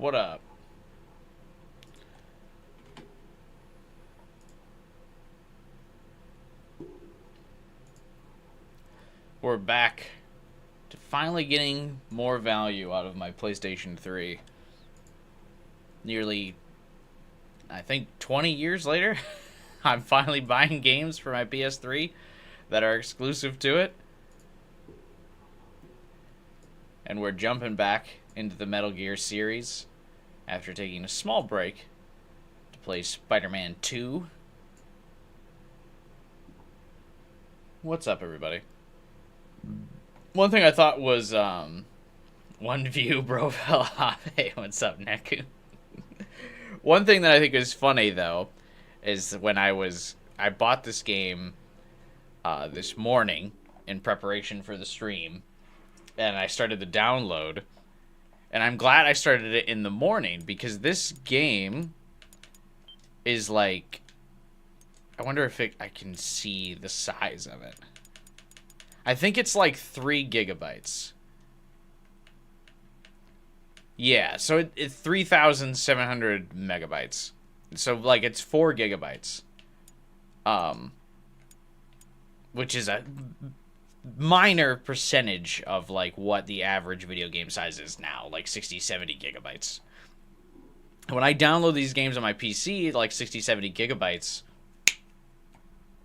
What up? We're back to finally getting more value out of my PlayStation 3. Nearly, I think, 20 years later, I'm finally buying games for my PS3 that are exclusive to it. And we're jumping back into the Metal Gear series after taking a small break to play Spider-Man 2. What's up, everybody? One thing I thought was, one view, bro, fell off. Hey, what's up, Neku? One thing that I think is funny, though, is when I bought this game, this morning in preparation for the stream, and I started the download, and I'm glad I started it in the morning, because this game is like, I wonder if I can see the size of it. I think it's like 3 gigabytes. Yeah, so it's 3,700 megabytes. So, like, it's 4 gigabytes. Which is a minor percentage of, like, what the average video game size is now. Like, 60, 70 gigabytes. When I download these games on my PC, like, 60, 70 gigabytes,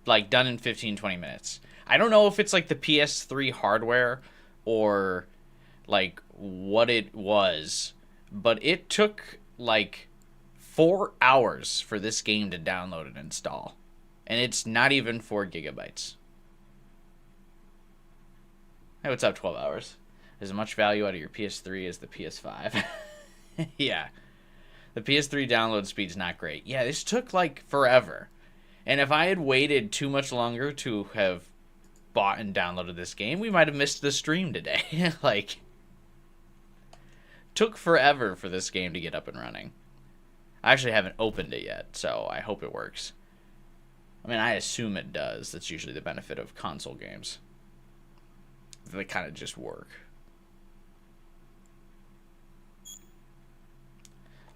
like, done in 15, 20 minutes. I don't know if it's, like, the PS3 hardware or, like, what it was, but it took, like, 4 hours for this game to download and install. And it's not even 4 gigabytes. Hey, what's up, 12 hours? As much value out of your PS3 as the PS5. Yeah. The PS3 download speed's not great. Yeah, this took, like, forever. And if I had waited too much longer to have bought and downloaded this game, we might have missed the stream today. Like, took forever for this game to get up and running. I actually haven't opened it yet, so I hope it works. I mean, I assume it does. That's usually the benefit of console games. They kind of just work.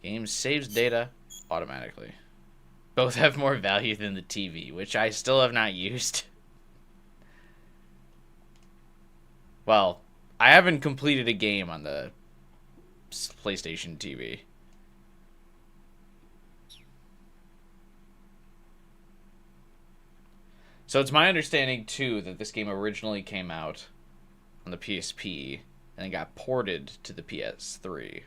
Game saves data automatically. Both have more value than the TV, which I still have not used. Well, I haven't completed a game on the PlayStation TV. So it's my understanding, too, that this game originally came out on the PSP and then got ported to the PS3.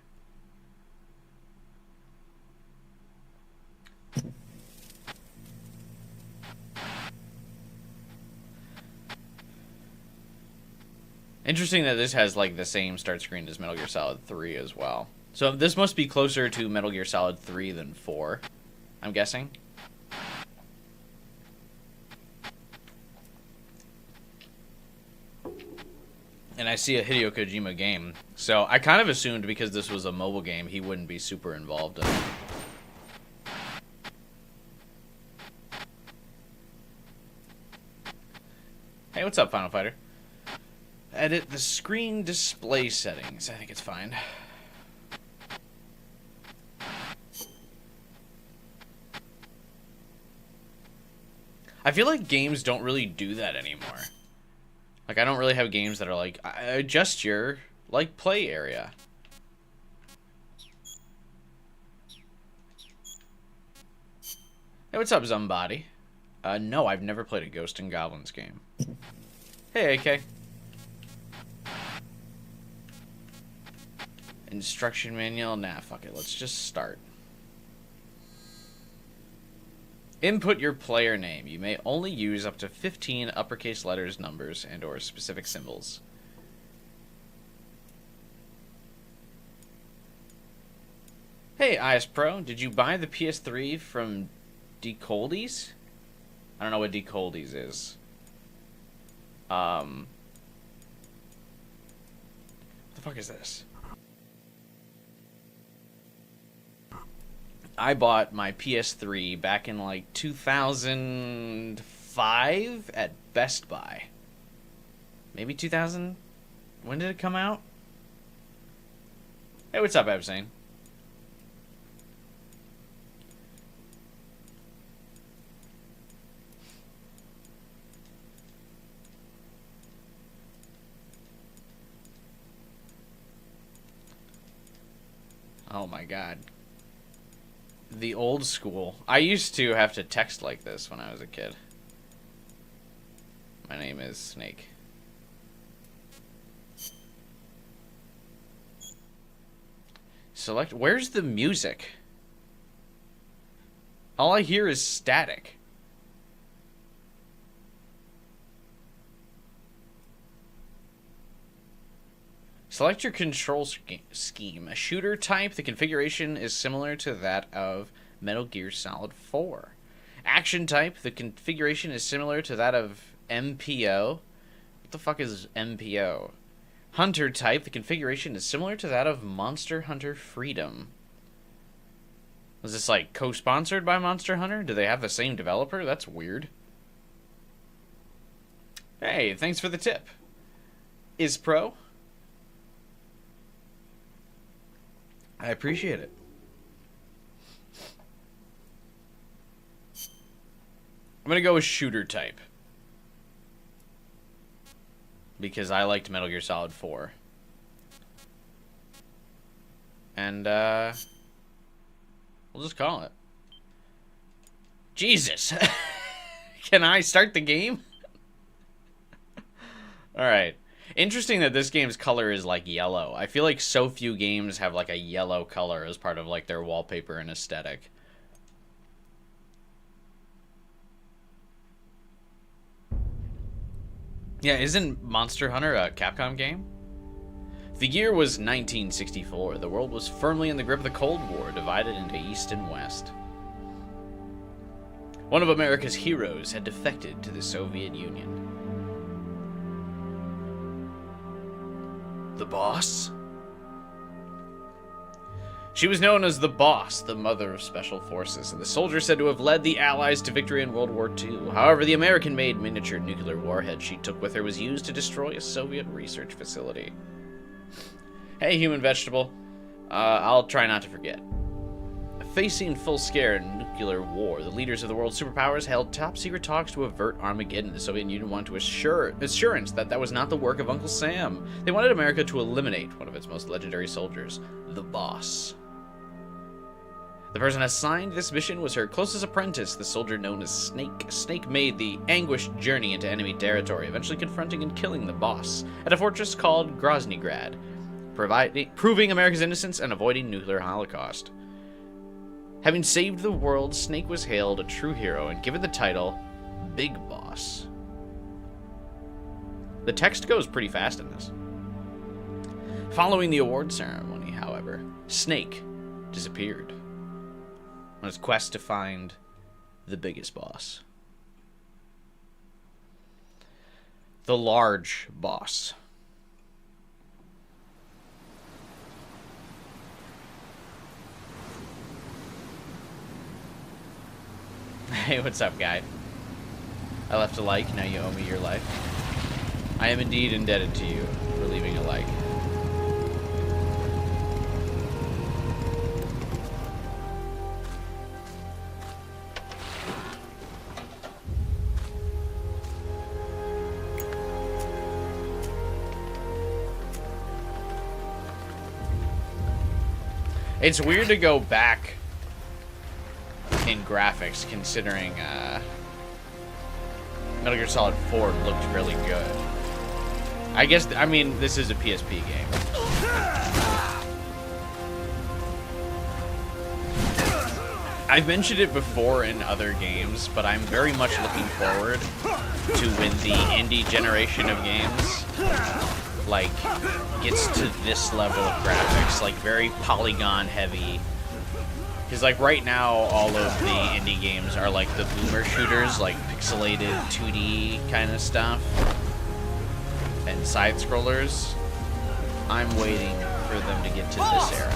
Interesting that this has, like, the same start screen as Metal Gear Solid 3 as well. So this must be closer to Metal Gear Solid 3 than 4, I'm guessing. And I see a Hideo Kojima game. So I kind of assumed because this was a mobile game, he wouldn't be super involved in it. Hey, what's up, Final Fighter? Edit the screen display settings. I think it's fine. I feel like games don't really do that anymore. Like, I don't really have games that are like, adjust your, like, play area. Hey, what's up, Zumbody? No, I've never played a Ghost and Goblins game. Hey, AK. Instruction manual? Nah, fuck it. Let's just start. Input your player name. You may only use up to 15 uppercase letters, numbers, and or specific symbols. Hey, IS Pro, did you buy the PS3 from Decoldies? I don't know what Decoldies is. What the fuck is this? I bought my PS3 back in like 2005 at Best Buy. Maybe 2000? When did it come out? Hey, what's up, Absane? Oh my god. The old school. I used to have to text like this when I was a kid. My name is Snake. Select. Where's the music? All I hear is static. Select your control scheme. A shooter type, the configuration is similar to that of Metal Gear Solid 4. Action type, the configuration is similar to that of MPO. What the fuck is MPO? Hunter type, the configuration is similar to that of Monster Hunter Freedom. Was this like co-sponsored by Monster Hunter? Do they have the same developer? That's weird. Hey, thanks for the tip. Is Pro? I appreciate it. I'm gonna go with shooter type. Because I liked Metal Gear Solid 4. And, we'll just call it. Jesus! Can I start the game? Alright. Interesting that this game's color is, like, yellow. I feel like so few games have, like, a yellow color as part of, like, their wallpaper and aesthetic. Yeah, isn't Monster Hunter a Capcom game? The year was 1964. The world was firmly in the grip of the Cold War, divided into East and West. One of America's heroes had defected to the Soviet Union. The Boss? She was known as the Boss, the mother of special forces, and the soldier said to have led the Allies to victory in World War II. However, the American-made miniature nuclear warhead she took with her was used to destroy a Soviet research facility. Hey, human vegetable. I'll try not to forget. Facing full-scale nuclear war, the leaders of the world's superpowers held top-secret talks to avert Armageddon. The Soviet Union wanted to assurance that that was not the work of Uncle Sam. They wanted America to eliminate one of its most legendary soldiers, the Boss. The person assigned this mission was her closest apprentice, the soldier known as Snake. Snake made the anguished journey into enemy territory, eventually confronting and killing the Boss at a fortress called Groznygrad, proving America's innocence and avoiding nuclear holocaust. Having saved the world, Snake was hailed a true hero and given the title Big Boss. The text goes pretty fast in this. Following the award ceremony, however, Snake disappeared on his quest to find the biggest boss. The large boss. Hey, what's up, guy? I left a like, now you owe me your life. I am indeed indebted to you for leaving a like. It's weird to go back in graphics, considering Metal Gear Solid 4 looked really good. I mean, this is a PSP game. I've mentioned it before in other games, but I'm very much looking forward to when the indie generation of games, like, gets to this level of graphics, like, very polygon heavy. Because, like, right now, all of the indie games are, like, the boomer shooters, like, pixelated 2D kind of stuff, and side-scrollers. I'm waiting for them to get to this era.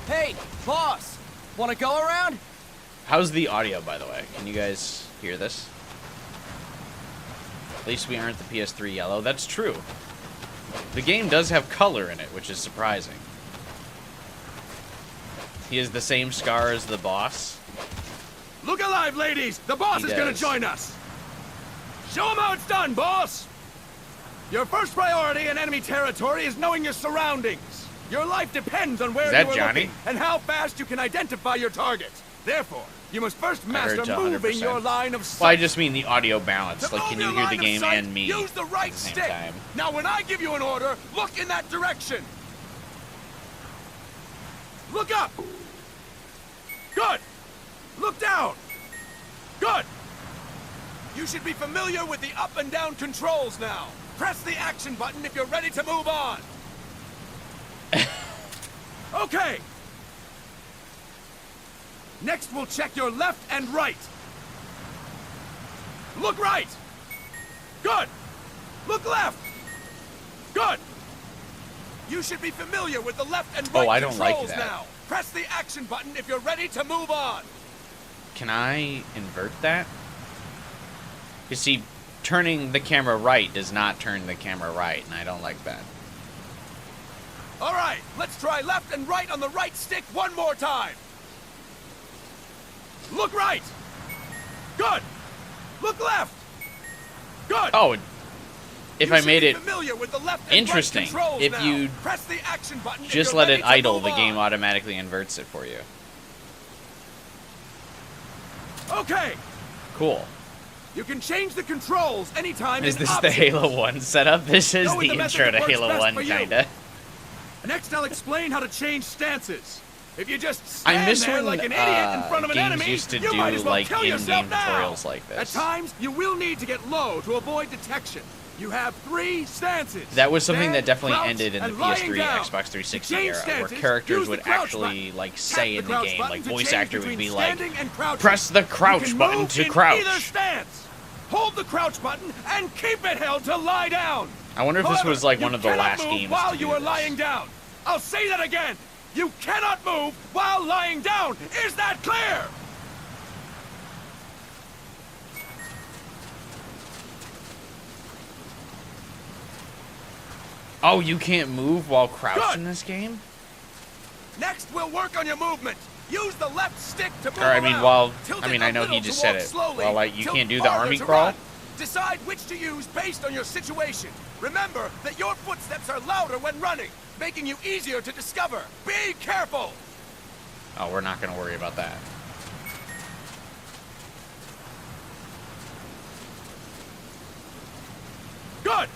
Hey, boss! Wanna go around? How's the audio, by the way? Can you guys hear this? At least we aren't the PS3 yellow. That's true. The game does have color in it, which is surprising. He has the same scar as the boss. Look alive, ladies! The boss is gonna join us! Show him how it's done, boss! Your first priority in enemy territory is knowing your surroundings. Your life depends on where you are looking and how fast you can identify your target. Therefore, you must first master moving your line of sight. Well, I just mean the audio balance. Like, can you hear the game and me use the right at the same stick. time? Now, when I give you an order, look in that direction. Look up. Good. Look down. Good. You should be familiar with the up and down controls now. Press the action button if you're ready to move on. Okay. Next, we'll check your left and right. Look right. Good. Look left. Good. You should be familiar with the left and right I don't like controls that. now. Press the action button if you're ready to move on. Can I invert that? You see, turning the camera right does not turn the camera right, and I don't like that. All right, let's try left and right on the right stick one more time. Look right. Good. Look left. Good. Oh, if I made it familiar with the left and interesting, right controls if now. you press the action button if just you're let ready it to idle, move the on. game automatically inverts it for you. Okay. Cool. You can change the controls anytime. Is in this the options. Halo 1 setup? This is Go with the method intro that to works Halo best 1, for you. kinda. Next, I'll explain how to change stances. If you just I stand miss there when like an idiot in front of an games enemy, used to you do might as well like kill yourself in-game now. tutorials like this. At times, you will need to get low to avoid detection. You have 3 stances. That was something Stand, that definitely crouch, ended in the and lying PS3, down. Xbox 360 To change era, where stances, characters use would the crouch actually button. like Tap say in the crouch game, button like to voice change actor would between be like, standing and crouching. press the You crouch can button move to in crouch. either stance. Hold the crouch button and keep it held to lie down. I wonder if this However, was like you one of the cannot last move games while to you do are this. lying down. I'll say that again. You cannot move while lying down. Is that clear? Oh, you can't move while crouched Good. in this game? Next, we'll work on your movement. Use the left stick to move Or, I mean, around. while... Tilt I it mean, a I know he little just to said walk it. slowly. Well, like, you Tilt can't do the farther army to crawl? run. Decide which to use based on your situation. Remember that your footsteps are louder when running, making you easier to discover. Be careful. Oh, we're not going to worry about that. Good.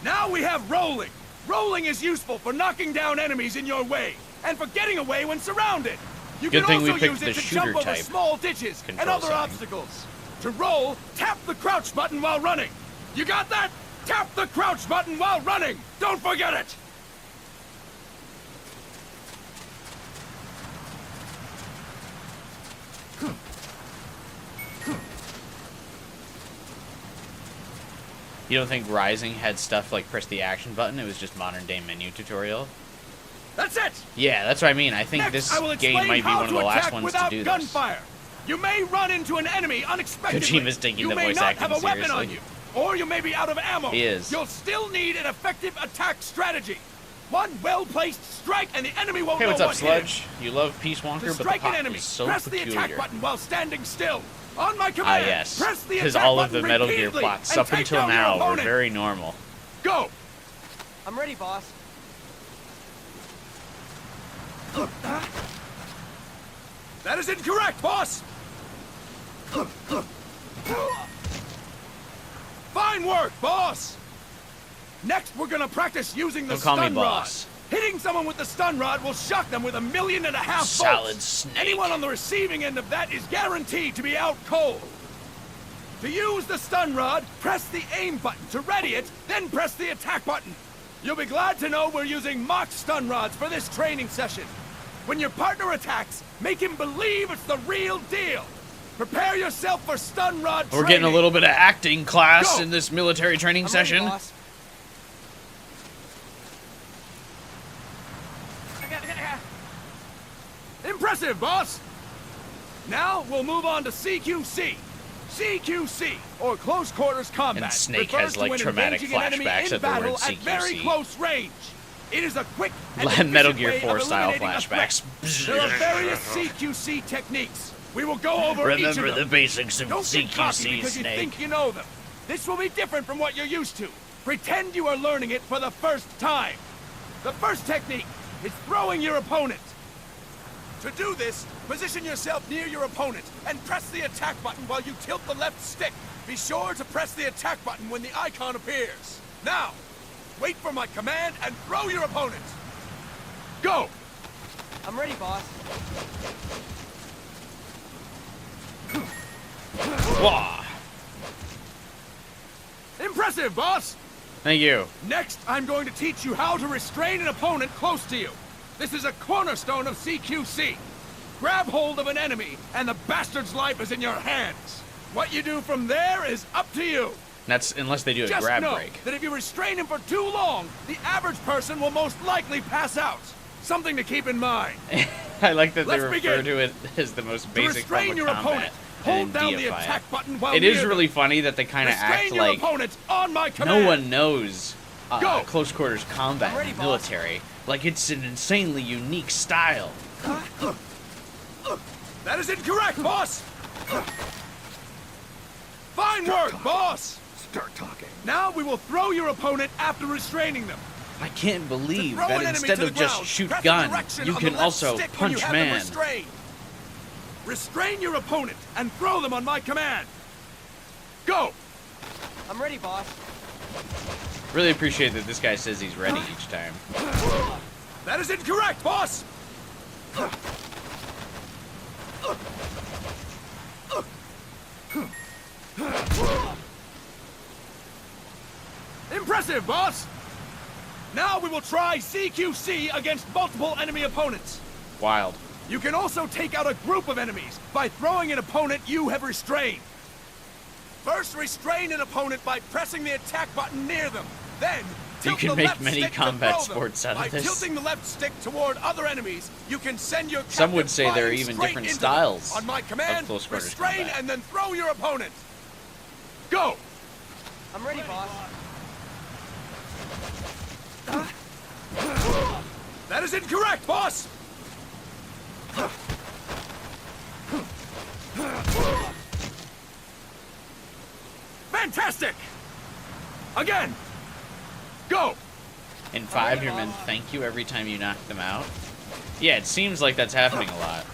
Now we have rolling. Rolling is useful for knocking down enemies in your way and for getting away when surrounded. You Good can thing we also picked use it the to shooter jump over type small ditches and control other setting. obstacles. To roll, tap the crouch button while running. You got that? Tap the crouch button while running. Don't forget it. You don't think Rising had stuff like press the action button? It was just modern day menu tutorial? That's it. Yeah, that's what I mean. I think Next, this I will game explain might be how one of to the last attack ones to without do this. gunfire. You may run into an enemy unexpectedly. Kojima's taking the may voice not acting have a weapon seriously. on you, or you may be out of ammo. He is. You'll still need an effective attack strategy. One well-placed strike, and the enemy won't Hey, know what's up, what hit him. Sludge? You love Peace Wonker, To but the strike an pop enemy, is so press peculiar. the attack button while standing still. On my Ah, command, yes. press the Because attack all of button the Metal Gear repeatedly plots and up take until down your now were opponent. very normal. Go. I'm ready, boss. That is incorrect, boss! Fine work, boss! Next, we're gonna practice using the Don't call me stun rod. boss. Hitting someone with the stun rod will shock them with 1.5 million volts. Solid snake. Anyone on the receiving end of that is guaranteed to be out cold. To use the stun rod, press the aim button to ready it, then press the attack button. You'll be glad to know we're using mock stun rods for this training session. When your partner attacks, make him believe it's the real deal. Prepare yourself for stun rod We're getting a training. little bit of acting class Go. in this military training I'm session. ready, boss. Impressive, boss! Now we'll move on to CQC. CQC, or Close Quarters Combat, And Snake refers has, to like, when traumatic engaging an enemy flashbacks in at the word battle at very CQC. close range. It is a quick and Metal efficient Gear way 4 of style eliminating a flashbacks. threat. There are various CQC techniques. We will go over each of Remember them. the basics of Don't get cocky CQC, because you Snake. think you know them. This will be different from what you're used to. Pretend you are learning it for the first time. The first technique is throwing your opponent. To do this, position yourself near your opponent and press the attack button while you tilt the left stick. Be sure to press the attack button when the icon appears. Now, wait for my command and throw your opponent. Go! I'm ready, boss. Wah. Impressive, boss! Thank you. Next, I'm going to teach you how to restrain an opponent close to you. This is a cornerstone of CQC. Grab hold of an enemy, and the bastard's life is in your hands. What you do from there is up to you. That's unless they do a Just grab know break. that if you restrain him for too long, the average person will most likely pass out. Something to keep in mind. I like that they Let's refer begin. to it as the most To basic form restrain of your combat. opponent, and hold down the deify it. attack button while It near is them. really funny that they kind of act Restrain your like opponent on my command. no one knows Go. close quarters combat I'm ready, in the boss. military. Like it's an insanely unique style. That is incorrect, boss! Fine work, boss! Start talking. Now we will throw your opponent after restraining them. I can't believe Throw that an enemy instead to of the just ground, shoot press the gun, direction you on can the left also stick when you punch have them man. restrained. Restrain your opponent and throw them on my command. Go! I'm ready, boss. Really appreciate that this guy says he's ready each time. That is incorrect, boss! Impressive, boss! Now we will try CQC against multiple enemy opponents. Wild. You can also take out a group of enemies by throwing an opponent you have restrained. First, restrain an opponent by pressing the attack button near them. Then, tilt can the make left many stick to combat throw them. sports out of By this. tilting the left stick toward other enemies, you can send your Some would captive say there are flying even straight different into them. styles On my command, of close quarters restrain combat. and then throw your opponent. Go! I'm ready, boss. That is incorrect, boss! Fantastic! Again! Go! In 5, your men thank you every time you knock them out. Yeah, it seems like that's happening a lot.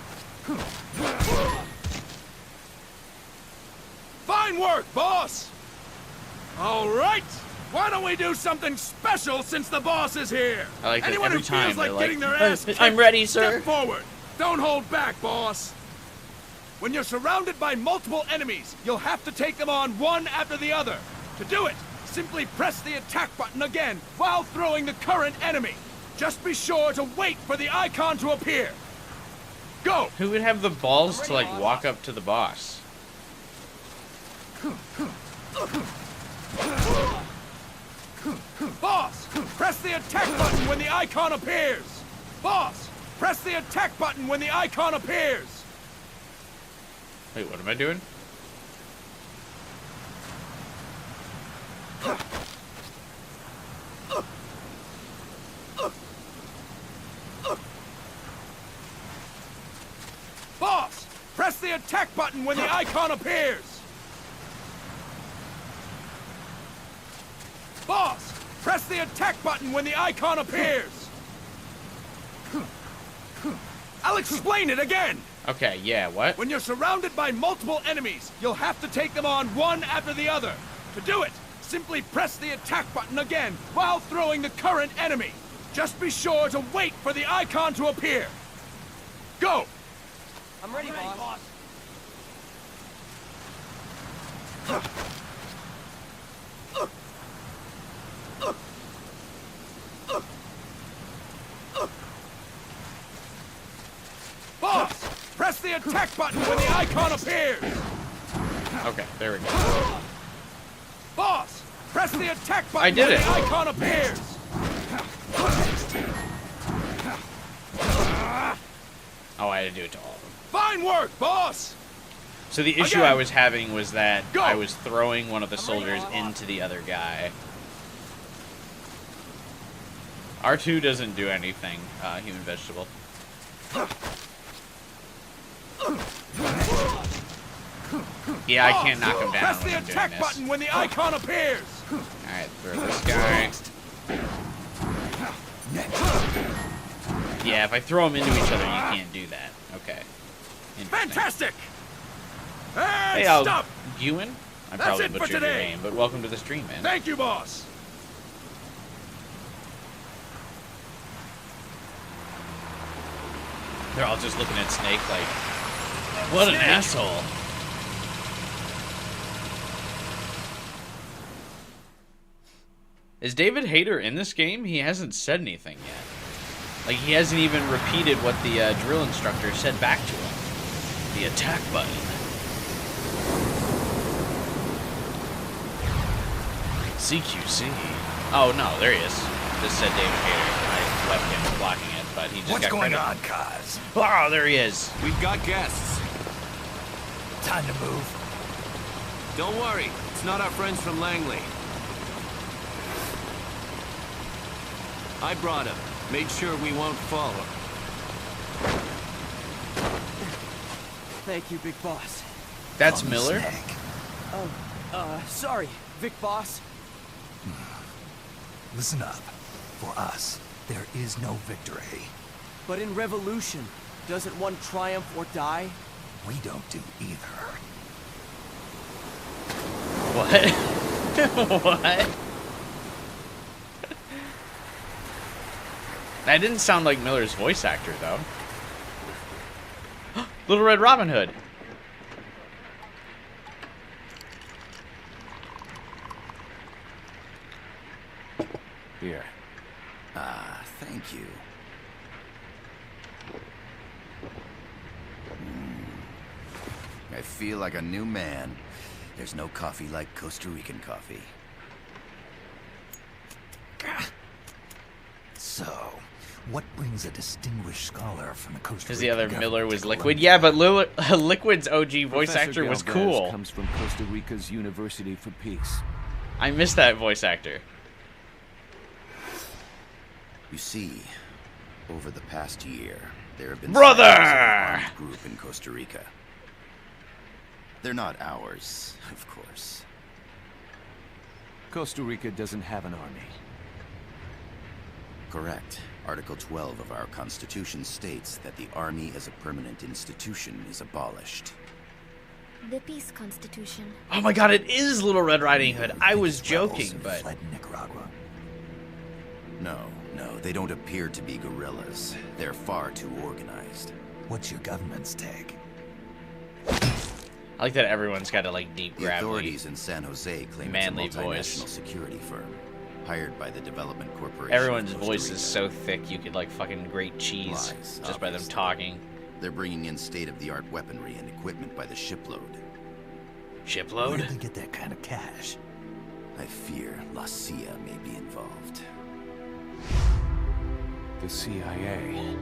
Fine work, boss! All right! Why don't we do something special since the boss is here? I like that Anyone every who time feels like they're getting like, their ass kicked, I'm ready, sir." Step forward. Don't hold back, boss. When you're surrounded by multiple enemies, you'll have to take them on one after the other. To do it, simply press the attack button again while throwing the current enemy. Just be sure to wait for the icon to appear. Go! Who would have the balls I'm to ready, like boss. walk up to the boss? Boss, press the attack button when the icon appears. Boss, press the attack button when the icon appears. Wait, what am I doing? Boss, press the attack button when the icon appears. Boss, press the attack button when the icon appears. I'll explain it again. Okay, yeah, what? When you're surrounded by multiple enemies, you'll have to take them on one after the other. To do it, simply press the attack button again while throwing the current enemy. Just be sure to wait for the icon to appear. Go! I'm ready, boss. Boss, press the attack button when the icon appears. Okay, there we go. Boss, press the attack button I did when it. the icon appears. Oh, I had to do it to all of them. Fine work, boss. So the issue Again. I was having was that Go. I was throwing one of the I'm ready, soldiers boss. into the other guy. R2 doesn't do anything, human vegetable. Yeah, I can't knock him down Press when the I'm doing attack this. button when the icon appears. Alright, throw this guy. Yeah, if I throw them into each other, you can't do that. Okay. Interesting. Fantastic. And Hey, stop. Ewan? I That's probably it for butchered your today. name, but welcome to the stream, man. Thank you, boss. They're all just looking at Snake like, what an asshole. Is David Hayter in this game? He hasn't said anything yet. Like, he hasn't even repeated what the drill instructor said back to him. The attack button. CQC. Oh, no, there he is. This said David Hayter. I left him blocking it, but he just What's got going credit. on, Kaz? Oh, there he is. We've got guests. Time to move. Don't worry, it's not our friends from Langley. I brought him. Made sure we won't fall. Thank you, Big Boss. That's Call me Miller? Snake. Oh, sorry, Vic Boss. Listen up. For us, there is no victory. But in Revolution, doesn't one triumph or die? We don't do either. What? What? That didn't sound like Miller's voice actor, though. Little Red Robin Hood. Here. Ah, thank you. I feel like a new man. There's no coffee like Costa Rican coffee. So, what brings a distinguished scholar from the Costa Rican Because the other government Miller to was Colombia? Liquid. Yeah, but Liquid's OG voice Professor actor was Galvez cool. Comes from Costa Rica's University for Peace. I missed that voice actor. You see, over the past year, there have been Brother! sightings of an armed group in Costa Rica. They're not ours, of course. Costa Rica doesn't have an army. Correct. Article 12 of our Constitution states that the Army as a permanent institution is abolished. The Peace Constitution. Oh my god, it is Little Red Riding Hood. I was These rebels joking, have but... fled Nicaragua. No, they don't appear to be guerrillas. They're far too organized. What's your government's take? I like that everyone's got a, like, deep, The gravelly... authorities in San Jose claim manly it's a multinational voice. security firm, hired by the Development Corporation. Everyone's of Costa voice Rica. is so thick you could, like, fucking grate cheese Lies, just by them obviously. talking. They're bringing in state-of-the-art weaponry and equipment by the shipload. Where Shipload? did they get that kind of cash? I fear La CIA may be involved. The CIA.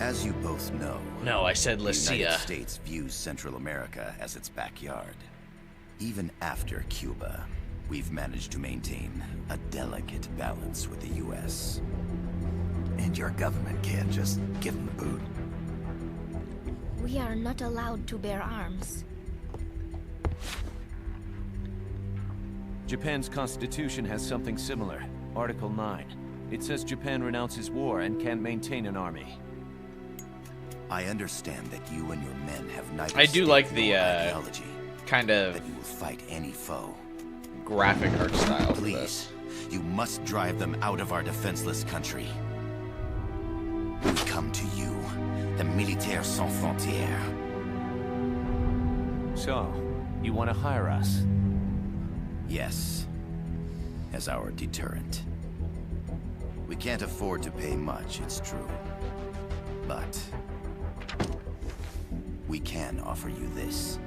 As you both know, No, I said the Lucia. United States views Central America as its backyard. Even after Cuba, we've managed to maintain a delicate balance with the U.S. And your government can't just give them the boot. We are not allowed to bear arms. Japan's constitution has something similar. Article 9. It says Japan renounces war and can't maintain an army. I understand that you and your men have neither I do like the, state nor ideology, kind of that you will fight any foe. graphic art style for Please, this. you must drive them out of our defenseless country. We come to you, the Militaires Sans Frontières. So, you want to hire us? Yes, as our deterrent. We can't afford to pay much, it's true. But we can offer you this.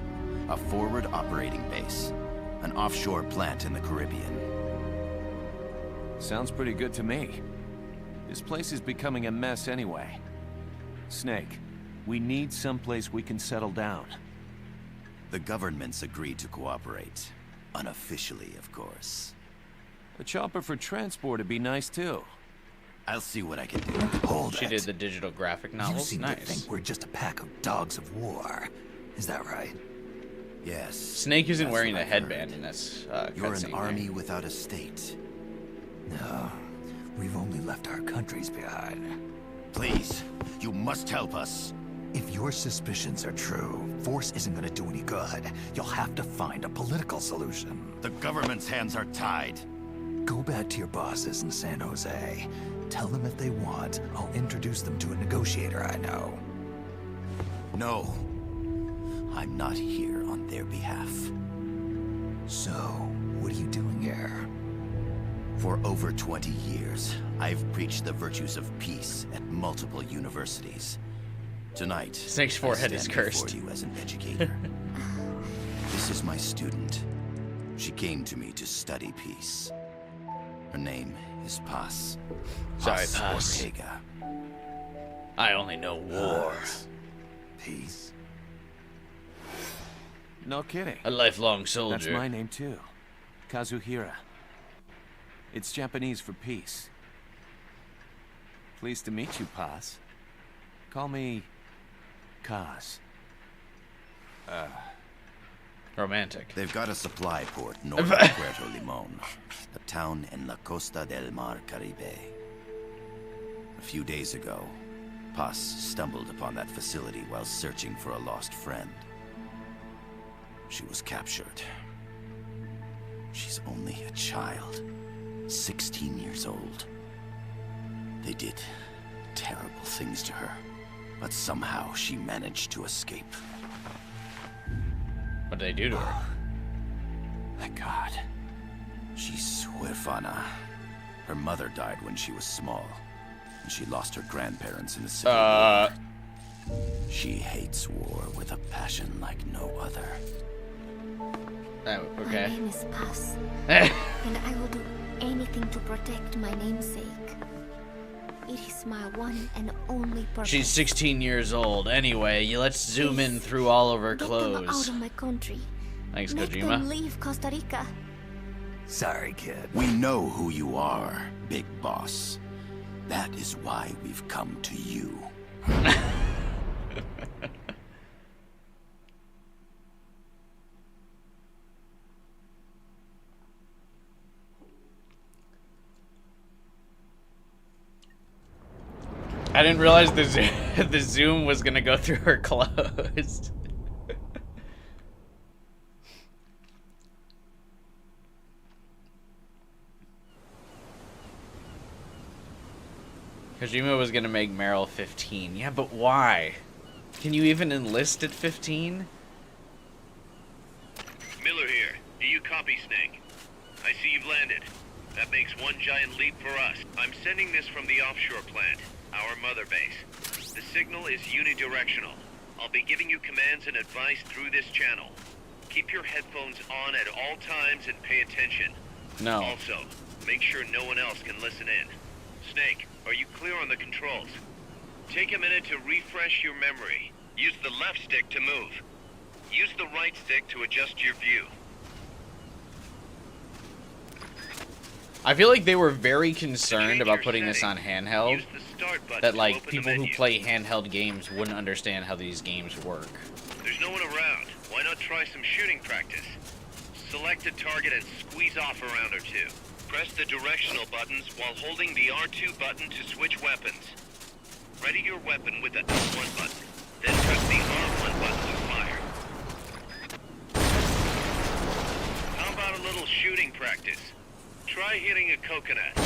A forward operating base. An offshore plant in the Caribbean. Sounds pretty good to me. This place is becoming a mess anyway. Snake, we need someplace we can settle down. The governments agreed to cooperate. Unofficially, of course. A chopper for transport would be nice too. I'll see what I can do. Hold She it. did the digital graphic You novels. seem to Nice. think we're just a pack of dogs of war. Is that right? Yes. Snake isn't that's wearing what the I've headband heard. in this You're cutscene an here. army without a state. No. We've only left our countries behind. Please, you must help us. If your suspicions are true, force isn't going to do any good. You'll have to find a political solution. The government's hands are tied. Go back to your bosses in San Jose. Tell them if they want, I'll introduce them to a negotiator I know. No. I'm not here on their behalf. So, what are you doing here? For over 20 years, I've preached the virtues of peace at multiple universities. Tonight, Snake's I forehead is stand cursed. before you as an educator. This is my student. She came to me to study peace. Her name is Paz. Sorry, Paz Paz. Ortega. I only know war. Peace. No kidding. A lifelong That's soldier. my name too. Kazuhira. It's Japanese for peace. Pleased to meet you, Paz. Call me Kaz. Romantic. They've got a supply port north of Puerto Limon, a town in la Costa del Mar Caribe. A few days ago, Paz stumbled upon that facility while searching for a lost friend. She was captured. She's only a child, 16 years old. They did terrible things to her, but somehow she managed to escape. What did they do to her? Thank God. She's huérfana. Her mother died when she was small, and she lost her grandparents in the Civil War. She hates war with a passion like no other. My Okay. name is Paz, and I will do anything to protect my namesake. It is my one and only purpose. She's 16 years old. Anyway, let's zoom in through all of her Get them out clothes. of my country. Thanks, Make them Kojima. leave Costa Rica. Sorry, kid. We know who you are, Big Boss. That is why we've come to you. I didn't realize the the zoom was gonna go through her clothes. Kojima was gonna make Meryl 15. Yeah, but why? Can you even enlist at 15? Miller here. Do you copy, Snake? I see you've landed. That makes one giant leap for us. I'm sending this from the offshore plant, our mother base. The signal is unidirectional. I'll be giving you commands and advice through this channel. Keep your headphones on at all times and pay attention. No. Also, make sure no one else can listen in. Snake, are you clear on the controls? Take a minute to refresh your memory. Use the left stick to move. Use the right stick to adjust your view. I feel like they were very concerned change about your putting this on settings, handheld. use the start button That to like open the people who menu. play handheld games wouldn't understand how these games work. There's no one around. Why not try some shooting practice? Select a target and squeeze off a round or two. Press the directional buttons while holding the R2 button to switch weapons. Ready your weapon with the L1 button. Then press the R1 button to fire. How about a little shooting practice? Try hitting a coconut.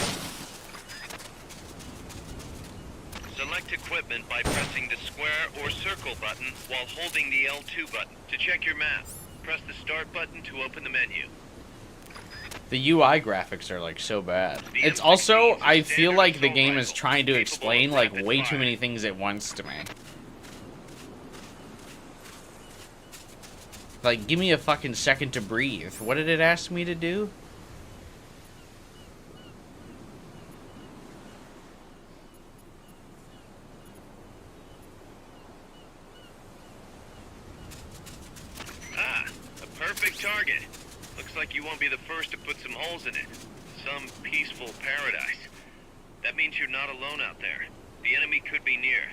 Select equipment by pressing the square or circle button while holding the L2 button. To check your map, press the start button to open the menu. The UI graphics are like so bad. The It's M16 also, is a I feel standard like the assault game is rifle, trying to capable explain of like rapid way too fire. many things at once to me. Like, give me a fucking second to breathe. What did it ask me to do? Ah, a perfect target. Looks like you won't be the first to put some holes in it. Some peaceful paradise. That means you're not alone out there. The enemy could be near.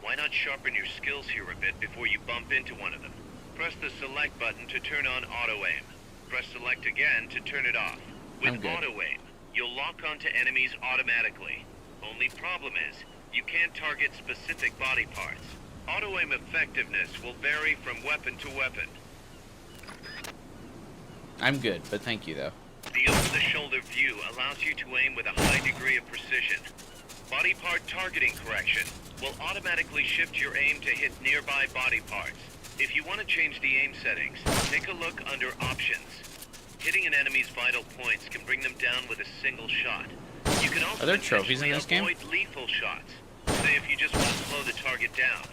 Why not sharpen your skills here a bit before you bump into one of them? Press the select button to turn on auto-aim. Press select again to turn it off. With auto-aim, you'll lock onto enemies automatically. Only problem is, you can't target specific body parts. Auto-aim effectiveness will vary from weapon to weapon. I'm good, but thank you, though. The over-the-shoulder view allows you to aim with a high degree of precision. Body part targeting correction will automatically shift your aim to hit nearby body parts. If you want to change the aim settings, take a look under Options. Hitting an enemy's vital points can bring them down with a single shot. You can also Are there trophies in this game? avoid lethal shots. Say if you just want to slow the target down.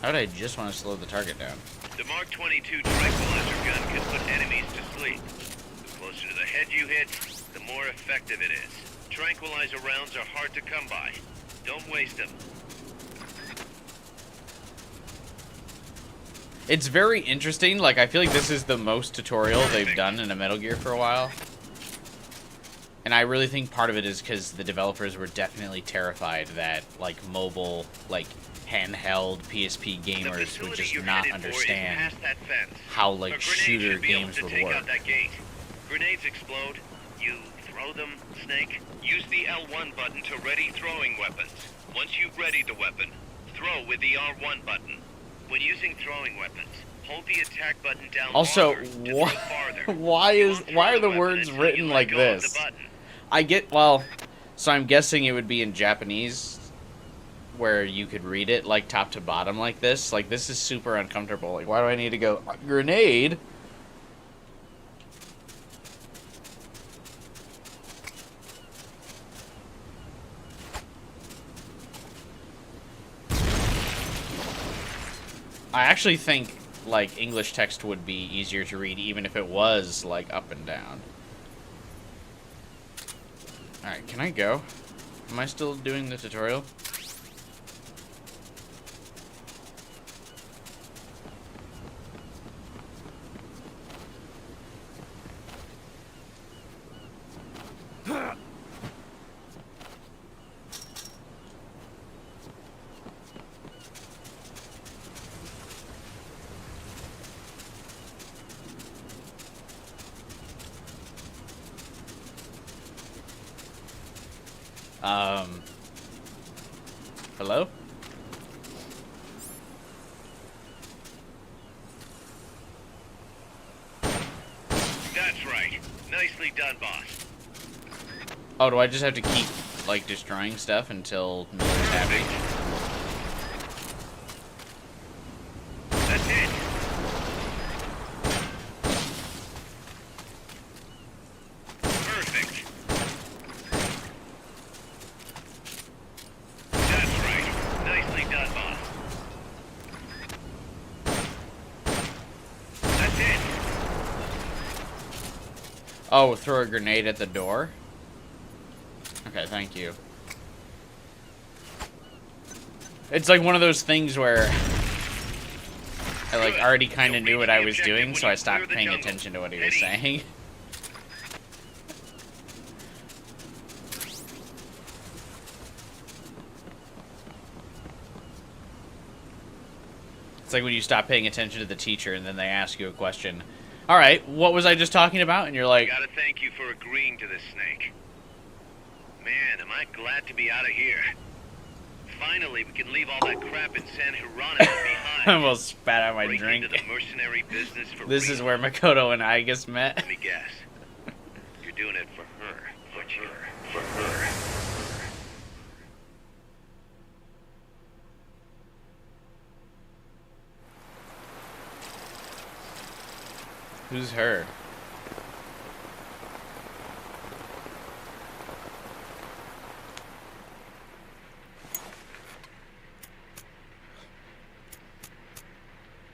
How would I just want to slow the target down? The Mark 22 tranquilizer gun can put enemies to sleep. The closer to the head you hit, the more effective it is. Tranquilizer rounds are hard to come by. Don't waste them. It's very interesting. Like, I feel like this is the most tutorial they've done in a Metal Gear for a while. And I really think part of it is because the developers were definitely terrified that, like, mobile, like, handheld PSP gamers would just not understand how, like, shooter games would work. Grenades explode. You throw them, Snake. Use the L1 button to ready throwing weapons. Once you've readied the weapon, throw with the R1 button. When using throwing weapons, hold the attack button down. Also, why are the words written like this? I get, well, so I'm guessing it would be in Japanese, where you could read it, like, top to bottom like this. Like, this is super uncomfortable. Like, why do I need to go, grenade? I actually think, like, English text would be easier to read, even if it was, like, up and down. Alright, can I go? Am I still doing the tutorial? Hello? That's right. Nicely done, boss. Oh, do I just have to keep, like, destroying stuff until Miller's happy? That's it. Perfect. That's right. Nicely done, boss. That's it. Oh, throw a grenade at the door? Okay, thank you. It's like one of those things where I, like, already kind of knew what I was doing, so I stopped paying attention to what he was saying. It's like when you stop paying attention to the teacher and then they ask you a question. All right, what was I just talking about? And you're like, Gotta thank you for agreeing to this, Snake. Man, am I glad to be out of here. Finally, we can leave all that crap in San Hieronymus behind. I almost spat out my Break drink. into the mercenary business for This real. is where Makoto and Igus met. Let me guess. You're doing it for her. For her. Who's her?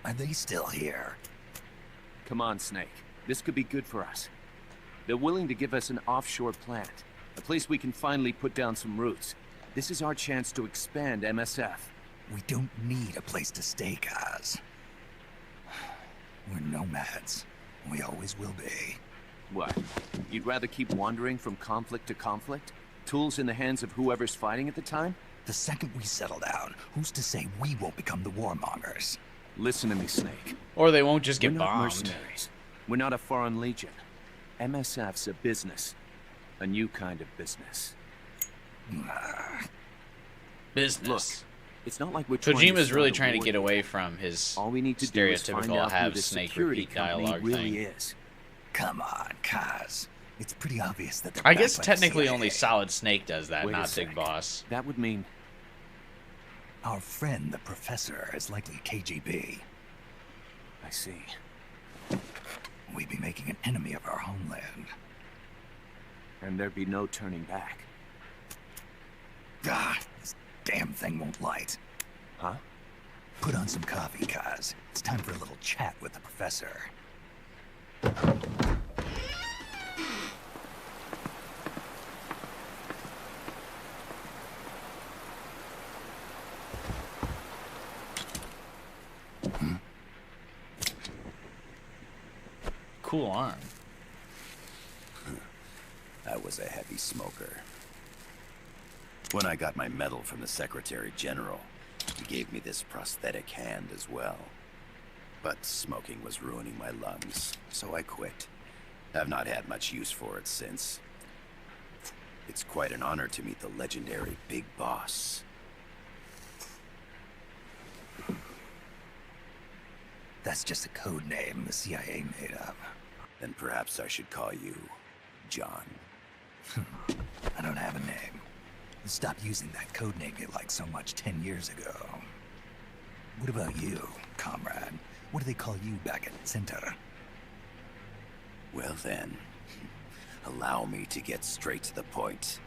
Are they still here? Come on, Snake. This could be good for us. They're willing to give us an offshore plant. A place we can finally put down some roots. This is our chance to expand MSF. We don't need a place to stay, guys. We're nomads. We always will be. What? You'd rather keep wandering from conflict to conflict? Tools in the hands of whoever's fighting at the time? The second we settle down, who's to say we won't become the warmongers? Listen to me, Snake. Or they won't just We're get not bombed. mercenaries. We're not a foreign legion. MSF's a business. A new kind of business. Business. Look, it's not like we're trying to Kojima's really start a trying to war get here. away from his All we need to do is find stereotypical out who have the Snake security repeat company dialogue really thing. is. Come on, Kaz. It's pretty obvious that they're I backed guess by the technically CIA. only Solid Snake does that, Wait a not sec. Big Boss. That would mean Our friend, the professor, is likely KGB. I see. We'd be making an enemy of our homeland. And there'd be no turning back. Ah, this damn thing won't light. Huh? Put on some coffee, Kaz. It's time for a little chat with the professor. Cool arm. I was a heavy smoker. When I got my medal from the Secretary General, he gave me this prosthetic hand as well. But smoking was ruining my lungs, so I quit. I've not had much use for it since. It's quite an honor to meet the legendary Big Boss. That's just a code name the CIA made up. Then perhaps I should call you John. I don't have a name. You stopped using that code name you liked so much 10 years ago. What about you, comrade? What do they call you back at Center? Well then, allow me to get straight to the point.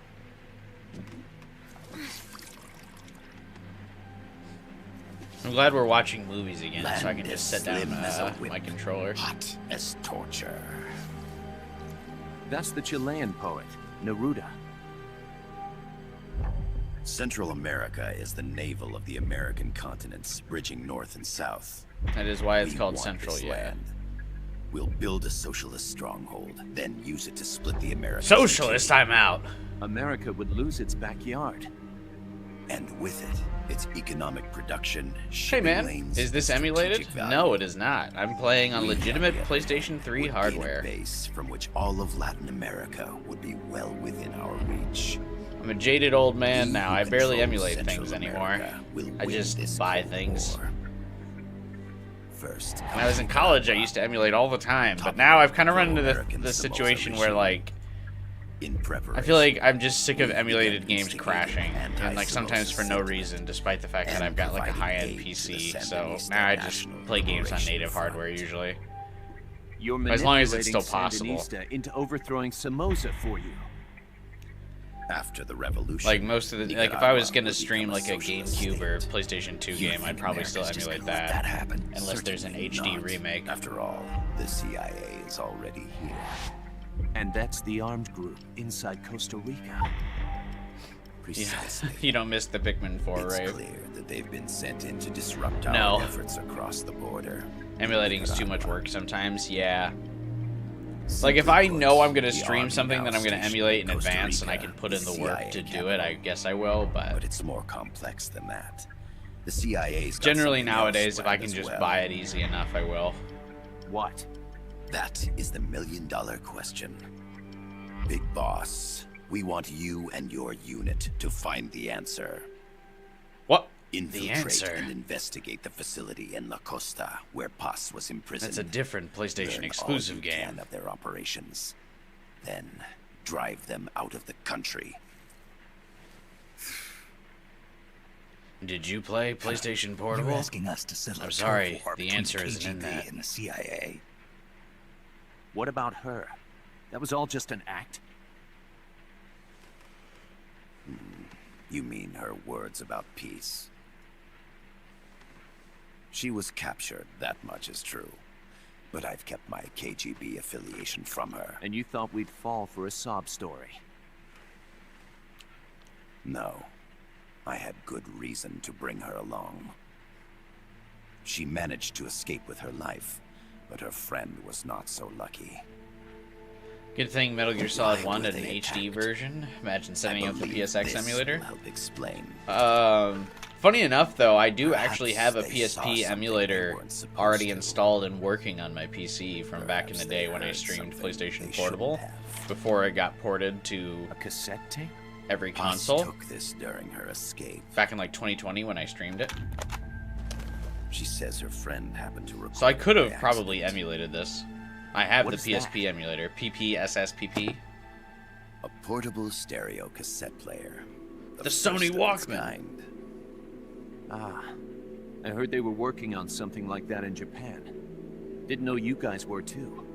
I'm glad we're watching movies again, so I can Land just as set down slim as a whip, my controller. hot as torture. That's the Chilean poet, Neruda. Central America is the navel of the American continents, bridging north and south. That is why it's We called want Central, this yeah. land. We'll build a socialist stronghold, then use it to split the Americas. Socialist, I'm out. America would lose its backyard. And with it, its economic production, Hey shipping man, lanes, is this and emulated? strategic value. No, it is not. I'm playing on We legitimate have PlayStation 3 would gain a hardware. base from which all of Latin America would be well within our reach. I'm a jaded old man We now. who I barely control emulate Central things anymore. America will I win just this buy Cold things. War. First, When I was in college, I used to emulate all the time, but Top now I've kind of run into Americans, the the most situation where, original. like, in preparation. I feel like I'm just sick of we emulated began games instigating crashing, and like sometimes for no anti-Soros reason, despite the fact that and I've got like a providing high-end aid to the PC. So Sandinista now I just National play games on Liberation native Front. hardware usually. You're As long as it's manipulating still possible. Sandinista into overthrowing Somoza for you. After the revolution, Like most of the, like if I Nicaragua was gonna would stream become like a socialist GameCube or state. PlayStation 2 You game, I'd think probably still America's just emulate gonna let that. that happen? Unless there's an Certainly HD not. remake. After all, the CIA is already here. And that's the armed group inside Costa Rica. Precisely. You don't miss the Pikmin 4 It's rave. clear that they've been sent in to disrupt our No. efforts across the border. Emulating is too much Nicaragua. work sometimes, yeah. Simply Like if I put, know I'm gonna the stream army something now that I'm gonna stationed emulate in Costa advance and I Rica can put in is the work CIA to do capital. it, I guess I will, But but it's more complex than that. The CIA's got generally something else nowadays if I planned can as just well. buy it easy enough, I will. What? That is the million-dollar question. Big Boss, we want you and your unit to find the answer. What? Infiltrate The answer? and investigate the facility in La Costa where Paz was imprisoned. That's a different PlayStation Learn exclusive all you game. can of their operations. Then drive them out of the country. Did you play PlayStation Portable? You're asking us to settle I'm a sorry, turf war the between answer the isn't in KGB that. and the CIA. What about her? That was all just an act? You mean her words about peace? She was captured, that much is true. But I've kept my KGB affiliation from her. And you thought we'd fall for a sob story? No. I had good reason to bring her along. She managed to escape with her life, but her friend was not so lucky. Good thing Metal Gear Solid 1 had an HD version. Imagine setting up the PSX emulator. Help explain. Funny enough, though, I do Perhaps actually have a they PSP saw something emulator they weren't supposed already to. installed and working on my PC from back in the Perhaps day they when I heard streamed something PlayStation they Portable, shouldn't have. before it got ported to A cassette tape? every Us console. took this during her escape. Back in like 2020 when I streamed it. She says her friend happened to record So I could it have by probably accident. emulated this. I have What the is PSP that? emulator, PPSSPP. A portable stereo cassette player. The first Sony of its Walkman. kind. Ah. I heard they were working on something like that in Japan. Didn't know you guys were too.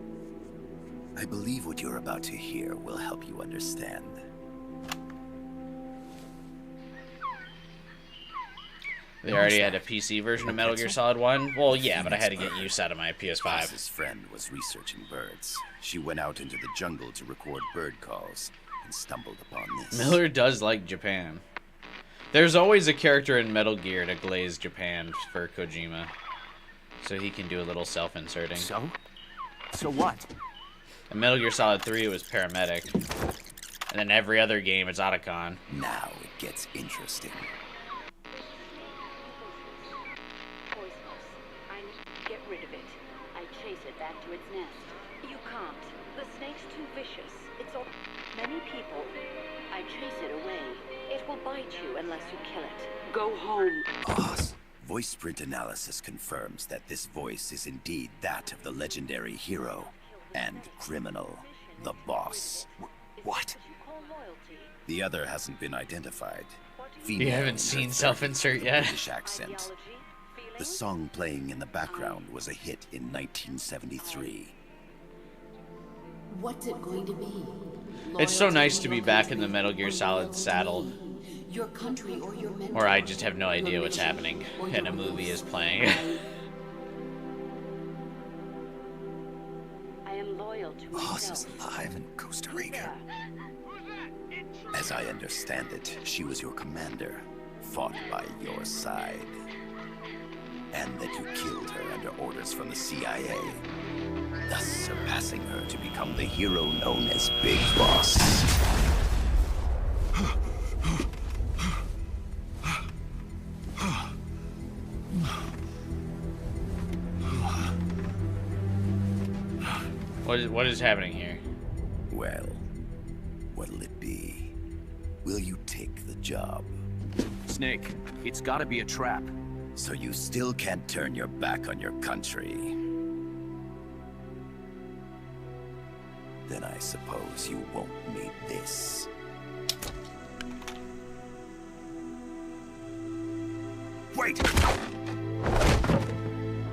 I believe what you're about to hear will help you understand. They already had a PC version of Metal Gear Solid 1? Well, yeah, but I had to get use out of my PS5. Ross's friend was researching birds. She went out into the jungle to record bird calls and stumbled upon this. Miller does like Japan. There's always a character in Metal Gear to glaze Japan for Kojima. So he can do a little self-inserting. So? So what? In Metal Gear Solid 3, it was Paramedic. And then every other game, it's Otacon. Now it gets interesting. Poisonous. I need to get rid of it. I chase it back to its nest. You can't. The snake's too vicious. It's all... Many people. I chase it away. It will bite you unless you kill it. Go home. Boss. Voice print analysis confirms that this voice is indeed that of the legendary hero and criminal, the boss. What? The other hasn't been identified. You haven't in her seen 30s self-insert with a yet? British accent. The song playing in the background was a hit in 1973. What's it going to be? It's so Loyalty nice to to be your back in the country Metal Gear or Solid loyalty to saddle. me? Your country or your mentor? Or I just have no idea Your what's mission happening or and a your movie rules? is playing. I am loyal to Boss myself. is alive in Costa Rica. As I understand it, she was your commander, fought by your side. And that you killed her under orders from the CIA, thus surpassing her to become the hero known as Big Boss. What is happening here? Well, what'll it be? Will you take the job? Snake, it's gotta be a trap. So you still can't turn your back on your country? Then I suppose you won't need this. Wait!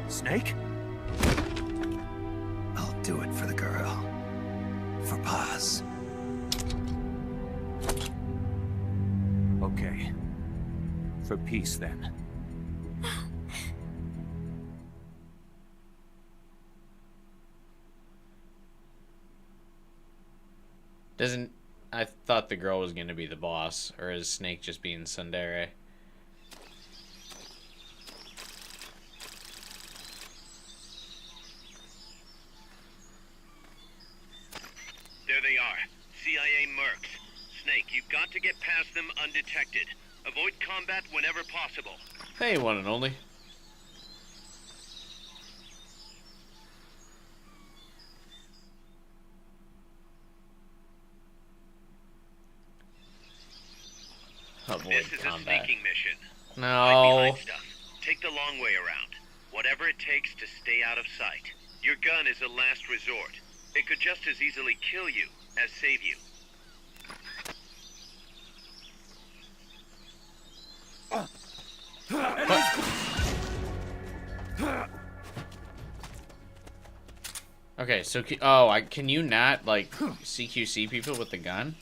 Snake? I'll do it for the girl. For Paz. Okay. For peace, then. Doesn't... I thought the girl was going to be the boss. Or is Snake just being tsundere? There they are. CIA mercs. Snake, you've got to get past them undetected. Avoid combat whenever possible. Hey, one and only. Avoid This is combat. a sneaking mission. Hide No. behind stuff. Take the long way around. Whatever it takes to stay out of sight. Your gun is a last resort. It could just as easily kill you as save you. Okay, so can you not like CQC people with the gun?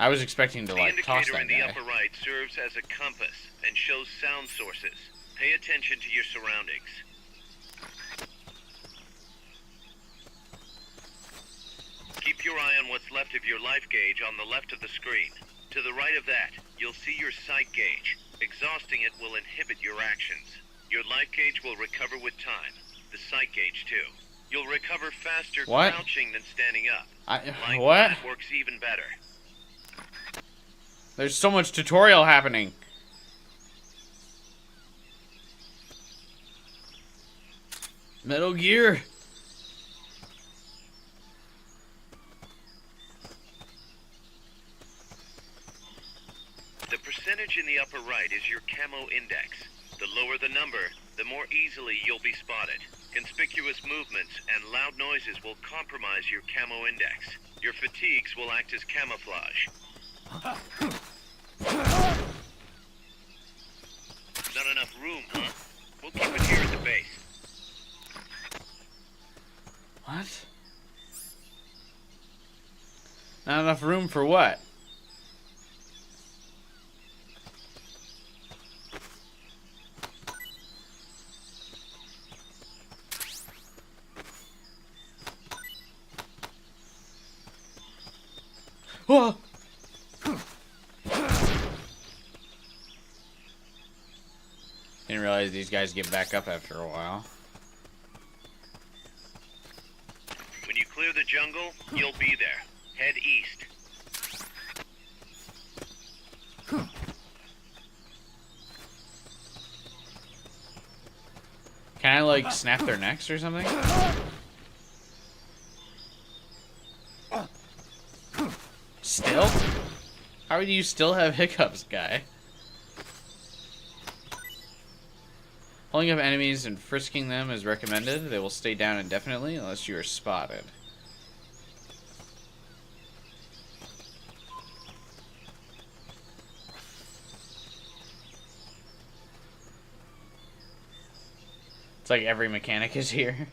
I was expecting to The like toss indicator that in the guy. upper right serves as a compass and shows sound sources. Pay attention to your surroundings. Keep your eye on what's left of your life gauge on the left of the screen. To the right of that, you'll see your sight gauge. Exhausting it will inhibit your actions. Your life gauge will recover with time. the sight gauge too. You'll recover faster What? crouching than standing up. Lying What? flat works even better. There's so much tutorial happening. Metal Gear. The percentage in the upper right is your camo index. The lower the number, the more easily you'll be spotted. Conspicuous movements and loud noises will compromise your camo index. Your fatigues will act as camouflage. Not enough room, huh? We'll keep it here at the base. What? Not enough room for what? Whoa! Didn't realize these guys get back up after a while. When you clear the jungle, you'll be there. Head east. Can I, like, snap their necks or something? Still? How do you still have hiccups, guy? Pulling up enemies and frisking them is recommended. They will stay down indefinitely unless you are spotted. It's like every mechanic is here.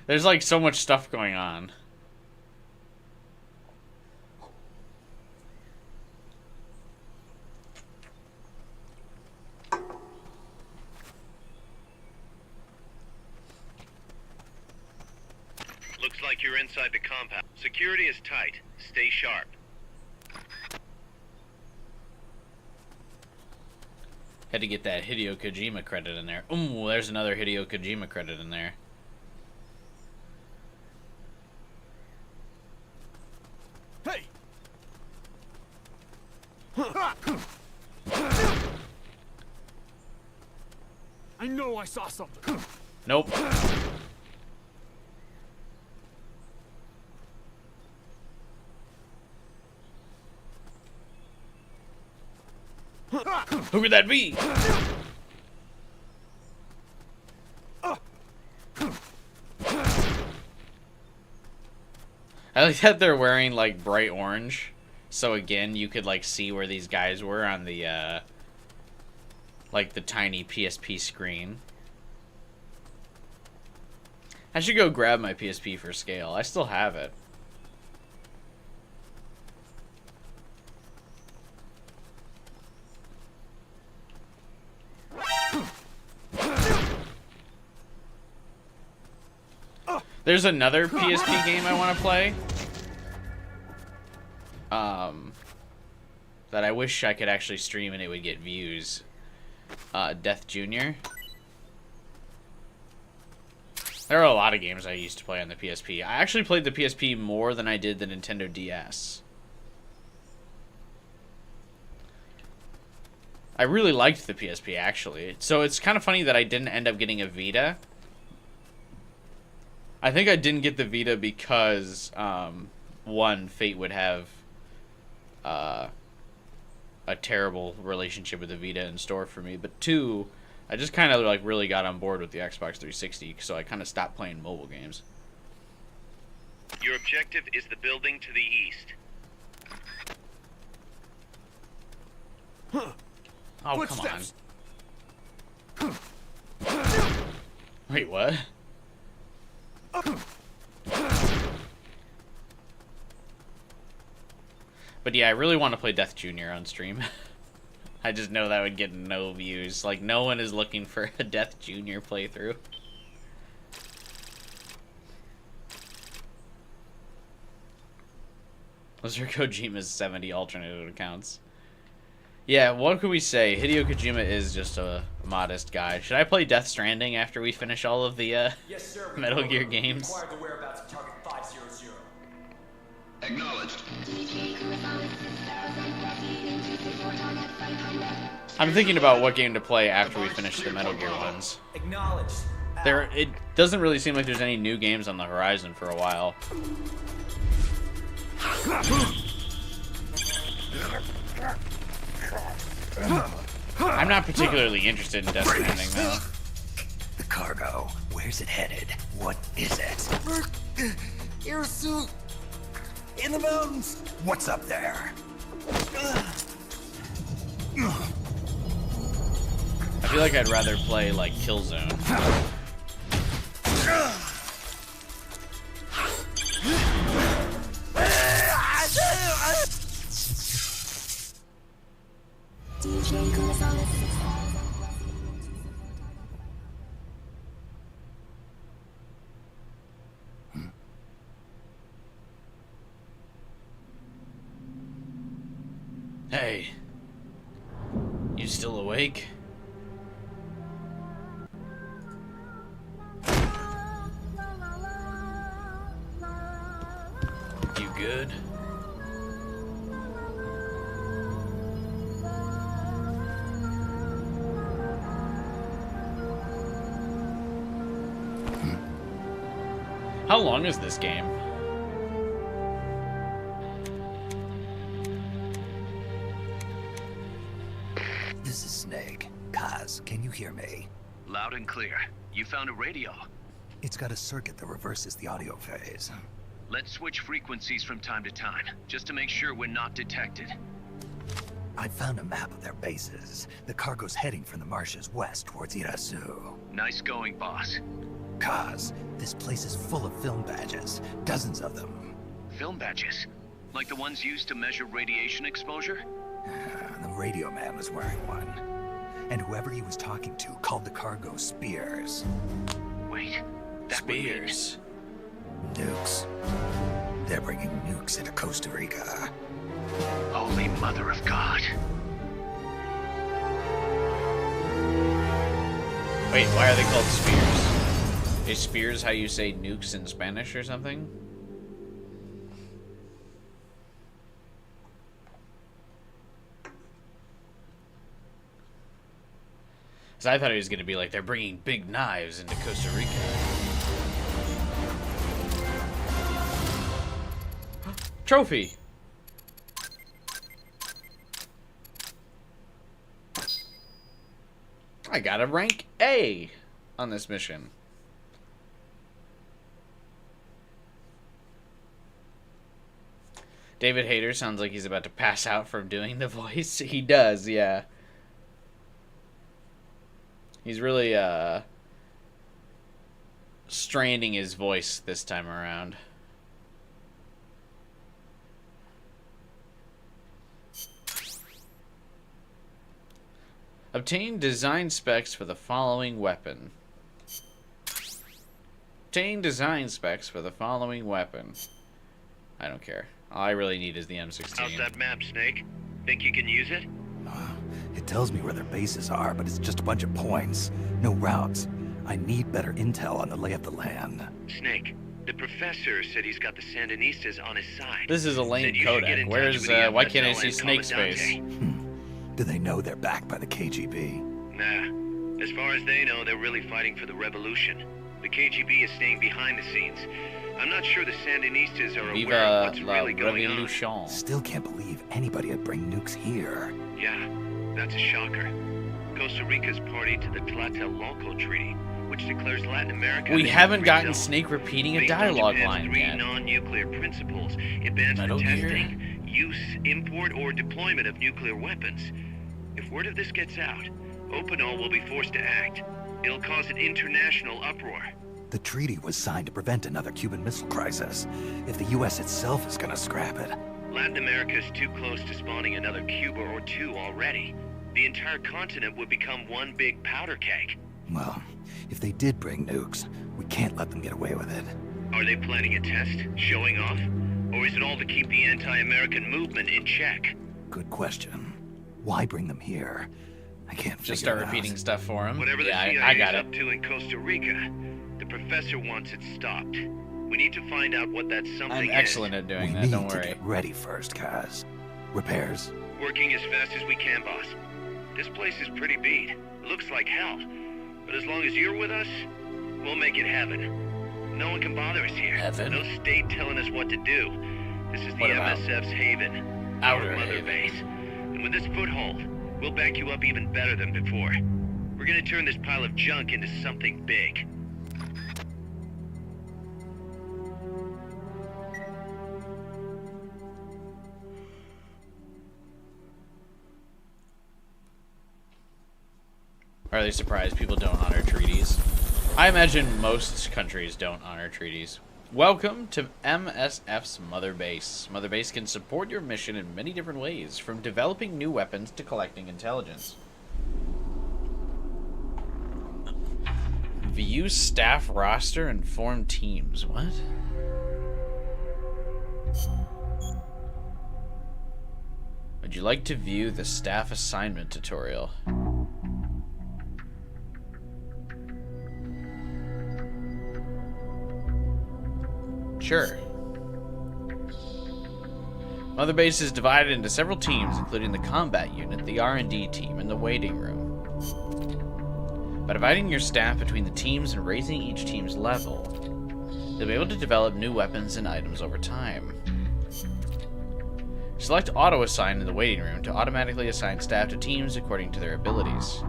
There's like so much stuff going on. Looks like you're inside the compound. Security is tight. Stay sharp. Had to get that Hideo Kojima credit in there. Ooh, there's another Hideo Kojima credit in there. Hey! I know I saw something. Nope. Who could that be? I like that they're wearing like bright orange, so again you could like see where these guys were on the like the tiny PSP screen. I should go grab my PSP for scale. I still have it. There's another PSP game I want to play. That I wish I could actually stream and it would get views. Death Jr. There are a lot of games I used to play on the PSP. I actually played the PSP more than I did the Nintendo DS. I really liked the PSP, actually. So it's kind of funny that I didn't end up getting a Vita. I think I didn't get the Vita because, one, Fate would have a terrible relationship with the Vita in store for me, but two, I just kind of like really got on board with the Xbox 360, so I kind of stopped playing mobile games. Your objective is the building to the east. Oh, Footsteps. come on. Wait, what? But yeah, I really want to play Death Jr. on stream. I just know that would get no views. Like, no one is looking for a Death Jr. playthrough. Those are Kojima's 70 alternate accounts. Yeah, what can we say? Hideo Kojima is just a modest guy. Should I play Death Stranding after we finish all of the Yes, sir. Metal Gear games? Acquired the whereabouts of target 500. Acknowledged. I'm thinking about what game to play after we finish the Metal Gear ones. Acknowledged. It doesn't really seem like there's any new games on the horizon for a while. I'm not particularly interested in Death Stranding, though. The cargo. Where's it headed? What is it? Air suit. In the mountains. What's up there? I feel like I'd rather play, like, Killzone. Hey, you still awake? You good? How long is this game? This is Snake. Kaz, can you hear me? Loud and clear. You found a radio. It's got a circuit that reverses the audio phase. Let's switch frequencies from time to time, just to make sure we're not detected. I found a map of their bases. The cargo's heading from the marshes west towards Irasu. Nice going, boss. Kaz, this place is full of film badges. Dozens of them. Film badges? Like the ones used to measure radiation exposure? The radio man was wearing one. And whoever he was talking to called the cargo Spears. Wait, that would mean... Spears. Nukes. They're bringing nukes into Costa Rica. Holy Mother of God. Wait, why are they called Spears? Is Spears how you say nukes in Spanish or something? Because I thought he was going to be like, they're bringing big knives into Costa Rica. Trophy! I got a rank A on this mission. David Hayter sounds like he's about to pass out from doing the voice. He does, yeah. He's really, straining his voice this time around. Obtain design specs for the following weapon. Obtain design specs for the following weapon. I don't care. All I really need is the M16. How's that map, Snake? Think you can use it? It tells me where their bases are, but it's just a bunch of points. No routes. I need better intel on the lay of the land. Snake, the professor said he's got the Sandinistas on his side. This is a lame Said you should get codec. in Where's, touch with the why can't I FSL see and Snake's face? Commandante. Do they know they're backed by the KGB? Nah. As far as they know, they're really fighting for the revolution. The KGB is staying behind the scenes. I'm not sure the Sandinistas are aware of Viva what's la really going on. revolution. Still can't believe anybody would bring nukes here. Yeah, that's a shocker. Costa Rica's party to the Tlatelolco Treaty, which declares Latin America... We the haven't free gotten zone. Snake repeating a Based on dialogue Japan's line three yet. non-nuclear principles, it bans the Metal Gear. testing, use, import, or deployment of nuclear weapons. If word of this gets out, Opinol will be forced to act. It'll cause an international uproar. The treaty was signed to prevent another Cuban Missile Crisis. If the U.S. itself is gonna scrap it. Latin America is too close to spawning another Cuba or two already. The entire continent would become one big powder keg. Well, if they did bring nukes, we can't let them get away with it. Are they planning a test? Showing off? Or is it all to keep the anti-American movement in check? Good question. Why bring them here? I can't Just figure start it out. repeating stuff for him. Whatever the Yeah, CIA I got is it. up to in Costa Rica, the professor wants it stopped. We need to find out what that something I'm excellent at doing We that, need don't to worry. get ready first, Kaz. Repairs? is. Working as fast as we can, boss. This place is pretty beat. Looks like hell. But as long as you're with us, we'll make it heaven. No one can bother us here. Heaven? No state telling us what to do. This is the What about MSF's haven. outer our mother haven? base. And with this foothold, we'll back you up even better than before. We're gonna turn this pile of junk into something big. Are they surprised people don't honor treaties? I imagine most countries don't honor treaties. Welcome to MSF's Mother Base. Mother Base can support your mission in many different ways, from developing new weapons to collecting intelligence. View staff roster and form teams. What? Would you like to view the staff assignment tutorial? Sure. Mother Base is divided into several teams, including the combat unit, the R&D team, and the waiting room. By dividing your staff between the teams and raising each team's level, you'll be able to develop new weapons and items over time. Select Auto Assign in the waiting room to automatically assign staff to teams according to their abilities.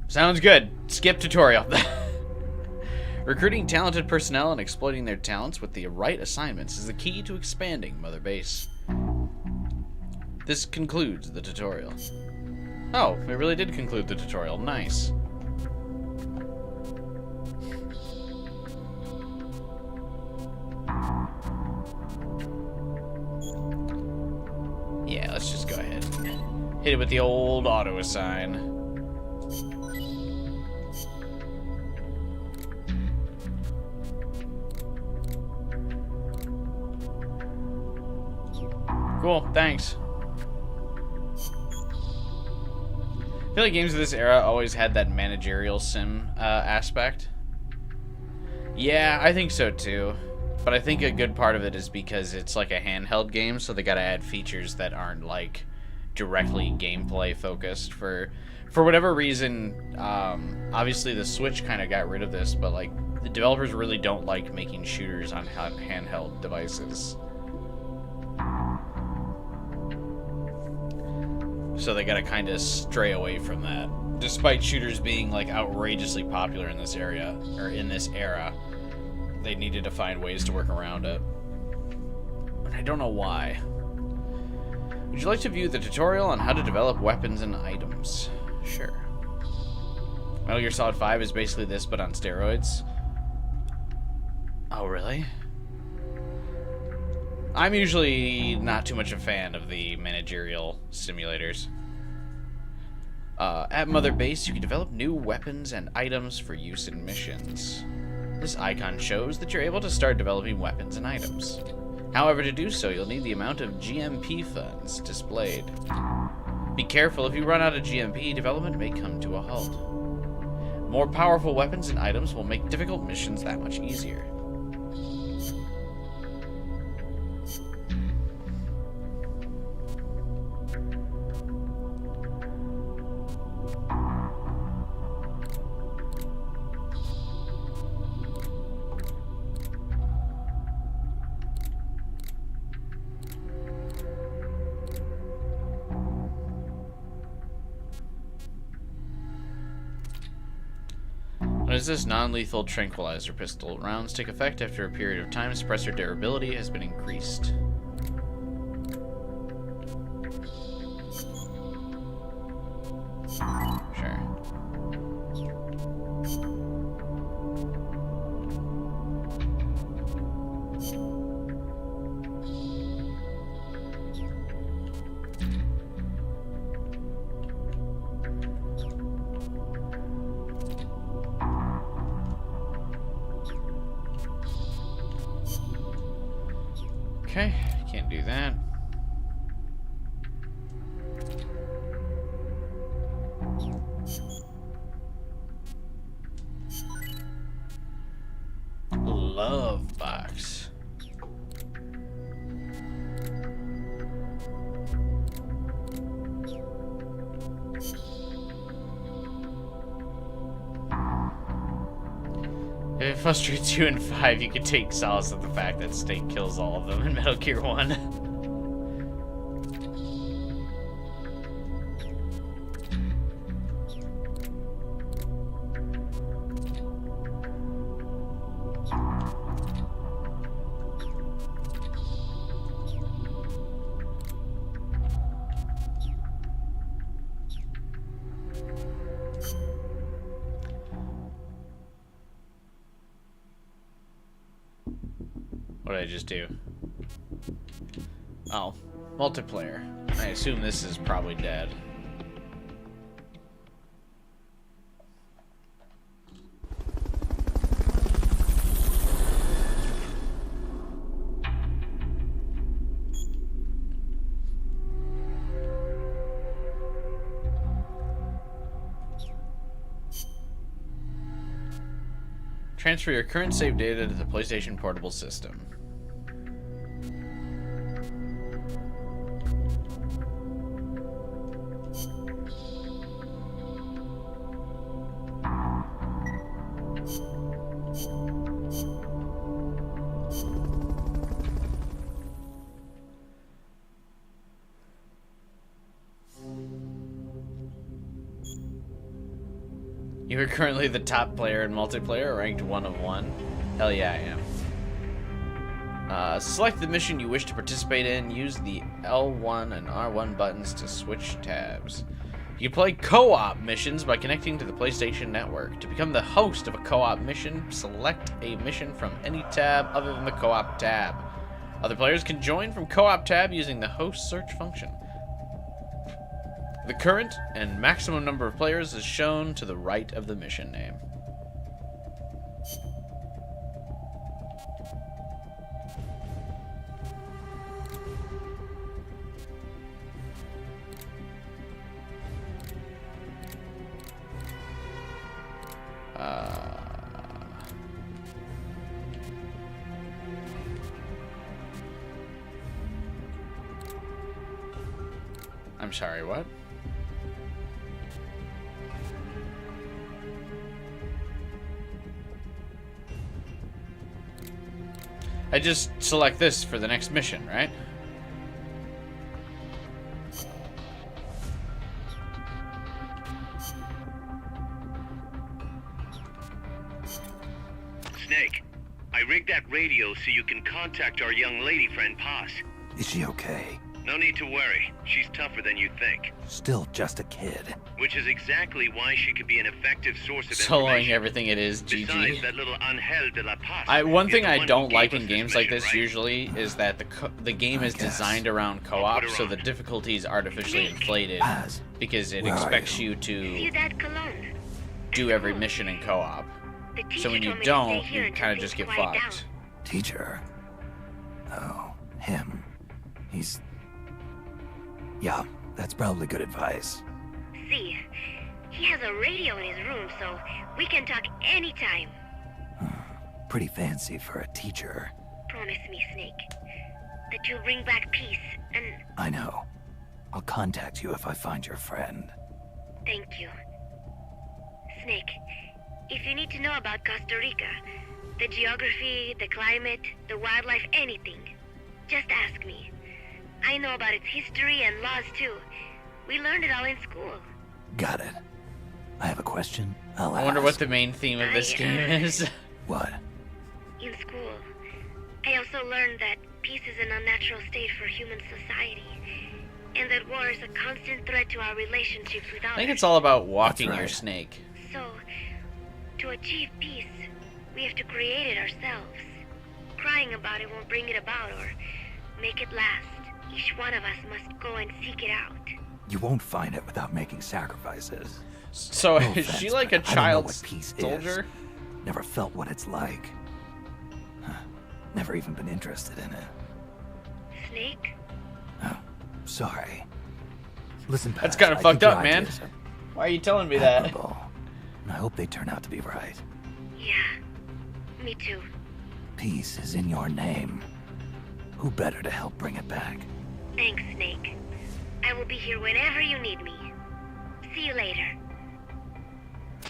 Sounds good. Skip tutorial. Recruiting talented personnel and exploiting their talents with the right assignments is the key to expanding Mother Base. This concludes the tutorial. Oh, it really did conclude the tutorial. Nice. Yeah, let's just go ahead. Hit it with the old auto assign. Cool, thanks. I feel like games of this era always had that managerial sim aspect. Yeah, I think so too. But I think a good part of it is because it's like a handheld game, so they gotta add features that aren't like directly gameplay focused. For whatever reason, obviously the Switch kind of got rid of this, but like the developers really don't like making shooters on handheld devices. So they gotta kind of stray away from that. Despite shooters being like outrageously popular in this area, or in this era, they needed to find ways to work around it. And I don't know why. Would you like to view the tutorial on how to develop weapons and items? Sure. Metal Gear Solid 5 is basically this, but on steroids. Oh, really? I'm usually not too much a fan of the managerial simulators. At Mother Base, you can develop new weapons and items for use in missions. This icon shows that you're able to start developing weapons and items. However, to do so, you'll need the amount of GMP funds displayed. Be careful, if you run out of GMP, development may come to a halt. More powerful weapons and items will make difficult missions that much easier. What is this non-lethal tranquilizer pistol? Rounds take effect after a period of time. Suppressor durability has been increased. Sure. Okay, can't do that. Love box. If it frustrates you in 5, you can take solace of the fact that Snake kills all of them in Metal Gear 1. What did I just do? Oh, multiplayer. I assume this is probably dead. Transfer your current save data to the PlayStation Portable System. You are currently the top player in multiplayer, ranked 1 of 1. Hell yeah, I am. Select the mission you wish to participate in. Use the L1 and R1 buttons to switch tabs. You can play co-op missions by connecting to the PlayStation Network. To become the host of a co-op mission, select a mission from any tab other than the co-op tab. Other players can join from co-op tab using the host search function. The current and maximum number of players is shown to the right of the mission name. I'm sorry, what? I just select this for the next mission, right? Snake, I rigged that radio so you can contact our young lady friend Paz. Is she okay? No need to worry. She's tougher than you think. Still just a kid. Which is exactly why she could be an effective source of Soloing information. everything it is, Besides, GG. that little Angel de la Paz One thing is the I one don't who like gave in us games this like mission, this right? usually is that the game is designed around co-op, her so on. the difficulty is artificially inflated Paz, because it where are expects you? you to Ciudad Colon. do every mission in co-op. The teacher So when you told me to stay don't, here you until kind of things just get quiet fucked. Teacher? Oh, him. He's... Yeah, that's probably good advice. See, he has a radio in his room, so we can talk anytime. Pretty fancy for a teacher. Promise me, Snake, that you'll bring back peace, and I know. I'll contact you if I find your friend. thank you. Snake, if you need to know about Costa Rica, the geography, the climate, the wildlife, anything, just ask me. I know about its history and laws too. We learned it all in school. Got it. I have a question. I'll ask. I wonder what the main theme of this game is. What? In school, I also learned that peace is an unnatural state for human society, and that war is a constant threat to our relationships with others. I think it's all about walking That's your right. snake. So, to achieve peace, we have to create it ourselves. Crying about it won't bring it about or make it last. Each one of us must go and seek it out. You won't find it without making sacrifices. So No is offense, she like a but I don't know child what peace soldier? is. Never felt what it's like. Huh. Never even been interested in it. Snake? Oh, sorry. Listen, That's Paz, kind of I fucked think up, your man. ideas are Why are you telling me that? admirable, and I hope they turn out to be right. Yeah, me too. Peace is in your name. Who better to help bring it back? Thanks, Snake. I will be here whenever you need me. See you later.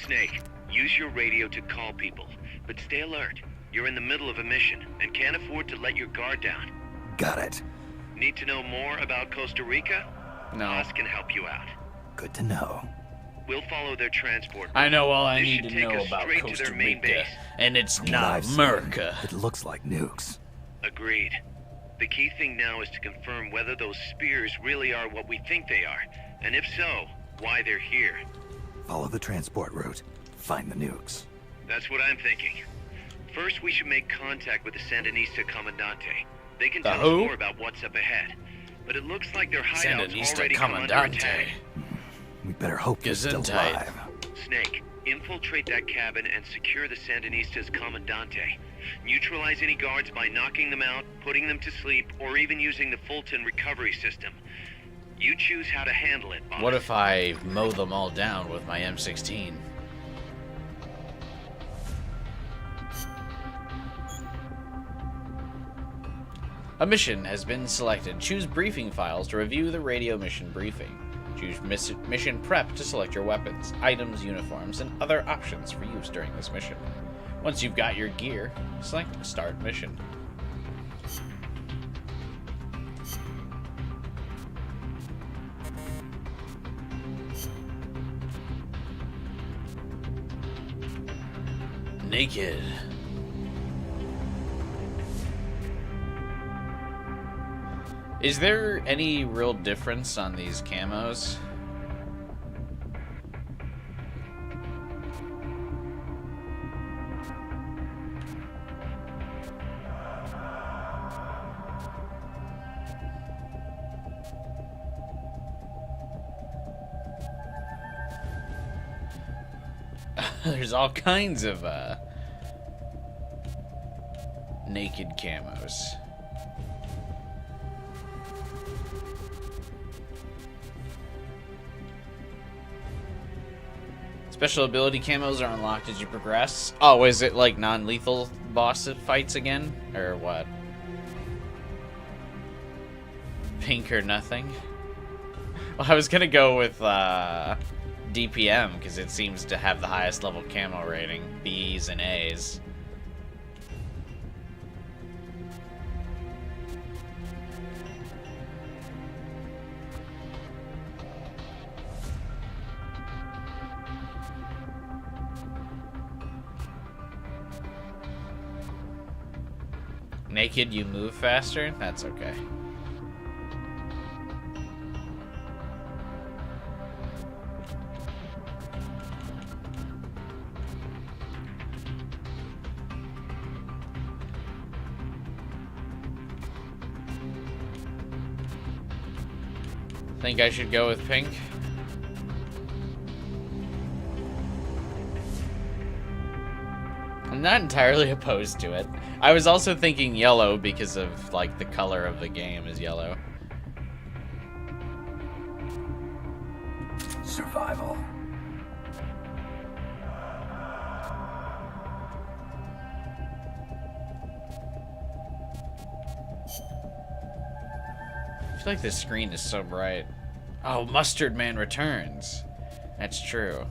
Snake, use your radio to call people, but stay alert. You're in the middle of a mission and can't afford to let your guard down. Got it. Need to know more about Costa Rica? No. Us can help you out. Good to know. We'll follow their transport. I know all I This need should to take know us about straight to Costa their main Rica. base. And it's From what not I've seen, America. It looks like nukes. Agreed. The key thing now is to confirm whether those spears really are what we think they are, and if so, why they're here. Follow the transport route. Find the nukes. That's what I'm thinking. First, we should make contact with the Sandinista Comandante. They can The tell who? us more about what's up ahead. But it looks like their hideout's Sandinista already come under Commandante. attack. We better hope they're still Gesundheit. alive. Snake, infiltrate that cabin and secure the Sandinistas Commandante. Neutralize any guards by knocking them out, putting them to sleep, or even using the Fulton recovery system. You choose how to handle it, boss. What if I mow them all down with my M16? A mission has been selected. Choose briefing files to review the radio mission briefing. Choose mission prep to select your weapons, items, uniforms, and other options for use during this mission. Once you've got your gear, select Start Mission. Naked. Is there any real difference on these camos? There's all kinds of naked camos. Special ability camos are unlocked as you progress. Oh, is it like non-lethal boss fights again? Or what? Pink or nothing? Well, I was gonna go with DPM because it seems to have the highest level camo rating. B's and A's. Naked, you move faster? That's okay. Think I should go with pink? I'm not entirely opposed to it. I was also thinking yellow because of, like, the color of the game is yellow. Survival. I feel like this screen is so bright. Oh, Mustard Man returns. That's true.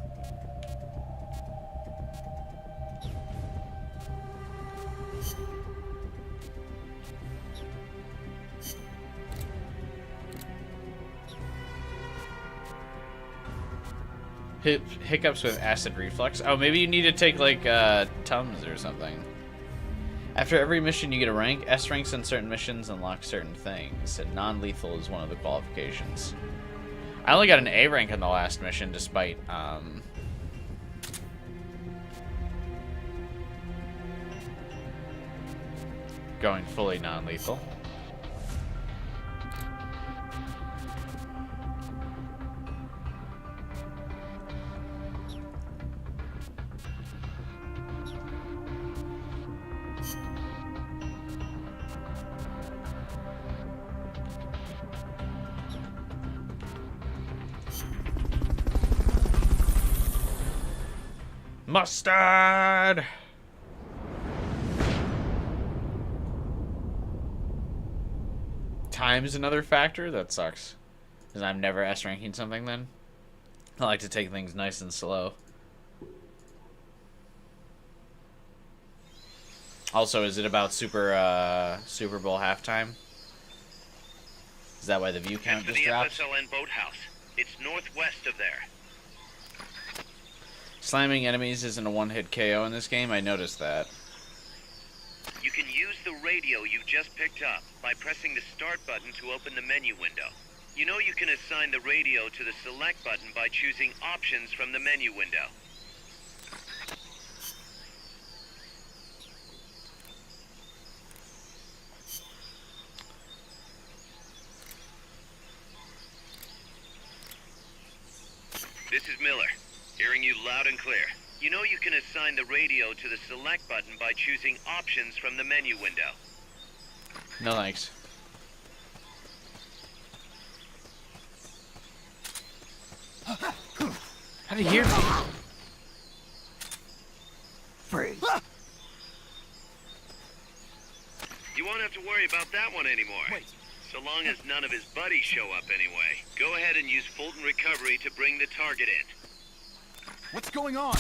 Hiccups with acid reflux. Oh, maybe you need to take, like, Tums or something. After every mission, you get a rank. S ranks on certain missions unlock certain things, and non-lethal is one of the qualifications. I only got an A rank on the last mission, despite, going fully non-lethal. Mustard! Time's another factor? That sucks. Because I'm never S-ranking something then. I like to take things nice and slow. Also, is it about Super Bowl halftime? Is that why the view count Head for just the dropped? FSLN boathouse. It's northwest of there. Slamming enemies isn't a one-hit KO in this game. I noticed that. You can use the radio you've just picked up by pressing the start button to open the menu window. You know you can assign the radio to the select button by choosing options from the menu window. This is Miller, hearing you loud and clear. You know you can assign the radio to the select button by choosing options from the menu window. No thanks. How did he hear me? Freeze. You won't have to worry about that one anymore. Wait. So long as none of his buddies show up anyway. Go ahead and use Fulton Recovery to bring the target in. What's going on?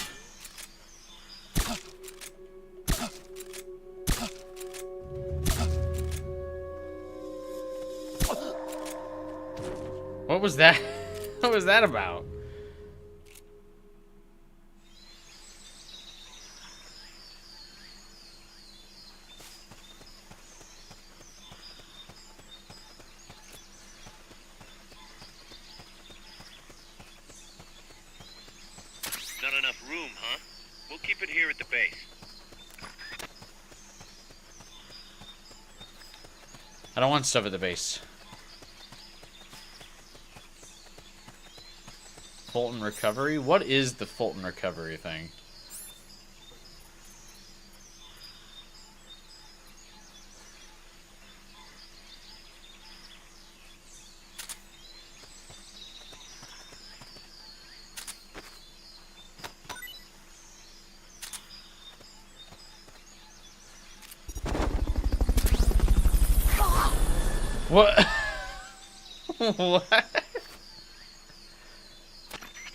What was that? What was that about? Not enough room, huh? We'll keep it here at the base. I don't want stuff at the base. Fulton Recovery? What is the Fulton Recovery thing? What? What?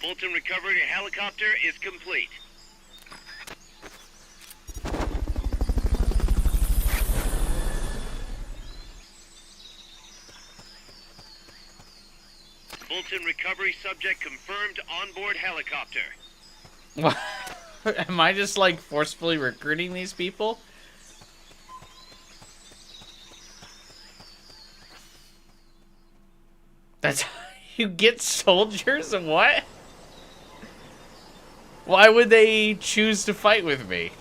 Fulton Recovery helicopter is complete. Fulton Recovery subject confirmed onboard helicopter. What? Am I just like forcefully recruiting these people? That's how you get soldiers? What? Why would they choose to fight with me?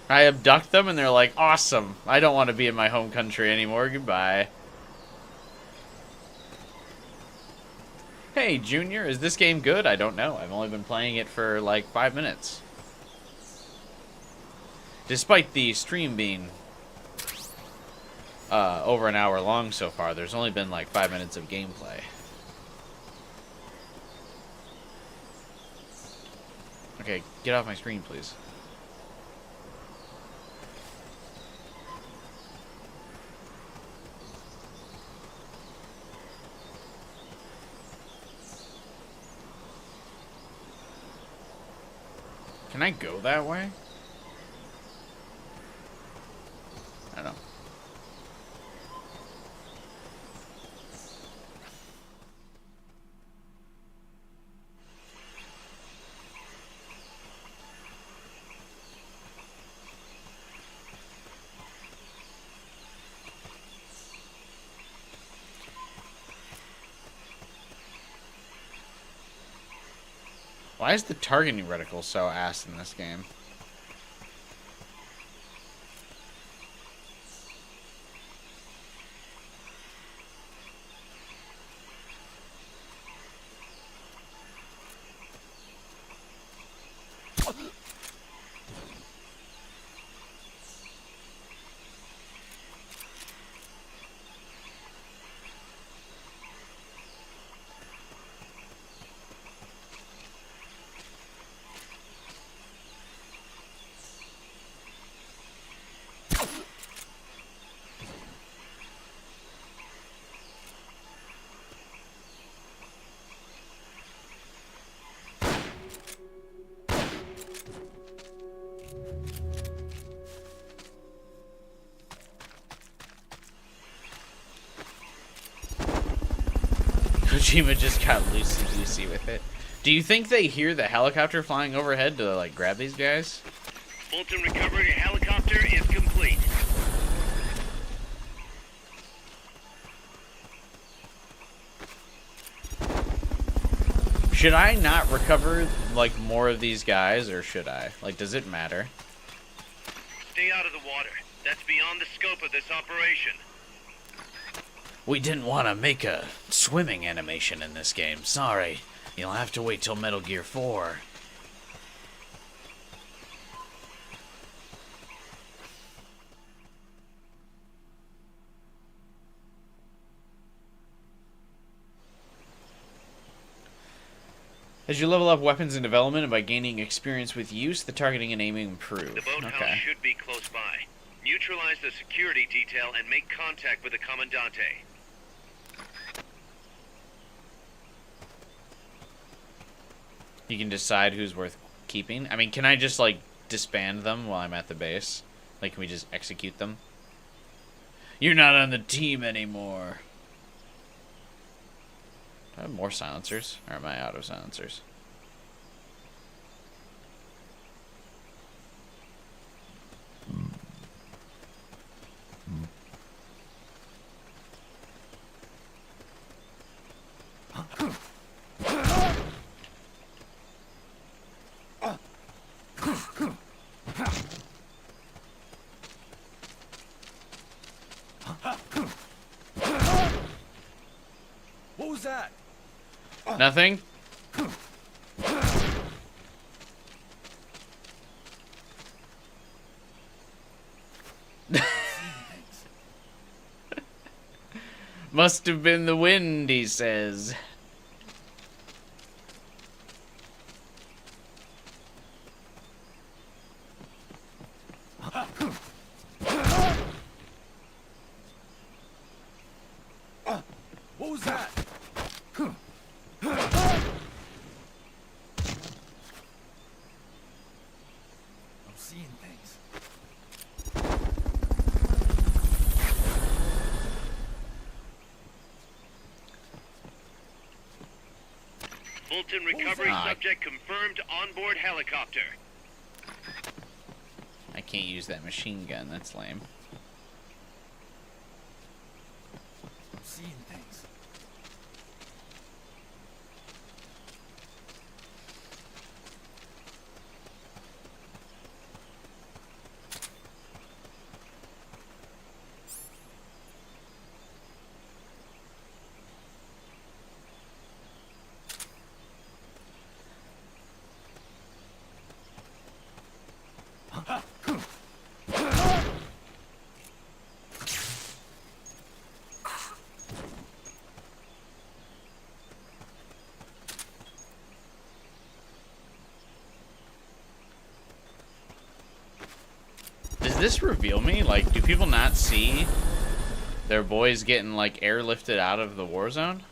I abduct them and they're like, awesome. I don't want to be in my home country anymore. Goodbye. Hey, Junior, is this game good? I don't know. I've only been playing it for like 5 minutes. Despite the stream being over an hour long so far, there's only been like 5 minutes of gameplay. Okay, get off my screen, please. Can I go that way? I don't know. Why is the targeting reticle so ass in this game? Kojima just got loosey-goosey with it. Do you think they hear the helicopter flying overhead to, like, grab these guys? Fulton recovery helicopter is complete. Should I not recover, like, more of these guys, or should I? Like, does it matter? Stay out of the water. That's beyond the scope of this operation. We didn't want to make a swimming animation in this game. Sorry. You'll have to wait till Metal Gear 4. As you level up weapons in development and by gaining experience with use, the targeting and aiming improve. The boathouse Okay. should be close by. Neutralize the security detail and make contact with the Commandante. You can decide who's worth keeping. I mean, can I just, like, disband them while I'm at the base? Like, can we just execute them? You're not on the team anymore. Do I have more silencers? Or am I out of silencers? What was that? Nothing? Must have been the wind, he says. What was that? I'm seeing things. Fulton recovery that? subject confirmed onboard helicopter. I can't use that machine gun, that's lame. I'm seeing things. Does this reveal me? Like, do people not see their boys getting, like, airlifted out of the war zone?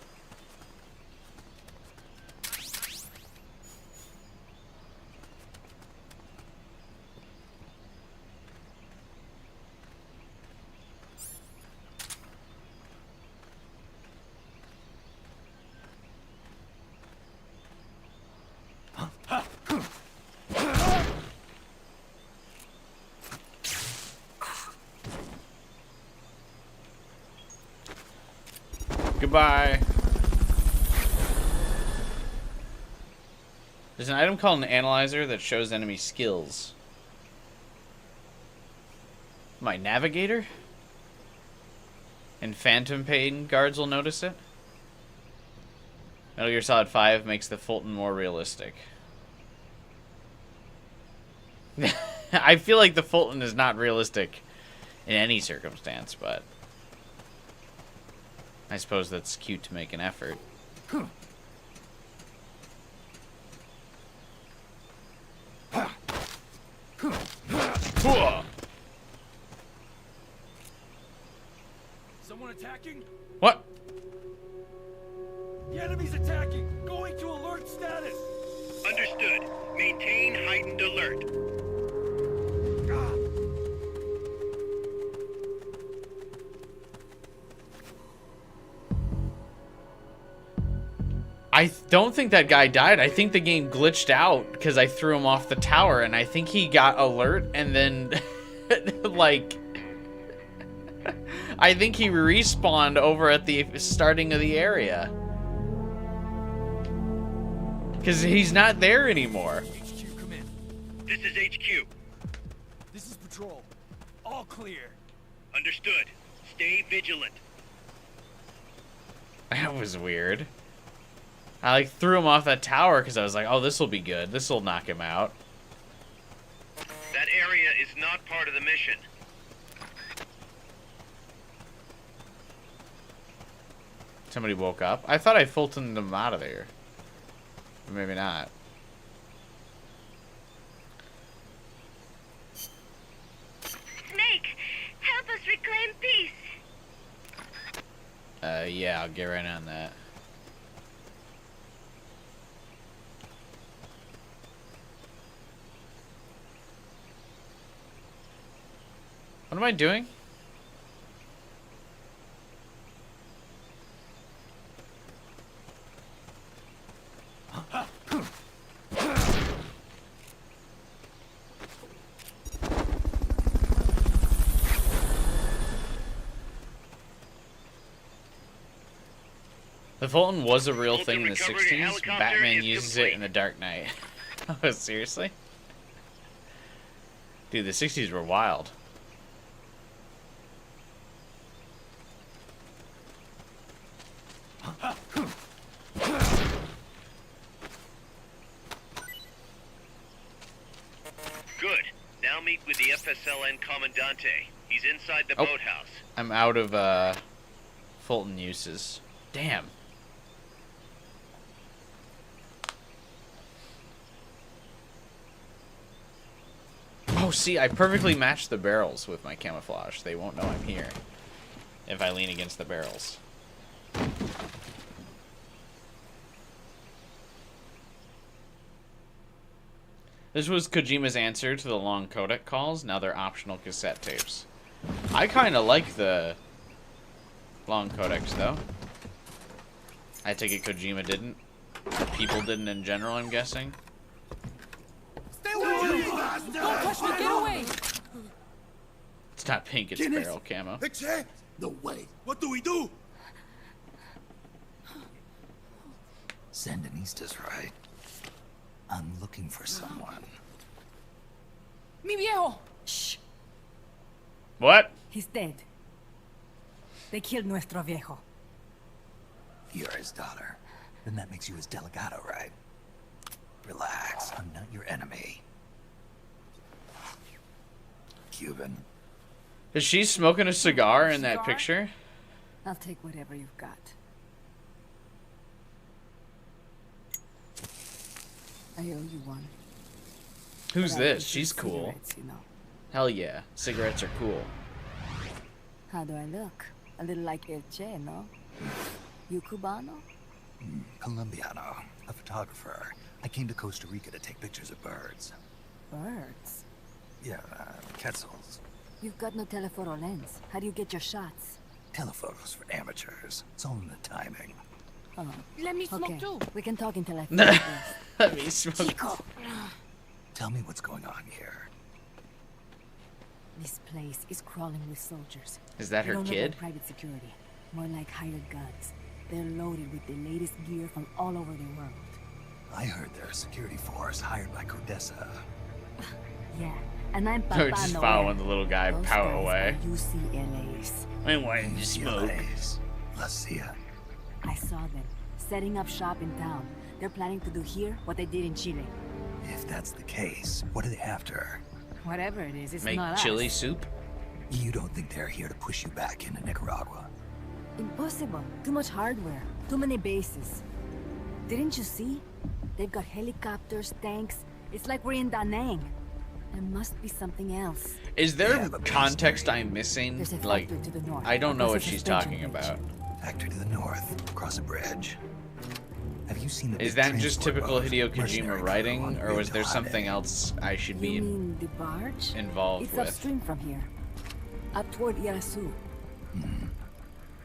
Goodbye. There's an item called an analyzer that shows enemy skills. My navigator? And Phantom Pain guards will notice it. Metal Gear Solid 5 makes the Fulton more realistic. I feel like the Fulton is not realistic in any circumstance, but I suppose that's cute to make an effort. Someone attacking? What? The enemy's attacking! Going to alert status! Understood. Maintain heightened alert. I don't think that guy died. I think the game glitched out because I threw him off the tower, and I think he got alert, and then, like, I think he respawned over at the starting of the area. Because he's not there anymore. HQ, come in. This is HQ. This is patrol. All clear. Understood. Stay vigilant. That was weird. I like threw him off that tower because I was like, oh, this will be good. This will knock him out. That area is not part of the mission. Somebody woke up. I thought I Fultoned them out of there. But maybe not. Snake, help us reclaim peace. Yeah, I'll get right on that. What am I doing? The Fulton was a real thing in the 60s. Batman uses it in The Dark Knight. Oh, seriously? Dude, the 60s were wild. Good. Now meet with the FSLN Commandante. He's inside the boathouse. I'm out of Fulton uses. Damn. Oh, see, I perfectly matched the barrels with my camouflage. They won't know I'm here if I lean against the barrels. This was Kojima's answer to the long codec calls. Now they're optional cassette tapes. I kind of like the long codecs, though. I take it Kojima didn't. People didn't in general, I'm guessing. Stay away! Don't touch me! Get away! It's not pink, it's barrel camo. No way. What do we do? Sandinista's right. I'm looking for someone. Mi viejo! Shh. What? He's dead. They killed nuestro viejo. You're his daughter. Then that makes you his delegado, right? Relax, I'm not your enemy. Cuban. Is she smoking a cigar in that picture? I'll take whatever you've got. I owe you one. Who's But I this? prefer She's cool. cigarettes, you know. Hell yeah. Cigarettes are cool. How do I look? A little like El Che, no? You Cubano? Colombiano, a photographer. I came to Costa Rica to take pictures of birds. Birds? Yeah, quetzals. You've got no telephoto lens. How do you get your shots? Telephotos for amateurs. It's all in the timing. Oh. Let me smoke Okay, too. we can talk until I finish this. Let me smoke. Chico. Tell me what's going on here. This place is crawling with soldiers. Is that They her don't look kid? like private security. More like hired guns. They're loaded with the latest gear from all over the world. I heard they're a security force hired by Codessa. Yeah, and I'm They're Papa just Noel. following the little guy Those pout guys away. are UCLA's. I wanted to smoke. UCLA's. La CIA. I saw them setting up shop in town. They're planning to do here what they did in Chile. If that's the case, what are they after? Whatever it is, it's Make not chili us. soup? You don't think they're here to push you back into Nicaragua? Impossible. Too much hardware. Too many bases. Didn't you see? They've got helicopters, tanks. It's like we're in Da Nang. There must be something else. Is there Yeah, but context I'm missing? There's a Like, factory to the north. I don't know what Across a she's suspension talking bridge. about. Factory to the north, across a bridge. Have you seen the Is big that just transport typical boat, Hideo mercenary Kojima crew writing, on or was there Rio something Grande? else I should You be mean the barge? involved It's with? upstream from here. Up toward Irasu.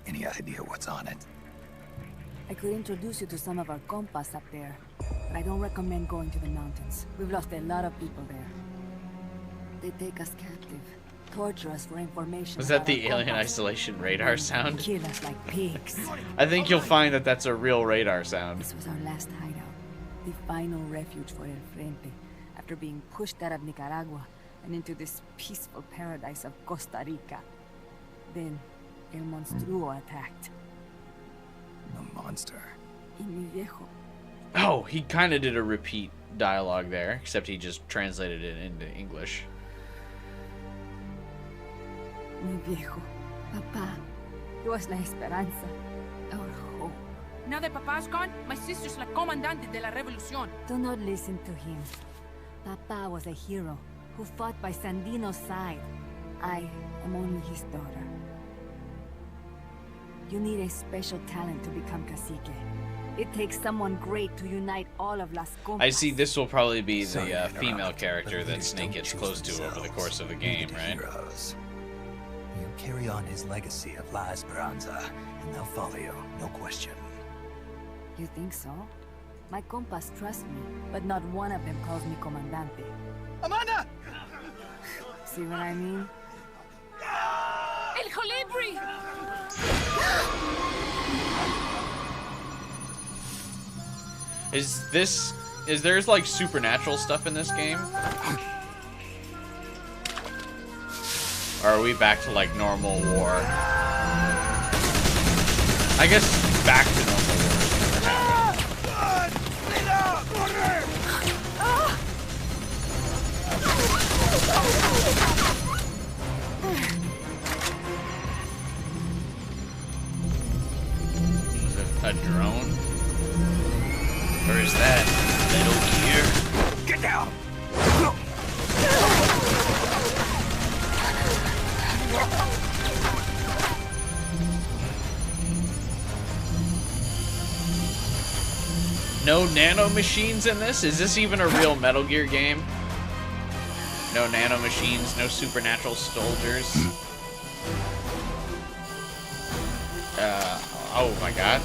Any idea what's on it? I could introduce you to some of our compas up there, but I don't recommend going to the mountains. We've lost a lot of people there. They take us captive, torture us for information. Was that about the our alien compas, isolation radar and sound? kill us like pigs. I think you'll find that that's a real radar sound. This was our last hideout, the final refuge for El Frente, after being pushed out of Nicaragua and into this peaceful paradise of Costa Rica. Then, El Monstruo attacked. The monster. Y mi viejo. Oh, he kind of did a repeat dialogue there, except he just translated it into English. Mi viejo. Papa. He was la esperanza. Our hope. Now that Papa's gone, my sister's la comandante de la revolución. Do not listen to him. Papa was a hero who fought by Sandino's side. I am only his daughter. You need a special talent to become cacique. It takes someone great to unite all of Las Compas. I see this will probably be Sorry to the interrupt, female but character that leaders Snake don't gets choose close to over the themselves. course of the We game, the right? Heroes. You carry on his legacy of La Esperanza, and they'll follow you, no question. You think so? My compas trust me, but not one of them calls me comandante. Amanda! See what I mean? El Colibri! Is there's like supernatural stuff in this game? Or are we back to like normal war? I guess back to normal war has never happened. Is it a drone? Or is that Little Gear? Get down! No nano machines in this? Is this even a real Metal Gear game? No nano machines, no supernatural soldiers. Oh my god.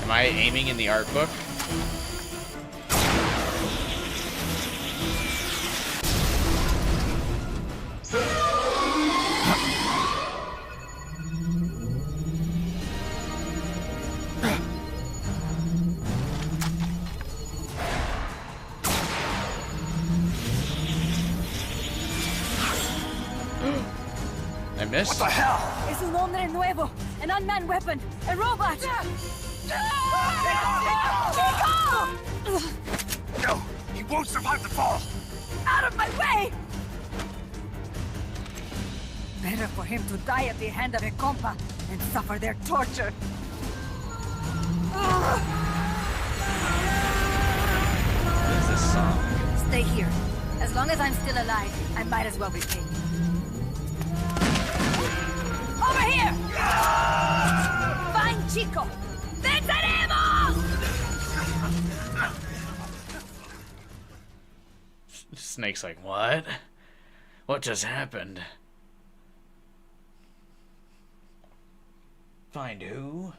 Am I aiming in the art book? I missed. What the hell? Es un hombre nuevo, an unmanned weapon, a robot! No, he won't survive the fall. Out of my way! Better for him to die at the hand of a compa and suffer their torture. What is this song? Stay here. As long as I'm still alive, I might as well be king. Over here! Find Chico! Venceremos! Snake's like, what? What just happened? Find who?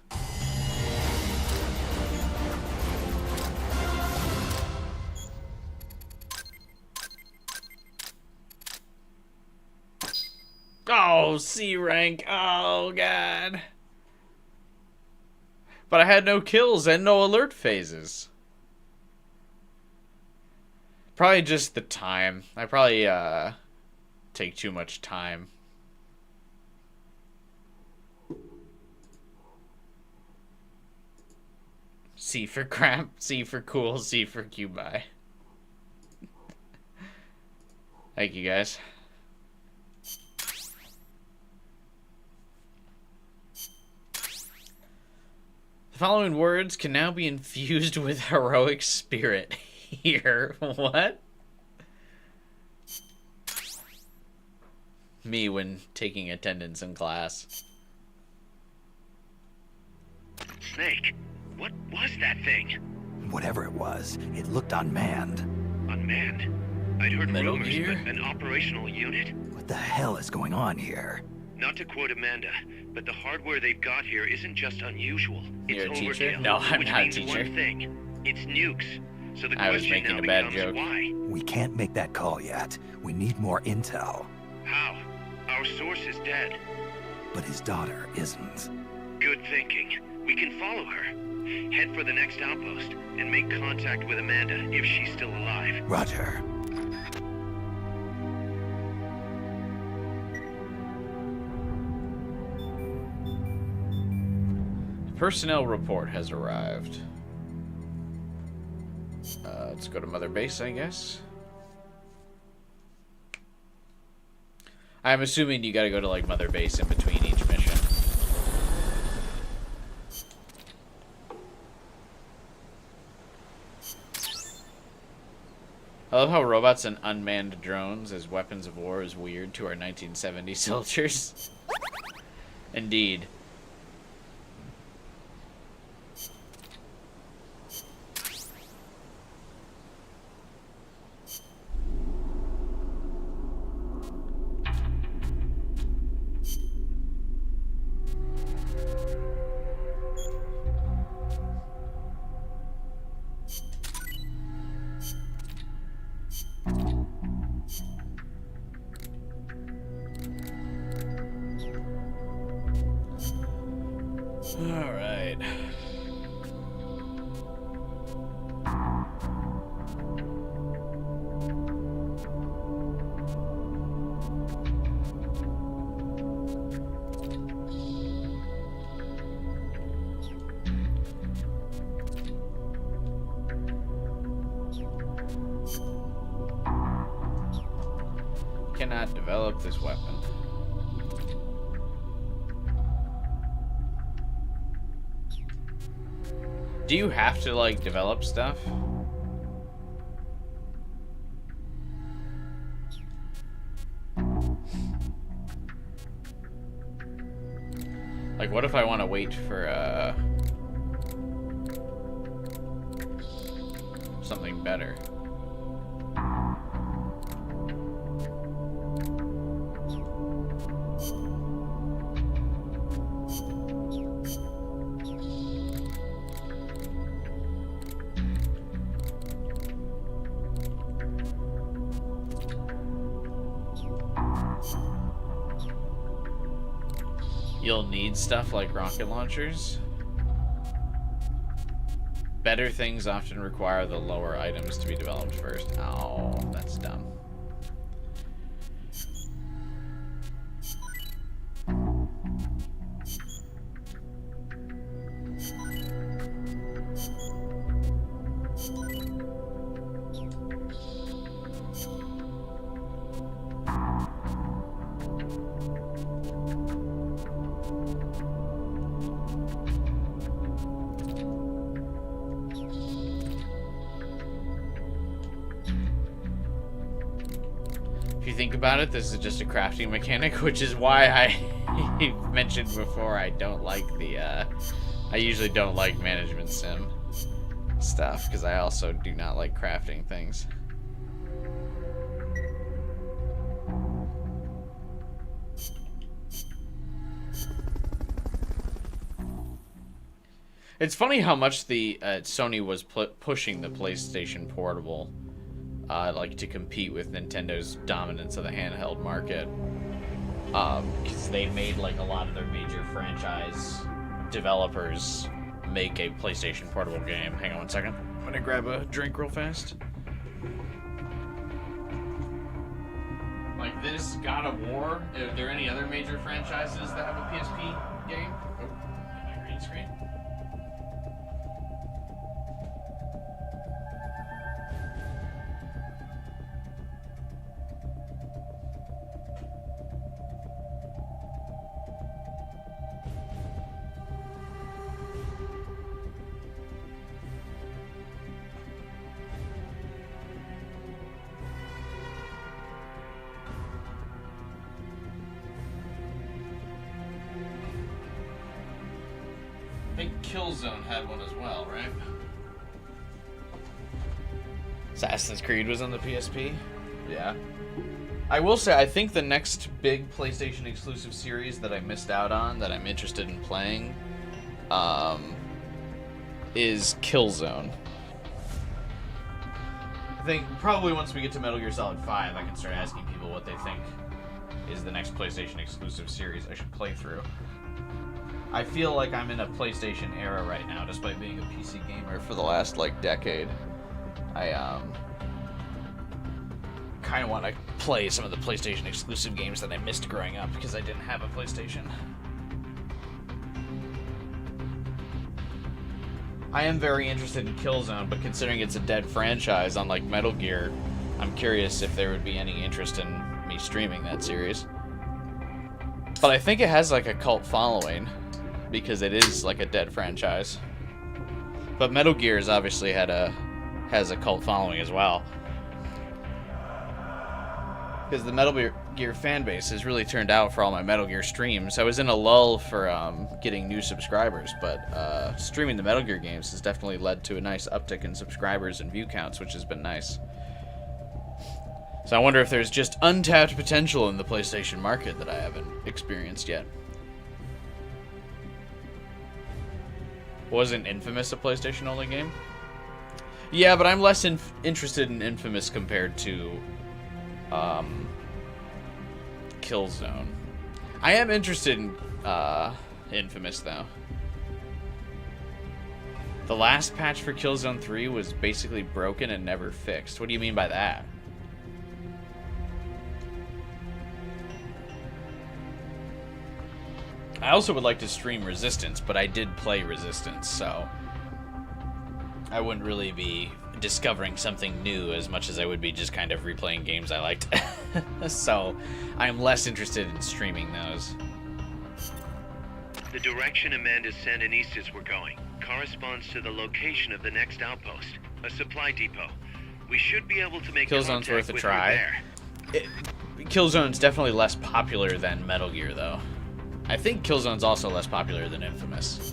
Oh, C rank. Oh, God. But I had no kills and no alert phases. Probably just the time. I probably, take too much time. C for crap, C for cool, C for Q-buy. Thank you, guys. The following words can now be infused with heroic spirit. Here. What? Me when taking attendance in class. Snake, what was that thing? Whatever it was, it looked unmanned. Unmanned? I'd heard Metal rumors Gear? of an operational unit. What the hell is going on here? Not to quote Amanda, but the hardware they've got here isn't just unusual. It's You're a teacher? overkill. No, I'm which not a means teacher. one thing. It's nukes. So the I was question making now a bad becomes joke. why? We can't make that call yet. We need more intel. How? Our source is dead. But his daughter isn't. Good thinking. We can follow her. Head for the next outpost and make contact with Amanda if she's still alive. Roger. Personnel report has arrived. Let's go to Mother Base, I guess. I'm assuming you gotta go to, like, Mother Base in between each mission. I love how robots and unmanned drones as weapons of war is weird to our 1970s soldiers. Indeed. All right. Cannot develop this weapon. Do you have to, like, develop stuff? Like, what if I want to wait for, something better? You'll need stuff like rocket launchers. Better things often require the lower items to be developed first. Oh, that's dumb. If you think about it, this is just a crafting mechanic, which is why I mentioned before I don't like the, I usually don't like management sim stuff, because I also do not like crafting things. It's funny how much the Sony was pushing the PlayStation Portable, like to compete with Nintendo's dominance of the handheld market, because they made like a lot of their major franchise developers make a PlayStation Portable game. Hang on one second. I'm gonna grab a drink real fast. Like this, God of War. Are there any other major franchises that have a PSP game? Oh, my green screen. I think Killzone had one as well, right? Assassin's Creed was on the PSP? Yeah. I will say, I think the next big PlayStation exclusive series that I missed out on, that I'm interested in playing, is Killzone. I think probably once we get to Metal Gear Solid 5, I can start asking people what they think is the next PlayStation exclusive series I should play through. I feel like I'm in a PlayStation era right now, despite being a PC gamer for the last, like, decade. I, kind of want to play some of the PlayStation exclusive games that I missed growing up because I didn't have a PlayStation. I am very interested in Killzone, but considering it's a dead franchise, unlike Metal Gear, I'm curious if there would be any interest in me streaming that series. But I think it has like a cult following because it is like a dead franchise. But Metal Gear has obviously has a cult following as well. Because the Metal Gear fan base has really turned out for all my Metal Gear streams. I was in a lull for getting new subscribers, but streaming the Metal Gear games has definitely led to a nice uptick in subscribers and view counts, which has been nice. So I wonder if there's just untapped potential in the PlayStation market that I haven't experienced yet. Wasn't Infamous a PlayStation-only game? Yeah, but I'm less interested in Infamous compared to Killzone. I am interested in Infamous, though. The last patch for Killzone 3 was basically broken and never fixed. What do you mean by that? I also would like to stream Resistance, but I did play Resistance, so I wouldn't really be discovering something new as much as I would be just kind of replaying games I liked. So I'm less interested in streaming those. The direction Amanda's Sandinistas were going corresponds to the location of the next outpost, a supply depot. We should be able to make Killzone's worth a try. Killzone's definitely less popular than Metal Gear, though. I think Killzone's also less popular than Infamous.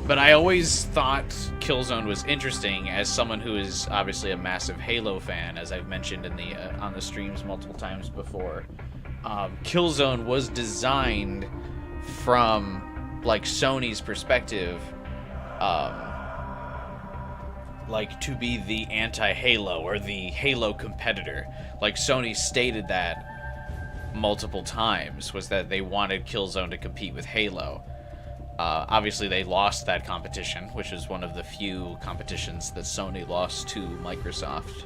But I always thought Killzone was interesting as someone who is obviously a massive Halo fan, as I've mentioned in the on the streams multiple times before. Killzone was designed from like Sony's perspective, like to be the anti-Halo or the Halo competitor. Like Sony stated that multiple times, was that they wanted Killzone to compete with Halo. Obviously, they lost that competition, which is one of the few competitions that Sony lost to Microsoft,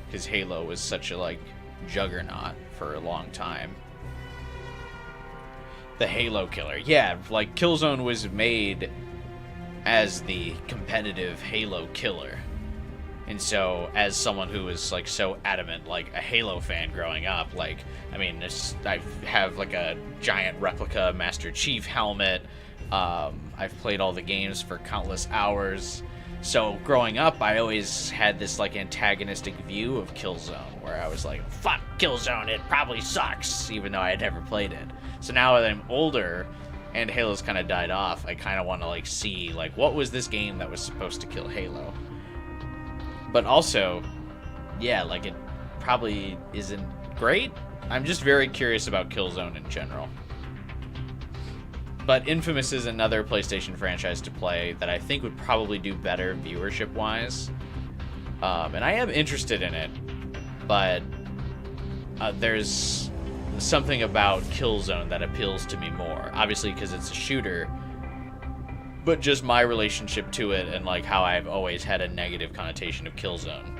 because Halo was such a like juggernaut for a long time. The Halo killer, yeah, like Killzone was made as the competitive Halo killer. And so, as someone who was like so adamant, like a Halo fan growing up, like, I mean, I have like a giant replica Master Chief helmet. I've played all the games for countless hours. So growing up, I always had this like antagonistic view of Killzone, where I was like, "Fuck Killzone, it probably sucks," even though I had never played it. So now that I'm older and Halo's kind of died off, I kind of want to like see like what was this game that was supposed to kill Halo. But also, yeah, like it probably isn't great. I'm just very curious about Killzone in general. But Infamous is another PlayStation franchise to play that I think would probably do better viewership-wise. And I am interested in it, but there's something about Killzone that appeals to me more. Obviously, because it's a shooter. But just my relationship to it and like how I've always had a negative connotation of Killzone.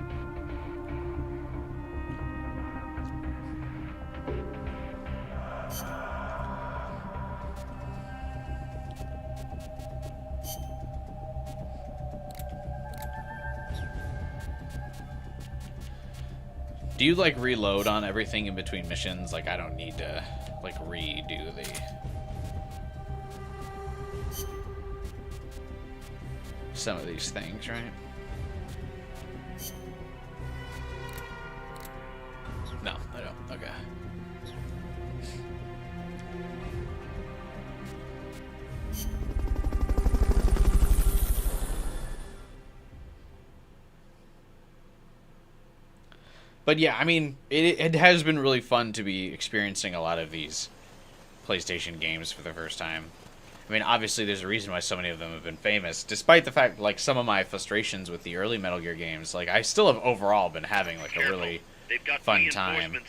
Do you like reload on everything in between missions? Like I don't need to like redo the some of these things, right? No, I don't. Okay. But yeah, I mean, it has been really fun to be experiencing a lot of these PlayStation games for the first time. I mean, obviously there's a reason why so many of them have been famous, despite the fact, like, some of my frustrations with the early Metal Gear games. Like, I still have overall been having, like, a really fun time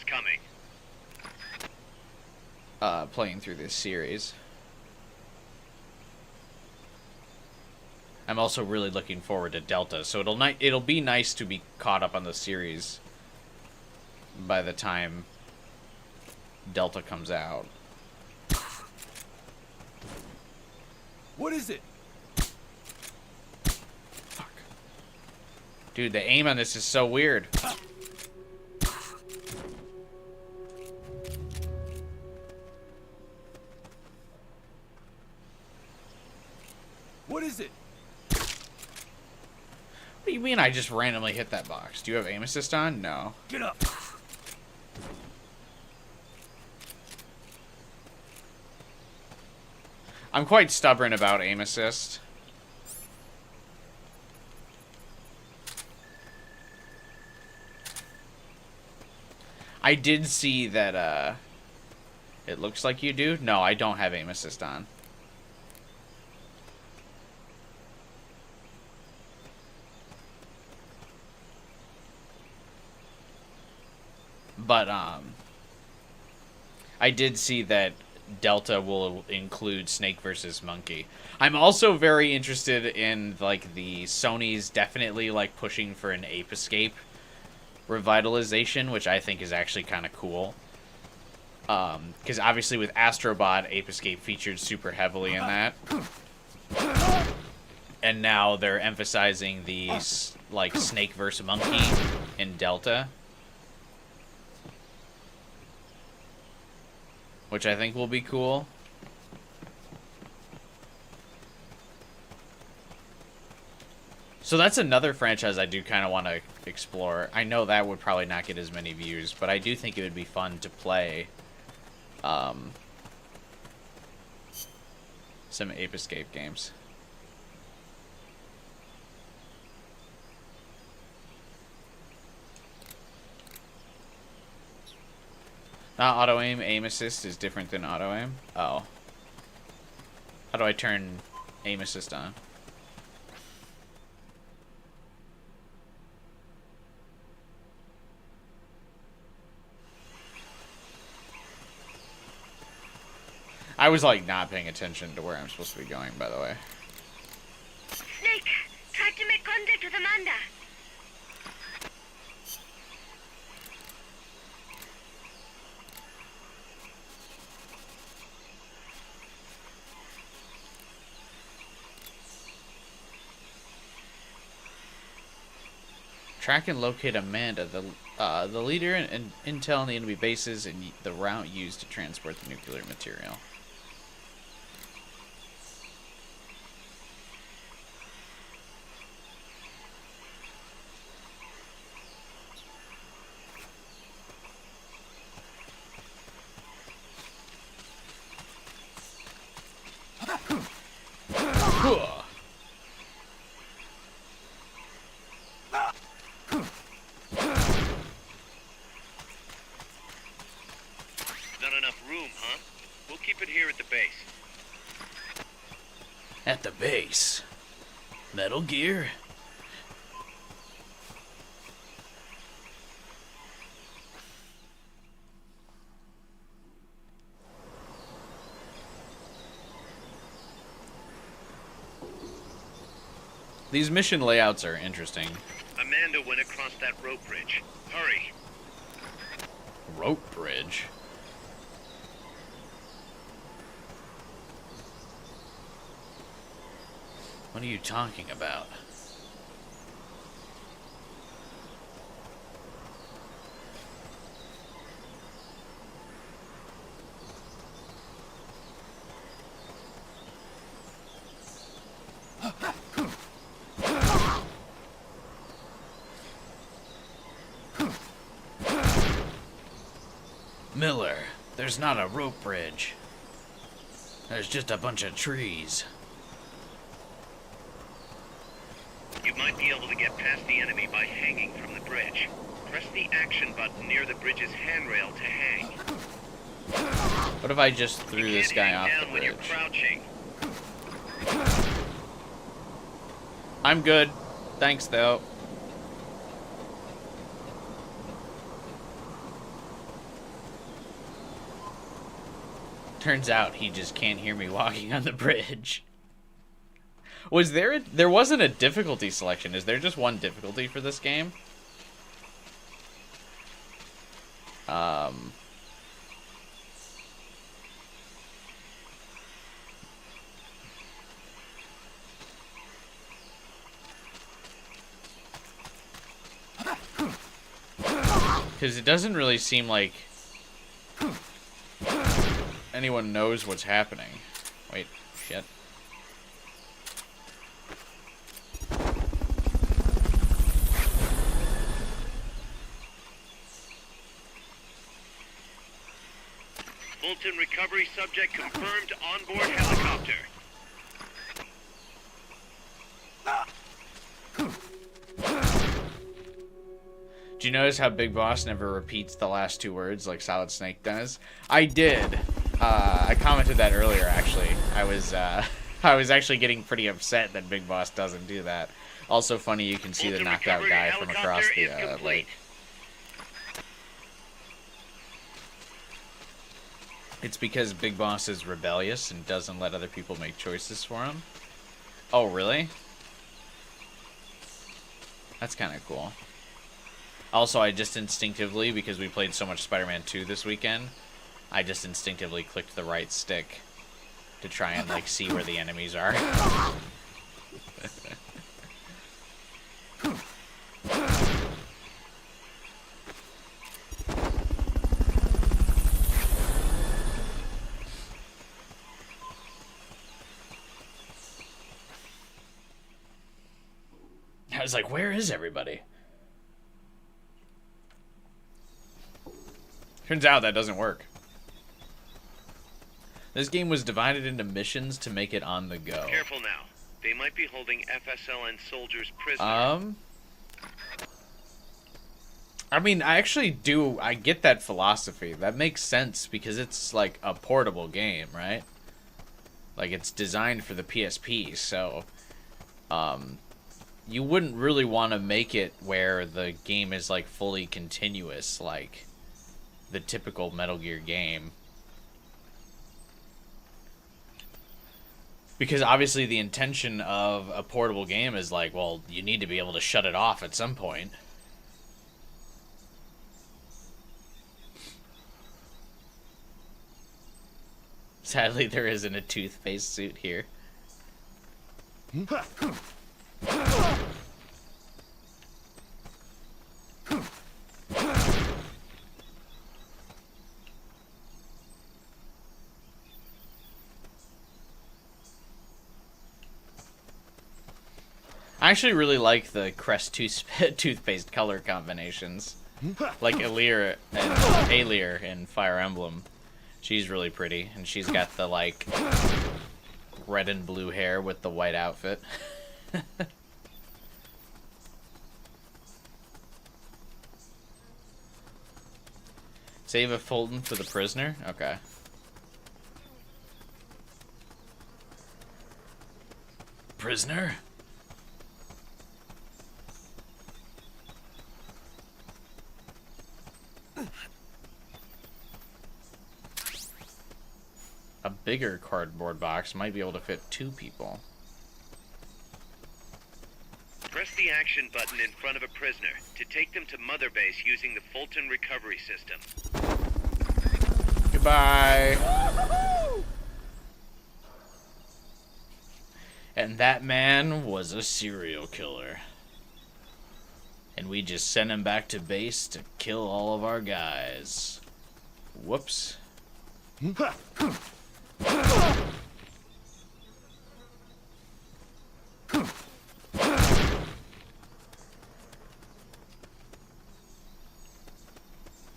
playing through this series. I'm also really looking forward to Delta, so it'll be nice to be caught up on the series by the time Delta comes out. What is it? Fuck. Dude, the aim on this is so weird. What is it? What do you mean I just randomly hit that box? Do you have aim assist on? No. Get up. I'm quite stubborn about aim assist. I did see that, it looks like you do. No, I don't have aim assist on. But, I did see that Delta will include Snake versus Monkey. I'm also very interested in, like, the Sony's definitely, like, pushing for an Ape Escape revitalization, which I think is actually kind of cool. Because obviously with Astrobot, Ape Escape featured super heavily in that. And now they're emphasizing the, like, Snake versus Monkey in Delta, which I think will be cool. So that's another franchise I do kind of want to explore. I know that would probably not get as many views, but I do think it would be fun to play some Ape Escape games. Not auto-aim. Aim assist is different than auto-aim. Oh. How do I turn aim assist on? I was, like, not paying attention to where I'm supposed to be going, by the way. Snake, try to make contact with Amanda. Track and locate Amanda, the leader and intel on the enemy bases, and the route used to transport the nuclear material. Not enough room, huh? We'll keep it here at the base. At the base. Metal Gear. These mission layouts are interesting. Amanda went across that rope bridge. Hurry. Rope bridge? What are you talking about? Miller, there's not a rope bridge. There's just a bunch of trees. You might be able to get past the enemy by hanging from the bridge. Press the action button near the bridge's handrail to hang. What if I just threw You this can't guy hang off down the when you're bridge? crouching. I'm good. Thanks, though. Turns out he just can't hear me walking on the bridge. Was there wasn't a difficulty selection. Is there just one difficulty for this game? Because it doesn't really seem like anyone knows what's happening. Wait, shit. Fulton recovery subject confirmed onboard helicopter. Do you notice how Big Boss never repeats the last two words like Solid Snake does? I did. I commented that earlier, actually. I was actually getting pretty upset that Big Boss doesn't do that. Also funny, you can see the knocked out guy from across the lake. It's because Big Boss is rebellious and doesn't let other people make choices for him. Oh, really? That's kind of cool. Also, I just instinctively, because we played so much Spider-Man 2 this weekend, I just instinctively clicked the right stick to try and, like, see where the enemies are. I was like, where is everybody? Turns out that doesn't work. This game was divided into missions to make it on the go. Careful now. They might be holding FSLN soldiers prisoner. I mean, I get that philosophy. That makes sense because it's like a portable game, right? Like it's designed for the PSP, so you wouldn't really want to make it where the game is like fully continuous, like the typical Metal Gear game. Because obviously the intention of a portable game is like, well, you need to be able to shut it off at some point. Sadly, there isn't a toothpaste suit here. I actually really like the Crest toothpaste color combinations. Like Alear and Alear in Fire Emblem. She's really pretty, and she's got the, like, red and blue hair with the white outfit. Save a Fulton for the prisoner? Okay. Prisoner? A bigger cardboard box might be able to fit 2 people. Press the action button in front of a prisoner to take them to Mother Base using the Fulton recovery system. Goodbye. And that man was a serial killer. And we just sent him back to base to kill all of our guys. Whoops.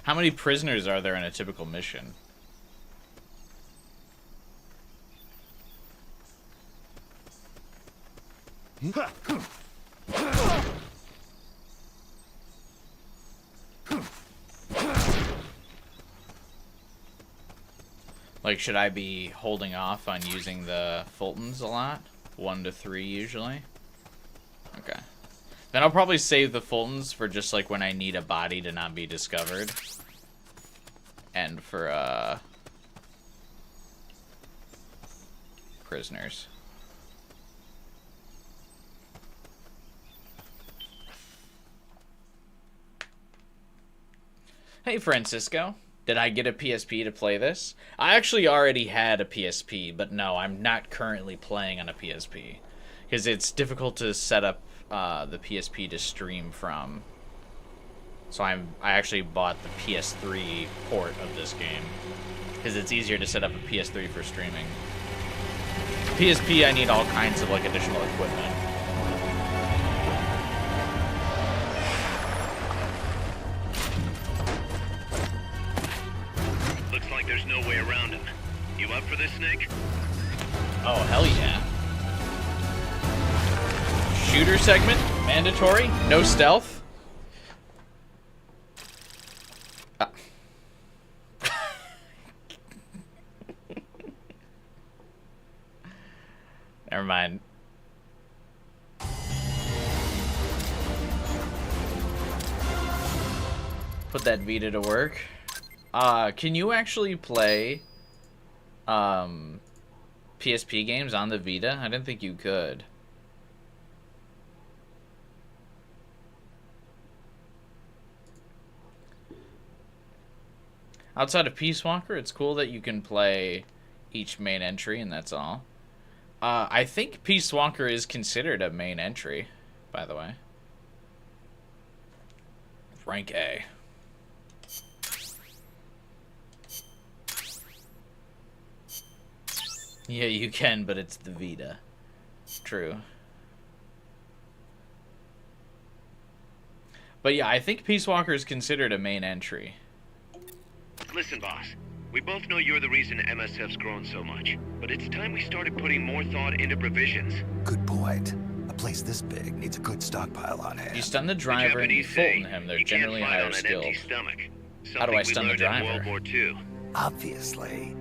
How many prisoners are there in a typical mission? Like, should I be holding off on using the Fultons a lot? 1 to 3 usually? Okay. Then I'll probably save the Fultons for just like when I need a body to not be discovered. And for, prisoners. Hey, Francisco. Did I get a PSP to play this? I actually already had a PSP, but no, I'm not currently playing on a PSP. Because it's difficult to set up the PSP to stream from. So I actually bought the PS3 port of this game. Because it's easier to set up a PS3 for streaming. PSP, I need all kinds of like additional equipment. Looks like there's no way around him. You up for this, Snake? Oh, hell yeah. Shooter segment? Mandatory? No stealth? Never mind. Put that Vita to work. Can you actually play PSP games on the Vita? I didn't think you could. Outside of Peace Walker, it's cool that you can play each main entry, and that's all. I think Peace Walker is considered a main entry, by the way. Rank A. Yeah, you can, but it's the Vita. True. But yeah, I think Peace Walker is considered a main entry. Listen, boss. We both know you're the reason MSF's grown so much. But it's time we started putting more thought into provisions. Good point. A place this big needs a good stockpile on hand. You stun the driver and you Fulton him. They're generally higher skilled. How do I stun the driver? Obviously.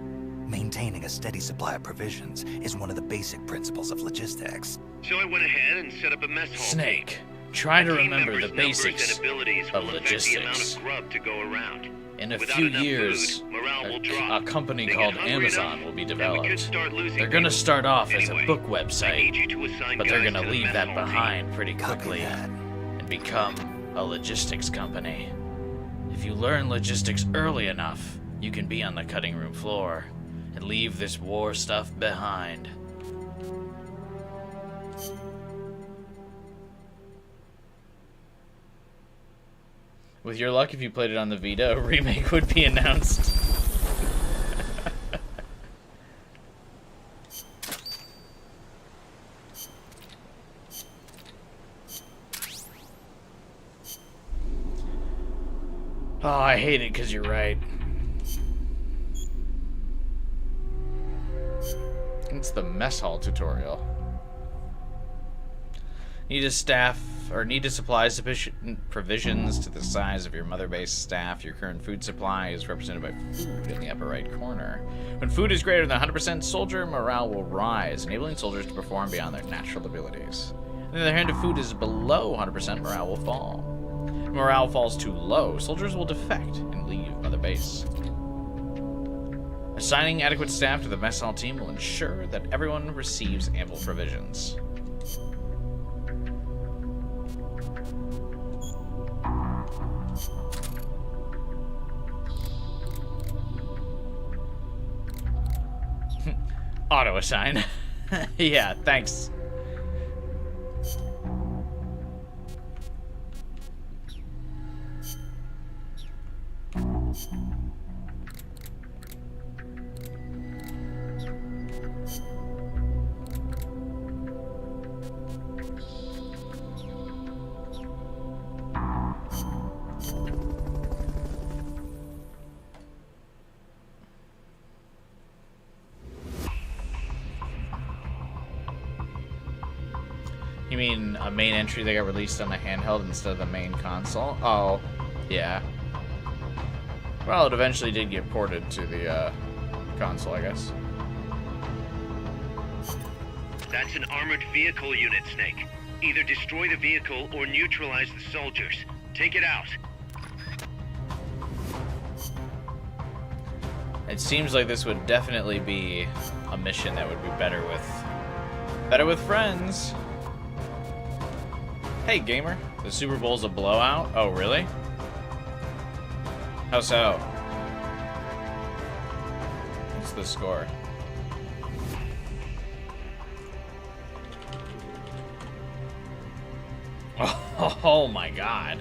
Maintaining a steady supply of provisions is one of the basic principles of logistics. So I went ahead and set up a mess hall. Snake, try to remember the Members' basics numbers and abilities of will affect the amount logistics. of grub to go around. In a Without few enough years, food, morale will drop. a company They called get hungry Amazon enough, will be then we developed. could start losing They're going to people. start off as Anyway, a book I need website, you to assign but they're guys going to the leave mess that hall behind pretty Copy quickly that. and become a logistics company. If you learn logistics early enough, you can be on the cutting room floor and leave this war stuff behind. With your luck, if you played it on the Vita, a remake would be announced. Oh, I hate it because you're right. It's the mess hall tutorial. Need to supply sufficient provisions to the size of your mother base staff. Your current food supply is represented by food in the upper right corner. When food is greater than 100%, soldier morale will rise, enabling soldiers to perform beyond their natural abilities. On the other hand, if food is below 100%, morale will fall. If morale falls too low, soldiers will defect and leave mother base. Assigning adequate staff to the mess hall team will ensure that everyone receives ample provisions. Auto assign. Yeah, thanks. You mean a main entry that got released on the handheld instead of the main console? Oh, yeah. Well, it eventually did get ported to the console, I guess. That's an armored vehicle unit, Snake. Either destroy the vehicle or neutralize the soldiers. Take it out. It seems like this would definitely be a mission that would be better with friends. Hey, gamer. The Super Bowl's a blowout? Oh, really? How so? What's the score? Oh my god.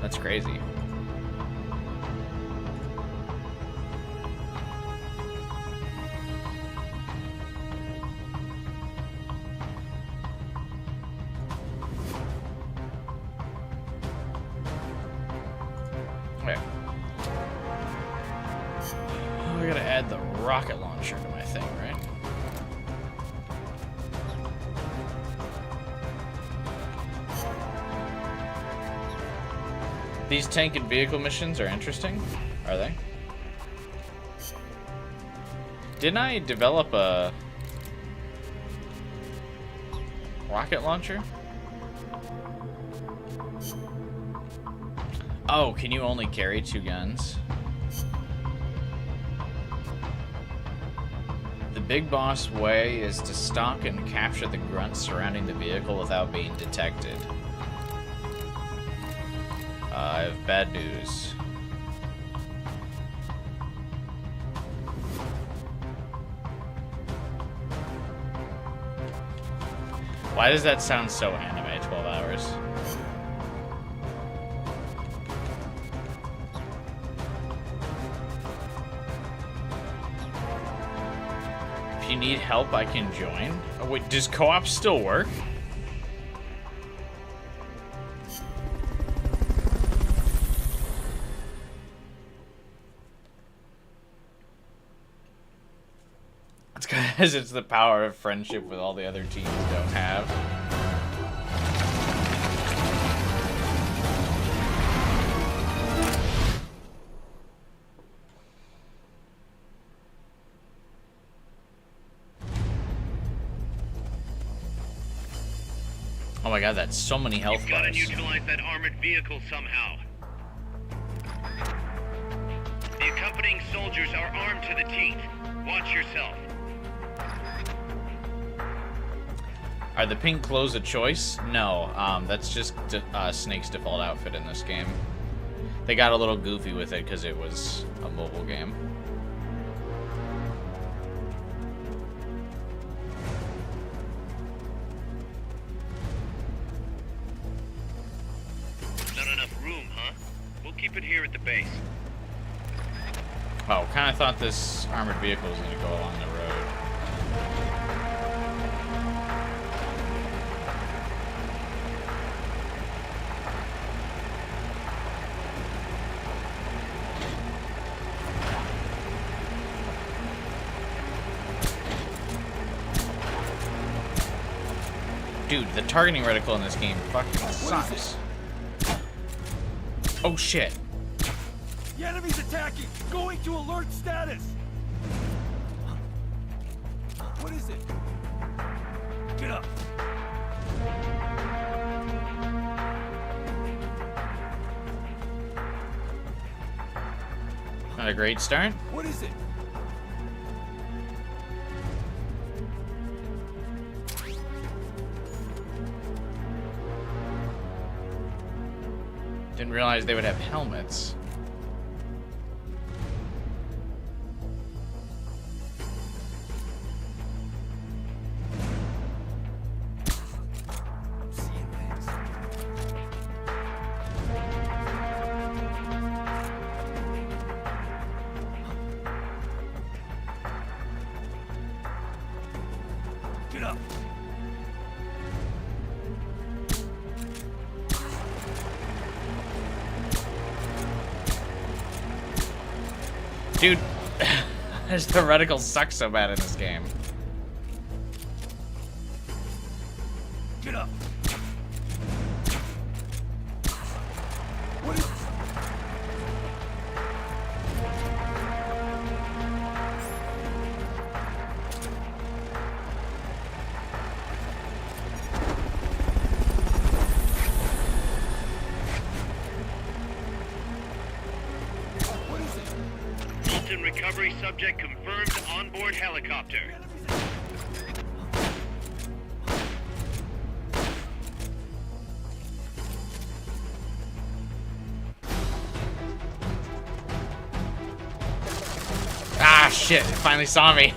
That's crazy. Okay. Oh, I gotta add the rocket launcher to my thing, right? These tank and vehicle missions are interesting, are they? Didn't I develop a rocket launcher? Oh, can you only carry 2 guns? The big boss way is to stalk and capture the grunts surrounding the vehicle without being detected. I have bad news. Why does that sound so anime, 12 hours? If you need help, I can join. Oh, wait, does co-op still work? Because it's the power of friendship with all the other teams don't have. Oh my god, that's so many health You've got to bars. neutralize that armored vehicle somehow. The accompanying soldiers are armed to the teeth. Watch yourself. Are the pink clothes a choice? No, that's just Snake's default outfit in this game. They got a little goofy with it because it was a mobile game. Not enough room, huh? We'll keep it here at the base. Oh, kind of thought this armored vehicle was going to go along the road. Dude, the targeting reticle in this game fucking sucks. Oh shit. The enemy's attacking! Going to alert status! What is it? Get up! Not a great start. What is it? Didn't realize they would have helmets. Get up! Dude, the reticle sucks so bad in this game. skeleton recovery subject confirmed onboard helicopter. Ah, shit. It finally saw me.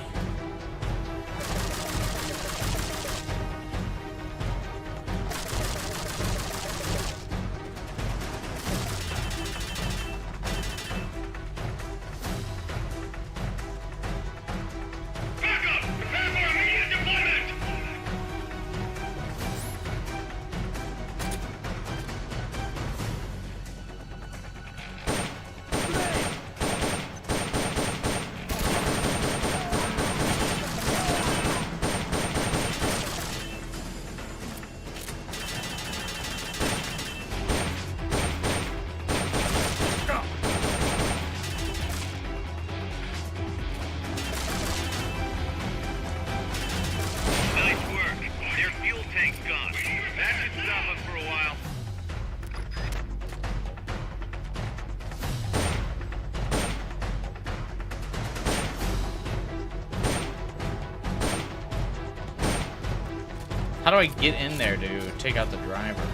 How do I get in there to take out the driver?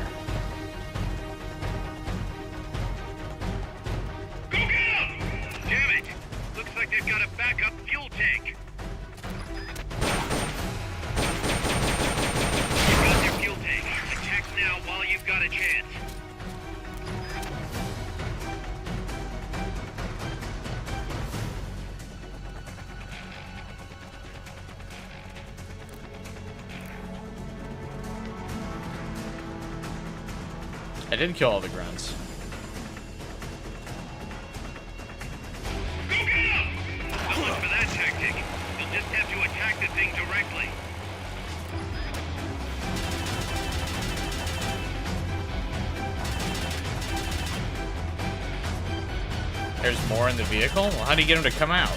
Go get him! Damn it! Looks like they've got a backup fuel tank. You've got their fuel tank. Attack now while you've got a chance. I did kill all the grunts. Go get him! So much for that tactic. You'll just have to attack the thing directly. There's more in the vehicle? Well, how do you get him to come out?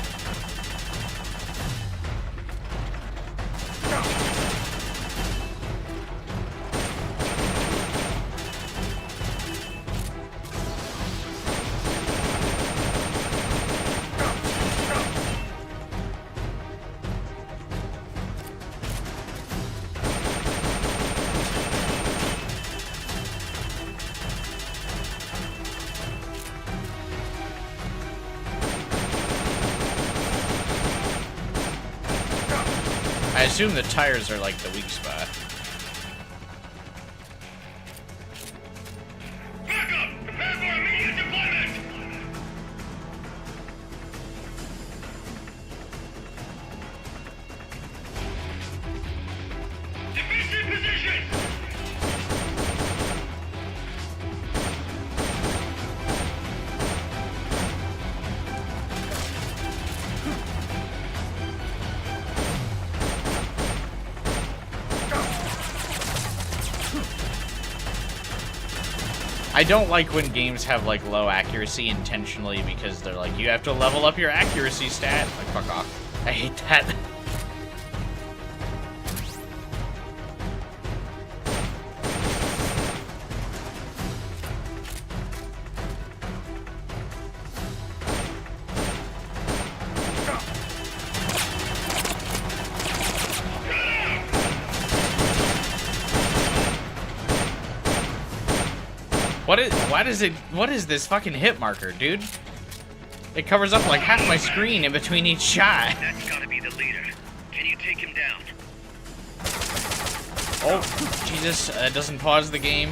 I assume the tires are like the weak spot. Backup! Prepare for immediate deployment! Defensive position! I don't like when games have like low accuracy intentionally because they're like, you have to level up your accuracy stat. Like, fuck off. I hate that. What is this fucking hit marker, dude? It covers up like half my screen in between each shot. That's gotta be the leader. Can you take him down? Oh, Jesus, that doesn't pause the game.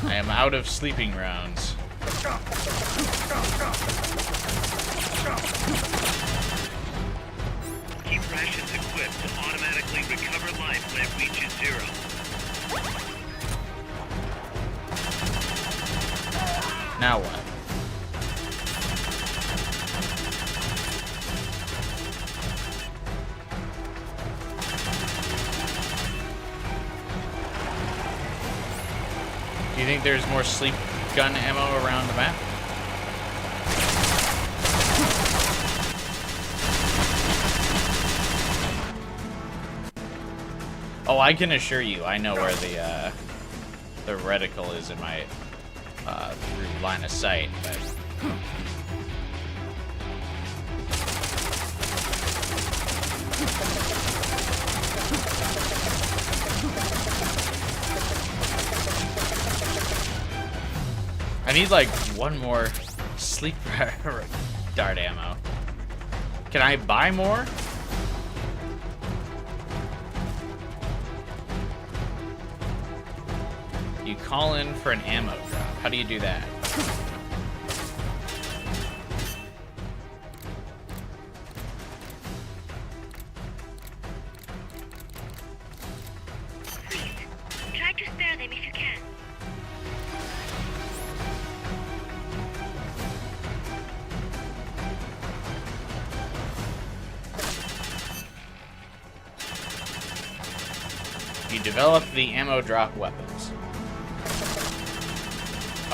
I am out of sleeping rounds. Keep rations equipped to automatically recover life when it reaches 0. Now what? Do you think there's more sleep gun ammo around the map? Oh, I can assure you, I know where the reticle is in my through line of sight, but. I need like one more sleep dart ammo. Can I buy more? You call in for an ammo drop. How do you do that? Try to spare them if you can. You develop the ammo drop weapons.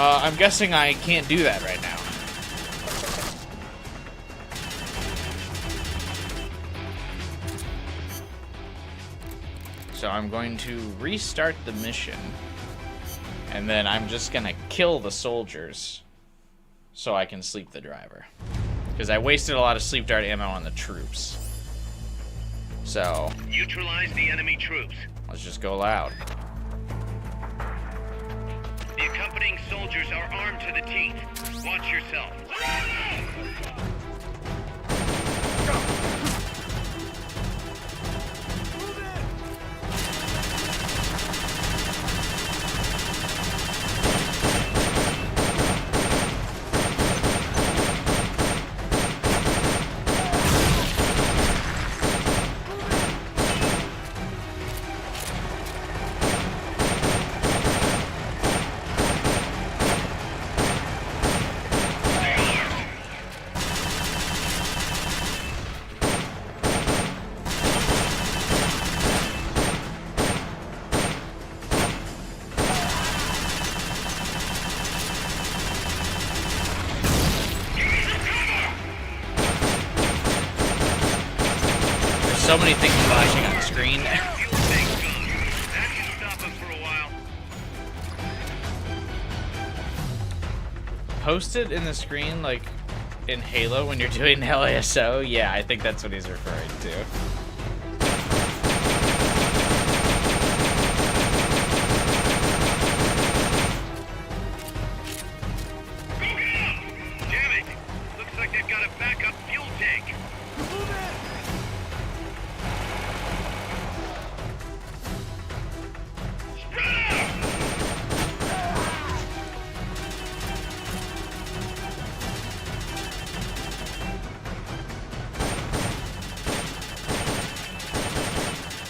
I'm guessing I can't do that right now. So I'm going to restart the mission. And then I'm just gonna kill the soldiers so I can sleep the driver. Because I wasted a lot of sleep dart ammo on the troops. So Neutralize the enemy troops. let's just go loud. The accompanying soldiers are armed to the teeth. Watch yourself. So many things flashing on the screen. Post it in the screen like in Halo when you're doing LASO. Yeah, I think that's what he's referring to. Damn it! Looks like they've got a backup fuel tank.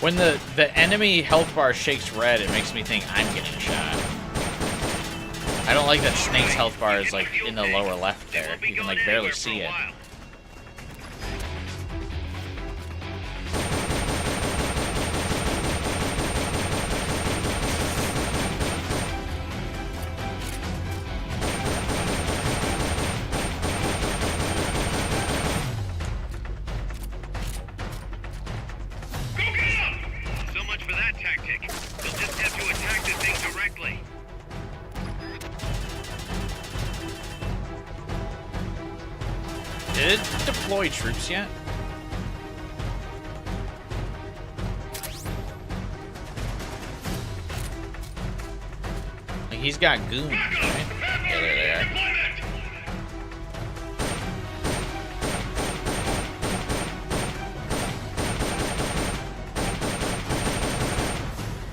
When the enemy health bar shakes red, it makes me think I'm getting shot. I don't like that Snake's health bar is like in the lower left there. You can like barely see it. So much for that tactic. They'll just have to attack the thing directly. Did it deploy troops yet? Like, he's got goons, right? Yeah, there they are.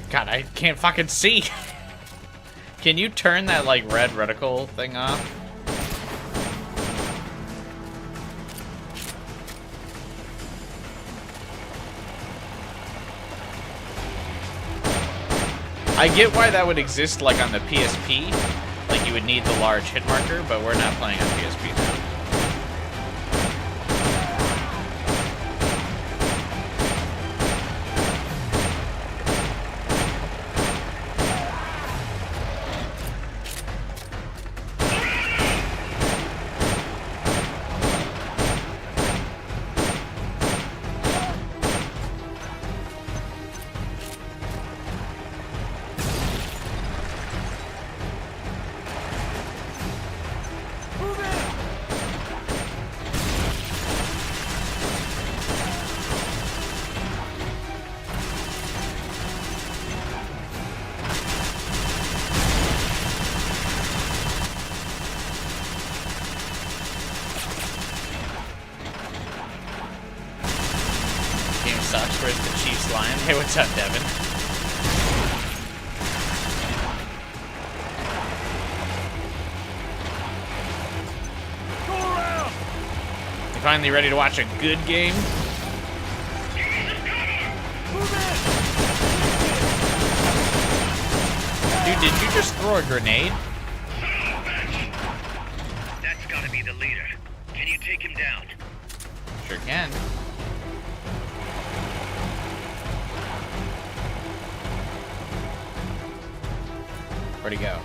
God, I can't fucking see. Can you turn that, like, red reticle thing off? I get why that would exist, like, on the PSP. Like, you would need the large hit marker, but we're not playing on PSP now. sucks. Where's the Chiefs line? Hey, what's up, Devin? You finally ready to watch a good game? Dude, did you just throw a grenade? That's gotta be the leader. Can you take him down? Sure can. Where'd he go?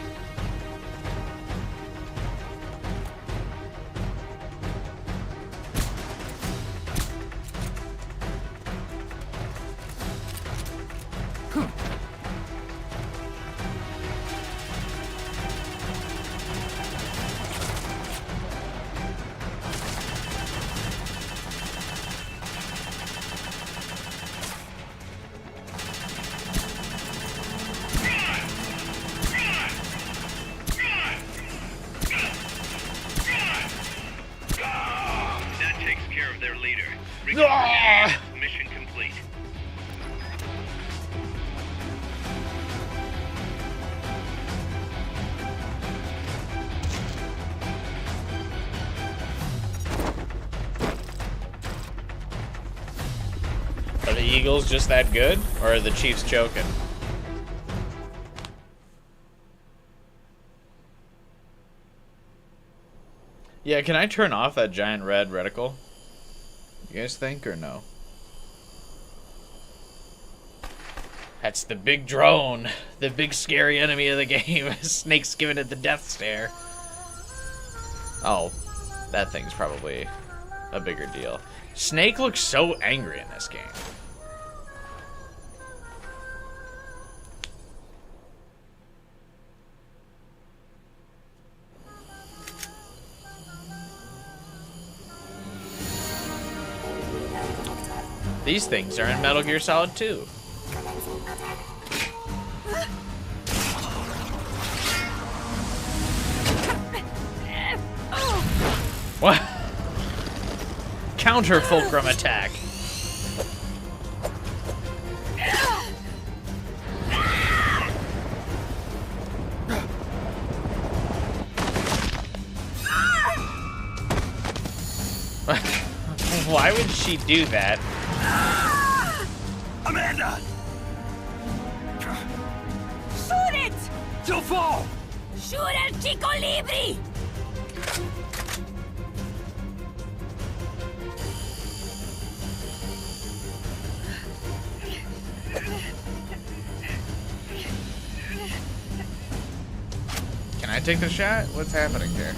That takes care of their leader. Ah! Mission complete. Are the Eagles just that good, or are the Chiefs choking? Yeah, can I turn off that giant red reticle? You guys think, or no? That's the big drone. The big scary enemy of the game. Snake's giving it the death stare. Oh, that thing's probably a bigger deal. Snake looks so angry in this game. These things are in Metal Gear Solid 2. What? Counter fulcrum attack. Why would she do that? Amanda! Shoot it! She'll fall! Shoot El Chico Libre! Can I take the shot? What's happening here?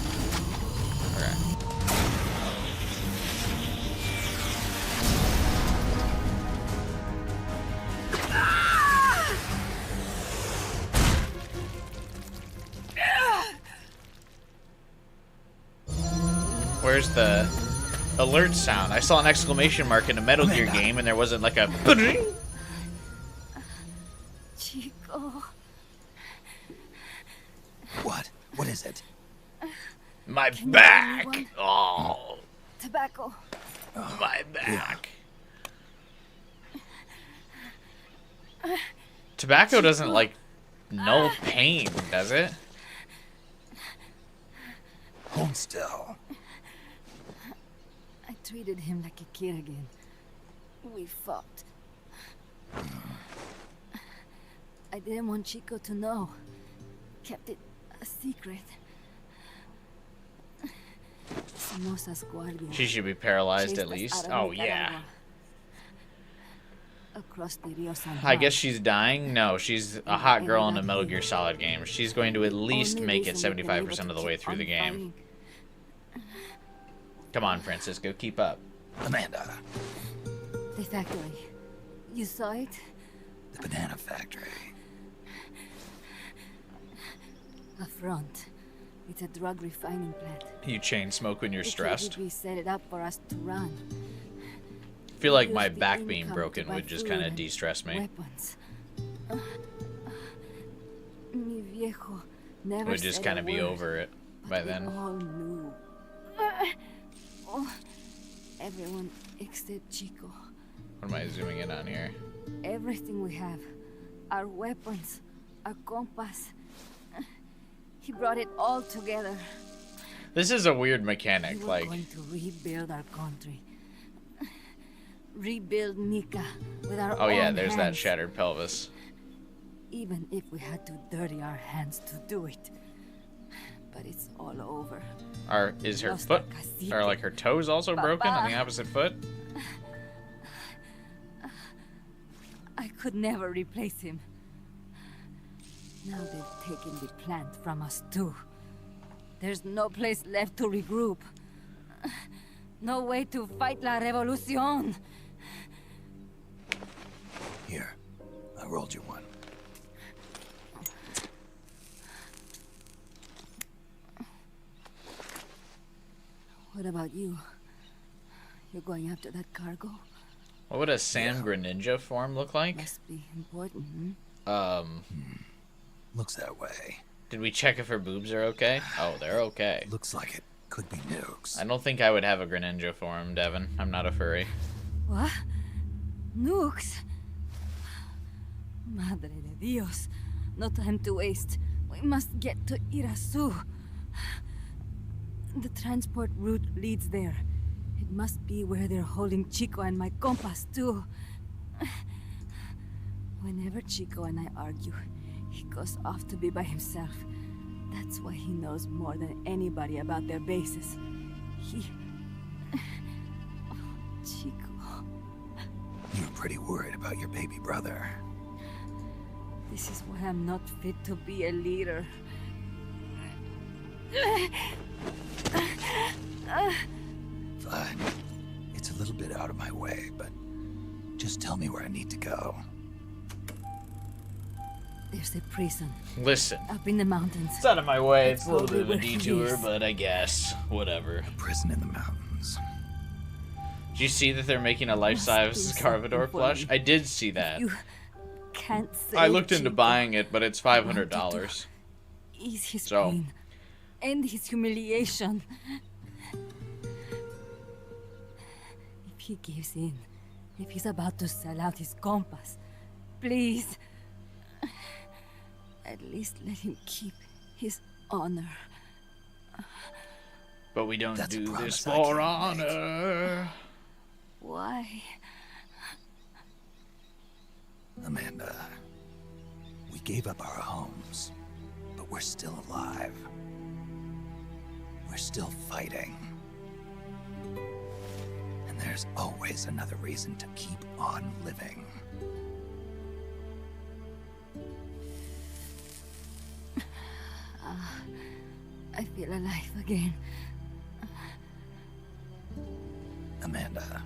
Okay. Where's the alert sound? I saw an exclamation mark in a Metal Gear game and there wasn't like a Chico. What? What is it? My Can you back! give me one? Oh, Tobacco. my back. Tobacco doesn't like no pain, does it? Hold still. I treated him like a kid again. We fought. I didn't want Chico to know. Kept it a secret. Somoza's guardian. She should be paralyzed Chased at us least. out of Oh, Nicaragua. yeah. Across the Rio San I Juan. guess she's dying? No, she's a hot girl in a Metal Gear Solid game. She's going to at least Only make it reason we've been able 75% to of the way keep through the on game. fighting. Come on, Francisco, keep up. Amanda. The factory. You saw it? The banana factory. A front. It's a drug refining plant. You chain smoke when you're The stressed. KGB set it up for us to run. I feel like Use my the back being income broken to buy would just food kind of and de-stress me. Weapons. Mi viejo never Would just said kind a of be word, over it by but we then. all knew. Oh, everyone except Chico. What am I zooming in on here? Everything we have. Our weapons, our compass. He brought it all together. This is a weird mechanic, We were like... going to rebuild our country. Rebuild Nika with our Oh yeah, own there's that hands. shattered pelvis. Even if we had to dirty our hands to do it. But it's all over. Is her Lost foot, our cacique. or like her toes also broken on the opposite foot? I could never replace him. Now they've taken the plant from us too. There's no place left to regroup. No way to fight la revolucion. Here, I rolled you one. What about you? You're going after that cargo? What would a Sam Greninja form look like? Must be important, hmm? Looks that way. Did we check if her boobs are okay? Oh, they're okay. Looks like it could be nukes. I don't think I would have a Greninja form, Devin. I'm not a furry. What? Nukes? Madre de Dios. No time to waste. We must get to Irasu. The transport route leads there. It must be where they're holding Chico and my compas, too. Whenever Chico and I argue, he goes off to be by himself. That's why he knows more than anybody about their bases. He... Oh, Chico... You're pretty worried about your baby brother. This is why I'm not fit to be a leader. Fine. It's a little bit out of my way, but just tell me where I need to go. There's a prison. Listen. Up in the mountains. It's out of my way. It's a little bit of a Probably where he detour, is. but I guess. Whatever. A prison in the mountains. Did you see that they're making a life-size Must do Carvador something for plush? me. I did see that. You can't say I looked into Chico. buying it, but it's $500. Ease his So. pain. End his humiliation. If he gives in, if he's about to sell out his compass, please, at least let him keep his honor. But we don't That's a do promise this I for can't make. honor. Why? Amanda, we gave up our homes, but we're still alive. We're still fighting. And there's always another reason to keep on living. I feel alive again. Amanda,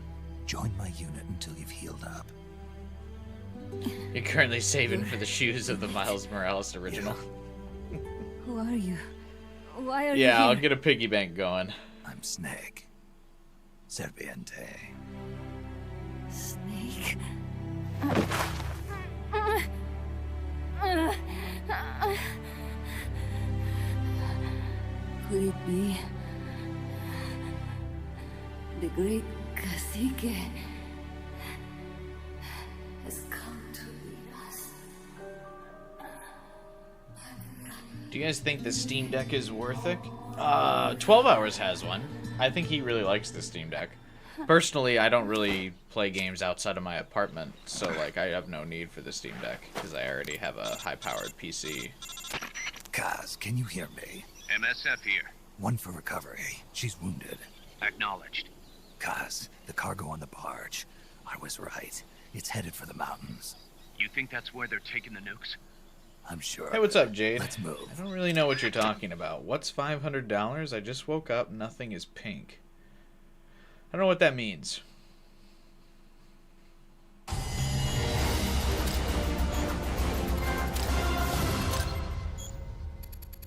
join my unit until you've healed up. You're currently saving for the shoes of the Miles Morales original. Who are you? Why are you Yeah, here? I'll get a piggy bank going. I'm Snake. Serviente. Snake? Could it be the great cacique has come to lead us? Do you guys think the Steam Deck is worth it? 12 Hours has one. I think he really likes the Steam Deck. Personally, I don't really play games outside of my apartment, so like I have no need for the Steam Deck because I already have a high-powered PC. Kaz, can you hear me? MSF here. One for recovery. She's wounded. Acknowledged. Kaz, the cargo on the barge. I was right. It's headed for the mountains. You think that's where they're taking the nukes? I'm sure. Hey, what's up, Jade? Let's move. I don't really know what you're talking about. What's $500? I just woke up. Nothing is pink. I don't know what that means.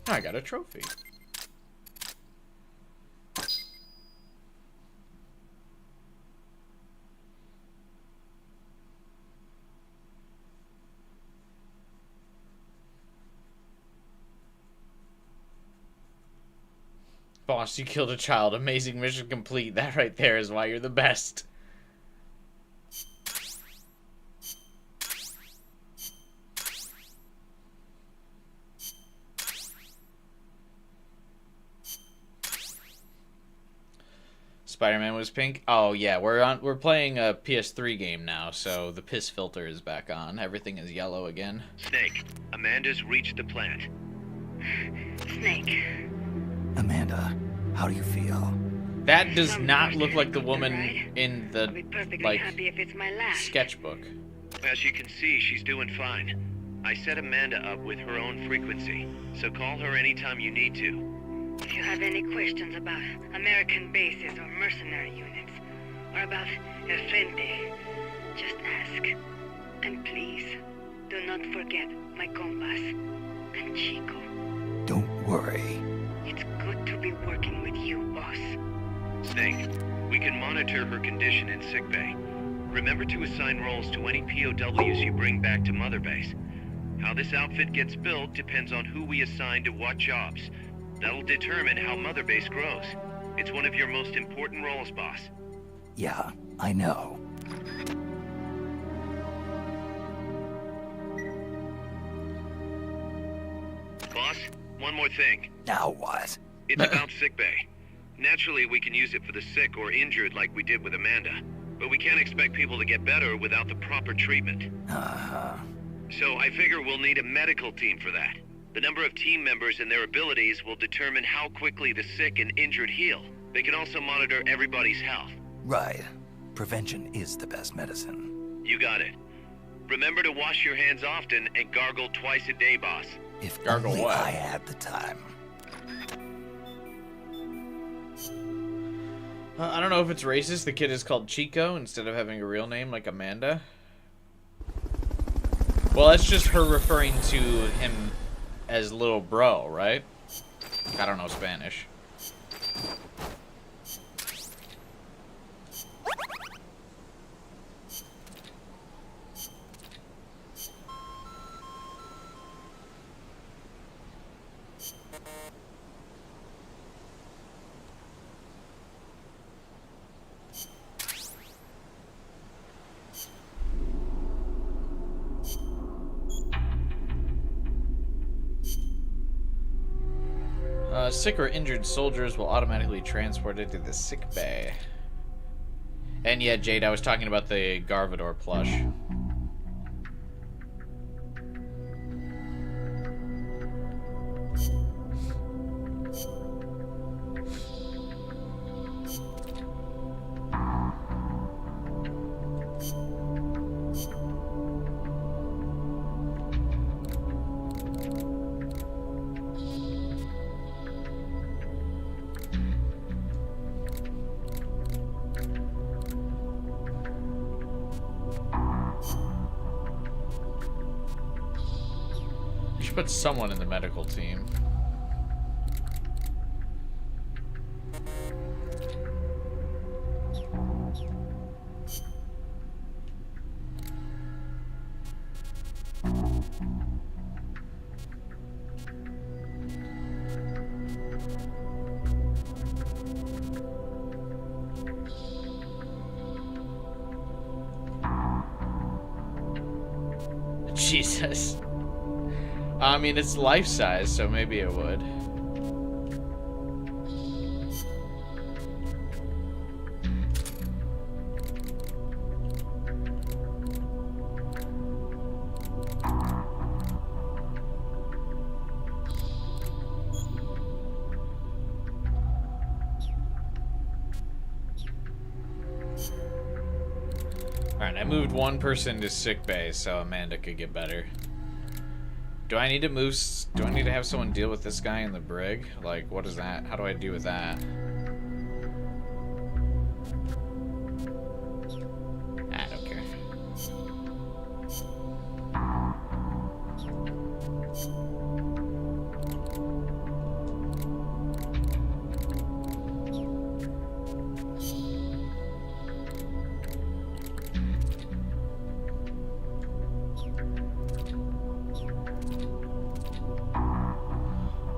I got a trophy. Boss, you killed a child. Amazing mission complete. That right there is why you're the best. Spider-Man was pink. Oh yeah, we're playing a PS3 game now, so the piss filter is back on. Everything is yellow again. Snake, Amanda's reached the plant. Snake. Amanda, how do you feel? That does not look like the woman in the I'll be perfectly like happy if it's my last. sketchbook. As you can see, she's doing fine. I set Amanda up with her own frequency, so call her anytime you need to. If you have any questions about American bases or mercenary units, or about El Frente, just ask. And please, do not forget my compas and Chico. Don't worry. It's good to be working with you, boss. Snake, we can monitor her condition in sickbay. Remember to assign roles to any POWs you bring back to Mother Base. How this outfit gets built depends on who we assign to what jobs. That'll determine how Mother Base grows. It's one of your most important roles, boss. Yeah, I know. Boss, one more thing. Now what? It's about sickbay. Naturally, we can use it for the sick or injured like we did with Amanda. But we can't expect people to get better without the proper treatment. Uh-huh. So I figure we'll need a medical team for that. The number of team members and their abilities will determine how quickly the sick and injured heal. They can also monitor everybody's health. Right. Prevention is the best medicine. You got it. Remember to wash your hands often and gargle twice a day, boss. If Gargle only what? I had the time. I don't know if it's racist. The kid is called Chico instead of having a real name like Amanda. Well, that's just her referring to him as little bro, right? I don't know Spanish. Sick or injured soldiers will automatically transported to the sick bay. And yeah, Jade, I was talking about the Garvador plush. Put someone in the medical team. Jesus. I mean, it's life-size, so maybe it would. Alright, I moved one person to sick bay so Amanda could get better. Do I need to have someone deal with this guy in the brig? Like, what is that? How do I deal with that? I don't care.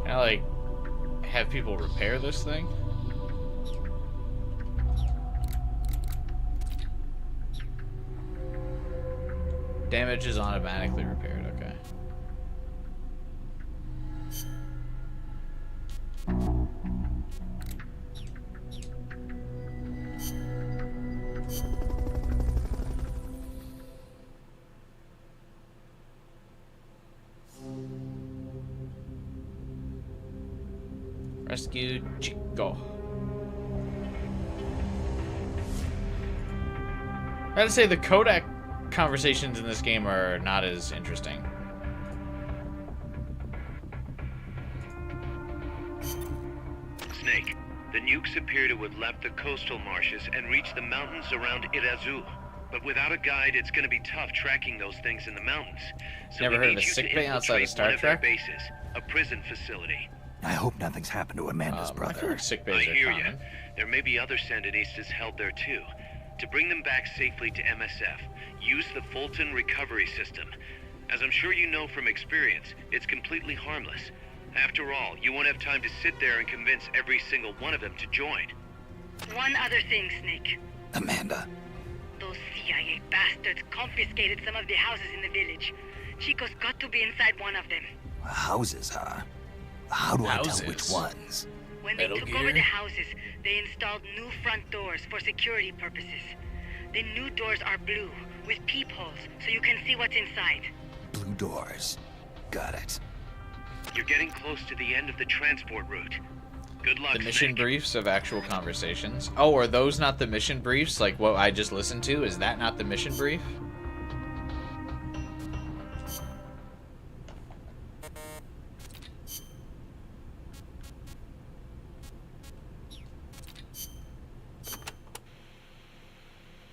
Can I, like, have people repair this thing? Damage is automatically repaired, okay. Rescue Chico. I gotta say, the Kodak conversations in this game are not as interesting. Snake, the nukes appear to have left the coastal marshes and reached the mountains around Irazu. But without a guide, it's going to be tough tracking those things in the mountains. So Never we heard need of a you to sick bay outside of infiltrate Star one of their Trek? bases, a prison facility. I hope nothing's happened to Amanda's I brother. heard sick I bays are hear you. common. There may be other Sandinistas held there too. To bring them back safely to MSF, use the Fulton recovery system. As I'm sure you know from experience, it's completely harmless. After all, you won't have time to sit there and convince every single one of them to join. One other thing, Snake. Amanda. Those CIA bastards confiscated some of the houses in the village. Chico's got to be inside one of them. Houses, huh? How do I tell Houses. which ones? When they Metal took Gear? over the houses, they installed new front doors for security purposes. The new doors are blue, with peepholes, so you can see what's inside. Blue doors. Got it. You're getting close to the end of the transport route. Good luck, The mission Snake. briefs of actual conversations. Oh, are those not the mission briefs? Like what I just listened to? Is that not the mission brief?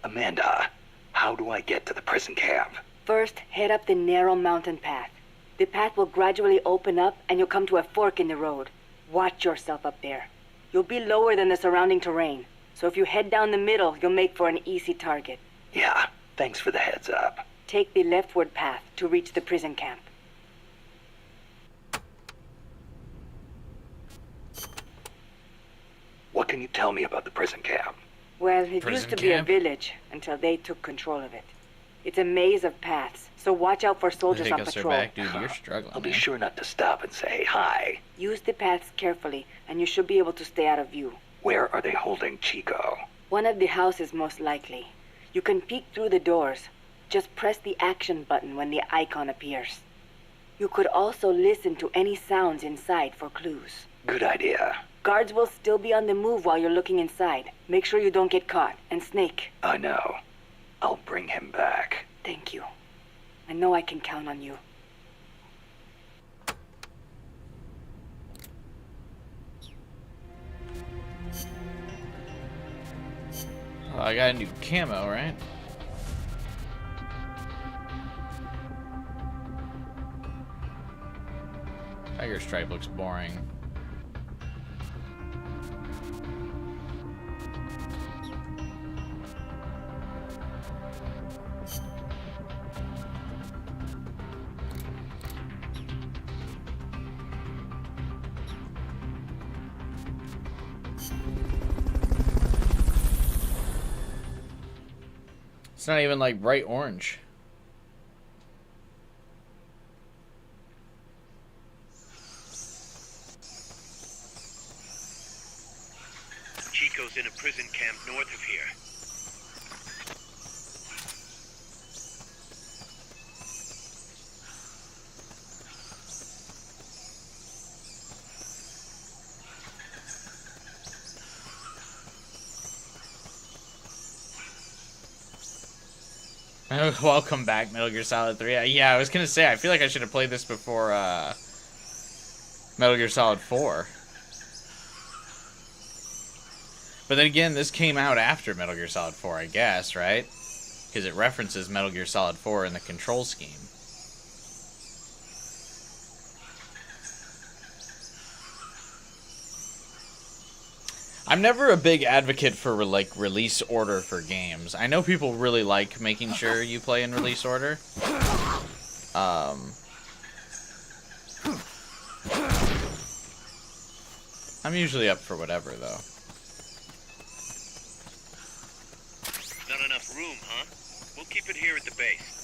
Amanda, how do I get to the prison camp? First, head up the narrow mountain path. The path will gradually open up and you'll come to a fork in the road. Watch yourself up there. You'll be lower than the surrounding terrain, so if you head down the middle, you'll make for an easy target. Yeah, thanks for the heads up. Take the leftward path to reach the prison camp. What can you tell me about the prison camp? Well, it Prison used to be a camp? village until they took control of it. It's a maze of paths, so watch out for I soldiers think on us are patrol. back, dude. You're struggling. I'll be man. sure not to stop and say hi. Use the paths carefully, and you should be able to stay out of view. Where are they holding Chico? One of the houses, most likely. You can peek through the doors. Just press the action button when the icon appears. You could also listen to any sounds inside for clues. Good idea. Guards will still be on the move while you're looking inside. Make sure you don't get caught. And Snake, I know. I'll bring him back. thank you. I know I can count on you. Oh, I got a new camo, right? Tiger Stripe looks boring. It's not even like bright orange. Chico's in a prison camp north of here. Welcome back, Metal Gear Solid 3. Yeah, I was gonna say, I feel like I should have played this before Metal Gear Solid 4. But then again, this came out after Metal Gear Solid 4, I guess, right? Because it references Metal Gear Solid 4 in the control scheme. I'm never a big advocate for release order for games. I know people really like making sure you play in release order. I'm usually up for whatever, though. Not enough room, huh? We'll keep it here at the base.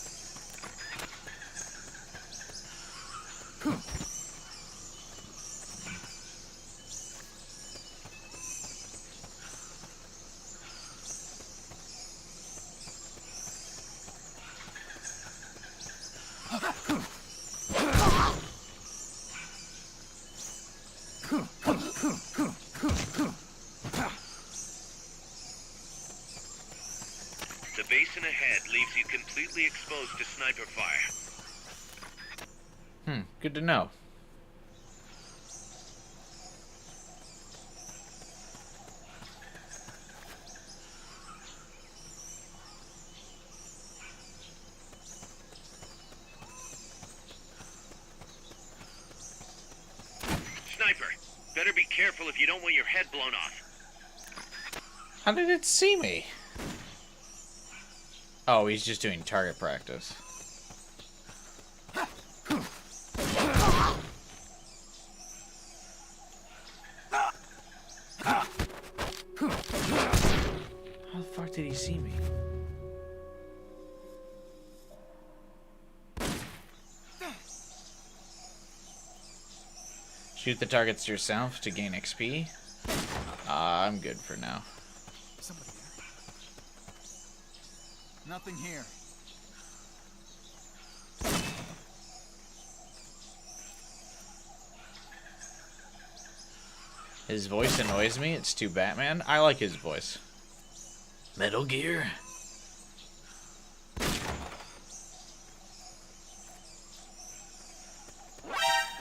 basin ahead leaves you completely exposed to sniper fire. Good to know. Sniper, better be careful if you don't want your head blown off. How did it see me? Oh, he's just doing target practice. How the fuck did he see me? Shoot the targets yourself to gain XP? I'm good for now. Somebody there? Nothing here. His voice annoys me. It's too Batman. I like his voice. Metal Gear.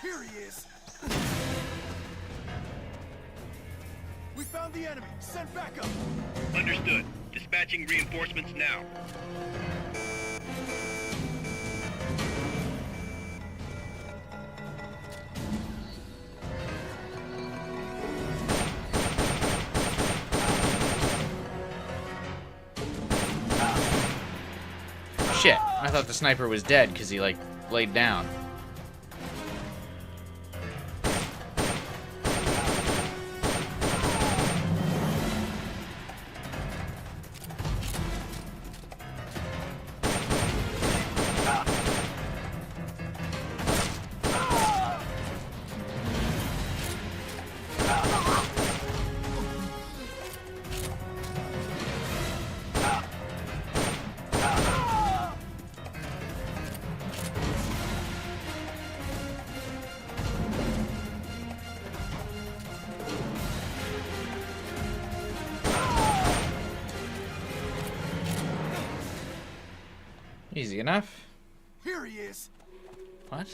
Here he is. We found the enemy. Send backup. Understood. Dispatching reinforcements now. Shit, I thought the sniper was dead because he, like, laid down. Easy enough. Here he is. What?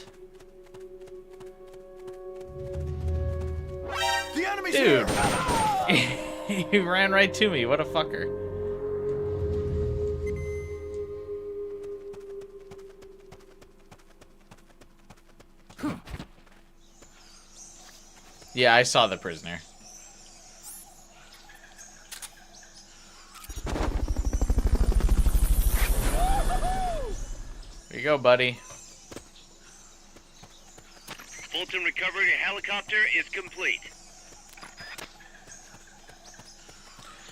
The enemy's Dude. here. He ran right to me. What a fucker. Yeah, I saw the prisoner. There you go, buddy. Fulton recovery helicopter is complete.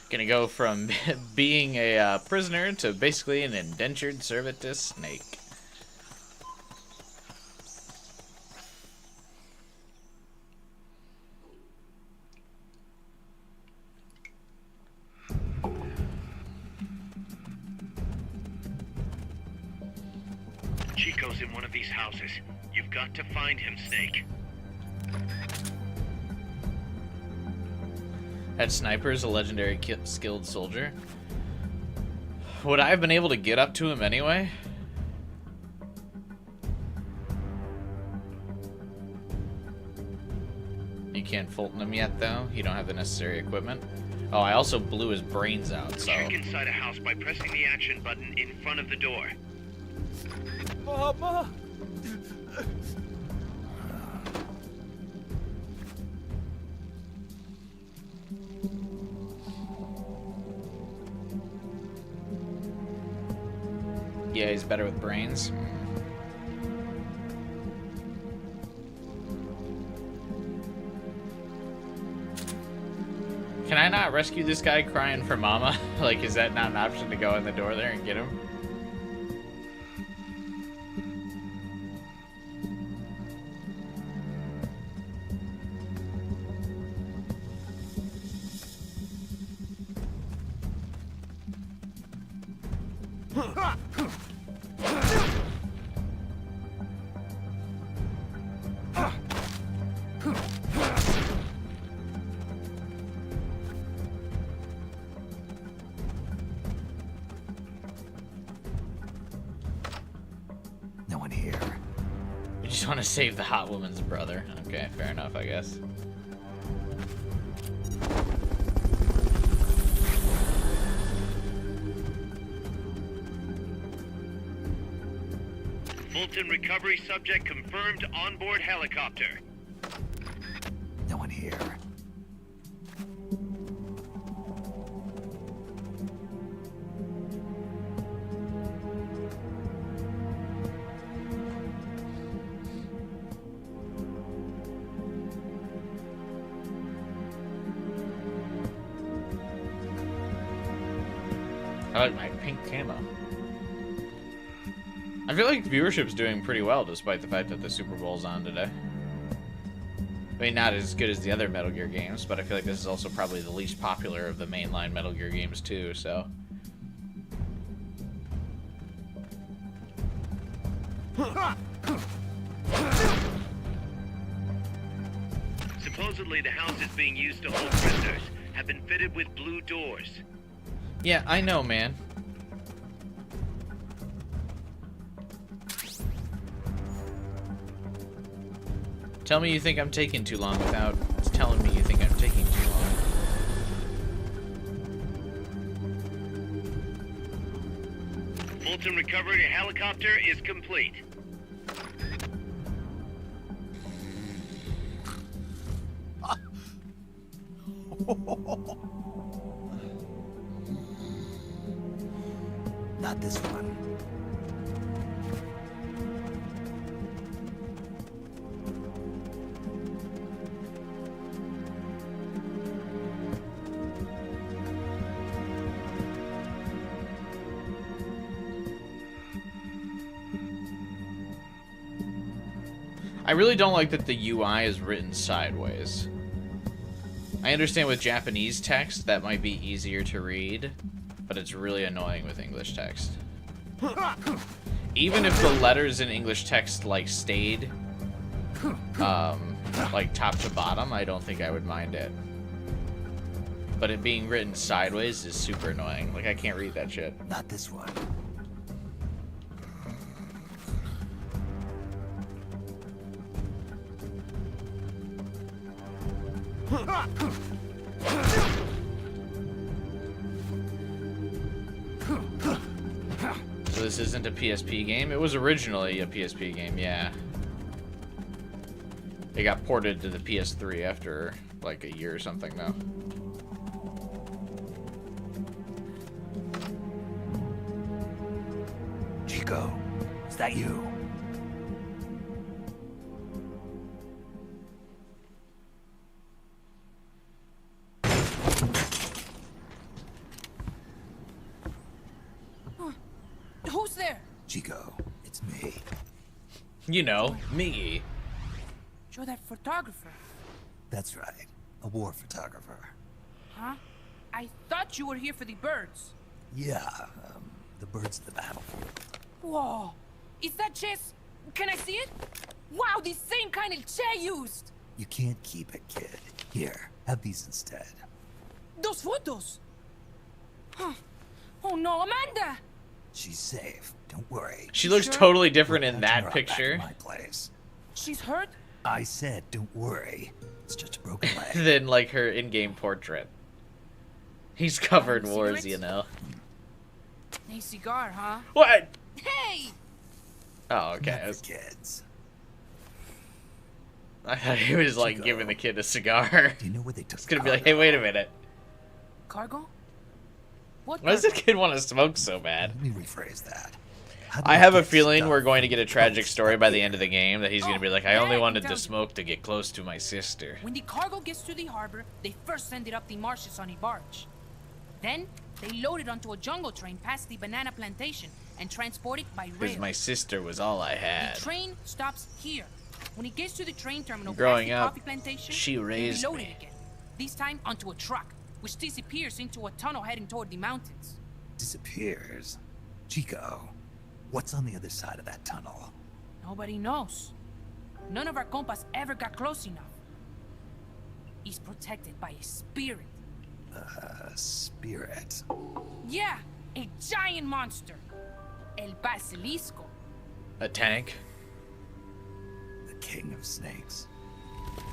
Gonna go from being a prisoner to basically an indentured servant to Snake. Chico's in one of these houses. You've got to find him, Snake. That sniper is a legendary skilled soldier. Would I have been able to get up to him anyway? You can't Fulton him yet, though. You don't have the necessary equipment. Oh, I also blew his brains out, so... Check inside a house by pressing the action button in front of the door. Mama! Yeah, he's better with brains. Can I not rescue this guy crying for mama? Like, is that not an option to go in the door there and get him? just want to save the hot woman's brother. Okay, fair enough, I guess. Fulton recovery subject confirmed onboard helicopter. No one here. I like my pink camo. I feel like viewership's doing pretty well despite the fact that the Super Bowl's on today. I mean, not as good as the other Metal Gear games, but I feel like this is also probably the least popular of the mainline Metal Gear games too, so. Supposedly the houses being used to hold prisoners have been fitted with blue doors. Yeah, I know, man. Tell me you think I'm taking too long without telling me you think I'm taking too long. Fulton recovery helicopter is complete. Not this one. I really don't like that the UI is written sideways. I understand with Japanese text that might be easier to read, but it's really annoying with English text. Even if the letters in English text like stayed like top to bottom, I don't think I would mind it. But it being written sideways is super annoying. Like I can't read that shit. Not this one. So this isn't a PSP game? It was originally a PSP game, yeah. It got ported to the PS3 after like a year or something though. Chico, is that you? Who's there? Chico, it's me. You know, me. You're that photographer. That's right. A war photographer. Huh? I thought you were here for the birds. Yeah, the birds of the battlefield. Whoa. Is that chess? Can I see it? Wow, the same kind of chair used. You can't keep it, kid. Here, have these instead. Those photos. Huh. Oh no, Amanda! She's safe. Don't worry. She looks totally different in that picture. My place. She's hurt? I said, don't worry. It's just a broken leg. Than like her in-game portrait. He's covered in wars, you know. A cigar, huh? What? Hey! Oh, okay. Not for kids. I thought he was like Chico, giving the kid a cigar. Do you know where they took It's gonna be like, hey, wait a minute. Cargo? What Why does the kid want to smoke so bad? Let me rephrase that. I have a feeling we're going to get a tragic story by the end of the game that he's going to be like, I only wanted to smoke to get close to my sister. When the cargo gets to the harbor, they first send it up the marshes on a barge. Then, they load it onto a jungle train past the banana plantation and transport it by rail. Because my sister was all I had. The train stops here. When it gets to the train terminal Growing past the up, coffee plantation, she raised they reload me. it again. This time onto a truck, which disappears into a tunnel heading toward the mountains. Disappears? Chico, what's on the other side of that tunnel? Nobody knows. None of our compas ever got close enough. He's protected by a spirit. Spirit? Yeah, a giant monster. El Basilisco. A tank? king of snakes.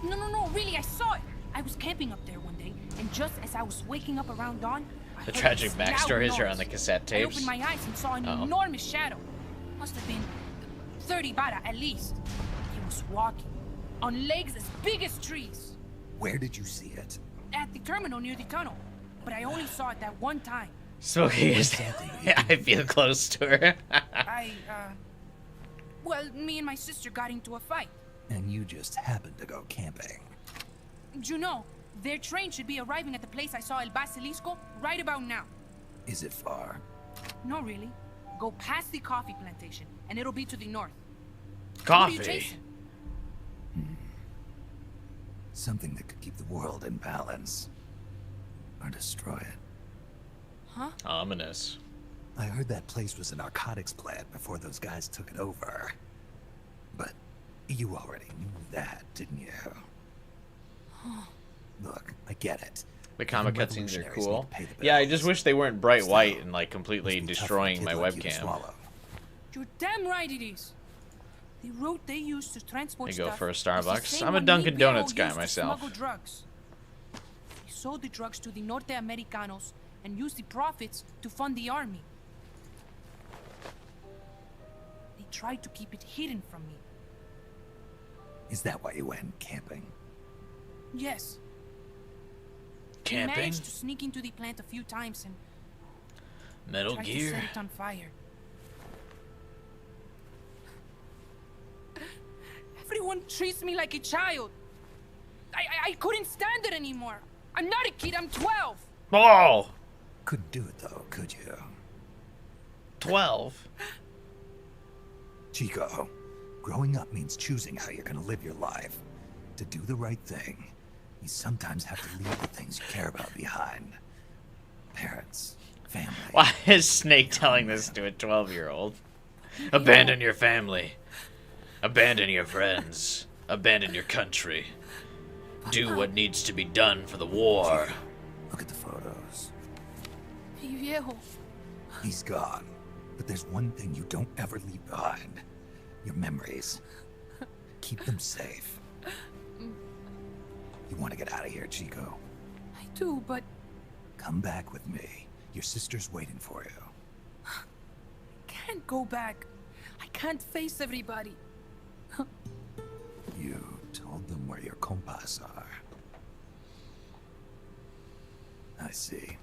No, really, I saw it. I was camping up there one day, and just as I was waking up around dawn, I The heard tragic this loud backstories are noise. on the cassette I tapes. opened my eyes and saw an Uh-oh. enormous shadow. Must have been 30 bara at least. He was walking on legs as big as trees. Where did you see it? At the terminal near the tunnel, but I only saw it that one time. Smokey is. I feel close to her. Well, me and my sister got into a fight. And you just happened to go camping. You know, their train should be arriving at the place I saw El Basilisco right about now. Is it far? No, really. Go past the coffee plantation, and it'll be to the north. What are you Coffee. chasing? Something that could keep the world in balance. Or destroy it. Huh? Ominous. I heard that place was a narcotics plant before those guys took it over. But you already knew that, didn't you? Look, I get it. The comic Even cutscenes are revolutionaries cool. need to pay the Yeah, I bills. just wish they weren't bright Still, white and like completely must be tough for a destroying kid my like you to webcam. swallow. You're damn right it is. The route they use to transport You go stuff for a is the Starbucks. same I'm a one Dunkin' Miguel Donuts guy used to myself. smuggle drugs. They sold the drugs to the Norte Americanos and used the profits to fund the army. They tried to keep it hidden from me. Is that why you went camping? Yes. We Camping? managed to sneak into the plant a few times and Metal tried to Gear. set it on fire. Everyone treats me like a child. I couldn't stand it anymore. I'm not a kid, I'm 12. Oh! Couldn't do it though, could you? 12? Chico, growing up means choosing how you're gonna live your life. To do the right thing, you sometimes have to leave the things you care about behind. Parents, family. Why is Snake telling this to a 12-year-old? Abandon your family. Abandon your friends. Abandon your country. Do what needs to be done for the war. Look at the photos. Mi viejo. He's gone. But there's one thing you don't ever leave behind. Your memories. Keep them safe. You want to get out of here, Chico? I do, but Come back with me. Your sister's waiting for you. I can't go back. I can't face everybody. You told them where your compas are. I see.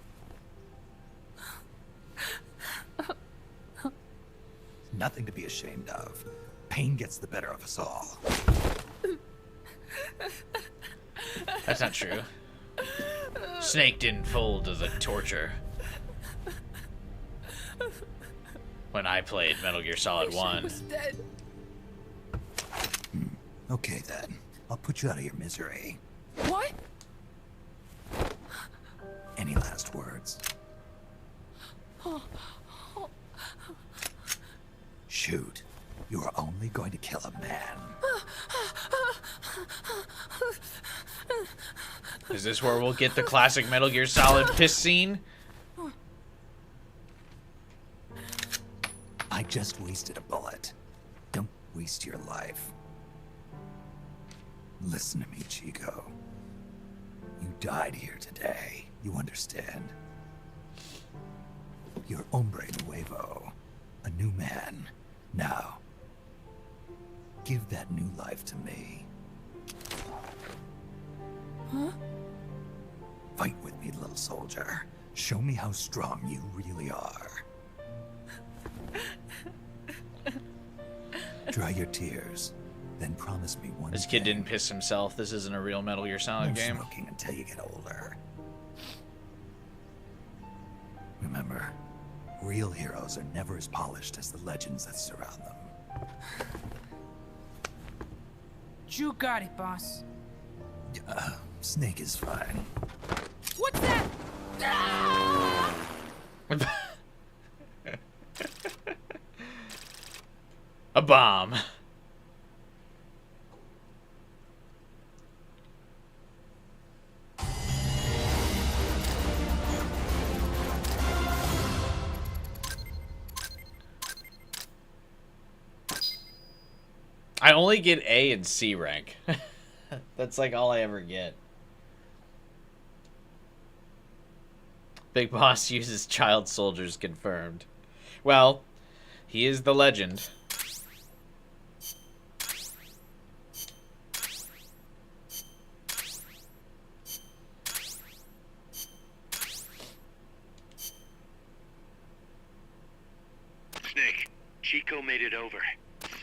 Nothing to be ashamed of. Pain gets the better of us all. That's not true. Snake didn't fold to the torture. When I played Metal Gear Solid 1. Dead. Okay then. I'll put you out of your misery. What? Any last words? Shoot. You are only going to kill a man. Is this where we'll get the classic Metal Gear Solid piss scene? I just wasted a bullet. Don't waste your life. Listen to me, Chico. You died here today. You understand? You're hombre nuevo. A new man. Now, give that new life to me. Huh? Fight with me, little soldier. Show me how strong you really are. Dry your tears, then promise me one This kid thing. didn't piss himself. This isn't a real Metal Gear Solid No game. smoking until you get older. Remember, real heroes are never as polished as the legends that surround them. You got it, boss. Snake is fine. What's that? Ah! A bomb. I only get A and C rank. That's like all I ever get. Big Boss uses child soldiers confirmed. Well, he is the legend. Snake, Chico made it over.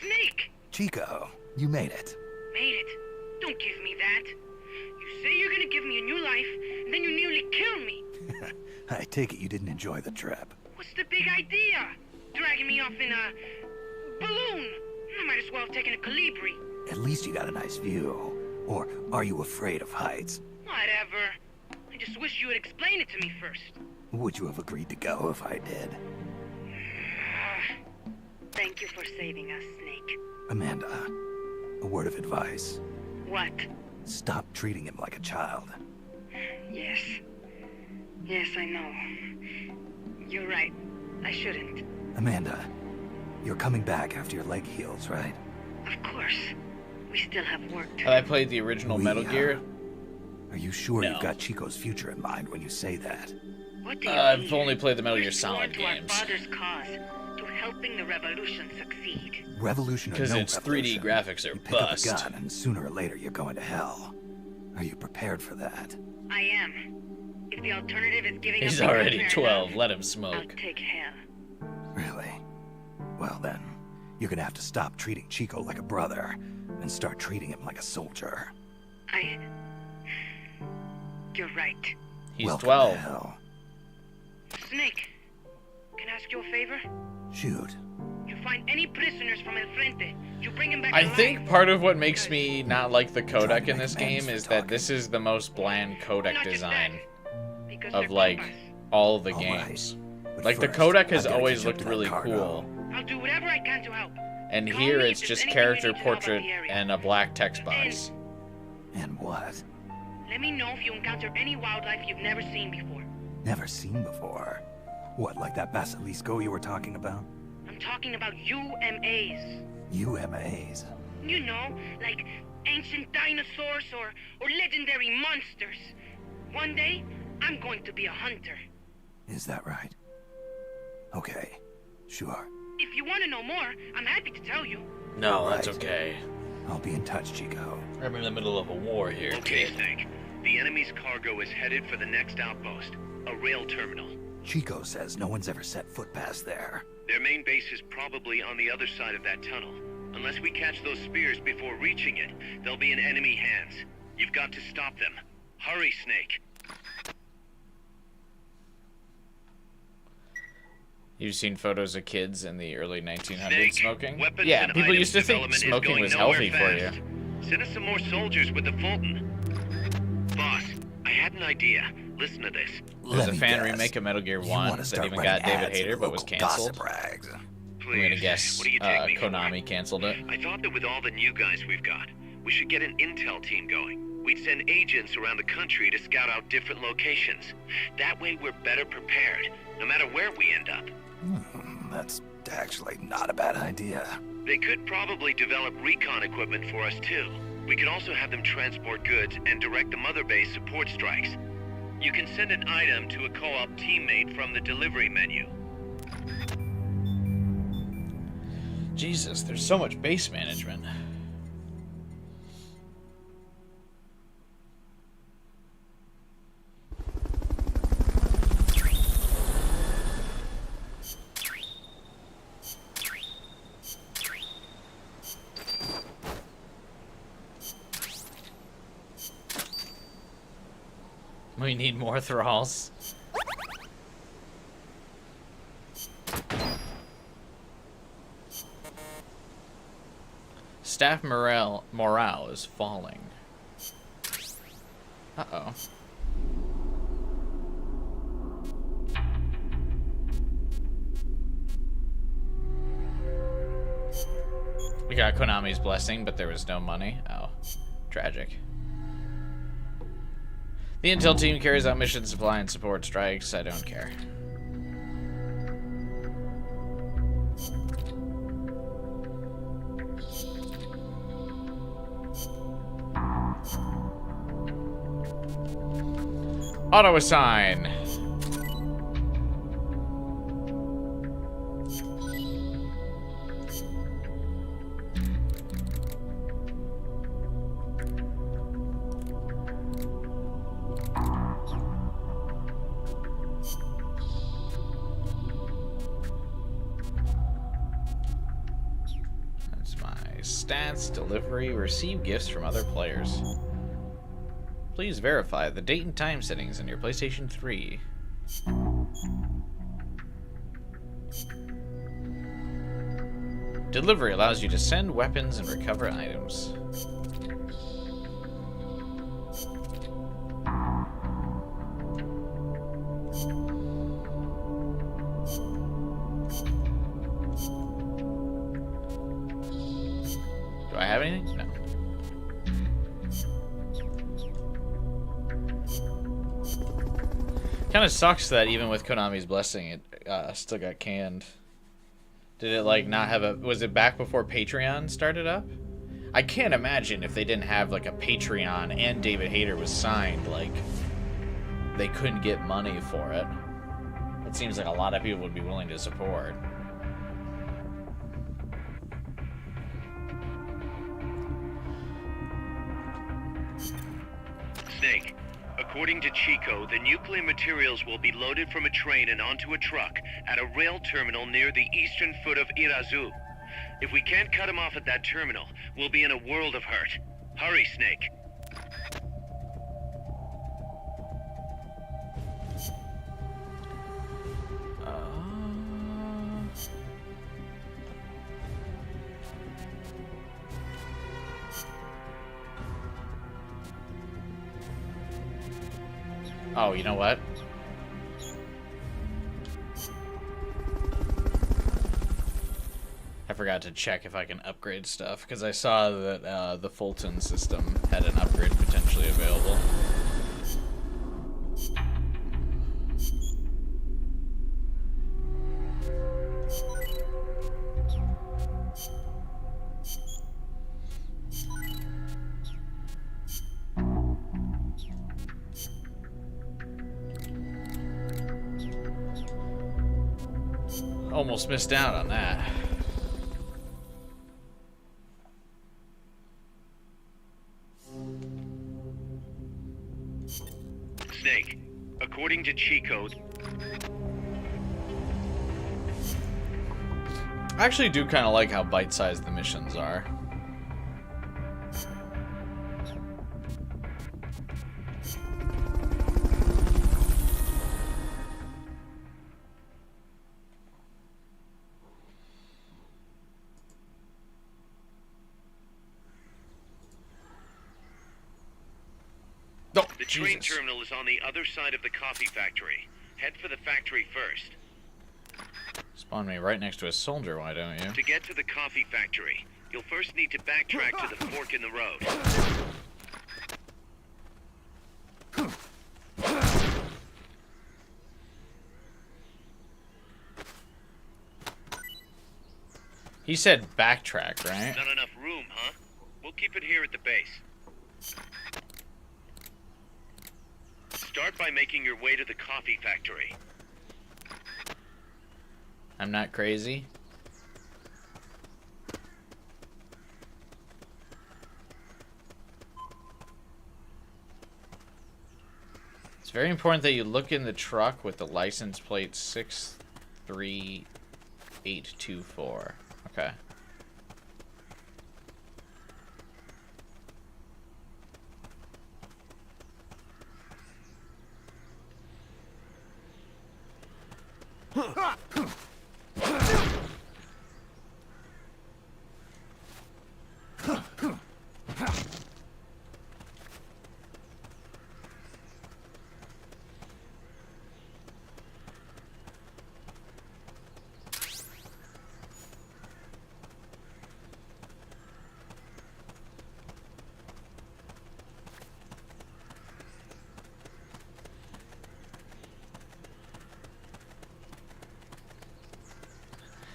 Snake! Chico, you made it. Made it. Don't give me that. You say you're gonna give me a new life, and then you nearly kill me. I take it you didn't enjoy the trip. What's the big idea? Dragging me off in a balloon. I might as well have taken a Calibri. At least you got a nice view. Or are you afraid of heights? Whatever. I just wish you would explain it to me first. Would you have agreed to go if I did? Thank you for saving us, Snake. Amanda, a word of advice. What? Stop treating him like a child. Yes. Yes, I know. You're right. I shouldn't. Amanda, you're coming back after your leg heals, right? Of course. We still have work to Have I played the original Metal Gear? Are you sure No. you've got Chico's future in mind when you say that? What do you I've mean? only played the Metal Gear We're sworn Solid to our games. father's cause, to helping the revolution succeed. Revolution or Because no its 3D revolution, graphics are you pick up a bust. gun and sooner or later you're going to hell. Are you prepared for that? I am. If the alternative is giving He's up the already country I 12. love, Let him I'll smoke. take hell. Really? Well then, you're gonna have to stop treating Chico like a brother and start treating him like a soldier. You're right. He's Welcome 12. to hell. Snake, can I ask you a favor? Shoot. You find any prisoners from El Frente, you bring them back I alive. think part of what makes me not like the codec in this game is that this is the most bland codec Not just design because of they're like compas. all of the All right. games. But Like the first, codec has I've gotta always catch up looked to that really cargo. cool. I'll do whatever I can to help. And Call here me it's if just there's character anything you need to know about portrait the area. and a black text box. And what? Let me know if you encounter any wildlife you've never seen before. Never seen before. What, like that basilisco you were talking about? I'm talking about UMAs. UMAs. You know, like ancient dinosaurs or legendary monsters. One day, I'm going to be a hunter. Is that right? Okay, sure. If you want to know more, I'm happy to tell you. No, that's Right. okay. I'll be in touch, Chico. I'm in the middle of a war here, Okay, kid. Snake. The enemy's cargo is headed for the next outpost, a rail terminal. Chico says no one's ever set foot past there. Their main base is probably on the other side of that tunnel. Unless we catch those spears before reaching it, they'll be in enemy hands. You've got to stop them. Hurry, Snake. You've seen photos of kids in the early 1900s Snake, smoking? weapons Yeah, and people items used to think development is smoking going was nowhere healthy for you. fast. Send us some more soldiers with the Fulton. Boss, I had an idea. Listen to this. There's a me fan guess. remake of Metal Gear You 1 wanna that start even running got David ads in Hayter the but was local canceled. gossip rags. I'm gonna Please, guess what do you take me for? Konami canceled it. I thought that with all the new guys we've got, we should get an intel team going. We'd send agents around the country to scout out different locations. That way we're better prepared, no matter where we end up. That's actually not a bad idea. They could probably develop recon equipment for us too. We could also have them transport goods and direct the mother base support strikes. You can send an item to a co-op teammate from the delivery menu. Jesus, there's so much base management. We need more thralls. Staff morale is falling. Uh-oh. We got Konami's blessing, but there was no money. Oh, tragic. The intel team carries out mission supply and support strikes. I don't care. Auto assign. That's my stats, delivery, receive gifts from other players. Please verify the date and time settings in your PlayStation 3. Delivery allows you to send weapons and recover items. Do I have anything? No. Kind of sucks that even with Konami's blessing, it still got canned. Did it like not have a? Was it back before Patreon started up? I can't imagine if they didn't have like a Patreon and David Hayter was signed, like they couldn't get money for it. It seems like a lot of people would be willing to support. Snake, according to Chico, the nuclear materials will be loaded from a train and onto a truck at a rail terminal near the eastern foot of Irazu. If we can't cut him off at that terminal, we'll be in a world of hurt. Hurry, Snake. Oh, you know what? I forgot to check if I can upgrade stuff, because I saw that the Fulton system had an upgrade potentially available. Almost missed out on that. Snake, according to Chico... I actually do kind of like how bite-sized the missions are. The train terminal is on the other side of the coffee factory. Head for the factory first. Spawn me right next to a soldier, why don't you? To get to the coffee factory, you'll first need to backtrack to the fork in the road. He said backtrack, right? Not enough room, huh? We'll keep it here at the base. Start by making your way to the coffee factory. I'm not crazy. It's very important that you look in the truck with the license plate 63824. Okay.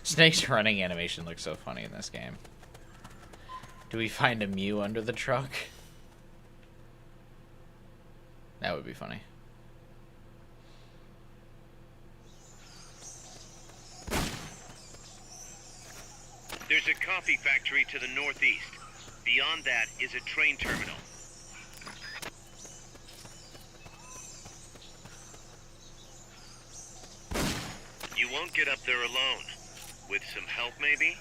Snake's running animation looks so funny in this game. Do we find a Mew under the truck? That would be funny. There's a coffee factory to the northeast. Beyond that is a train terminal. You won't get up there alone. With some help, maybe?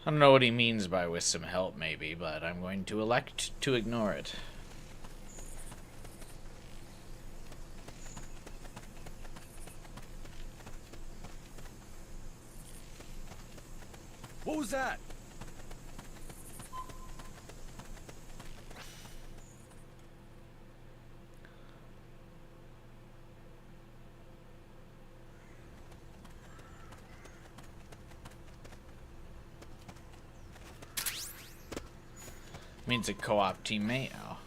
I don't know what he means by with some help, maybe, but I'm going to elect to ignore it. What was that? Means a co-op teammate. Oh.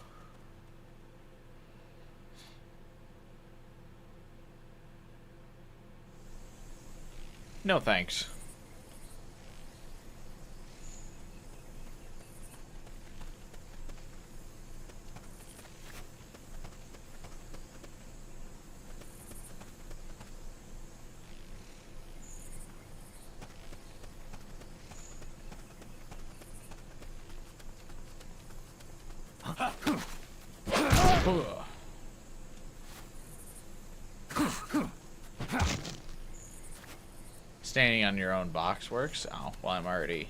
No thanks. Standing on your own box works? Oh, well, I'm already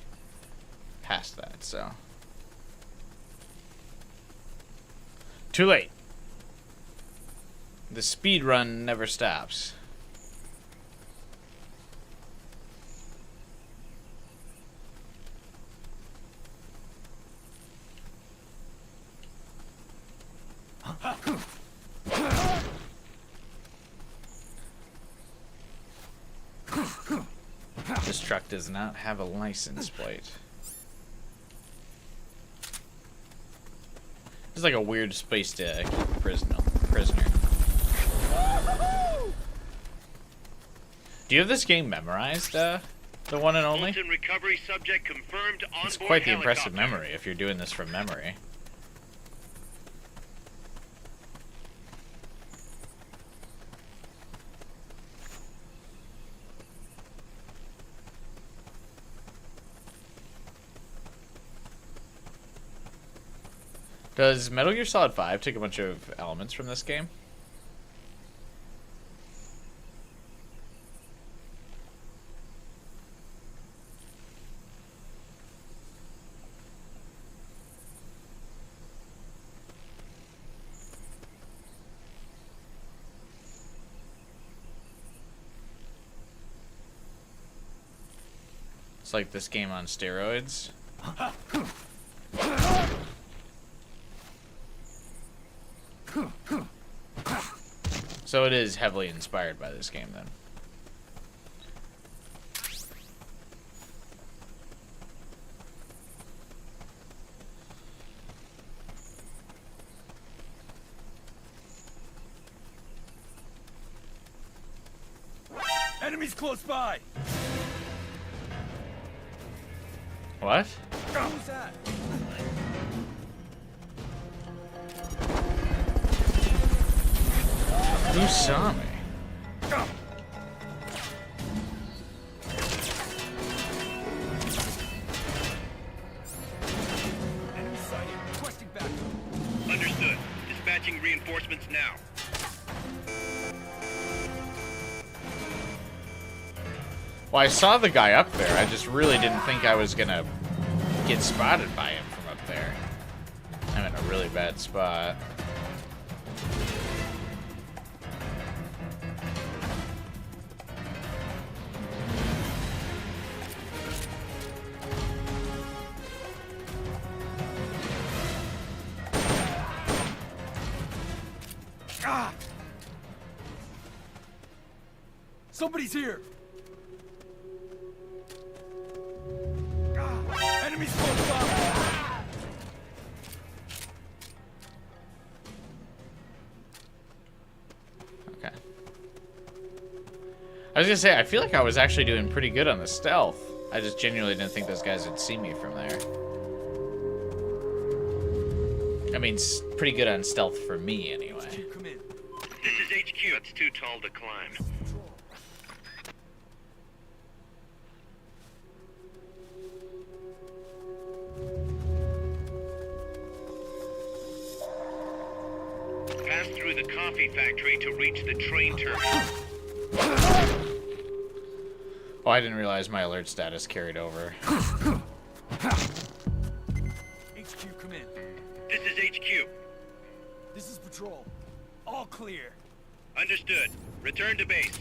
past that, so. Too late. The speed run never stops. This truck does not have a license plate. It's like a weird space to prisoner. Do you have this game memorized, the one and only? Recovery subject confirmed on It's board quite the impressive helicopter. memory if you're doing this from memory. Does Metal Gear Solid 5 take a bunch of elements from this game? It's like this game on steroids. So it is heavily inspired by this game, then. Enemies close by! What? Who's that? Who saw me? Enemy sighted. Requesting backup. Understood. Dispatching reinforcements now. Well, I saw the guy up there. I just really didn't think I was gonna get spotted by him from up there. I'm in a really bad spot. Somebody's here! Enemies close up! Okay. I was gonna say, I feel like I was actually doing pretty good on the stealth. I just genuinely didn't think those guys would see me from there. I mean, pretty good on stealth for me, anyway. This is HQ. It's too tall to climb. Pass through the coffee factory to reach the train terminal. Oh, I didn't realize my alert status carried over. HQ, come in. This is HQ. This is patrol. All clear. Understood. Return to base.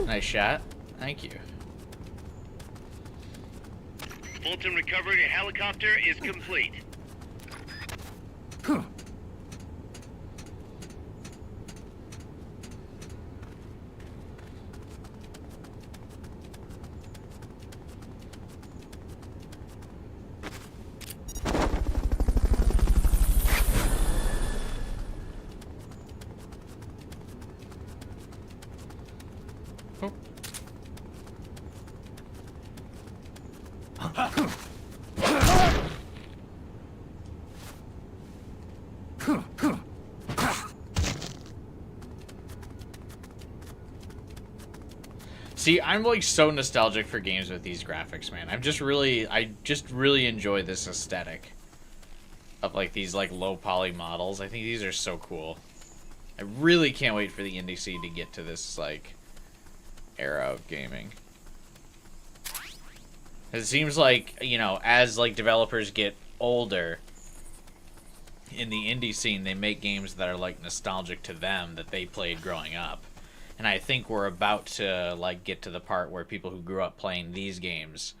Nice shot. Thank you. Fulton recovery helicopter is complete. See, I'm like so nostalgic for games with these graphics, man. I just really enjoy this aesthetic of like these like low poly models. I think these are so cool. I really can't wait for the indie scene to get to this like era of gaming. It seems like, you know, as like developers get older in the indie scene, they make games that are like nostalgic to them that they played growing up. And I think we're about to like get to the part where people who grew up playing these games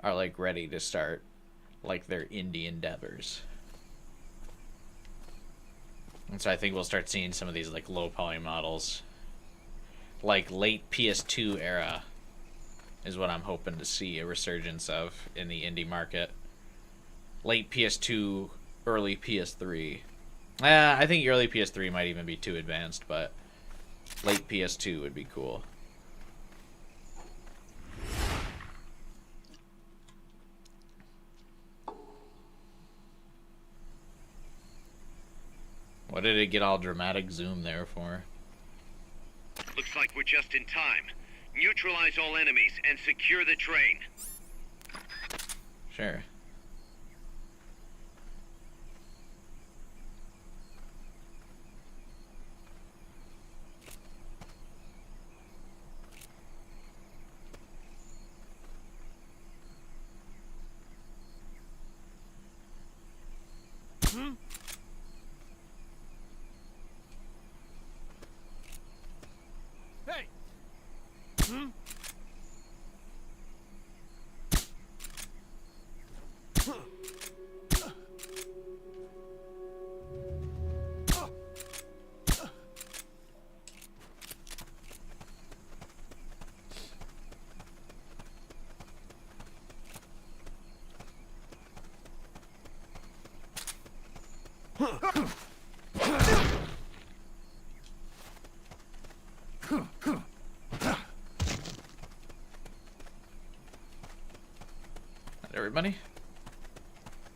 are like ready to start like their indie endeavors. And so I think we'll start seeing some of these like low poly models, like late PS2 era is what I'm hoping to see a resurgence of in the indie market. Late PS2, early PS3. I think early PS3 might even be too advanced, but late PS2 would be cool. What did it get all dramatic zoom there for? Looks like we're just in time. Neutralize all enemies and secure the train. Sure. Hey! Everybody?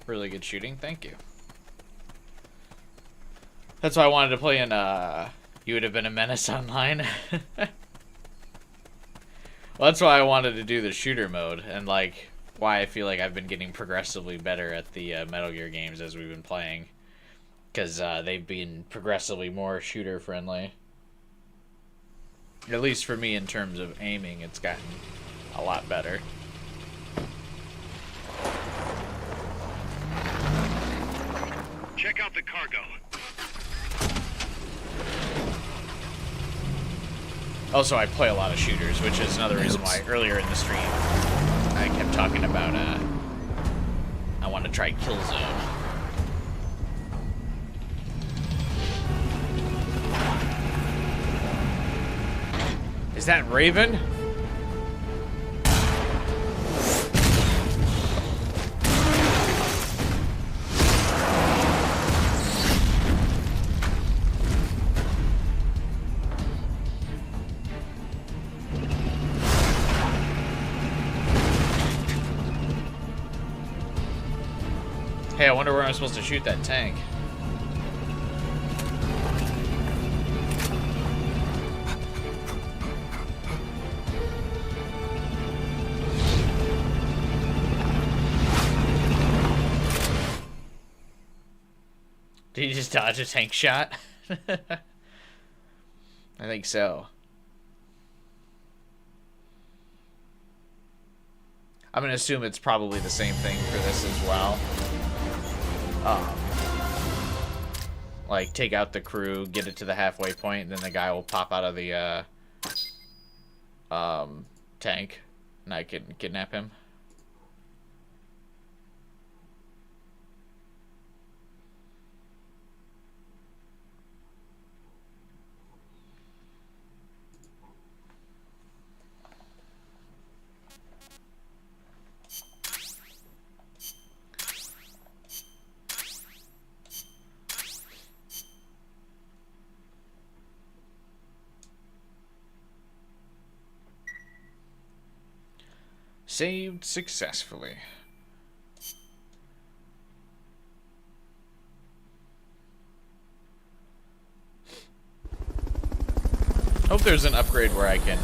Really good shooting, thank you. That's why I wanted to play in You Would Have Been a Menace online. Well, that's why I wanted to do the shooter mode, and like why I feel like I've been getting progressively better at the Metal Gear games as we've been playing, because they've been progressively more shooter friendly. At least for me, in terms of aiming, it's gotten a lot better. Check out the cargo. Also, I play a lot of shooters, which is another reason why earlier in the stream I kept talking about I want to try Killzone. Is that Raven? Hey, I wonder where I'm supposed to shoot that tank. Did he just dodge a tank shot? I think so. I'm gonna assume it's probably the same thing for this as well. Like, take out the crew, get it to the halfway point, and then the guy will pop out of the tank, and I can kidnap him. Saved successfully. Hope there's an upgrade where I can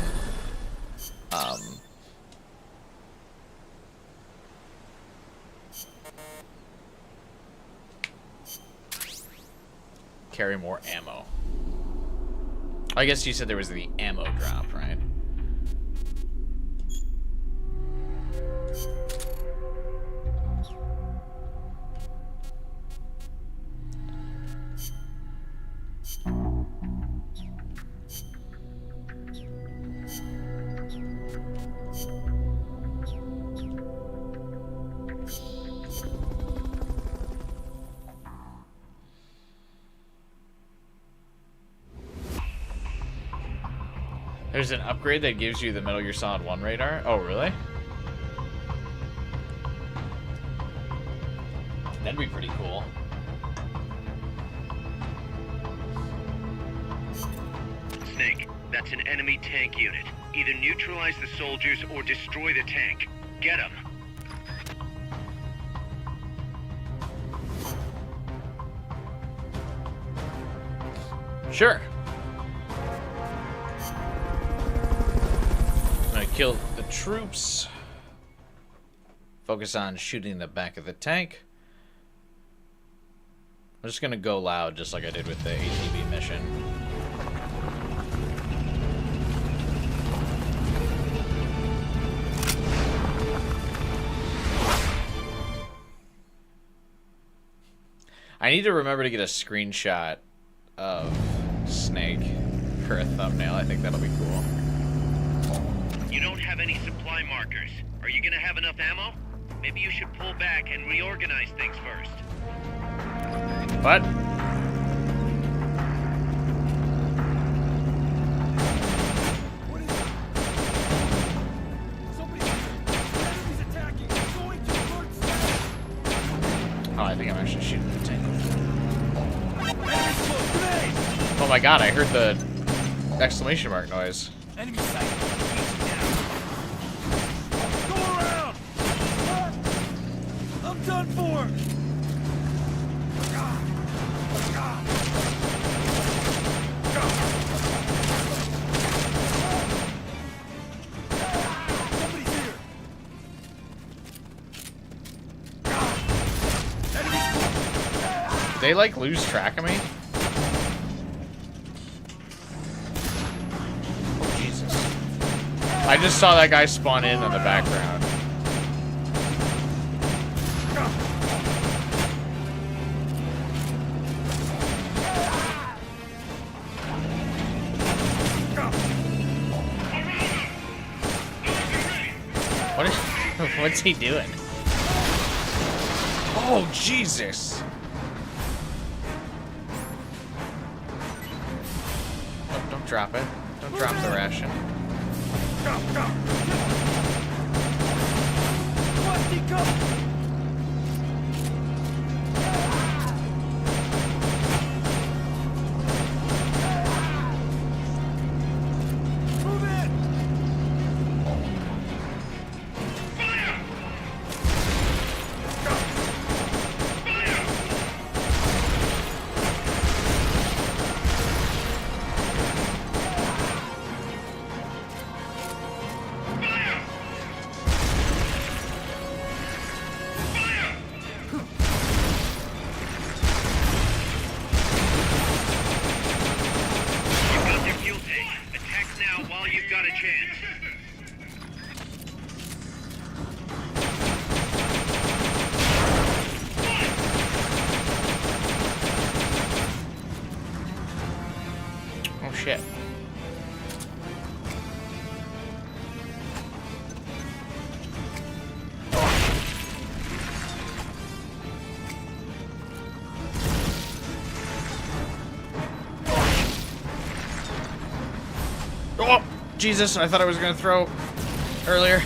carry more ammo. I guess you said there was the ammo drop, right? There's an upgrade that gives you the Metal Gear Solid 1 radar? Oh, really? That'd be pretty cool. Snake, that's an enemy tank unit. Either neutralize the soldiers or destroy the tank. Get them. Sure. Kill the troops. Focus on shooting the back of the tank. I'm just gonna go loud just like I did with the ATV mission. I need to remember to get a screenshot of Snake for a thumbnail. I think that'll be cool. You don't have any supply markers. Are you gonna have enough ammo? Maybe you should pull back and reorganize things first. What? What is it? Somebody... Enemies attacking! Going to alert staff! Oh, I think I'm actually shooting the tank. Enemies close! Grenade! Oh my god, I heard the exclamation mark noise. Enemy sight! Go around! I'm done for! Somebody's here! They like lose track of me? Oh, Jesus. I just saw that guy spawn in the background. What is, what's he doing? Oh, Jesus! Oh, don't drop it. Don't drop the ration. Go, go! What's he go? Oh, shit. Oh, Jesus, I thought I was going to throw earlier.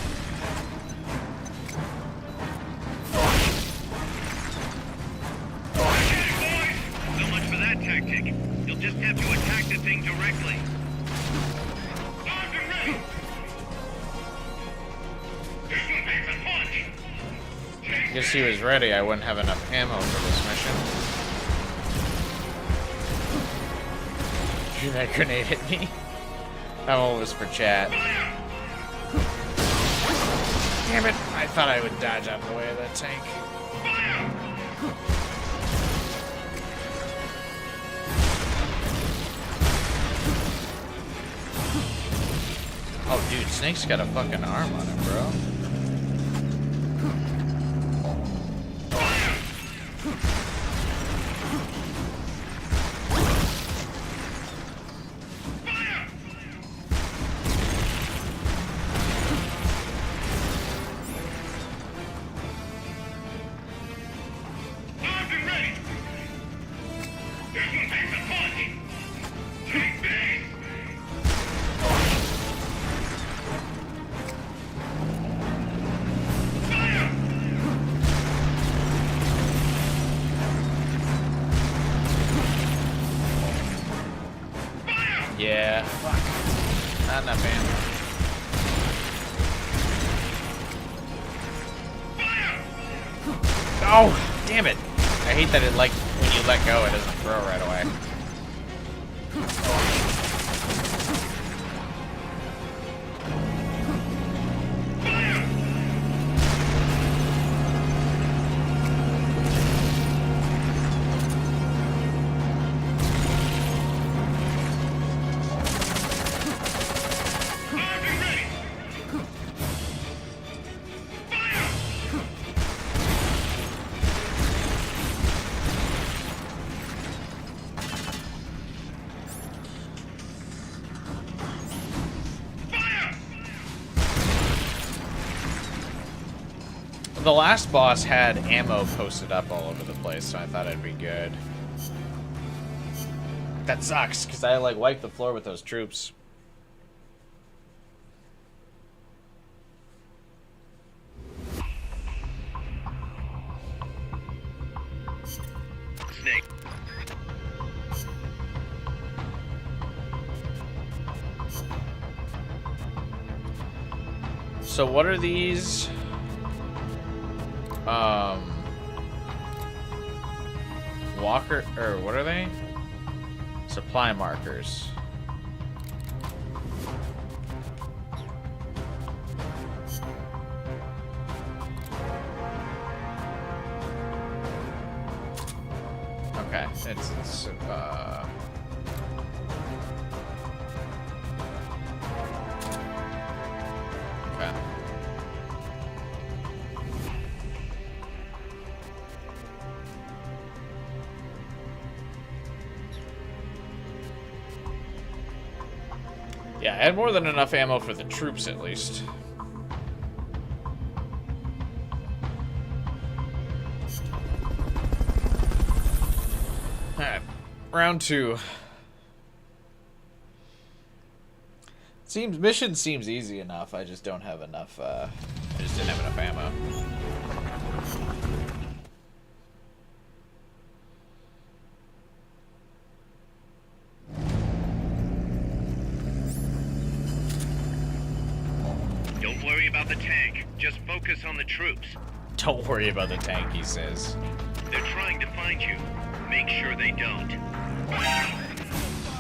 So much for that tactic. You'll just have to attack the thing directly. Guess he was ready. I wouldn't have enough ammo for this mission. Shoot, that grenade hit me. That one was for chat. Damn it! I thought I would dodge out of the way of that tank. Oh, dude, Snake's got a fucking arm on him, bro. Yeah, fuck. Not enough ammo. Oh, damn it. I hate that it, like, when you let go, it doesn't throw right away. The last boss had ammo posted up all over the place, so I thought it'd be good. That sucks, because I, like, wiped the floor with those troops. Snake. So what are these? Walker, or what are they? Supply markers. Okay, it's okay. Yeah, I had more than enough ammo for the troops, at least. Round 2. Mission seems easy enough. I just don't have enough. I just didn't have enough ammo. Don't worry about the tank. Just focus on the troops. Don't worry about the tank, he says. They're trying to find you. Make sure they don't.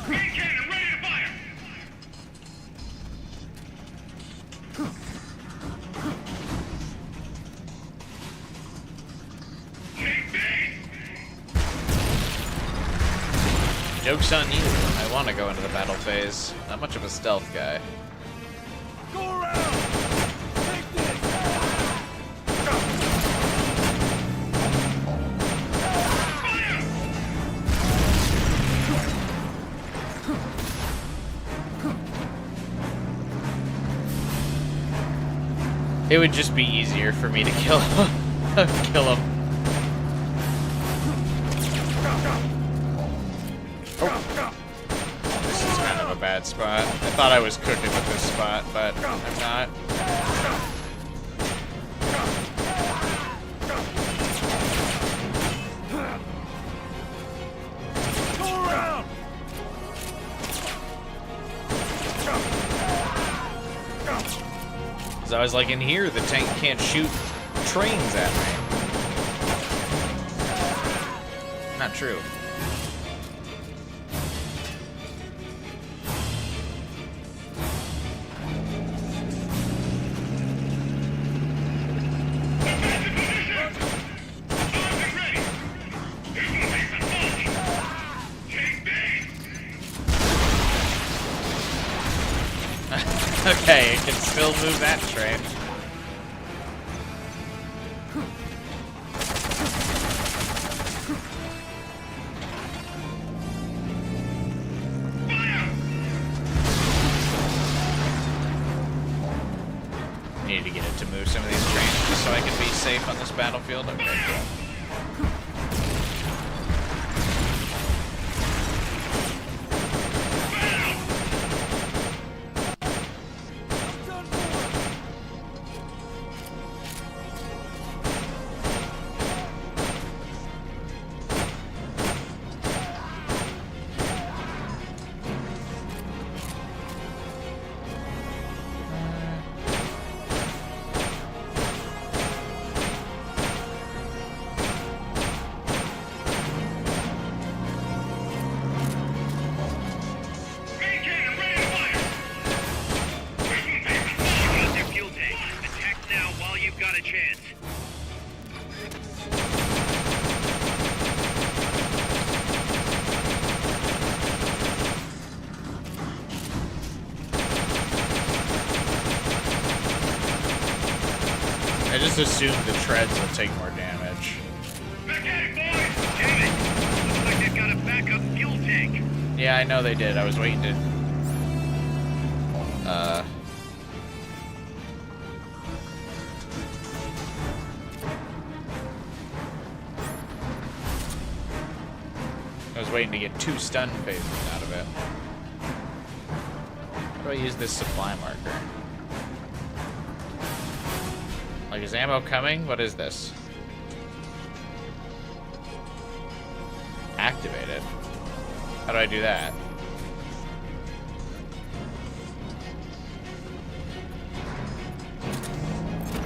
Main cannon ready to fire! Joke's on you. I want to go into the battle phase. Not much of a stealth guy. Go around! Take this! It would just be easier for me to kill kill him. This is kind of a bad spot. I thought I was cooking with this spot, but I'm not. Go around! So I was like, in here, the tank can't shoot trains at me. Not true. Okay, it can still move that train. Need to get it to move some of these trains just so I can be safe on this battlefield. Okay, cool. I just assumed the treads will take more damage. Looks like they've got a backup fuel tank. Yeah, I know they did. I was waiting to... I was waiting to get 2 stun phases out of it. How do I use this supply marker? Like, is ammo coming? What is this? Activate it. How do I do that?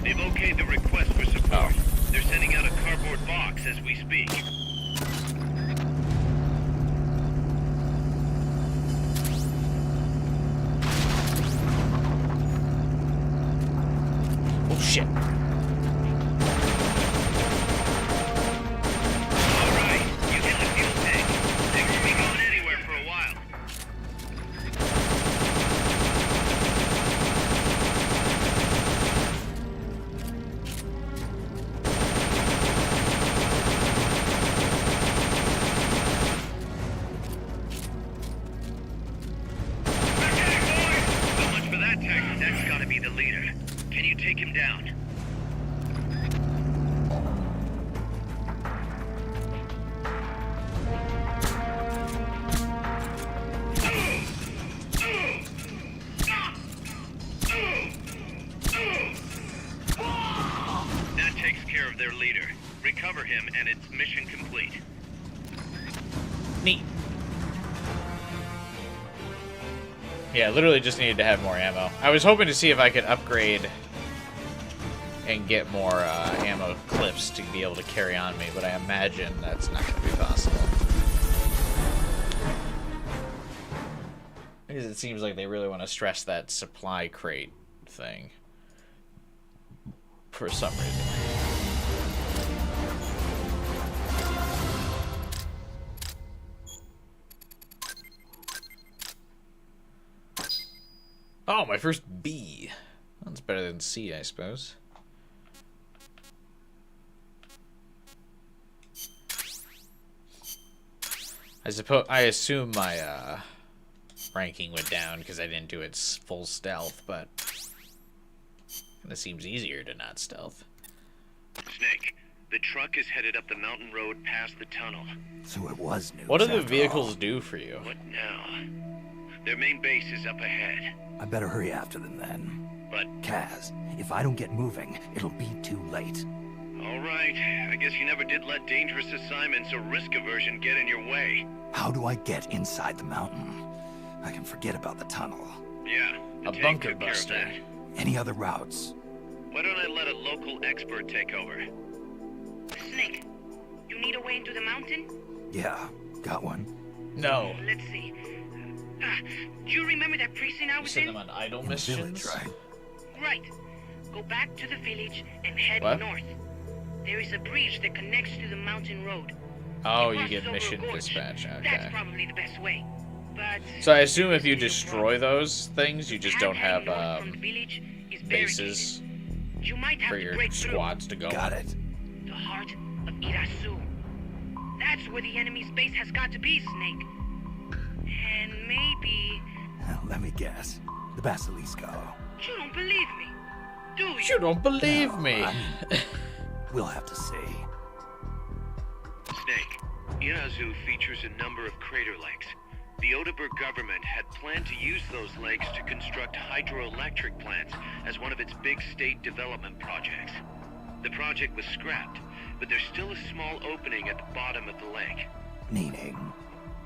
They've okayed the request for support. They're sending out a cardboard box as we speak. Oh, shit. of their leader. Recover him, and it's mission complete. Neat. Yeah, literally just needed to have more ammo. I was hoping to see if I could upgrade and get more ammo clips to be able to carry on me, but I imagine that's not going to be possible. Because it seems like they really want to stress that supply crate thing. For some reason. Oh, my first B. That's better than C, I suppose. I assume my ranking went down because I didn't do its full stealth, but it seems easier to not stealth. Snake, the truck is headed up the mountain road past the tunnel. So it was news. What do the vehicles do for you? What now? Their main base is up ahead. I better hurry after them then. But Kaz, if I don't get moving, it'll be too late. all right, I guess you never did let dangerous assignments or risk aversion get in your way. How do I get inside the mountain? I can forget about the tunnel. Yeah, A bunker buster. Any other routes? Why don't I let a local expert take over? Snake, you need a way into the mountain? Yeah, got one. No. Let's see. Do you remember that precinct I You was send in? them on idle In the missions? village, right? Right. Go back to the village and head What? north. There is a bridge that connects to the mountain road. Oh, It you crosses get over mission a gorge. dispatch. That's Okay. probably the best way. But So I assume if you destroy those things, you just don't have north from the village is bases barricaded. You might have for to your break through squads to go Got on. it. the heart of Irasu. That's where the enemy's base has got to be, Snake. And maybe Let me guess. The Basilisco. you don't believe me, do you? You don't believe No, me. We'll have to see. Snake, Irazu features a number of crater lakes. The Odeberg government had planned to use those lakes to construct hydroelectric plants as one of its big state development projects. The project was scrapped, but there's still a small opening at the bottom of the lake. Meaning?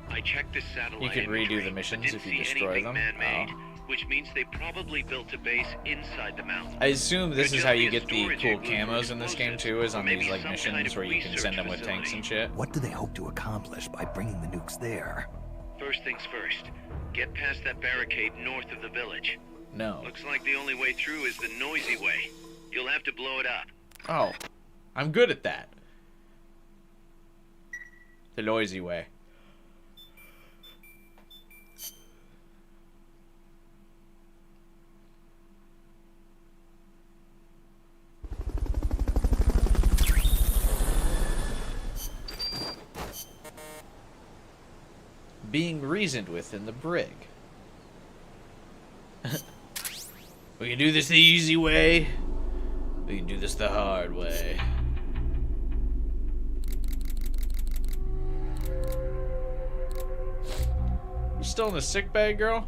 I checked the satellite You can redo imagery, the missions but didn't if you see destroy anything them? man-made, Oh. which means they probably built a base inside the mountain. I assume this Could is how just you be a get the storage cool igloo for camos in this game too, is or on maybe these like some missions kind of where you can send them with research tanks and facility. shit. What do they hope to accomplish by bringing the nukes there? First things first, get past that barricade north of the village. No. Looks like the only way through is the noisy way. You'll have to blow it up. Oh. I'm good at that. The noisy way. Being reasoned with in the brig. We can do this the easy way. We can do this the hard way. You still in the sick bay, girl?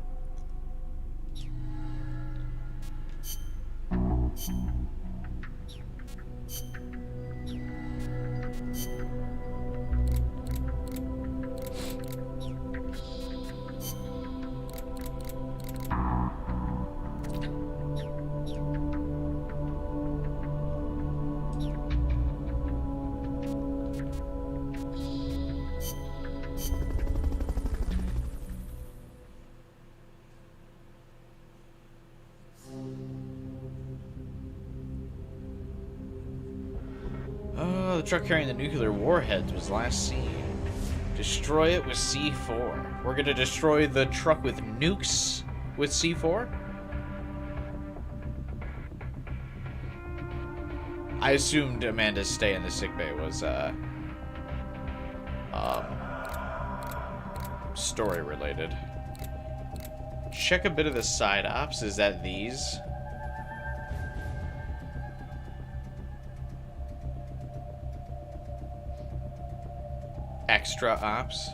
Oh, the truck carrying the nuclear warheads was last seen. Destroy it with C4. We're gonna destroy the truck with nukes with C4? I assumed Amanda's stay in the sickbay was, story related. Check a bit of the side ops. Is that these? Extra ops.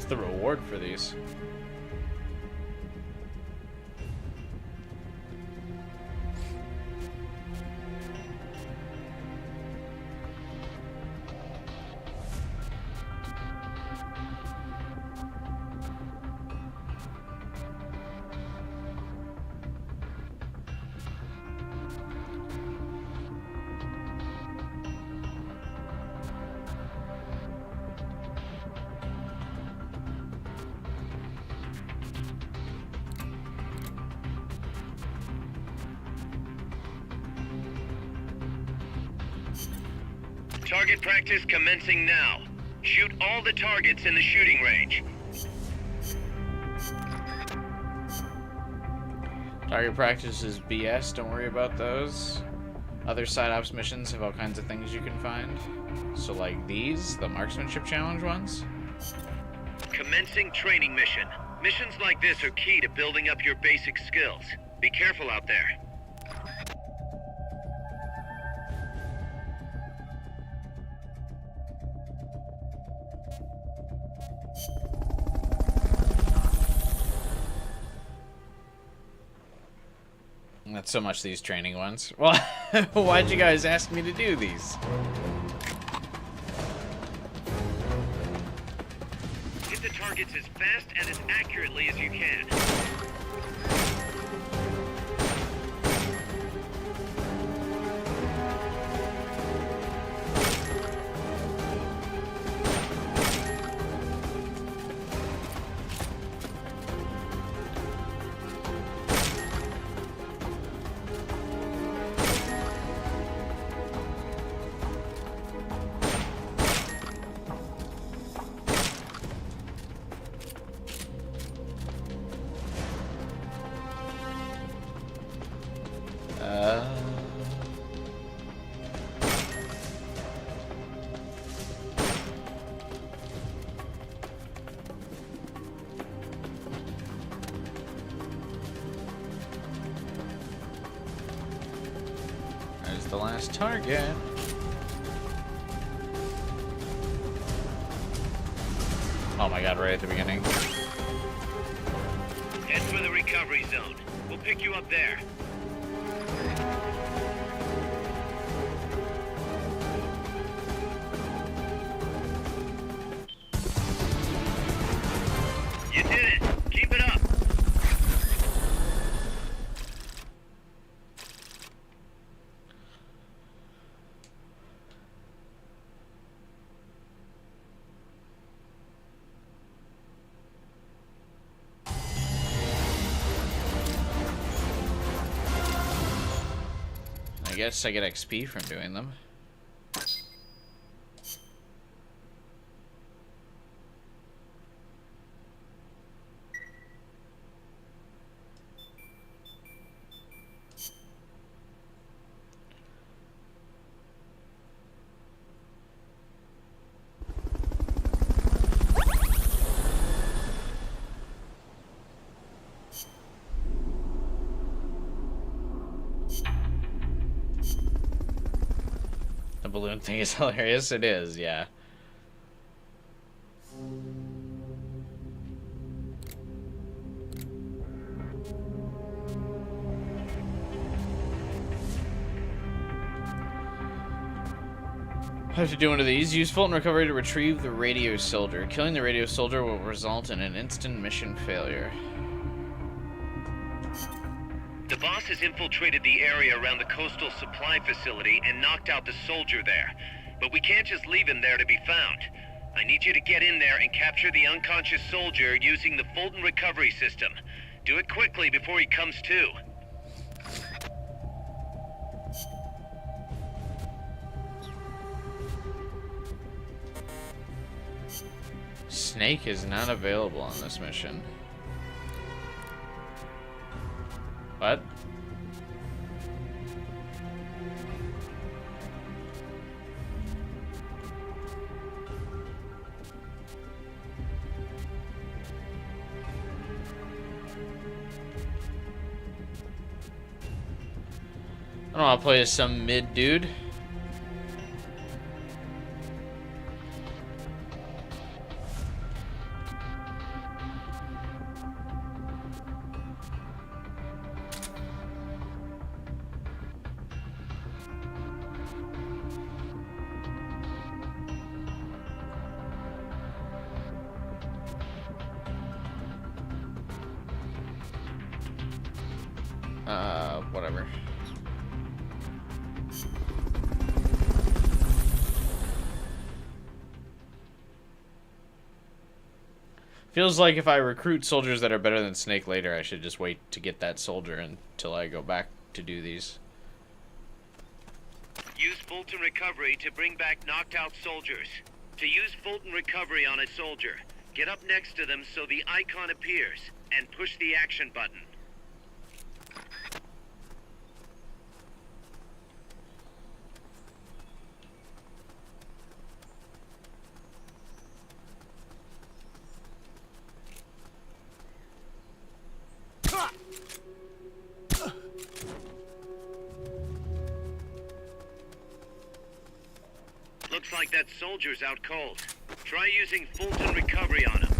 What's the reward for these? Target practice commencing now. Shoot all the targets in the shooting range. Target practice is BS, don't worry about those. Other side ops missions have all kinds of things you can find. So like these, the marksmanship challenge ones. Commencing training mission. Missions like this are key to building up your basic skills. Be careful out there. Not so much these training ones. Well, why'd you guys ask me to do these? Hit the targets as fast and as accurately as you can. There's the last target. Oh my god, right at the beginning. Head for the recovery zone. We'll pick you up there. You did it. Keep it up. I guess I get XP from doing them. The balloon thing is hilarious. It is, yeah. I have to do one of these. Use Fulton Recovery to retrieve the radio soldier. Killing the radio soldier will result in an instant mission failure. The boss has infiltrated the area around the coastal supply facility and knocked out the soldier there. But we can't just leave him there to be found. I need you to get in there and capture the unconscious soldier using the Fulton recovery system. Do it quickly before he comes to. Snake is not available on this mission. What? I don't want to play as some mid dude. Whatever. Feels like if I recruit soldiers that are better than Snake later, I should just wait to get that soldier until I go back to do these. Use Fulton Recovery to bring back knocked out soldiers. To use Fulton Recovery on a soldier, get up next to them so the icon appears, and push the action button. Looks like that soldier's out cold. Try using Fulton Recovery on him.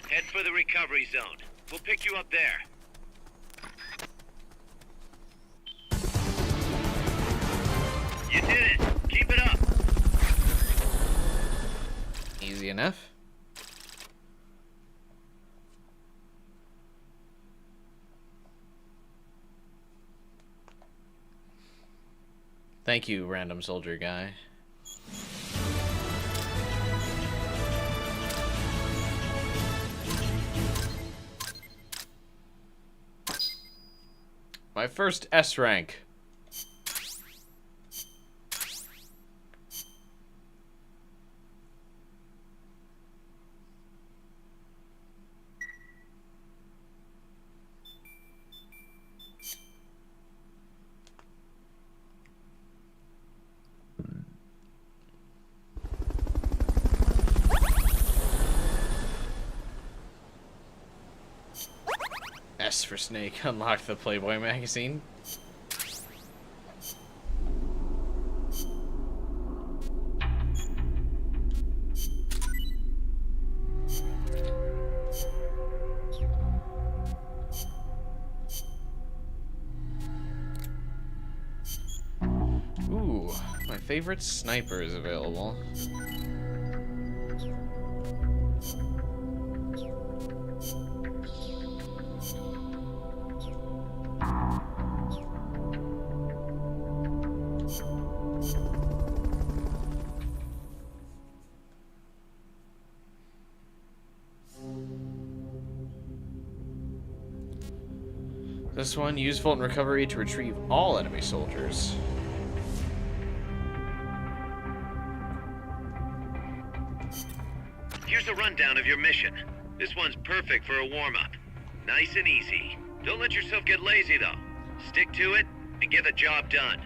Head for the recovery zone. We'll pick you up there. You did it! Keep it up! Easy enough. Thank you, random soldier guy. My first S rank. S for Snake. Unlock the Playboy magazine. Ooh, my favorite sniper is available. This one, use Fulton Recovery to retrieve all enemy soldiers. Here's a rundown of your mission. This one's perfect for a warm-up. Nice and easy. Don't let yourself get lazy, though. Stick to it and get the job done.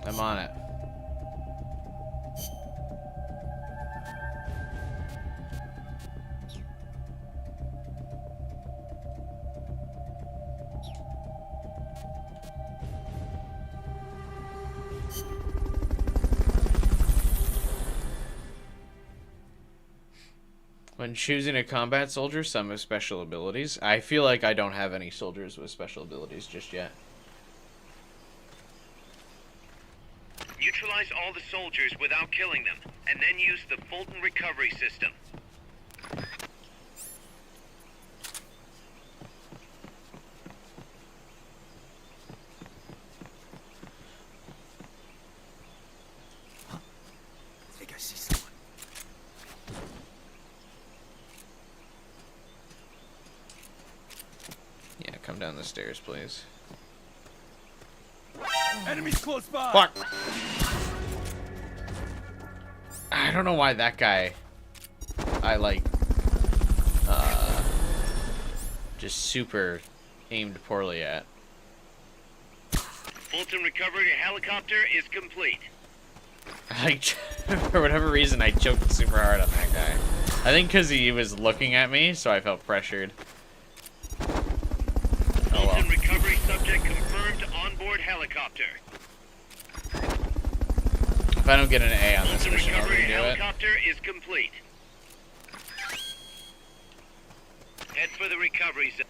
I'm on it. When choosing a combat soldier, some have special abilities. I feel like I don't have any soldiers with special abilities just yet. Neutralize all the soldiers without killing them, and then use the Fulton Recovery system. I think I see someone. Yeah, come down the stairs, please. Enemies close by. Fuck! I don't know why that guy I like just super aimed poorly at. Fulton Recovery helicopter is complete. Like, for whatever reason, I choked super hard on that guy. I think because he was looking at me, so I felt pressured. Oh well. Fulton Recovery subject confirmed onboard helicopter. If I don't get an A on this Fulton mission, I'll Recovery redo it. helicopter is complete. Head for the recovery zone.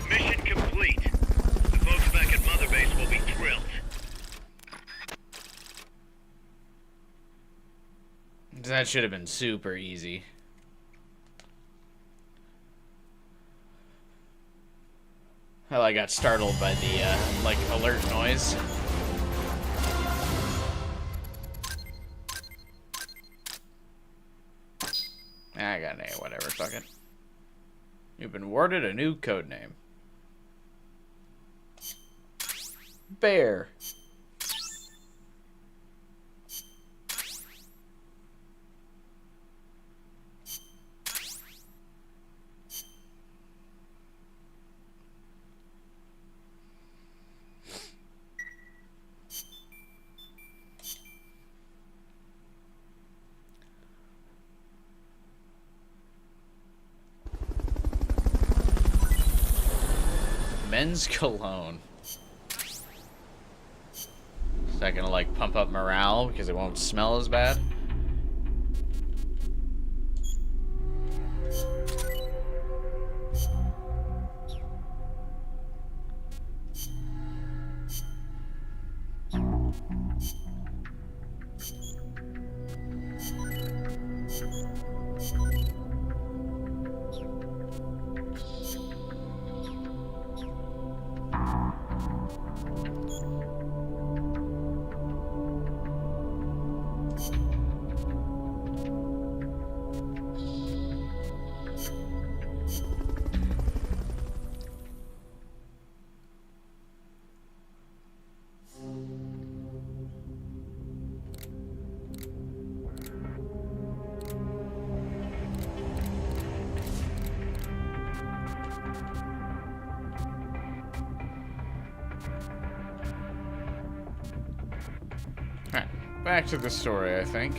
Mission complete. The folks back at Mother Base will be thrilled. That should have been super easy. Hell, I got startled by the, like, alert noise. I got an A, whatever, fuck it. You've been awarded a new code name. Bear. Men's cologne. Is that gonna like pump up morale because it won't smell as bad? Alright, back to the story, I think.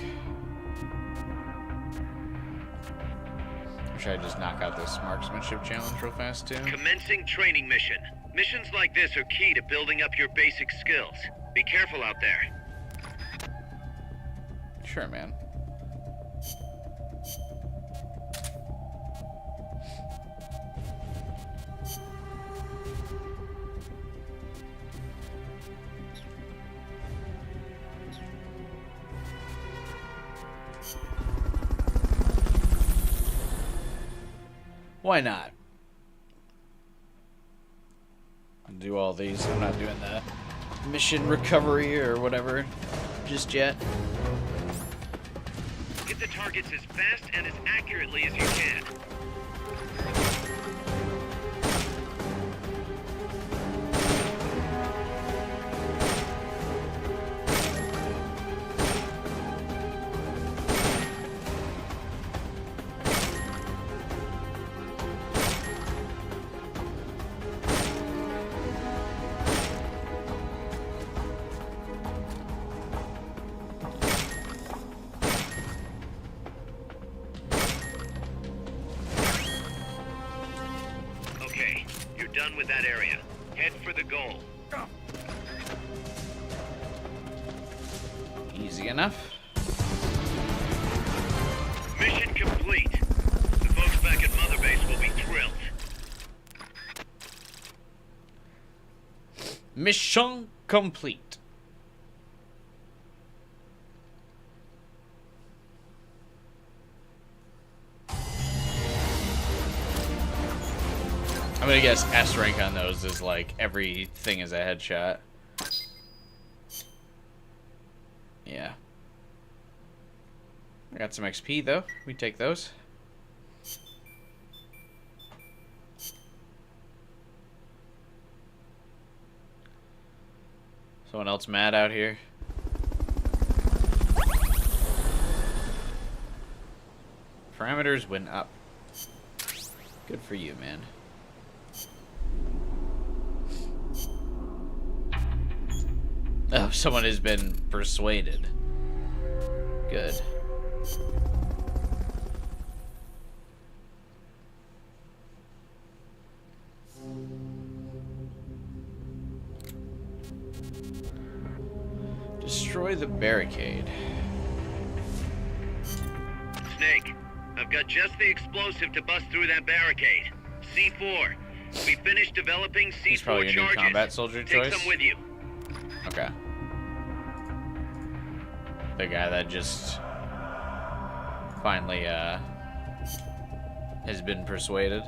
Or should I just knock out this marksmanship challenge real fast, too? Commencing training mission. Missions like this are key to building up your basic skills. Be careful out there. Sure, man. Why not? I'll do all these. I'm not doing the mission recovery or whatever just yet. Hit the targets as fast and as accurately as you can. Done with that area. Head for the goal. Easy enough. Mission complete. The folks back at Mother Base will be thrilled. Mission complete. I'm gonna guess S rank on those is like everything is a headshot. Yeah. I got some XP though. We take those. Someone else mad out here? Parameters went up. Good for you, man. Oh, someone has been persuaded. Good. Destroy the barricade. Snake, I've got just the explosive to bust through that barricade. C4. We finished developing C4 He's probably your new charges. combat soldier choice. Take some with you. Okay. The guy that just finally has been persuaded.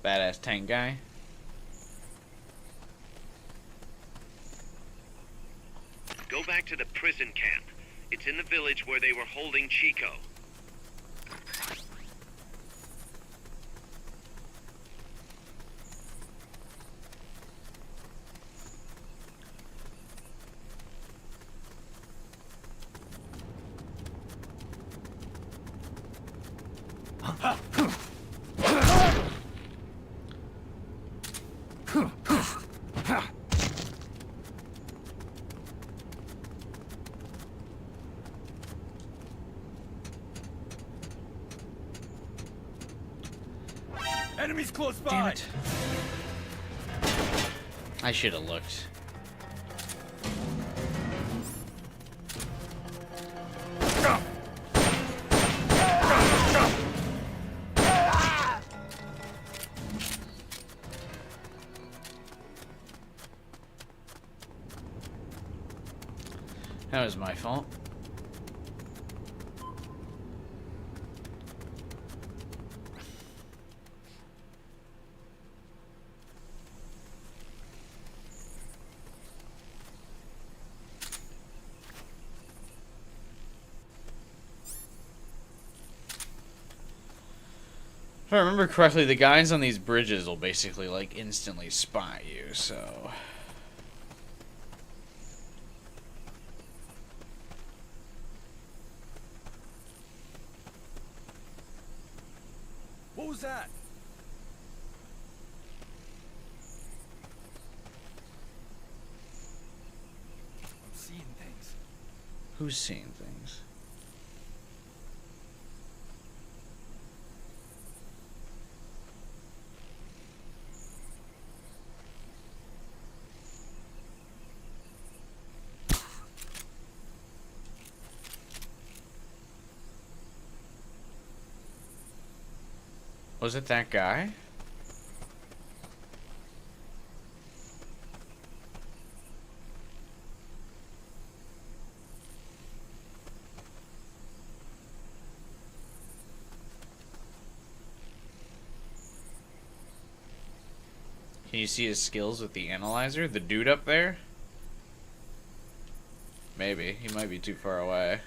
Badass tank guy. Go back to the prison camp. It's in the village where they were holding Chico. Enemies close by. Damn it. I should have looked. That was my fault. If I remember correctly, the guys on these bridges will basically, like, instantly spot you, so... What was that? I'm seeing things. Who's seeing things? Was it that guy? Can you see his skills with the analyzer? The dude up there? Maybe. He might be too far away.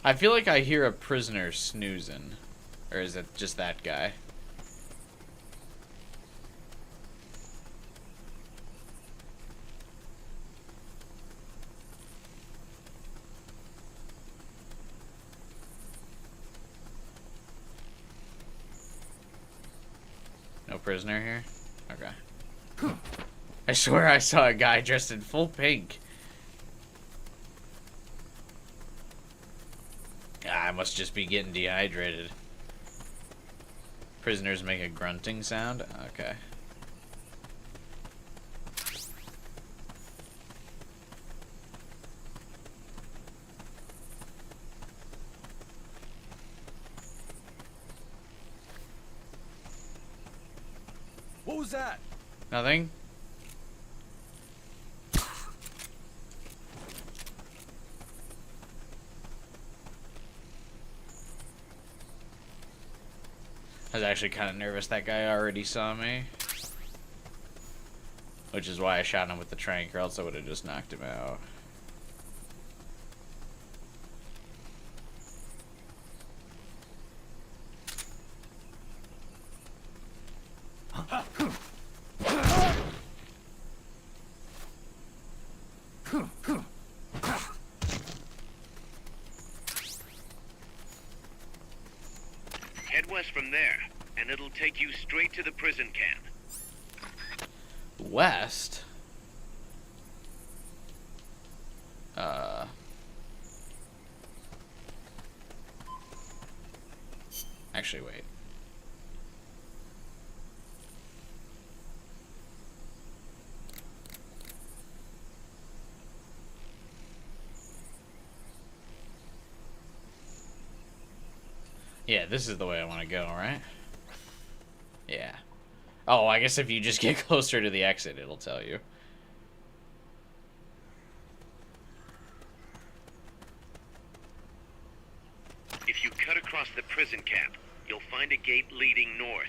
I feel like I hear a prisoner snoozing. Or is it just that guy? No prisoner here? Okay. I swear I saw a guy dressed in full pink. I must just be getting dehydrated. Prisoners make a grunting sound? Okay. What was that? Nothing? I was actually kind of nervous that guy already saw me. Which is why I shot him with the trank, or else I would have just knocked him out. Head west from there, and it'll take you straight to the prison camp. West? Actually, wait. Yeah, this is the way I want to go, right? Yeah. Oh, I guess if you just get closer to the exit, it'll tell you. If you cut across the prison cap, you'll find a gate leading north.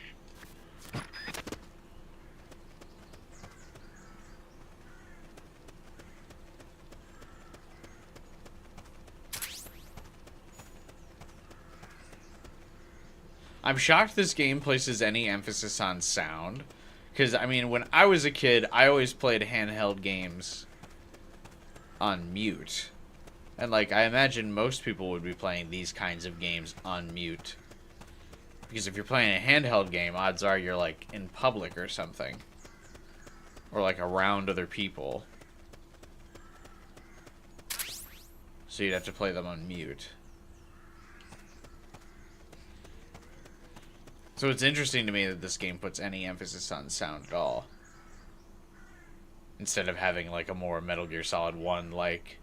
I'm shocked this game places any emphasis on sound. Because, I mean, when I was a kid, I always played handheld games on mute. And, like, I imagine most people would be playing these kinds of games on mute. Because if you're playing a handheld game, odds are you're, like, in public or something. Or, like, around other people. So you'd have to play them on mute. So it's interesting to me that this game puts any emphasis on sound at all. Instead of having, like, a more Metal Gear Solid 1, like,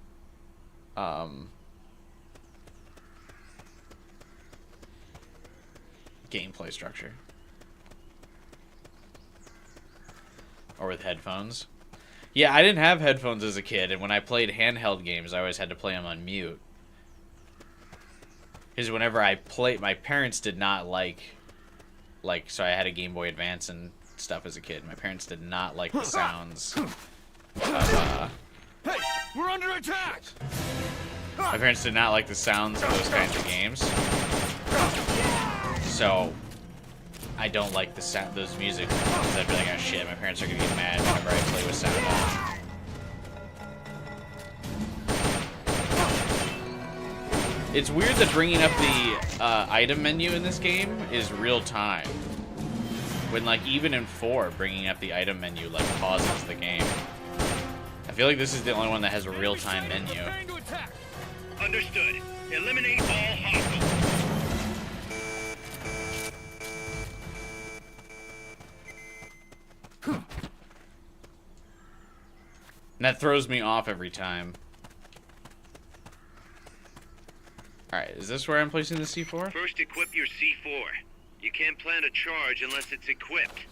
gameplay structure. Or with headphones. Yeah, I didn't have headphones as a kid, and when I played handheld games, I always had to play them on mute. Because whenever I played, my parents did not like, so I had a Game Boy Advance and stuff as a kid. My parents did not like the sounds of, Hey, we're under attack! my parents did not like the sounds of those kinds of games. So, I don't like the sound, those music, because I'd be like, oh shit, my parents are gonna get mad whenever I play with sound on. It's weird that bringing up the item menu in this game is real time. When, like, even in 4, bringing up the item menu, like, pauses the game. I feel like this is the only one that has a real-time menu. Understood. Eliminate all hostiles. And that throws me off every time. Alright, is this where I'm placing the C4? First equip your C4. You can't plant a charge unless it's equipped.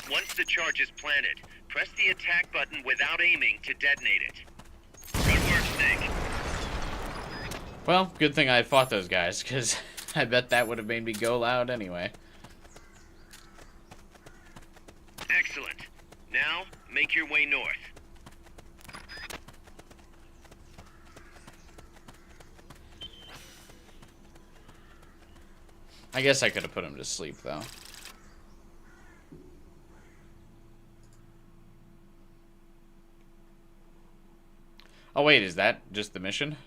Once the charge is planted, press the attack button without aiming to detonate it. Good work, Snake. Well, good thing I fought those guys, because I bet that would have made me go loud anyway. Excellent. Now, make your way north. I guess I could have put him to sleep, though. Oh, wait, is that just the mission?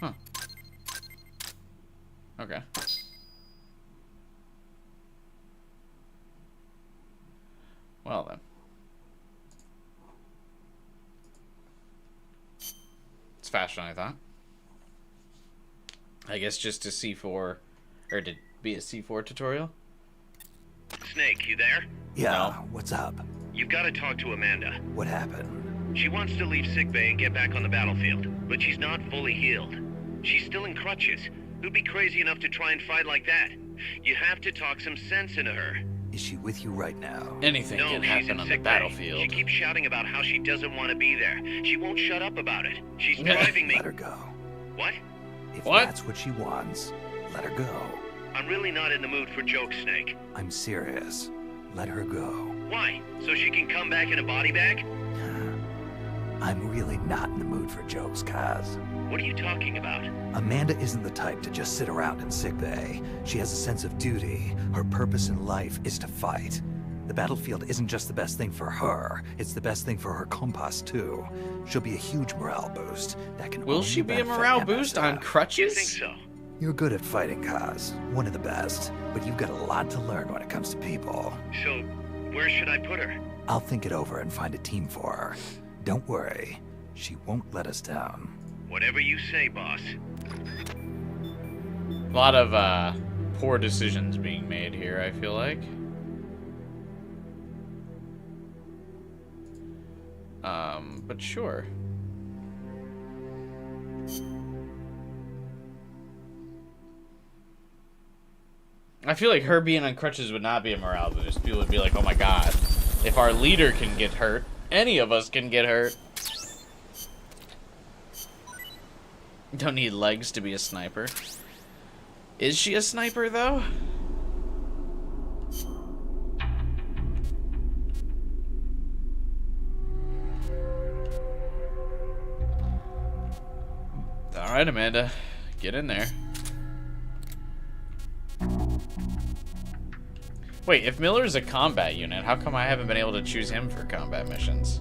Huh. Okay. Well, then. It's faster than I thought. I guess just to C4, or to be a C4 tutorial? Snake, you there? Yeah, No. what's up? You've got to talk to Amanda. What happened? She wants to leave sickbay and get back on the battlefield, but she's not fully healed. She's still in crutches. Who'd be crazy enough to try and fight like that? You have to talk some sense into her. Is she with you right now? Anything No, can she's happen in on the sickbay. battlefield. She keeps shouting about how she doesn't want to be there. She won't shut up about it. She's driving me. Let her go. What? If What? that's what she wants, let her go. I'm really not in the mood for jokes, Snake. I'm serious. Let her go. Why? So she can come back in a body bag? I'm really not in the mood for jokes, Kaz. What are you talking about? Amanda isn't the type to just sit around in sickbay. She has a sense of duty. Her purpose in life is to fight. The battlefield isn't just the best thing for her, it's the best thing for her compas too. She'll be a huge morale boost that can Will only she be a benefit morale boost on MSF. crutches? You think so? You're good at fighting, Kaz. One of the best. But you've got a lot to learn when it comes to people. So, where should I put her? I'll think it over and find a team for her. Don't worry. She won't let us down. Whatever you say, boss. A lot of poor decisions being made here, I feel like. But sure. I feel like her being on crutches would not be a morale boost. People would be like, oh my god, if our leader can get hurt, any of us can get hurt. Don't need legs to be a sniper. Is she a sniper, though? Alright, Amanda. Get in there. Wait, if Miller's a combat unit, how come I haven't been able to choose him for combat missions?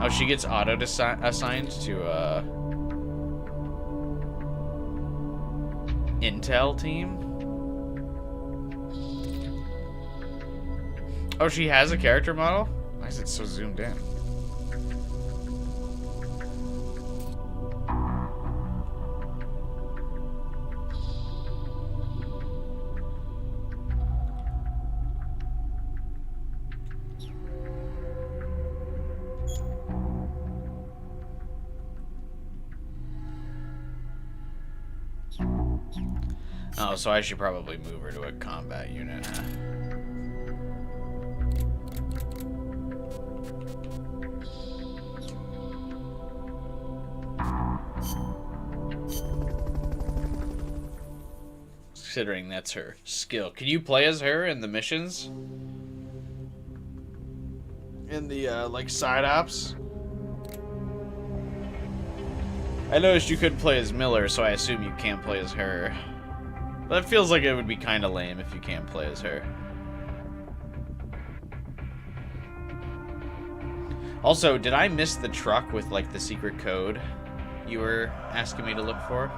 Oh, she gets auto-assigned to, Intel team? Oh, she has a character model? Why is it so zoomed in? Oh, so I should probably move her to a combat unit, huh? Considering that's her skill. Can you play as her in the missions? In the, like, side ops? I noticed you couldn't play as Miller, so I assume you can't play as her. That feels like it would be kind of lame if you can't play as her. Also, did I miss the truck with, like, the secret code you were asking me to look for?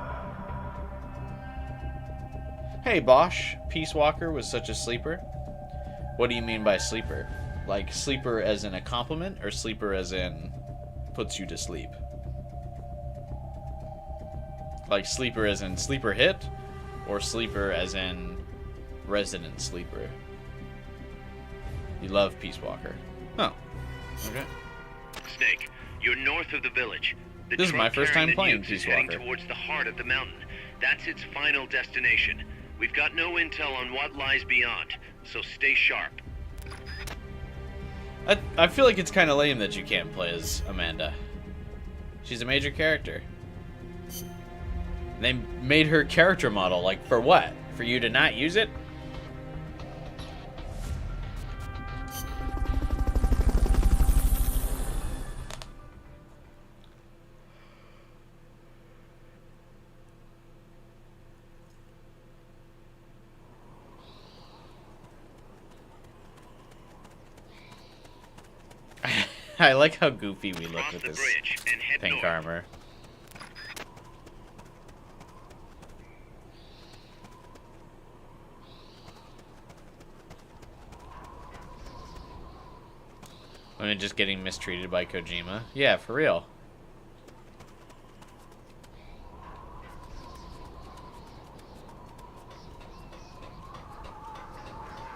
Hey, Bosch. Peace Walker was such a sleeper. What do you mean by sleeper? Like, sleeper as in a compliment, or sleeper as in puts you to sleep? Like, sleeper as in sleeper hit? Or sleeper as in resident sleeper? You love Peace Walker. Oh. Okay. Snake, you're north of the village. The This is my truck first carrying time the playing nukes Peace is heading Walker. towards the heart of the mountain. That's its final destination. We've got no intel on what lies beyond, so stay sharp. I feel like it's kind of lame that you can't play as Amanda. She's a major character. They made her character model, like, for what? For you to not use it? I like how goofy we look with this pink armor. I mean, just getting mistreated by Kojima. Yeah, for real.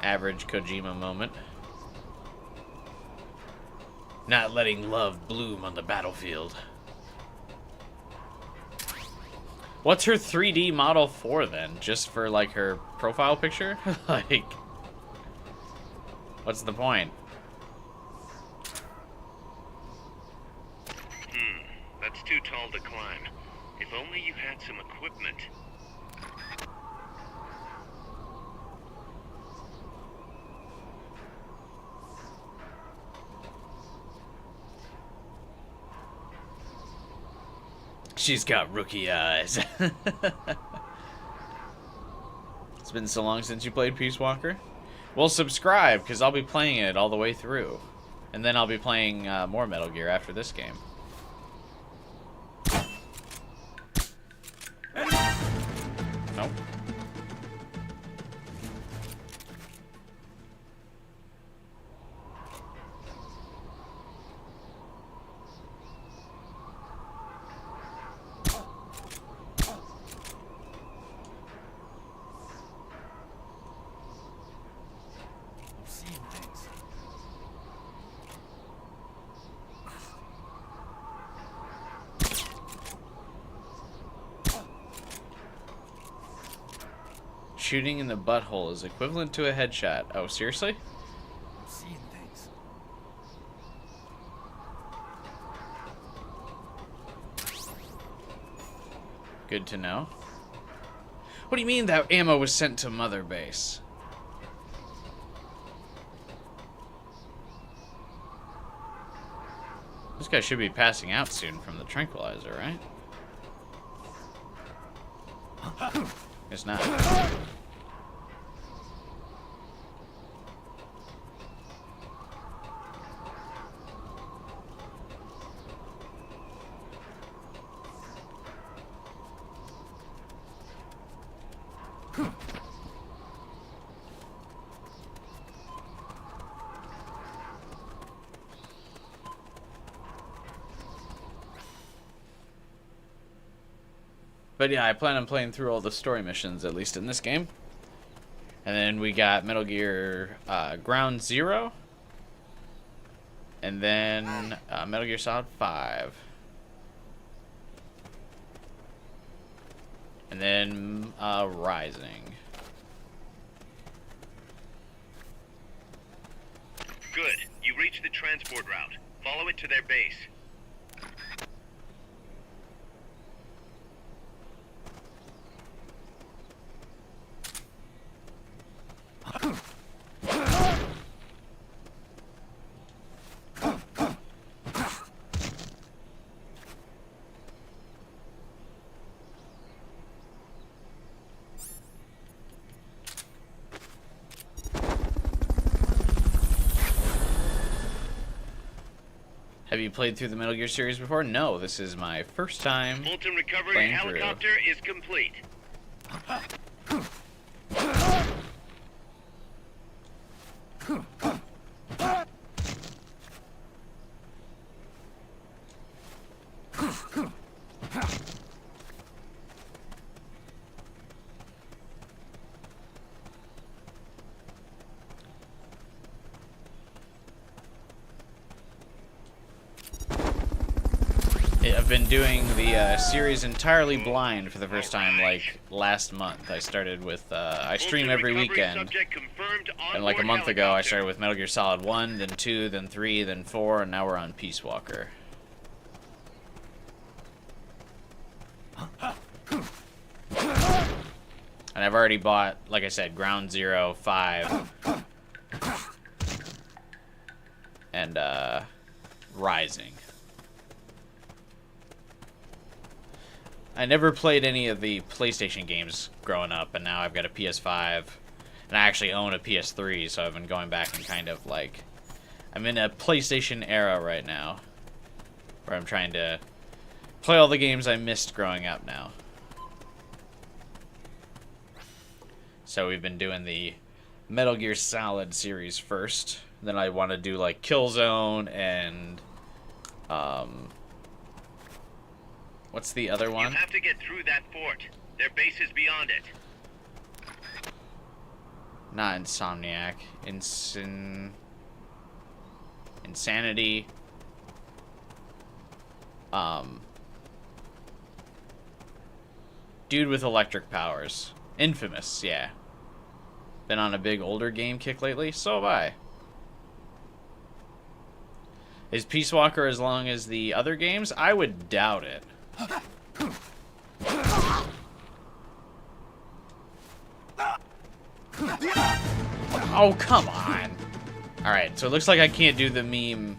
Average Kojima moment. Not letting love bloom on the battlefield. What's her 3D model for, then? Just for, like, her profile picture? Like, what's the point? That's too tall to climb. If only you had some equipment. She's got rookie eyes. been so long since you played Peace Walker. Well, subscribe, because I'll be playing it all the way through. And then I'll be playing more Metal Gear after this game. Nope. Shooting in the butthole is equivalent to a headshot. Oh, seriously? I'm seeing things. Good to know. What do you mean that ammo was sent to Mother Base? This guy should be passing out soon from the tranquilizer, right? Guess not. But yeah, I plan on playing through all the story missions, at least in this game. And then we got Metal Gear Ground Zero. And then Metal Gear Solid 5. And then Rising. Good. You reached the transport route. Follow it to their base. Have you played through the Metal Gear series before? No, this is my first time Fulton recovery playing helicopter is complete. I've been doing the series entirely blind for the first time, like, last month. I started with, I stream every weekend, and like a month ago I started with Metal Gear Solid 1, then 2, then 3, then 4, and now we're on Peace Walker. And I've already bought, like I said, Ground Zero, 5, and, Rising. I never played any of the PlayStation games growing up, and now I've got a PS5, and I actually own a PS3, so I've been going back and kind of, like, I'm in a PlayStation era right now, where I'm trying to play all the games I missed growing up now. So we've been doing the Metal Gear Solid series first, then I want to do, like, Killzone and, what's the other one? You have to get through that fort. Their base is beyond it. Not Insomniac. Insanity. Dude with electric powers. Infamous, yeah. Been on a big older game kick lately? So have I. Is Peace Walker as long as the other games? I would doubt it. Oh, come on. Alright, so it looks like I can't do the meme,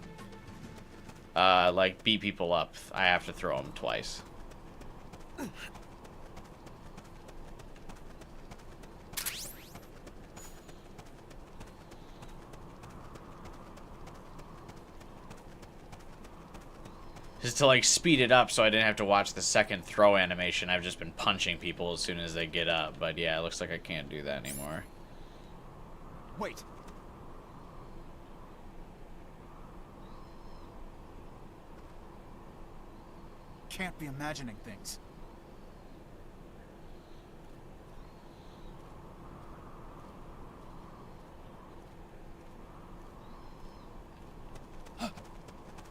like, beat people up. I have to throw them twice. Just to, like, speed it up so I didn't have to watch the second throw animation. I've just been punching people as soon as they get up. But yeah, it looks like I can't do that anymore. Wait. Can't be imagining things.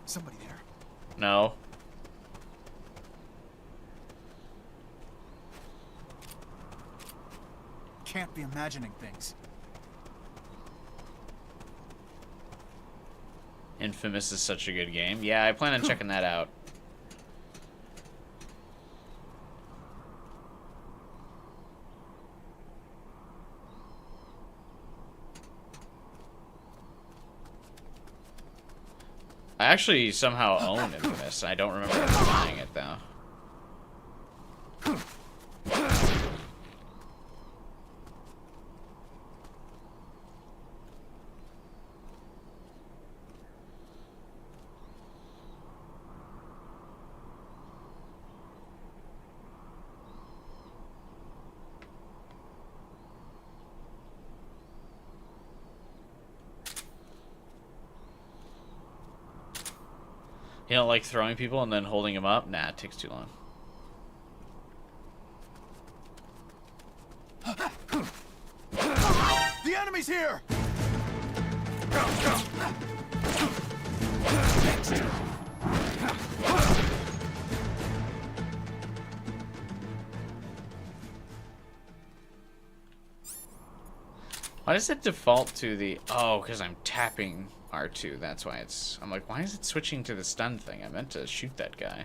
Somebody there. No. Can't be imagining things. Infamous is such a good game. Yeah, I plan on checking that out. I actually somehow own Infamous. I don't remember buying it though. You don't like throwing people and then holding them up? Nah, it takes too long. The enemy's here! Why does it default to the... Oh, because I'm tapping R2. That's why it's... I'm like, why is it switching to the stun thing? I meant to shoot that guy.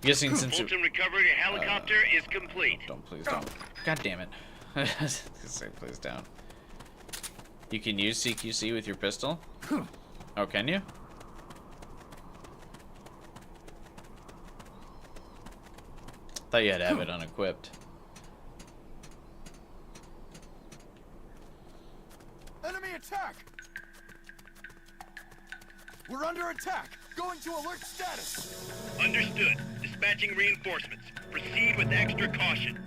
Guessing since Fulton recovery helicopter is complete. Don't, please don't. God damn it. Say please don't. You can use CQC with your pistol? Oh, can you? Thought you had to have it unequipped. Enemy attack! We're under attack! Going to alert status! Understood. Dispatching reinforcements. Proceed with extra caution.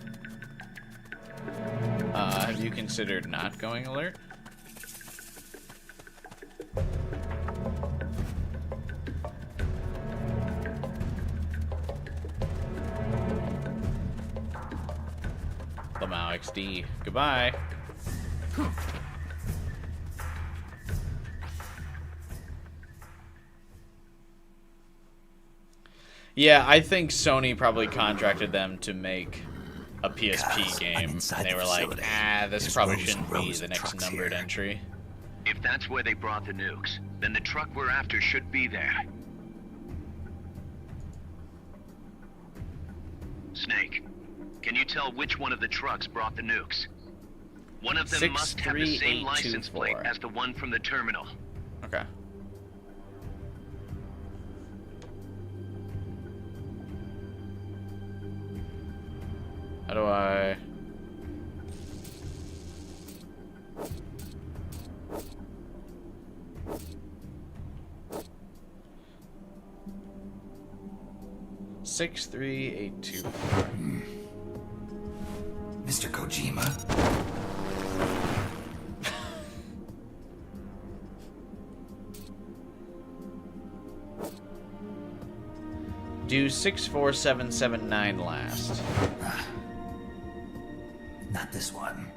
Have you considered not going alert? Lamau XD. Goodbye. Yeah, I think Sony probably contracted them to make a PSP game. And they were like, this probably shouldn't be the next numbered entry. If that's where they brought the nukes, then the truck we're after should be there. Snake, can you tell which one of the trucks brought the nukes? One of them must have the same license plate as the one from the terminal. Okay. How do I... Six, 3, 8, 2. Mr. Kojima? Do 64779 last. Not this one.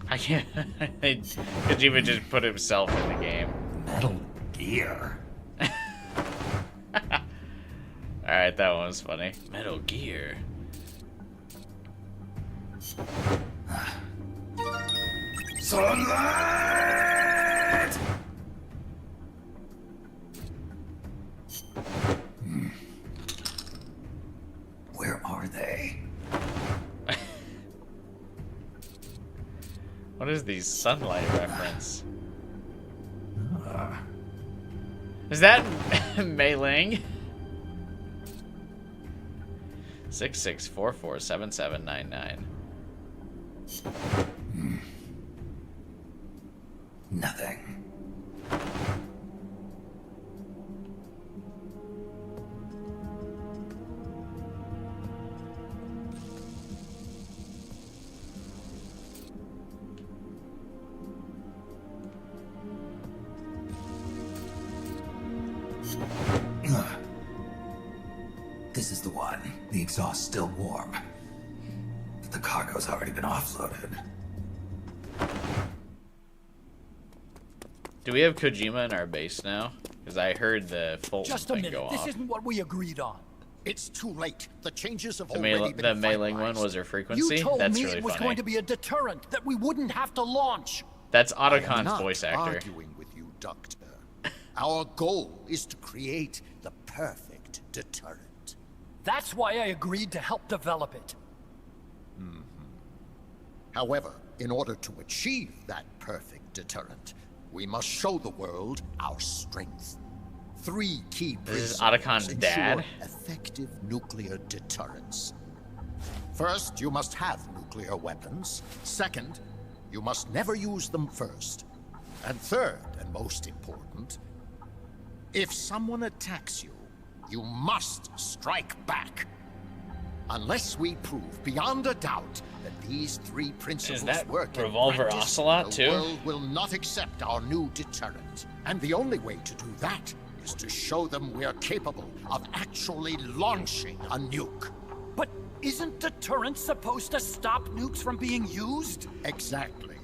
I can't. Kojima just put himself in the game. Metal Gear. Alright, that one was funny. Metal Gear. Sunlight! Where are they? What is the sunlight reference? Is that Mei Ling? 66447799. Nothing. This is the one. The exhaust's still warm. But the cargo's already been offloaded. Do we have Kojima in our base now? Because I heard the Fulton Just a thing minute. go This off. isn't what we agreed on. It's too late. The changes have The already been the Mei Ling one finalized. was her frequency? You told That's me really it was funny. going to be a deterrent, that we wouldn't have to launch. That's I am Otocon's not voice actor. arguing with you, Doctor. Our goal is to create the perfect deterrent. That's why I agreed to help develop it. However, in order to achieve that perfect deterrent, we must show the world our strength. 3 key This is principles Otocon's ensure dad? effective nuclear deterrence. First, you must have nuclear weapons. Second, you must never use them first. And third, and most important, if someone attacks you, you must strike back. Unless we prove beyond a doubt that these 3 principles that work in Revolver practice, Ocelot, the too? world will not accept our new deterrent. And the only way to do that is to show them we are capable of actually launching a nuke. But isn't deterrence supposed to stop nukes from being used? Exactly.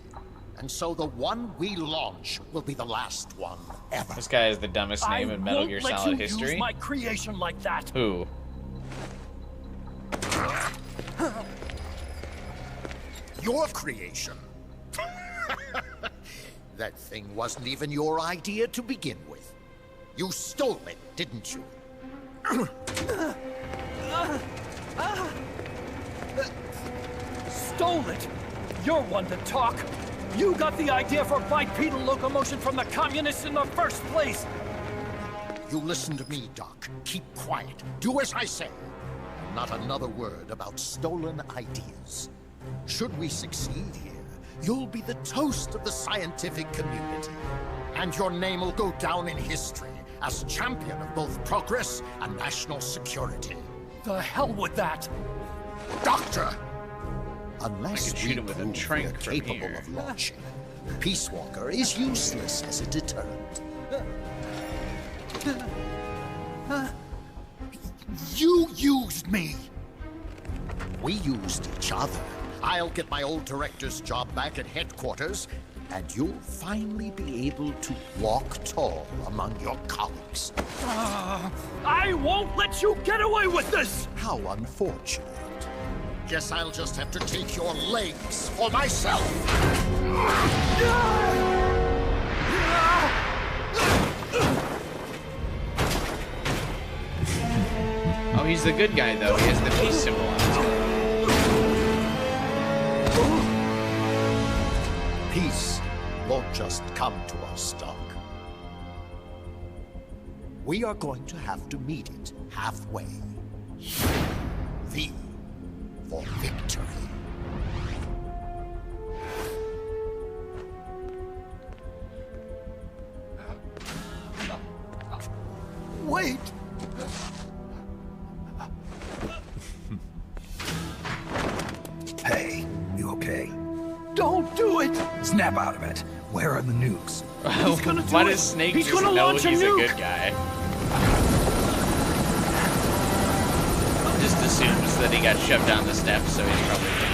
And so the one we launch will be the last one ever. This guy is the dumbest name in Metal Gear Solid history. Use my creation like that. Who? Your creation. That thing wasn't even your idea to begin with. You stole it, didn't you? Stole it? You're one to talk. You got the idea for bipedal locomotion from the communists in the first place. You listen to me, Doc. Keep quiet. Do as I say. Not another word about stolen ideas. Should we succeed here, you'll be the toast of the scientific community. And your name will go down in history as champion of both progress and national security. The hell with that! Doctor! Unless I could shoot we him with a prove trank we're from capable here. of launching, Peace Walker is useless as a deterrent. You used me! We used each other. I'll get my old director's job back at headquarters, and you'll finally be able to walk tall among your colleagues. I won't let you get away with this! How unfortunate. Guess I'll just have to take your legs for myself. Oh, he's the good guy, though. He has the peace symbol on his head. Peace won't just come to us, Doc. We are going to have to meet it halfway. V for victory. Wait! Hey, you okay? Don't do it! Snap out of it. Where are the nukes? He's gonna do Why it. does Snake He's just gonna know launch a he's a nuke. good guy? Just assumes that he got shoved down the steps, so he's probably fine.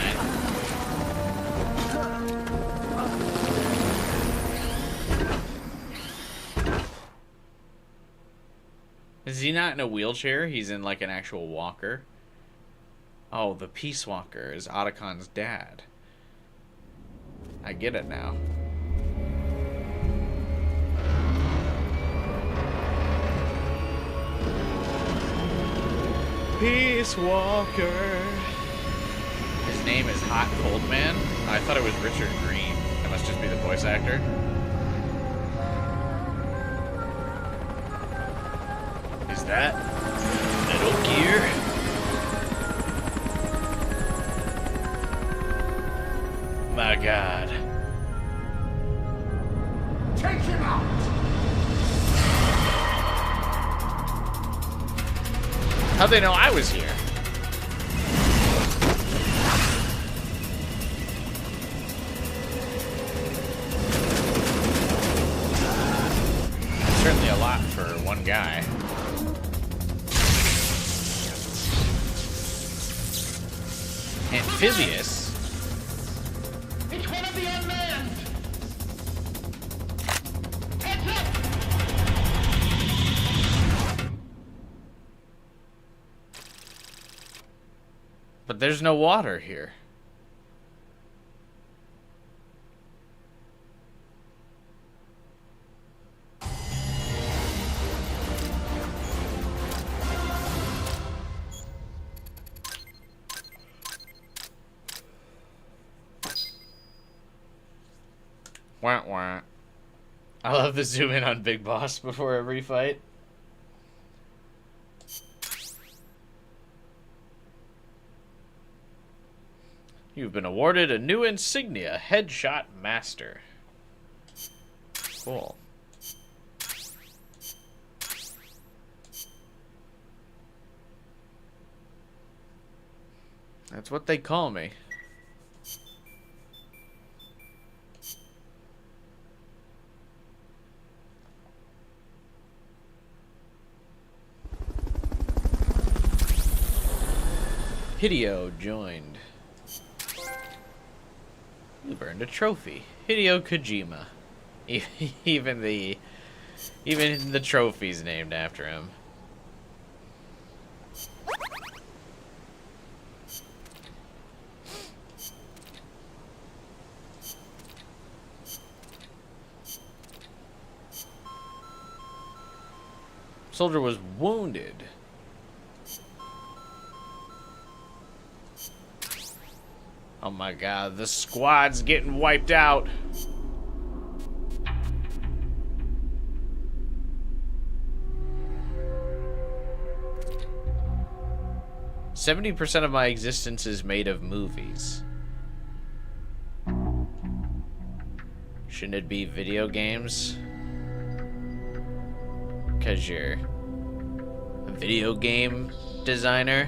Is he not in a wheelchair? He's in like an actual walker. Oh, the Peace Walker is Otocon's dad. I get it now. Peace Walker. His name is Hot Cold Man. I thought it was Richard Green. That must just be the voice actor. Is that Metal Gear? My God. Take him out! How'd they know I was here? Certainly a lot for one guy. Amphibious? It's one of the unmanned! Heads up! But there's no water here. Wah, wah. I love the zoom in on Big Boss before every fight. You've been awarded a new insignia, Headshot Master. Cool. That's what they call me. Hideo joined. You've earned a trophy. Hideo Kojima. Even the trophy's named after him. Soldier was wounded. Oh my God, the squad's getting wiped out. "70% of my existence is made of movies." Shouldn't it be video games? Because you're a video game designer?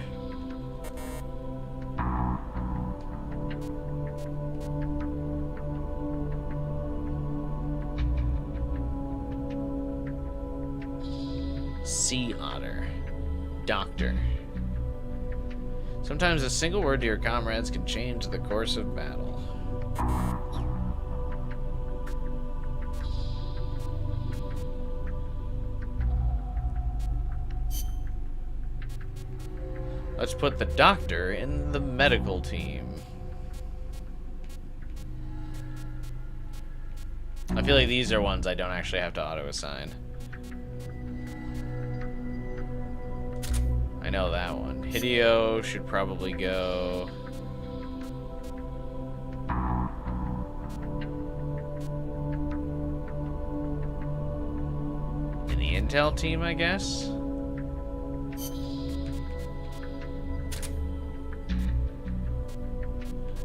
Sea otter. Doctor. Sometimes a single word to your comrades can change the course of battle. Let's put the doctor in the medical team. I feel like these are ones I don't actually have to auto-assign. I know that one. Hideo should probably go. In the intel team, I guess?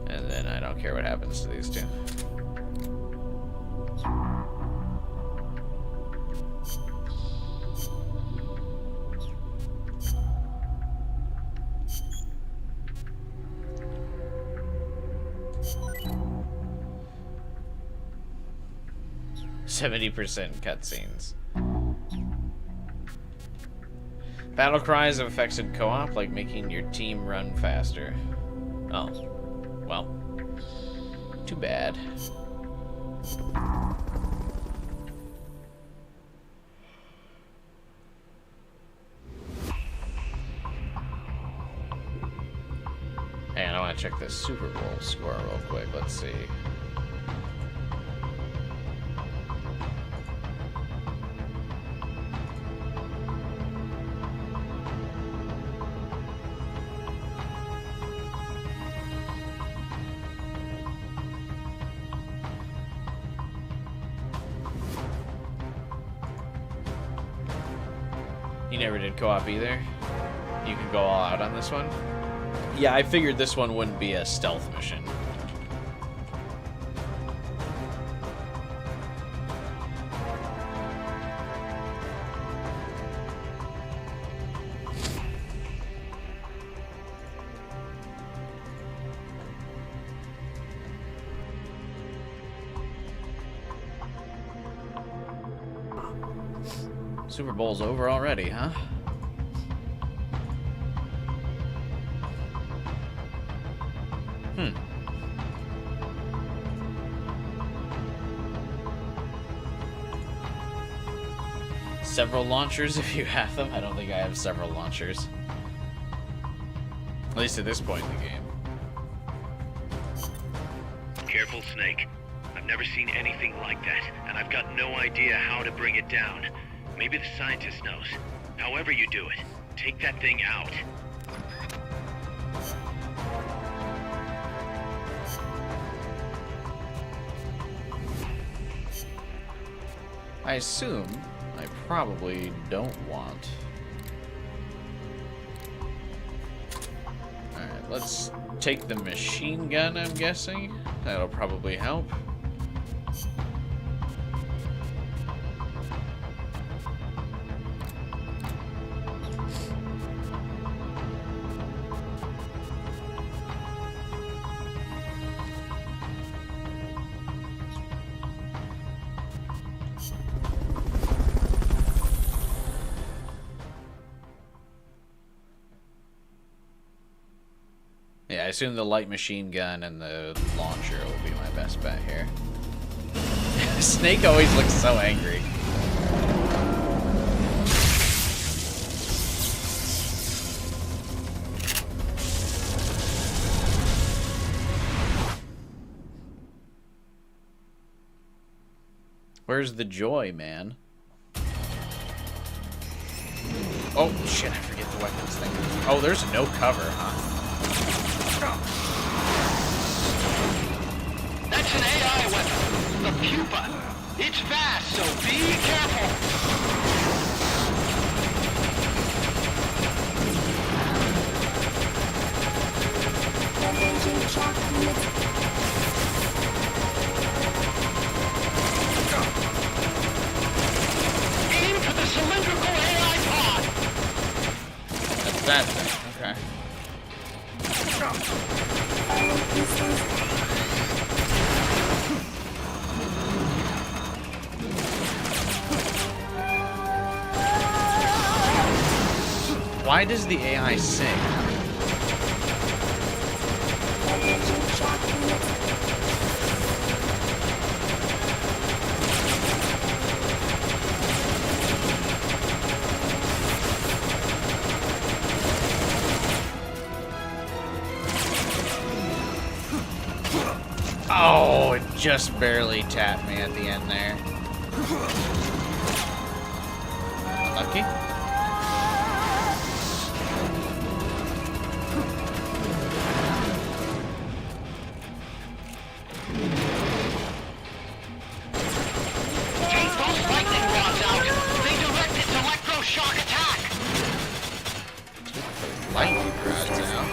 And then I don't care what happens to these two. %70 cutscenes. Battle cries have affected co-op, like making your team run faster. Oh. Well. Too bad. Hey, I want to check this Super Bowl score real quick. Let's see. You never did co-op either? You can go all out on this one? Yeah, I figured this one wouldn't be a stealth mission. Super Bowl's over already, huh? Several launchers if you have them. I don't think I have several launchers. At least at this point in the game. Careful, Snake. I've never seen anything like that, and I've got no idea how to bring it down. Maybe the scientist knows. However you do it, take that thing out. I assume I probably don't want. Alright, let's take the machine gun, I'm guessing. That'll probably help. Yeah, I assume the light machine gun and the launcher will be my best bet here. Snake always looks so angry. Where's the joy, man? Oh, shit, I forget the weapons thing. Oh, there's no cover, huh? That's an AI weapon, the pupa. It's fast, so be careful. Aim for the cylindrical AI pod. That's that thing, okay. Why does the AI sing? Oh, it just barely tapped me at the end there. Lucky. Lightning rods, you know?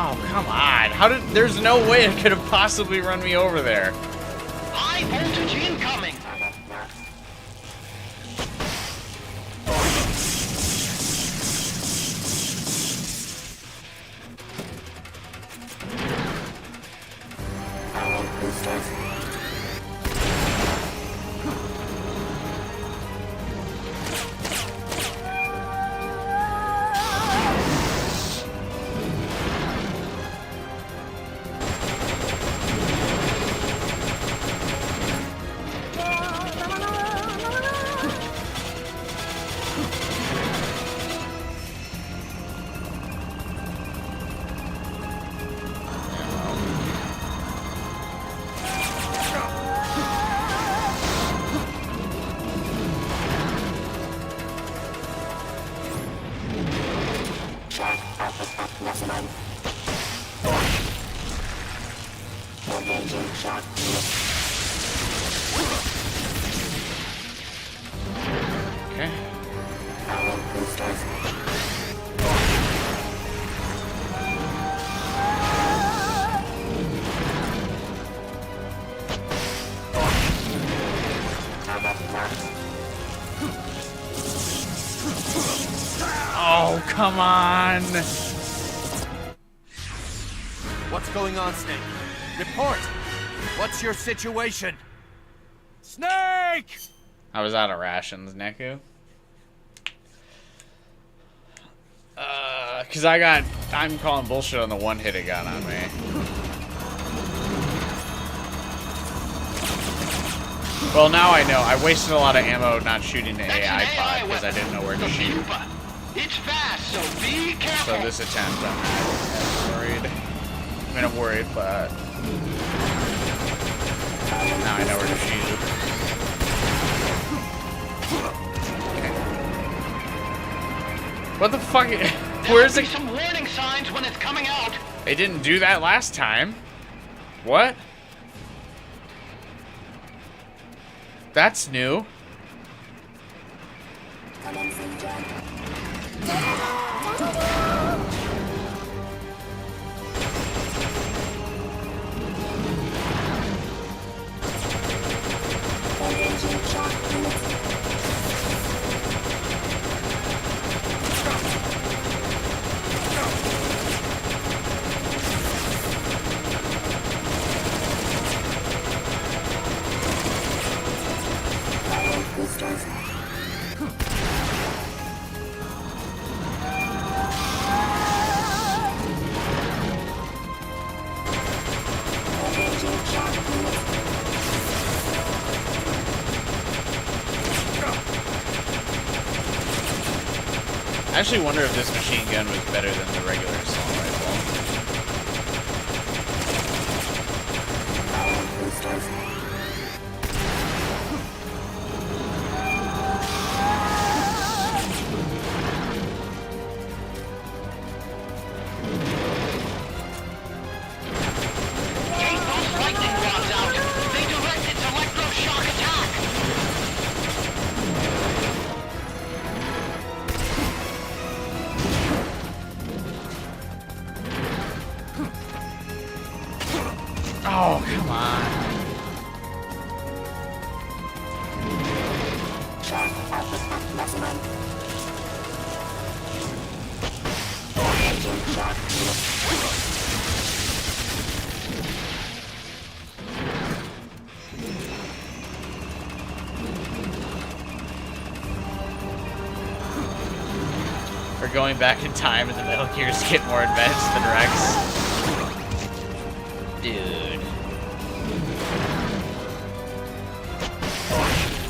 Oh, come on. How did... There's no way it could have possibly run me over there. High voltage incoming. Okay. Oh, come on. What's going on, Snake? Report! What's your situation? Snake! I was out of rations, Neku. Cause I'm calling bullshit on the one hit it got on me. Well, now I know. I wasted a lot of ammo not shooting the AI pod because I didn't know where to shoot. It's fast, so be careful. So this attempt, I'm not as worried. I mean, I'm worried, but now I know where to shoot. What the fuck? Where's it? Some warning signs when it's coming out. They didn't do that last time. What? That's new. I actually wonder if this machine gun was better than the regular assault rifle. Take those lightning rods out. They direct its electroshock attack. Oh, come on. We're going back in time and the Metal Gears get more advanced than Rex. Dude.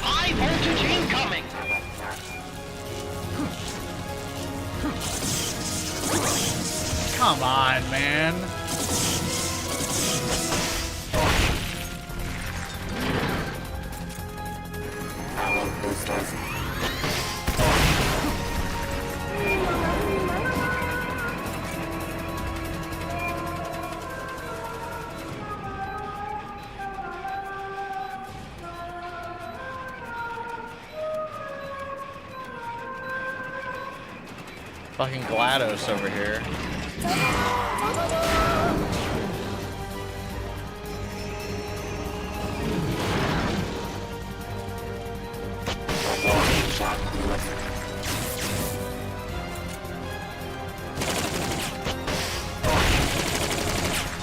High voltage incoming. Come on, man. Fucking GLaDOS over here.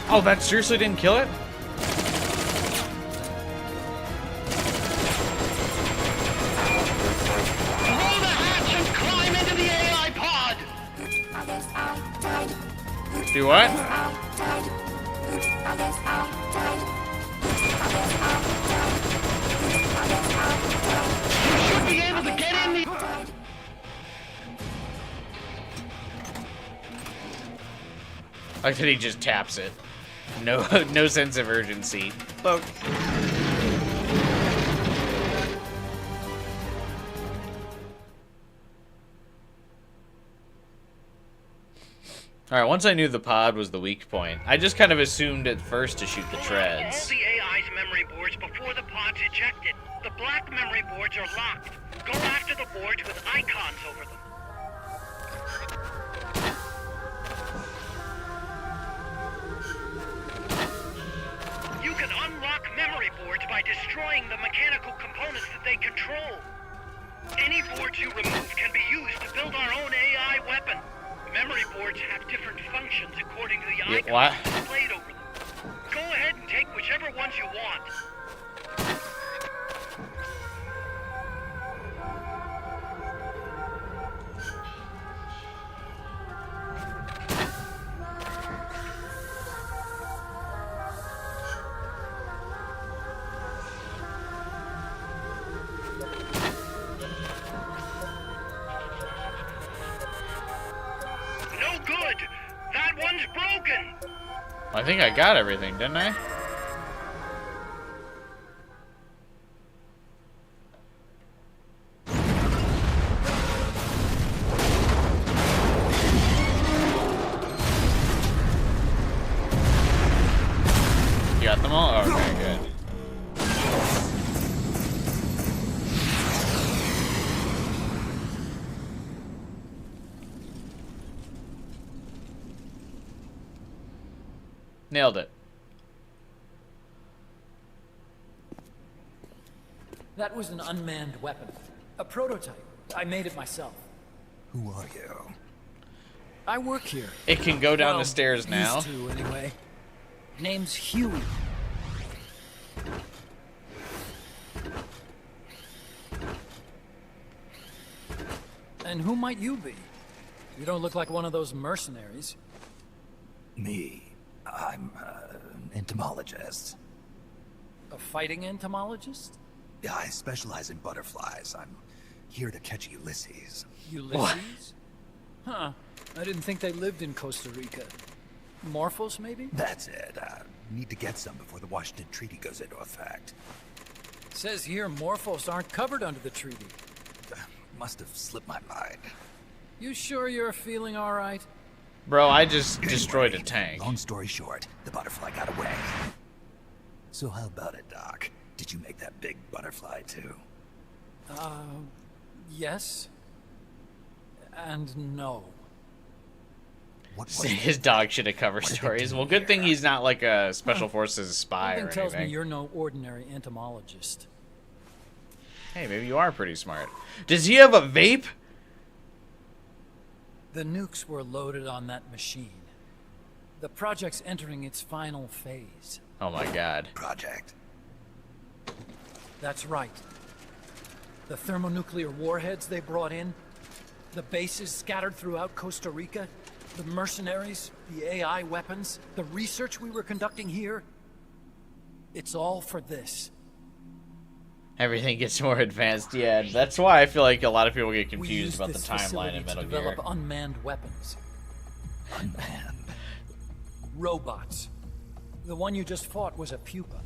Oh, that seriously didn't kill it? Roll the hatch and climb into the AI pod. Do what? You should be able to get in the... Like that he just taps it. No, no sense of urgency. Look. Alright, once I knew the pod was the weak point, I just kind of assumed at first to shoot the All treads. the AI's memory boards before the pod's ejected. The black memory boards are locked. Go after the boards with icons over them. You can unlock memory boards by destroying the mechanical components that they control. Any boards you remove can be used to build our own AI weapon. Memory boards have different functions according to the icons displayed over them. Go ahead and take whichever ones you want. No good! That one's broken! I think I got everything, didn't I? You got them all? Okay, good. Nailed it. That was an unmanned weapon. A prototype. I made it myself. Who are you? I work here. It can go down Well, the stairs now. Used to, anyway. Name's Huey. And who might you be? You don't look like one of those mercenaries. Me. I'm an entomologist. A fighting entomologist? Yeah, I specialize in butterflies. I'm here to catch Ulysses. Ulysses? Huh. I didn't think they lived in Costa Rica. Morphos, maybe? That's it. Need to get some before the Washington Treaty goes into effect. Says here Morphos aren't covered under the treaty. Must have slipped my mind. You sure you're feeling all right? Bro, I just destroyed a tank. Long story short, the butterfly got away. So how about it, Doc? Did you make that big butterfly too? Yes. And no. His dog should have covered stories. Well, good thing he's not like a special forces spy or Something tells me anything. you're no ordinary entomologist. Hey, maybe you are pretty smart. Does he have a vape? The nukes were loaded on that machine. The project's entering its final phase. Oh my god. Project? That's right. The thermonuclear warheads they brought in, the bases scattered throughout Costa Rica, the mercenaries, the AI weapons, the research we were conducting here. It's all for this. Everything gets more advanced, yeah. That's why I feel like a lot of people get We confused used about the this timeline facility in to Metal develop Gear. unmanned weapons. Unmanned? Robots. The one you just fought was a pupa.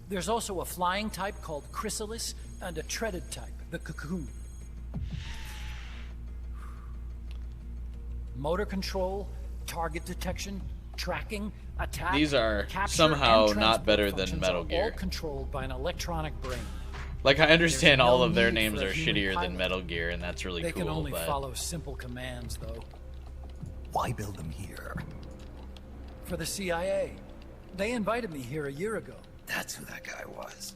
There's also a flying type called Chrysalis and a treaded type, the Cocoon. Motor control, target detection, tracking, attack. These are capture, somehow and not better transport than functions Metal are Gear. all controlled by an electronic brain. Like, I understand There's all no of their need names for a are human shittier pilot. than Metal Gear, and that's really They cool, can only but... follow simple commands, though. Why build them here? For the CIA. They invited me here a year ago. That's who that guy was.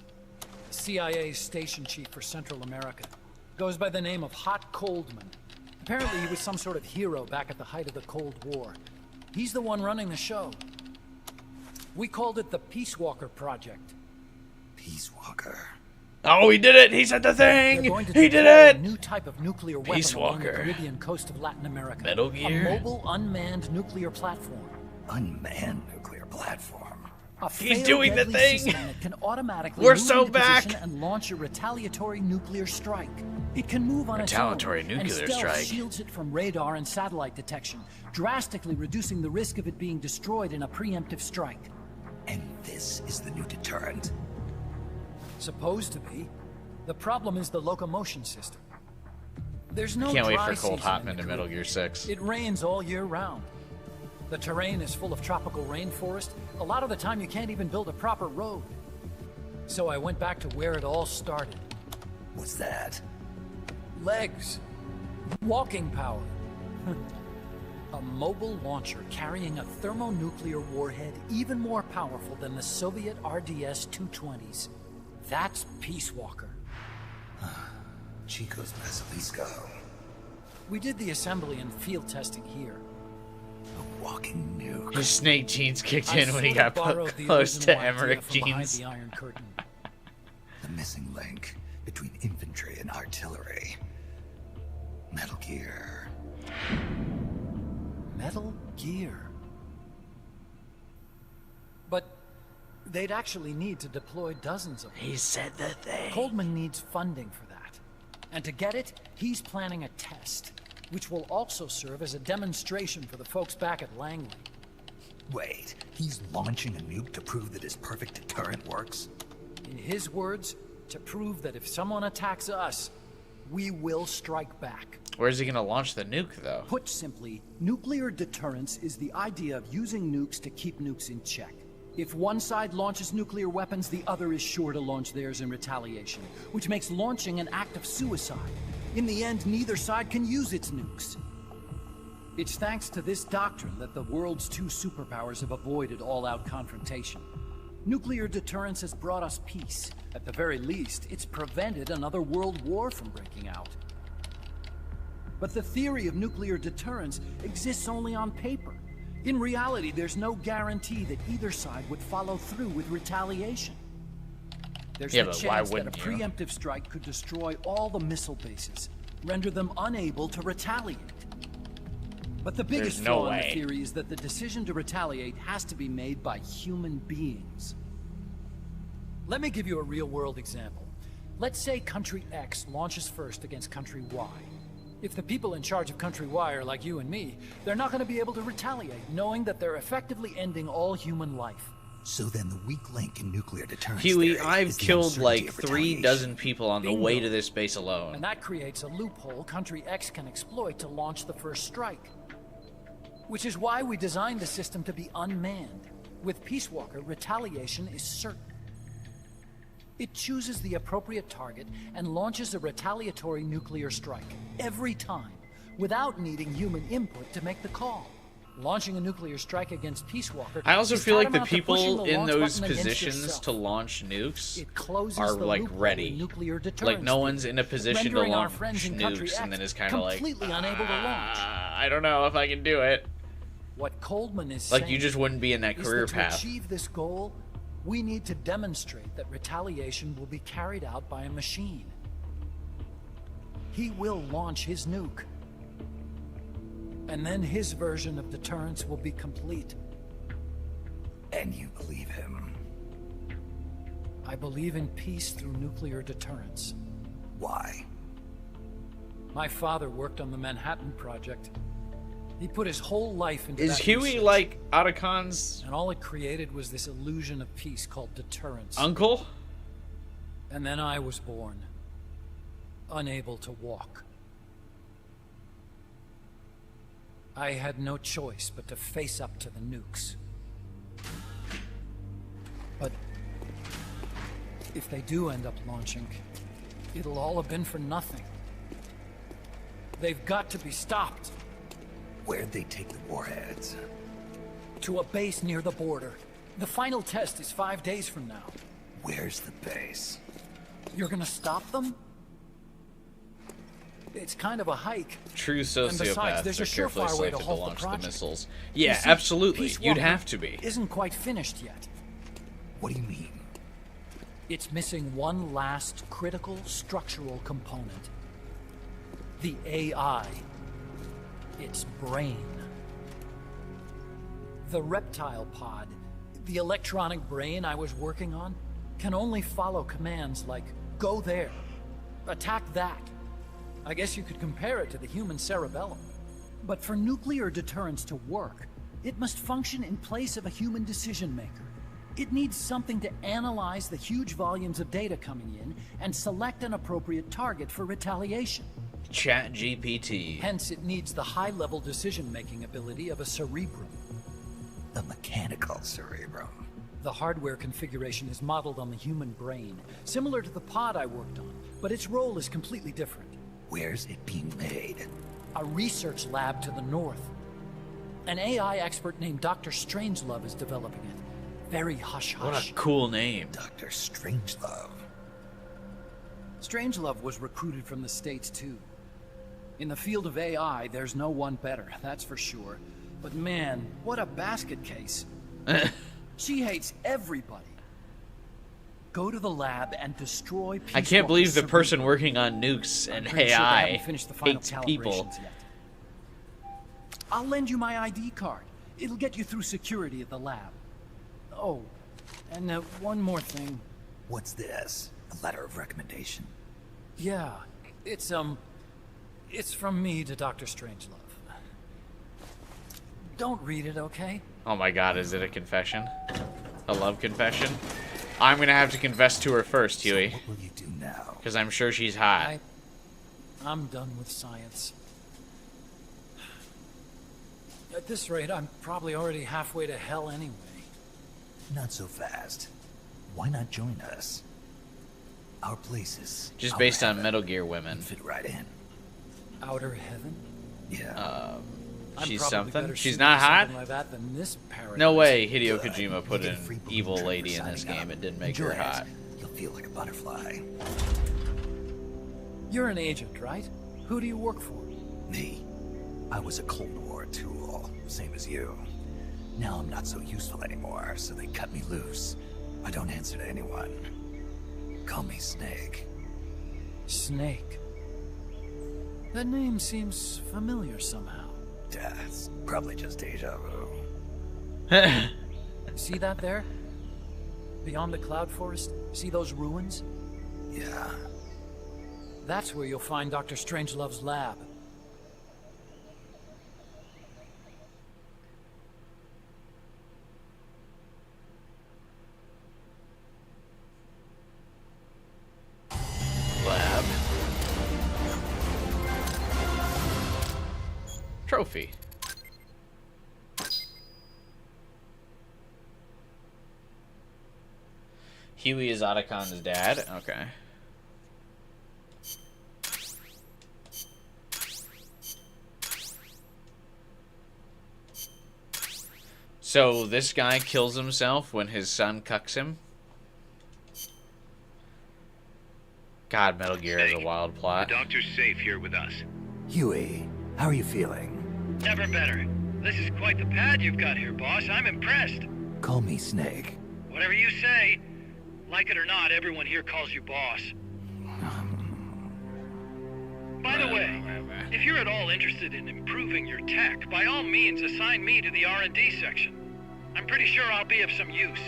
CIA's station chief for Central America. Goes by the name of Hot Coldman. Apparently he was some sort of hero back at the height of the Cold War. He's the one running the show. We called it the Peace Walker Project. Peace Walker. Oh, he did it! He said the They're thing! going to He did deploy it! a new type of nuclear weapon Peace along the Walker. Caribbean coast of Latin America. Metal Gear. A mobile, unmanned nuclear platform. Unmanned nuclear platform. A He's failed doing the deadly thing. system that can automatically We're move so into back. position and launch a retaliatory nuclear strike. It can move on Retaliatory its own, nuclear and stealth strike. shields it from radar and satellite detection, drastically reducing the risk of it being destroyed in a preemptive strike. And this is the new deterrent. Supposed to be. The problem is the locomotion system. There's no Can't wait dry for Cold season Hotman in the to Metal Gear 6. It rains all year round. The terrain is full of tropical rainforest. A lot of the time you can't even build a proper road. So I went back to where it all started. What's that? Legs. Walking power. A mobile launcher carrying a thermonuclear warhead even more powerful than the Soviet RDS-220s. That's Peace Walker. Chico's Basilisco. We did the assembly and field testing here. A walking nuke. His snake genes kicked in when he got put close to Emmerich genes. The Iron Curtain. The missing link between infantry and artillery. Metal Gear. Metal Gear. But they'd actually need to deploy dozens of them. He said the thing. Coldman needs funding for that. And to get it, he's planning a test, which will also serve as a demonstration for the folks back at Langley. Wait, he's launching a nuke to prove that his perfect deterrent works? In his words, to prove that if someone attacks us, we will strike back. Where's he gonna launch the nuke, though? Put simply, nuclear deterrence is the idea of using nukes to keep nukes in check. If one side launches nuclear weapons, the other is sure to launch theirs in retaliation, which makes launching an act of suicide. In the end, neither side can use its nukes. It's thanks to this doctrine that the world's two superpowers have avoided all-out confrontation. Nuclear deterrence has brought us peace. At the very least, it's prevented another world war from breaking out. But the theory of nuclear deterrence exists only on paper. In reality, there's no guarantee that either side would follow through with retaliation. There's the chance that a preemptive strike could destroy all the missile bases, render them unable to retaliate. But the biggest flaw in the theory is that the decision to retaliate has to be made by human beings. Let me give you a real-world example. Let's say Country X launches first against Country Y. If the people in charge of Country Y are like you and me, they're not going to be able to retaliate, knowing that they're effectively ending all human life. So then the weak link in nuclear deterrence Huey, I've killed like 3 dozen people on the way to this base alone. And that creates a loophole Country X can exploit to launch the first strike. Which is why we designed the system to be unmanned. With Peace Walker, retaliation is certain. It chooses the appropriate target and launches a retaliatory nuclear strike every time, without needing human input to make the call. Launching a nuclear strike against Peace Walker. I also feel like the people in those positions to launch nukes are like ready. Like no one's in a position to launch nukes and then is kind of like, unable to launch. I don't know if I can do it. What Coldman is like saying you just wouldn't be in that career path. To achieve this goal, we need to demonstrate that retaliation will be carried out by a machine. He will launch his nuke. And then his version of deterrence will be complete. And you believe him? I believe in peace through nuclear deterrence. Why? My father worked on the Manhattan Project. He put his whole life into that Is Huey research. like Otacon's? And all it created was this illusion of peace called deterrence. Uncle? And then I was born. Unable to walk. I had no choice but to face up to the nukes. But if they do end up launching, it'll all have been for nothing. They've got to be stopped. Where'd they take the warheads? To a base near the border. The final test is 5 days from now. Where's the base? You're gonna stop them? It's kind of a hike. True sociopaths there's are a carefully surefire way to selected to halt launch the the project. missiles. Yeah, See, absolutely. Peace You'd Walker have to be. Isn't quite finished yet. What do you mean? It's missing one last critical structural component. The AI. Its brain. The reptile pod, the electronic brain I was working on, can only follow commands like, go there, attack that. I guess you could compare it to the human cerebellum. But for nuclear deterrence to work, it must function in place of a human decision maker. It needs something to analyze the huge volumes of data coming in and select an appropriate target for retaliation. ChatGPT. Hence, it needs the high-level decision-making ability of a cerebrum. A mechanical cerebrum. The hardware configuration is modeled on the human brain, similar to the pod I worked on, but its role is completely different. Where's it being made? A research lab to the north. An AI expert named Dr. Strangelove is developing it. Very hush-hush. What a cool name. Dr. Strangelove. Strangelove was recruited from the States, too. In the field of AI, there's no one better, that's for sure. But man, what a basket case. She hates everybody. Go to the lab and destroy Peace I can't believe the Walker's person cerebrum. working on nukes and I'm pretty sure they AI haven't finished the final hates people. calibrations yet. I'll lend you my ID card. It'll get you through security at the lab. Oh, and one more thing. What's this? A letter of recommendation? Yeah, it's from me to Dr. Strangelove. Don't read it, okay? Oh my god, is it a confession? A love confession? I'm gonna have to confess to her first, Huey. So what will you do now? Because I'm sure she's hot. I'm done with science. At this rate, I'm probably already halfway to hell anyway. Not so fast. Why not join us? Our place is Just Outer based on Heaven. Metal Gear women. Fit right in. Outer Heaven? Yeah. I'm She's probably something? better She's suited not for hot? something like that than this paradise. No way Hideo Kojima put You an get a free balloon evil trip for lady in this signing game. up. It didn't make Enjoy her it. hot. You'll feel like a butterfly. You're an agent, right? Who do you work for? Me. I was a Cold War tool, same as you. Now I'm not so useful anymore, so they cut me loose. I don't answer to anyone. Call me Snake. Snake. That name seems familiar somehow. Yeah, it's probably just deja vu. See that there? Beyond the cloud forest? See those ruins? Yeah. That's where you'll find Dr. Strangelove's lab. Lab. Trophy. Huey is Otacon's dad. Okay. So this guy kills himself when his son cucks him? God, Metal Gear has a wild plot. The doctor's safe here with us. Huey, how are you feeling? Never better. This is quite the pad you've got here, boss. I'm impressed. Call me Snake. Whatever you say. Like it or not, everyone here calls you boss. By the way, if you're at all interested in improving your tech, by all means assign me to the R&D section. I'm pretty sure I'll be of some use.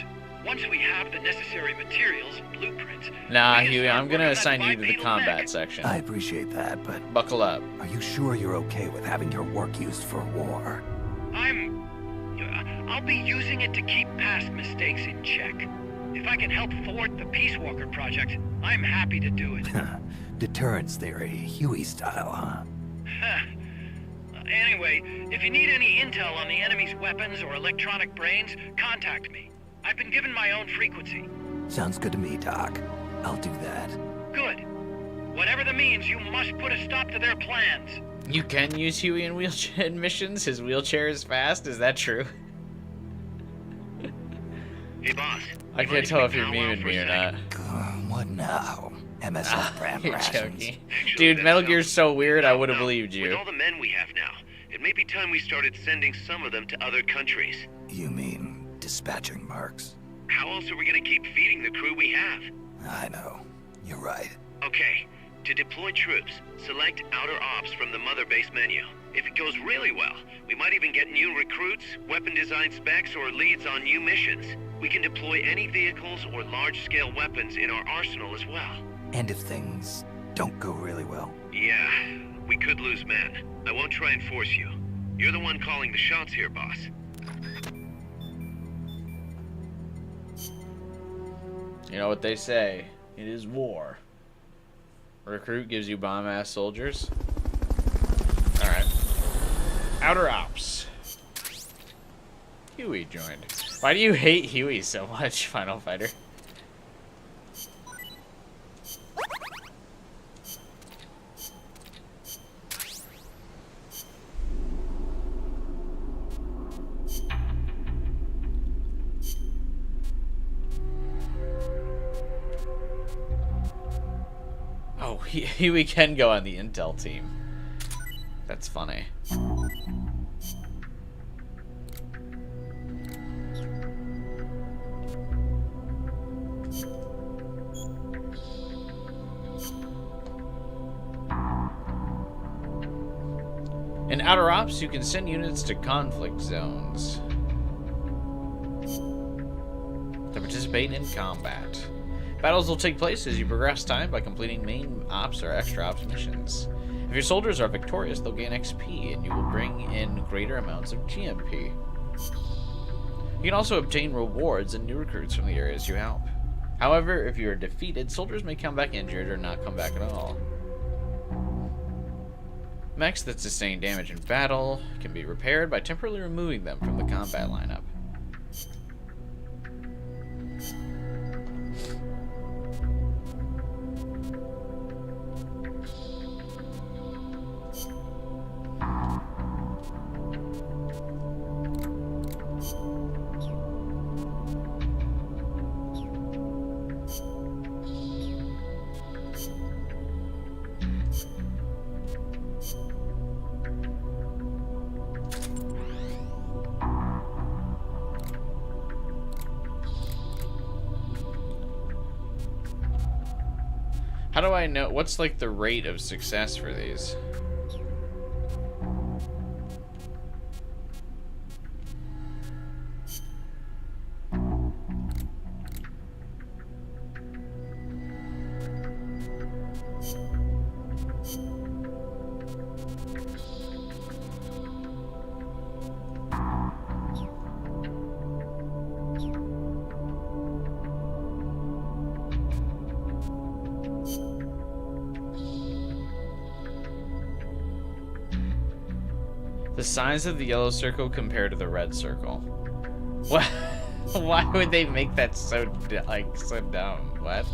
Once we have the necessary materials and blueprints... Nah, Huey, I'm gonna assign you to the combat section. I appreciate that, but... Buckle up. Are you sure you're okay with having your work used for war? I'll be using it to keep past mistakes in check. If I can help thwart the Peace Walker project, I'm happy to do it. Deterrence theory, Huey style, huh? Anyway, if you need any intel on the enemy's weapons or electronic brains, contact me. I've been given my own frequency. Sounds good to me, Doc. I'll do that. Good. Whatever the means, you must put a stop to their plans. You can use Huey in wheelchair missions? His wheelchair is fast? Is that true? Hey, boss. I can't tell if you're memeing me or not. What now? MSF brand You're rations. joking. Actually, Dude, that Metal sounds- Gear's so weird, I would have No, believed With you. all the men we have now, it may be time we started sending some of them to other countries. You mean dispatching marks? How else are we gonna keep feeding the crew we have? I know. You're right. Okay, to deploy troops, select Outer Ops from the Mother Base menu. If it goes really well, we might even get new recruits, weapon design specs, or leads on new missions. We can deploy any vehicles or large-scale weapons in our arsenal as well. And if things don't go really well? Yeah, we could lose men. I won't try and force you. You're the one calling the shots here, boss. You know what they say. It is war. Recruit gives you bomb-ass soldiers. Alright. Outer Ops. Huey joined. Why do you hate Huey so much, Final Fighter? Oh, Huey can go on the Intel team. That's funny. In Outer Ops, you can send units to conflict zones to participate in combat. Battles will take place as you progress time by completing main ops or extra ops missions. If your soldiers are victorious, they'll gain XP, and you will bring in greater amounts of GMP. You can also obtain rewards and new recruits from the areas you help. However, if you are defeated, soldiers may come back injured or not come back at all. Mechs that sustain damage in battle can be repaired by temporarily removing them from the combat lineup. How do I know? What's like the rate of success for these? The size of the yellow circle compared to the red circle. What? Why would they make that so so dumb? What?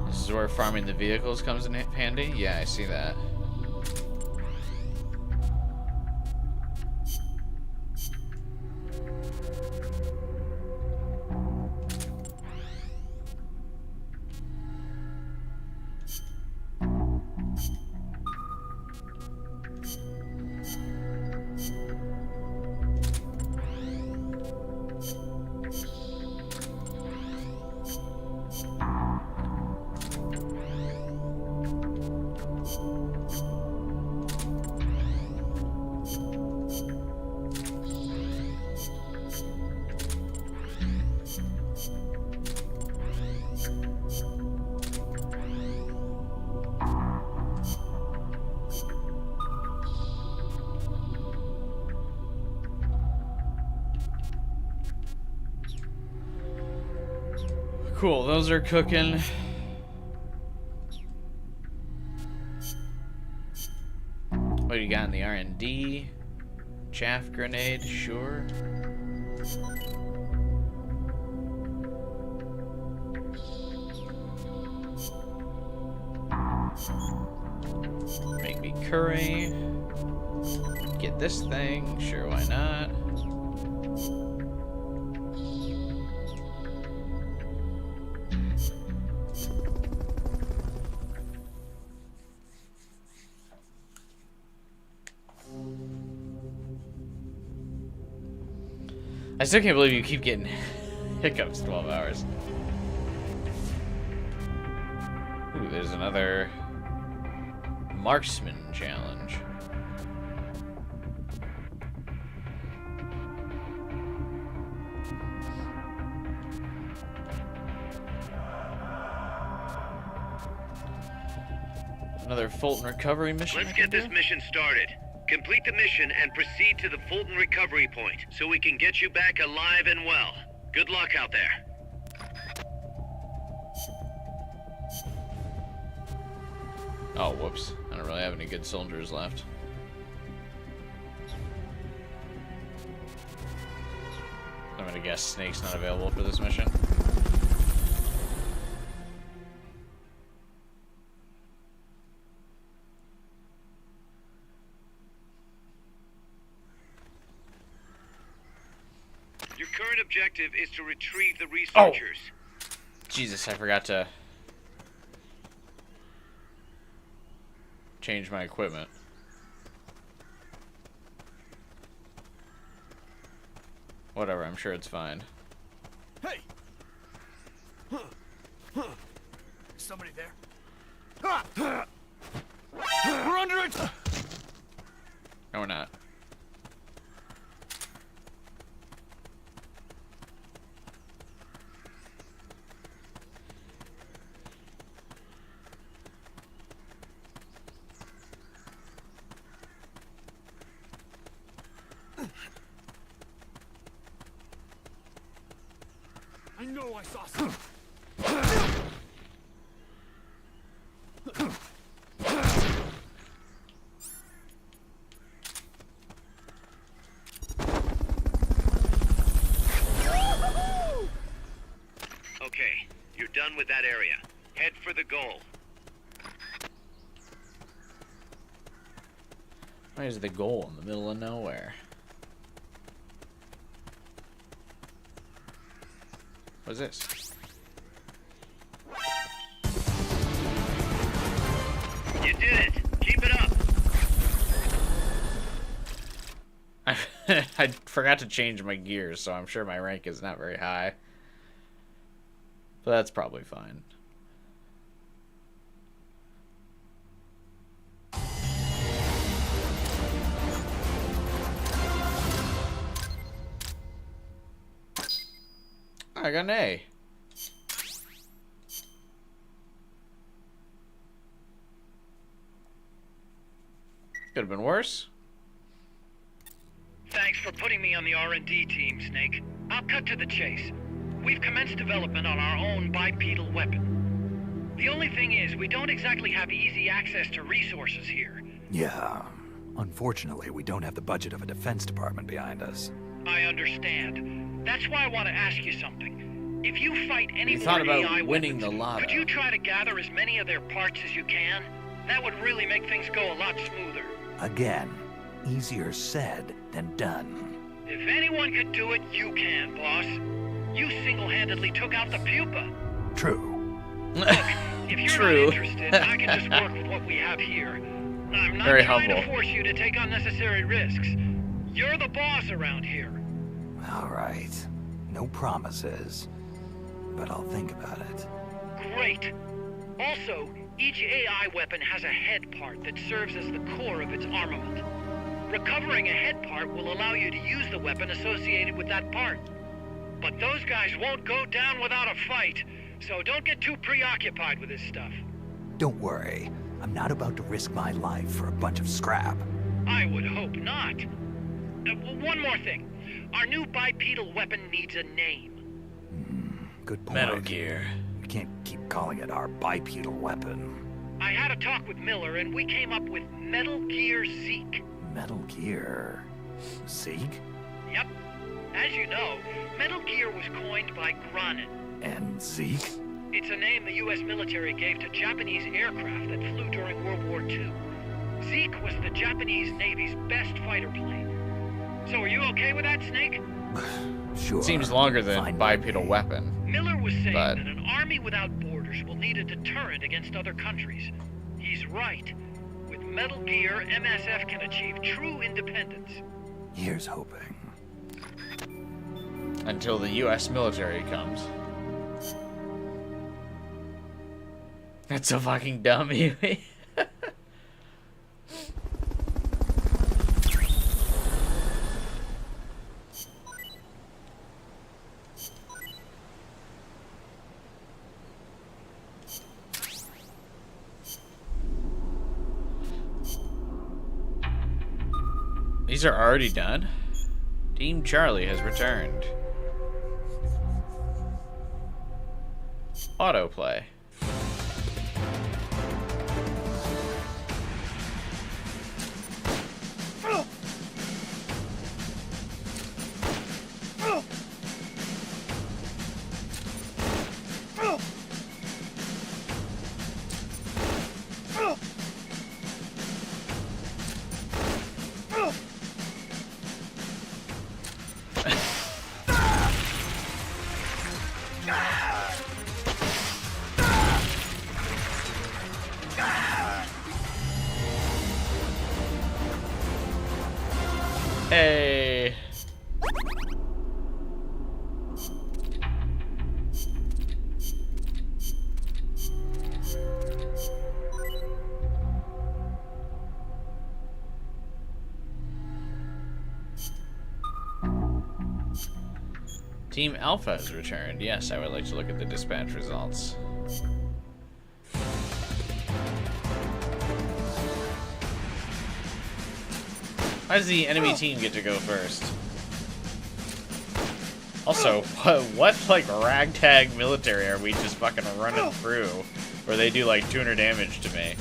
This is where farming the vehicles comes in handy? Yeah, I see that. Cool, those are cooking. What do you got in the R&D? Chaff grenade, sure. Make me curry. Get this thing, sure, why not? I still can't believe you keep getting hiccups 12 hours. Ooh, there's another marksman challenge. Another Fulton recovery mission. Let's get this mission started. Complete the mission and proceed to the Fulton recovery point so we can get you back alive and well. Good luck out there. Oh, whoops. I don't really have any good soldiers left. I'm gonna guess Snake's not available for this mission. Your current objective is to retrieve the researchers. Oh. Jesus, I forgot to change my equipment. Whatever, I'm sure it's fine. Hey! Somebody there? We're under it! No, we're not. I know I saw something. Okay, you're done with that area. Head for the goal. Where's the goal in the middle of nowhere? What's this? You did it! Keep it up! I forgot to change my gears, so I'm sure my rank is not very high. But that's probably fine. I got an A. Could have been worse. Thanks for putting me on the R&D team, Snake. I'll cut to the chase. We've commenced development on our own bipedal weapon. The only thing is, we don't exactly have easy access to resources here. Yeah. Unfortunately, we don't have the budget of a defense department behind us. I understand. That's why I want to ask you something. If you fight any You more thought about AI winning weapons, the lotto. could you try to gather as many of their parts as you can? That would really make things go a lot smoother. Again, easier said than done. If anyone could do it, you can, boss. You single-handedly took out the pupa. True. Look, if you're True. not interested, I can just work with what we have here. I'm not Very trying humble. to force you to take unnecessary risks. You're the boss around here. All right. No promises, but I'll think about it. Great. Also, each AI weapon has a head part that serves as the core of its armament. Recovering a head part will allow you to use the weapon associated with that part. But those guys won't go down without a fight, so don't get too preoccupied with this stuff. Don't worry. I'm not about to risk my life for a bunch of scrap. I would hope not. One more thing. Our new bipedal weapon needs a name. Good point. Metal Gear. We can't keep calling it our bipedal weapon. I had a talk with Miller, and we came up with Metal Gear Zeke. Metal Gear? Zeke? Yep. As you know, Metal Gear was coined by Granin. And Zeke? It's a name the U.S. military gave to Japanese aircraft that flew during World War II. Zeke was the Japanese Navy's best fighter plane. So are you okay with that, Snake? Sure. Seems longer than Fine. bipedal weapon. Miller was saying But- that an army without borders will need a deterrent against other countries. He's right. With Metal Gear, MSF can achieve true independence. Here's hoping. Until the U.S. military comes. That's so fucking dumb, Huey. These are already done? Team Charlie has returned. Autoplay. Hey. Team Alpha has returned. Yes, I would like to look at the dispatch results. Why does the enemy team get to go first? Also, what like ragtag military are we just fucking running through where they do like 200 damage to me?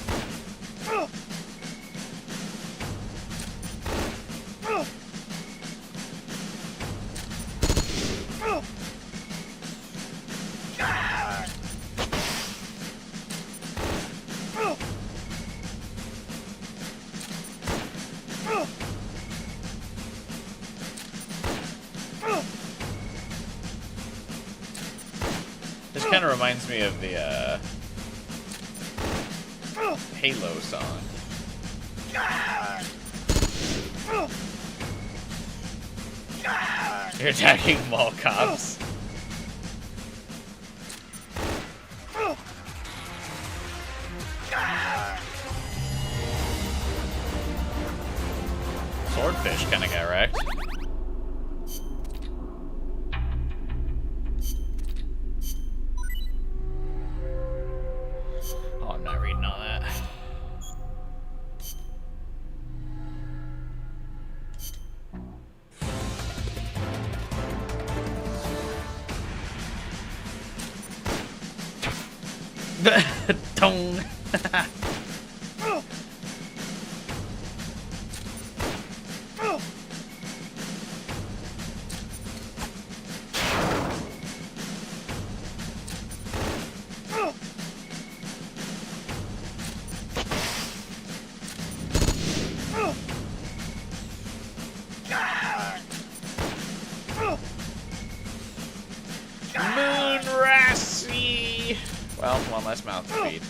This kind of reminds me of the Halo song. You're attacking mall cops. Swordfish kind of got wrecked. Oh, I'm not reading all that. Tone. Moonrassi. Well, one less mouth to feed.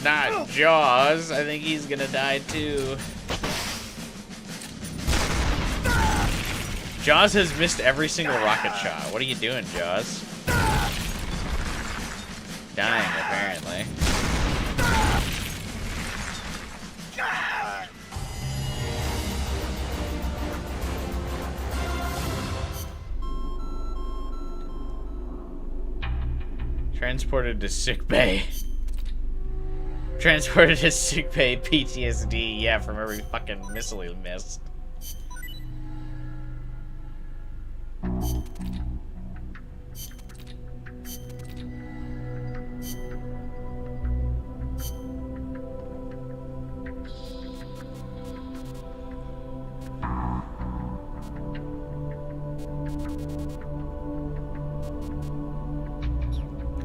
Not Jaws. I think he's gonna die too. Jaws has missed every single rocket shot. What are you doing, Jaws? Dying, apparently. Transported to sick bay. Transported to sick bay, PTSD. Yeah, from every fucking missile he missed.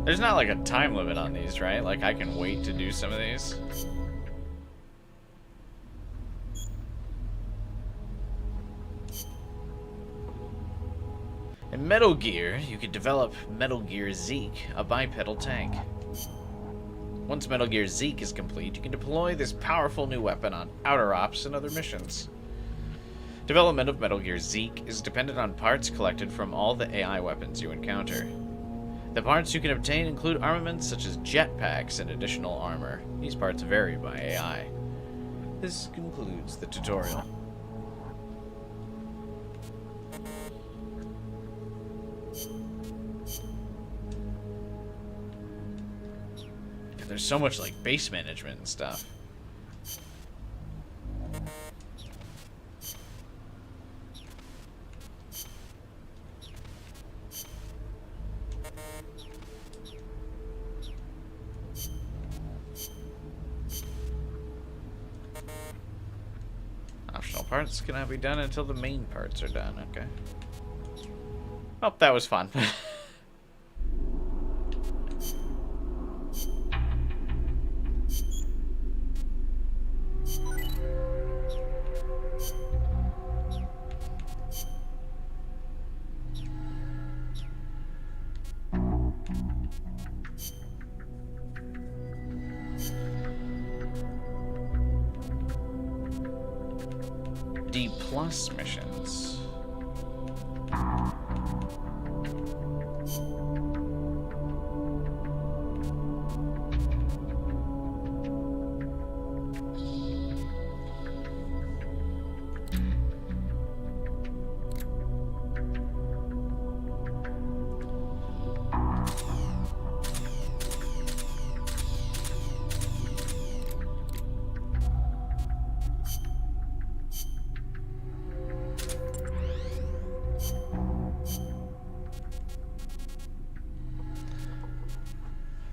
There's not like a time limit on these, right? Like I can wait to do some of these. In Metal Gear, you can develop Metal Gear Zeke, a bipedal tank. Once Metal Gear Zeke is complete, you can deploy this powerful new weapon on Outer Ops and other missions. Development of Metal Gear Zeke is dependent on parts collected from all the AI weapons you encounter. The parts you can obtain include armaments such as jetpacks and additional armor. These parts vary by AI. This concludes the tutorial. There's so much like base management and stuff. Optional parts cannot be done until the main parts are done. Okay. Oh, that was fun. D+ missions.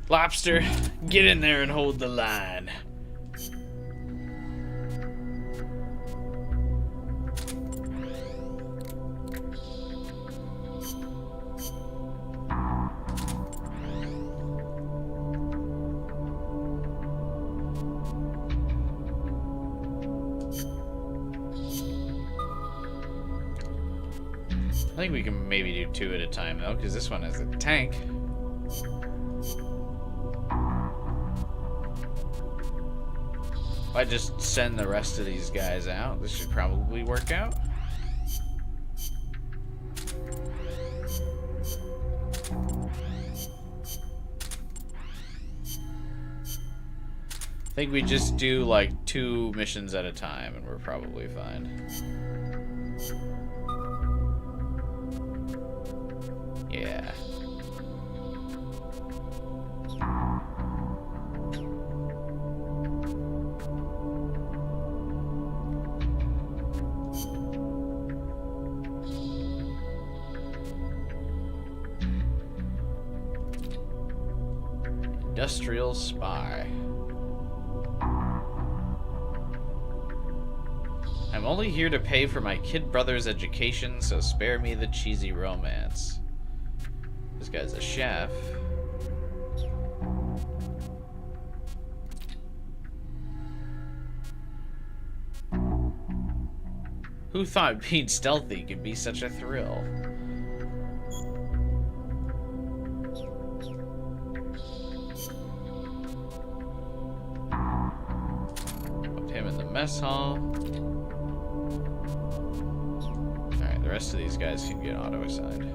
Lobster, get in there and hold the line. I think we can maybe do 2 at a time though, because this one has a tank. If I just send the rest of these guys out, this should probably work out. I think we just do like 2 missions at a time and we're probably fine. Yeah. Industrial spy. I'm only here to pay for my kid brother's education, so spare me the cheesy romance. This guy's a chef. Who thought being stealthy could be such a thrill? Put him in the mess hall. Alright, the rest of these guys can get auto-assigned.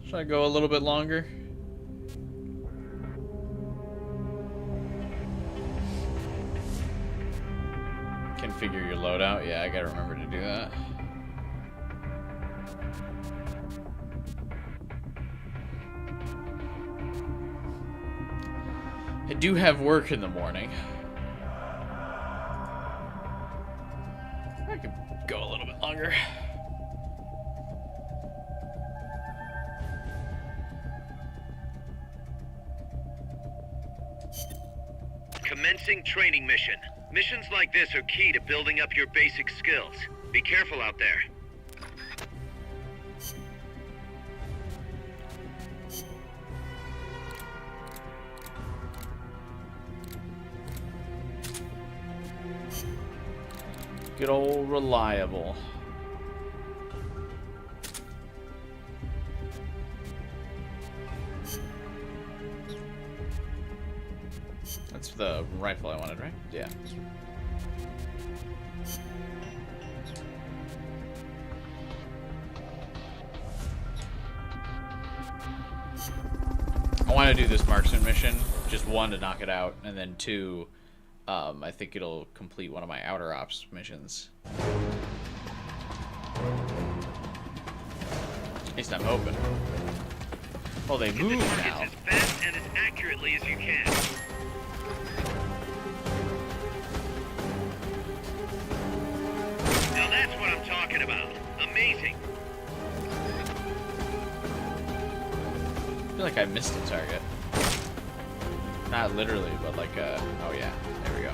Should I go a little bit longer? Configure your loadout. Yeah, I gotta remember to do that. I do have work in the morning. I could go a little bit longer. Commencing training mission. Missions like this are key to building up your basic skills. Be careful out there. Good old reliable. That's the rifle I wanted, right? Yeah. I want to do this marksman mission, just one to knock it out, and then two, I think it'll complete one of my outer ops missions. At least I'm hoping. Well, they move now. As fast and as accurately as you can. Now that's what I'm talking about. Amazing. I feel like I missed a target. Not literally, but like, oh yeah, there we go.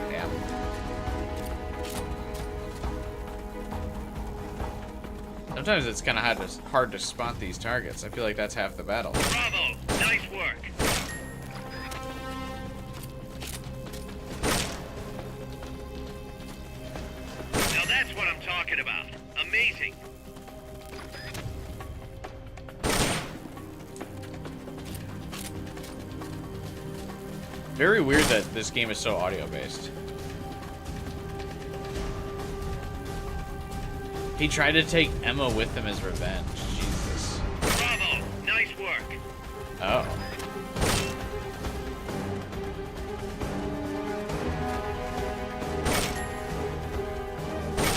Damn. Sometimes it's kind of hard to spot these targets. I feel like that's half the battle. Bravo! Nice work. Now that's what I'm talking about. Amazing. Very weird that this game is so audio-based. He tried to take Emma with him as revenge. Jesus. Bravo! Nice work. Oh.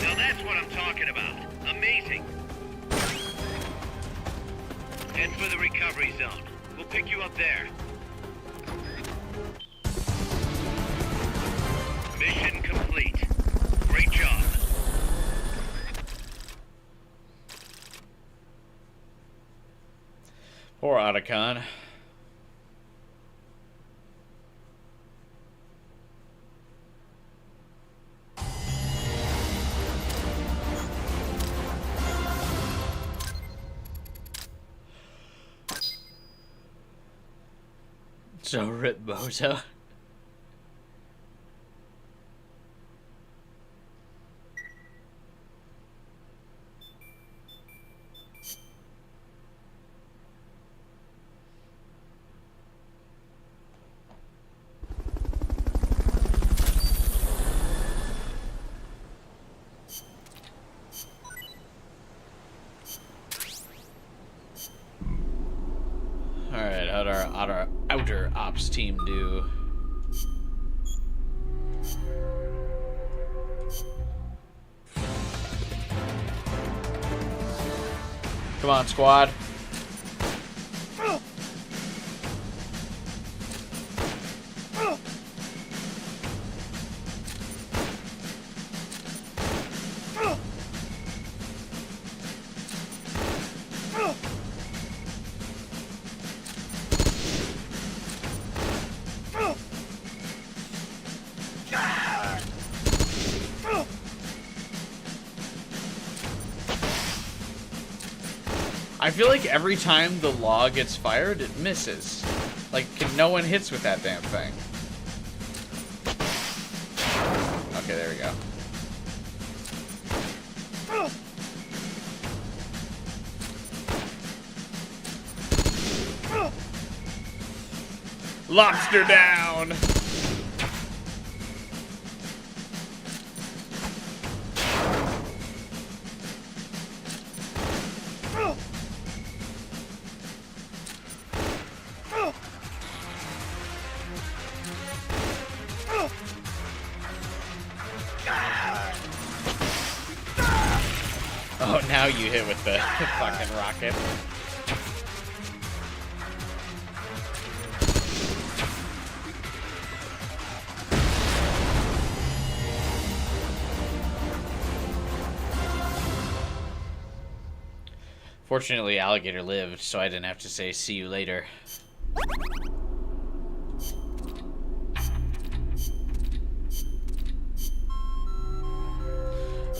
Now that's what I'm talking about. Amazing. Head for the recovery zone. We'll pick you up there. Mission complete. Great job. Poor Otacon. So rip Bozo. Alright, how'd our outer ops team do? Come on, squad. I feel like every time the law gets fired, it misses. Like, no one hits with that damn thing. Okay, there we go. Lobster down! Oh, now you hit with the fucking rocket. Fortunately, Alligator lived, so I didn't have to say, see you later.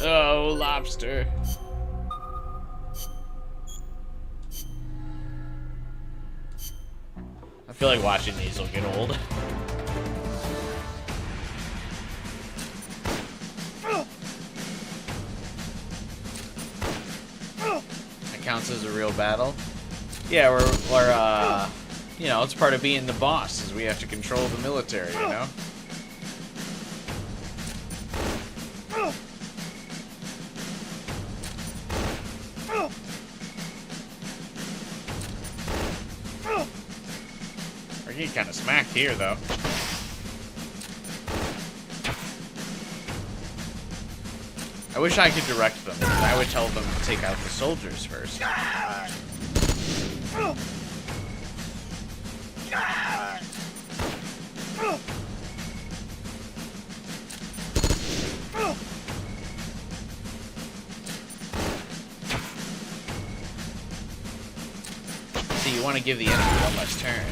Oh, lobster. I feel like watching these will get old. counts as a real battle. Yeah, we're you know, it's part of being the boss, is we have to control the military, you know? We're getting kind of smacked here, though. I wish I could direct them. I would tell them to take out the soldiers first. See, you want to give the enemy one less turn.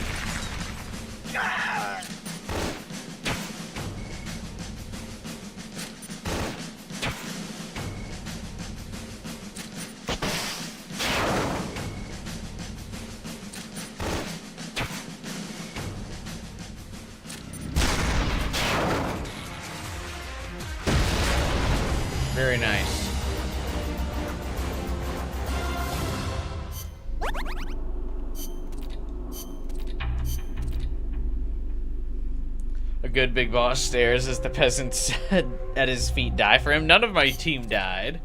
Very nice. A good big boss stares as the peasants at his feet die for him. None of my team died.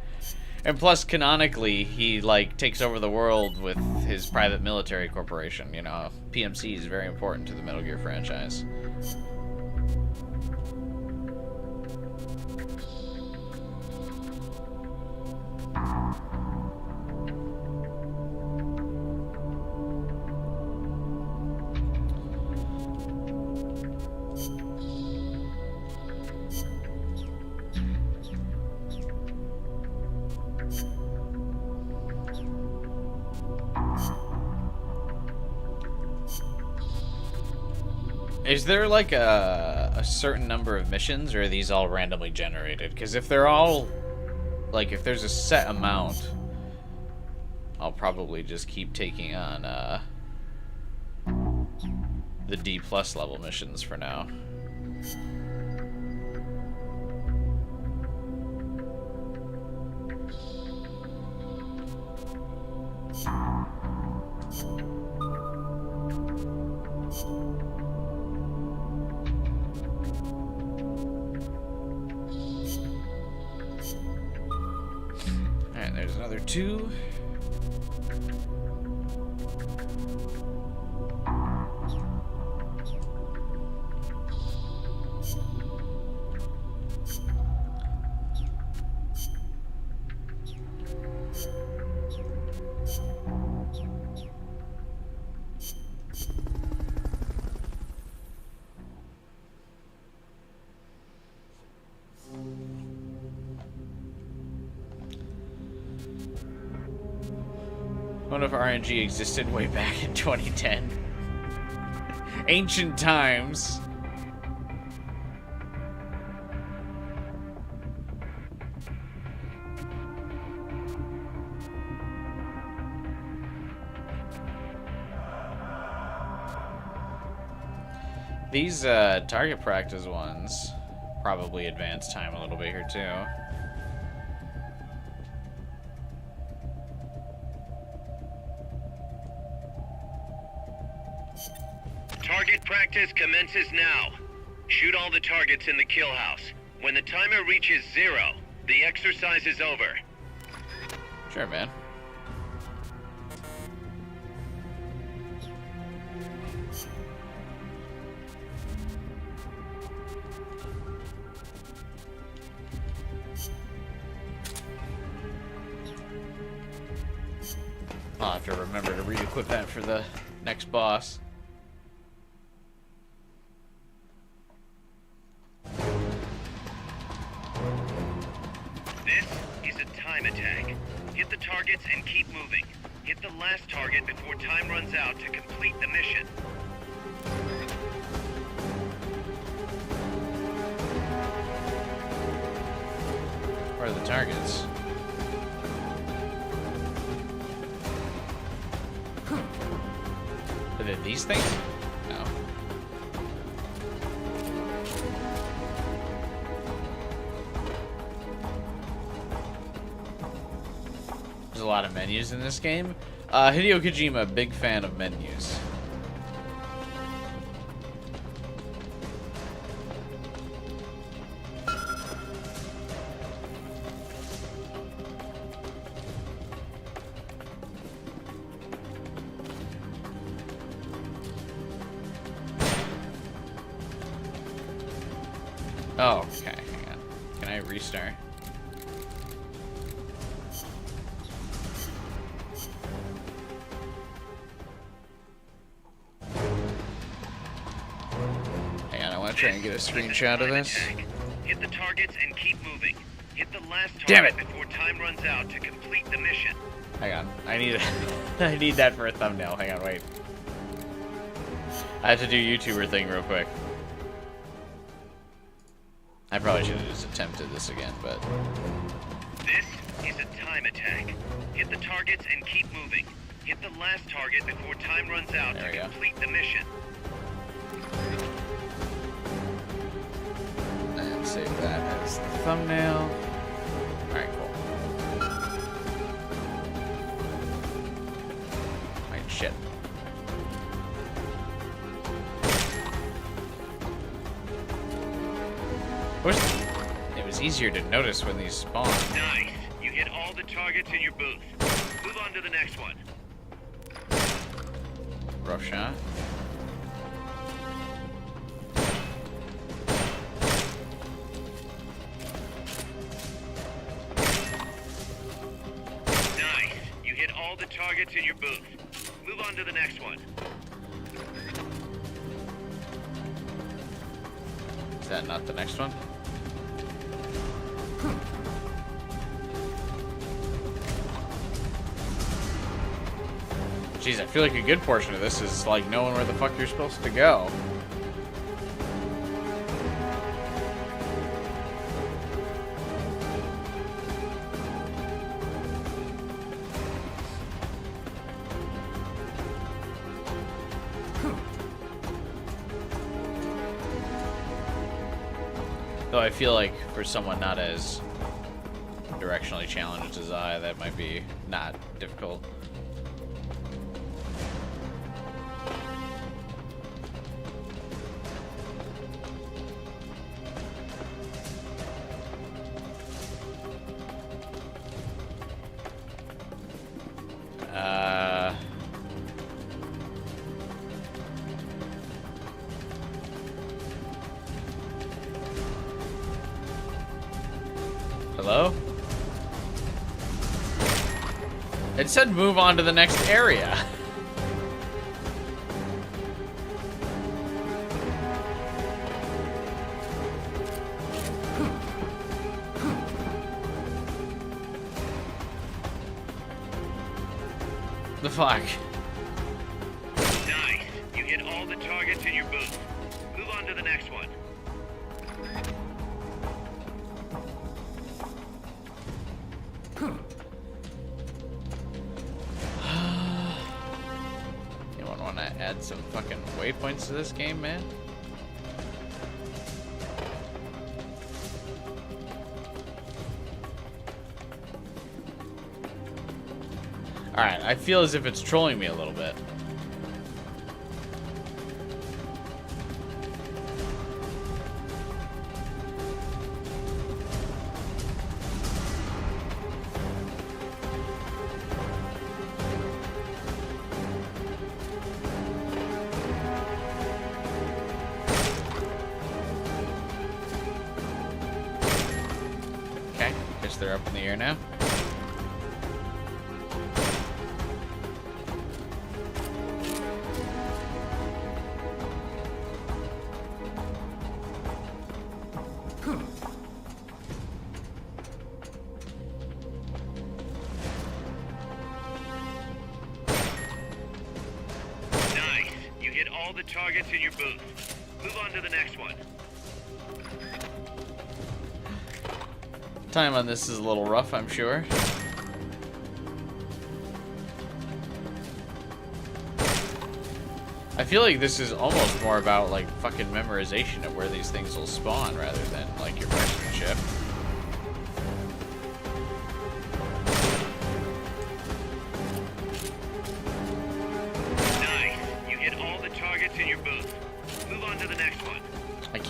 And plus, canonically, he, like, takes over the world with his private military corporation. You know, PMC is very important to the Metal Gear franchise. Is there like a certain number of missions, or are these all randomly generated? Because if they're all, like, if there's a set amount, I'll probably just keep taking on the D+ level missions for now. Alright, there's another 2. I wonder if RNG existed way back in 2010. Ancient times. These target practice ones probably advance time a little bit here too. Target practice commences now. Shoot all the targets in the kill house. When the timer reaches 0, the exercise is over. Sure, man. I'll have to remember to re-equip that for the next boss. This is a time attack. Hit the targets and keep moving. Hit the last target before time runs out to complete the mission. Where are the targets? Are they these things? No. There's a lot of menus in this game. Hideo Kojima, big fan of menus. Oh, okay, hang on. Can I restart? Hang on, I want to try and get a screenshot of this. Hit the targets and keep moving. Hit the last Damn target it. before time runs out to complete the mission. Hang on, I need I need that for a thumbnail. Hang on, wait. I have to do YouTuber thing real quick. I probably should have just attempted this again, but... This is a time attack. Hit the targets and keep moving. Hit the last target before time runs out to complete the mission. And save that as the thumbnail. Alright, cool. Alright, shit. It was easier to notice when these spawn. Nice. You hit all the targets in your booth. Move on to the next one. Rough shot. Nice. You hit all the targets in your booth. Move on to the next one. Is that not the next one? Jeez, I feel like a good portion of this is like knowing where the fuck you're supposed to go. Though I feel like for someone not as directionally challenged as I, that might be not difficult. Hello? It said move on to the next area. The fuck? Nice. You hit all the targets in your booth. Move on to the next one. Anyone want to add some fucking waypoints to this game, man? Alright, I feel as if it's trolling me a little bit. Okay, guess they're up in the air now. Nice. You hit all the targets in your booth. Move on to the next one. Time on this is a little rough, I'm sure. I feel like this is almost more about like fucking memorization of where these things will spawn rather than like your marksmanship.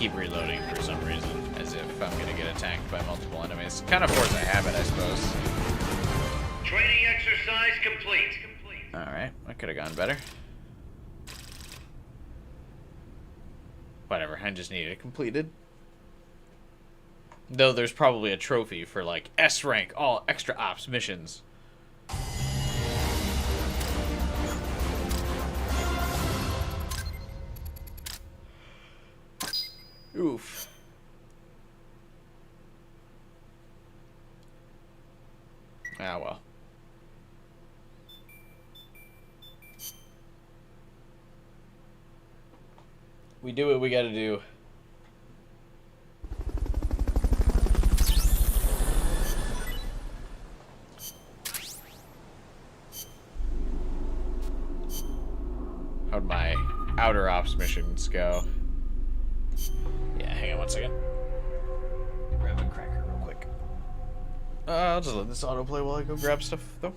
keep reloading for some reason, as if I'm gonna get attacked by multiple enemies. Kind of force a habit, I suppose. Training exercise complete. Alright, that could have gone better. Whatever, I just need it completed. Though there's probably a trophy for, like, S rank, all extra ops missions. Oof. Ah, well. We do what we gotta do. How'd my outer ops missions go? Yeah, hang on one second. Grab a cracker real quick. I'll just let this autoplay while I go grab stuff, though.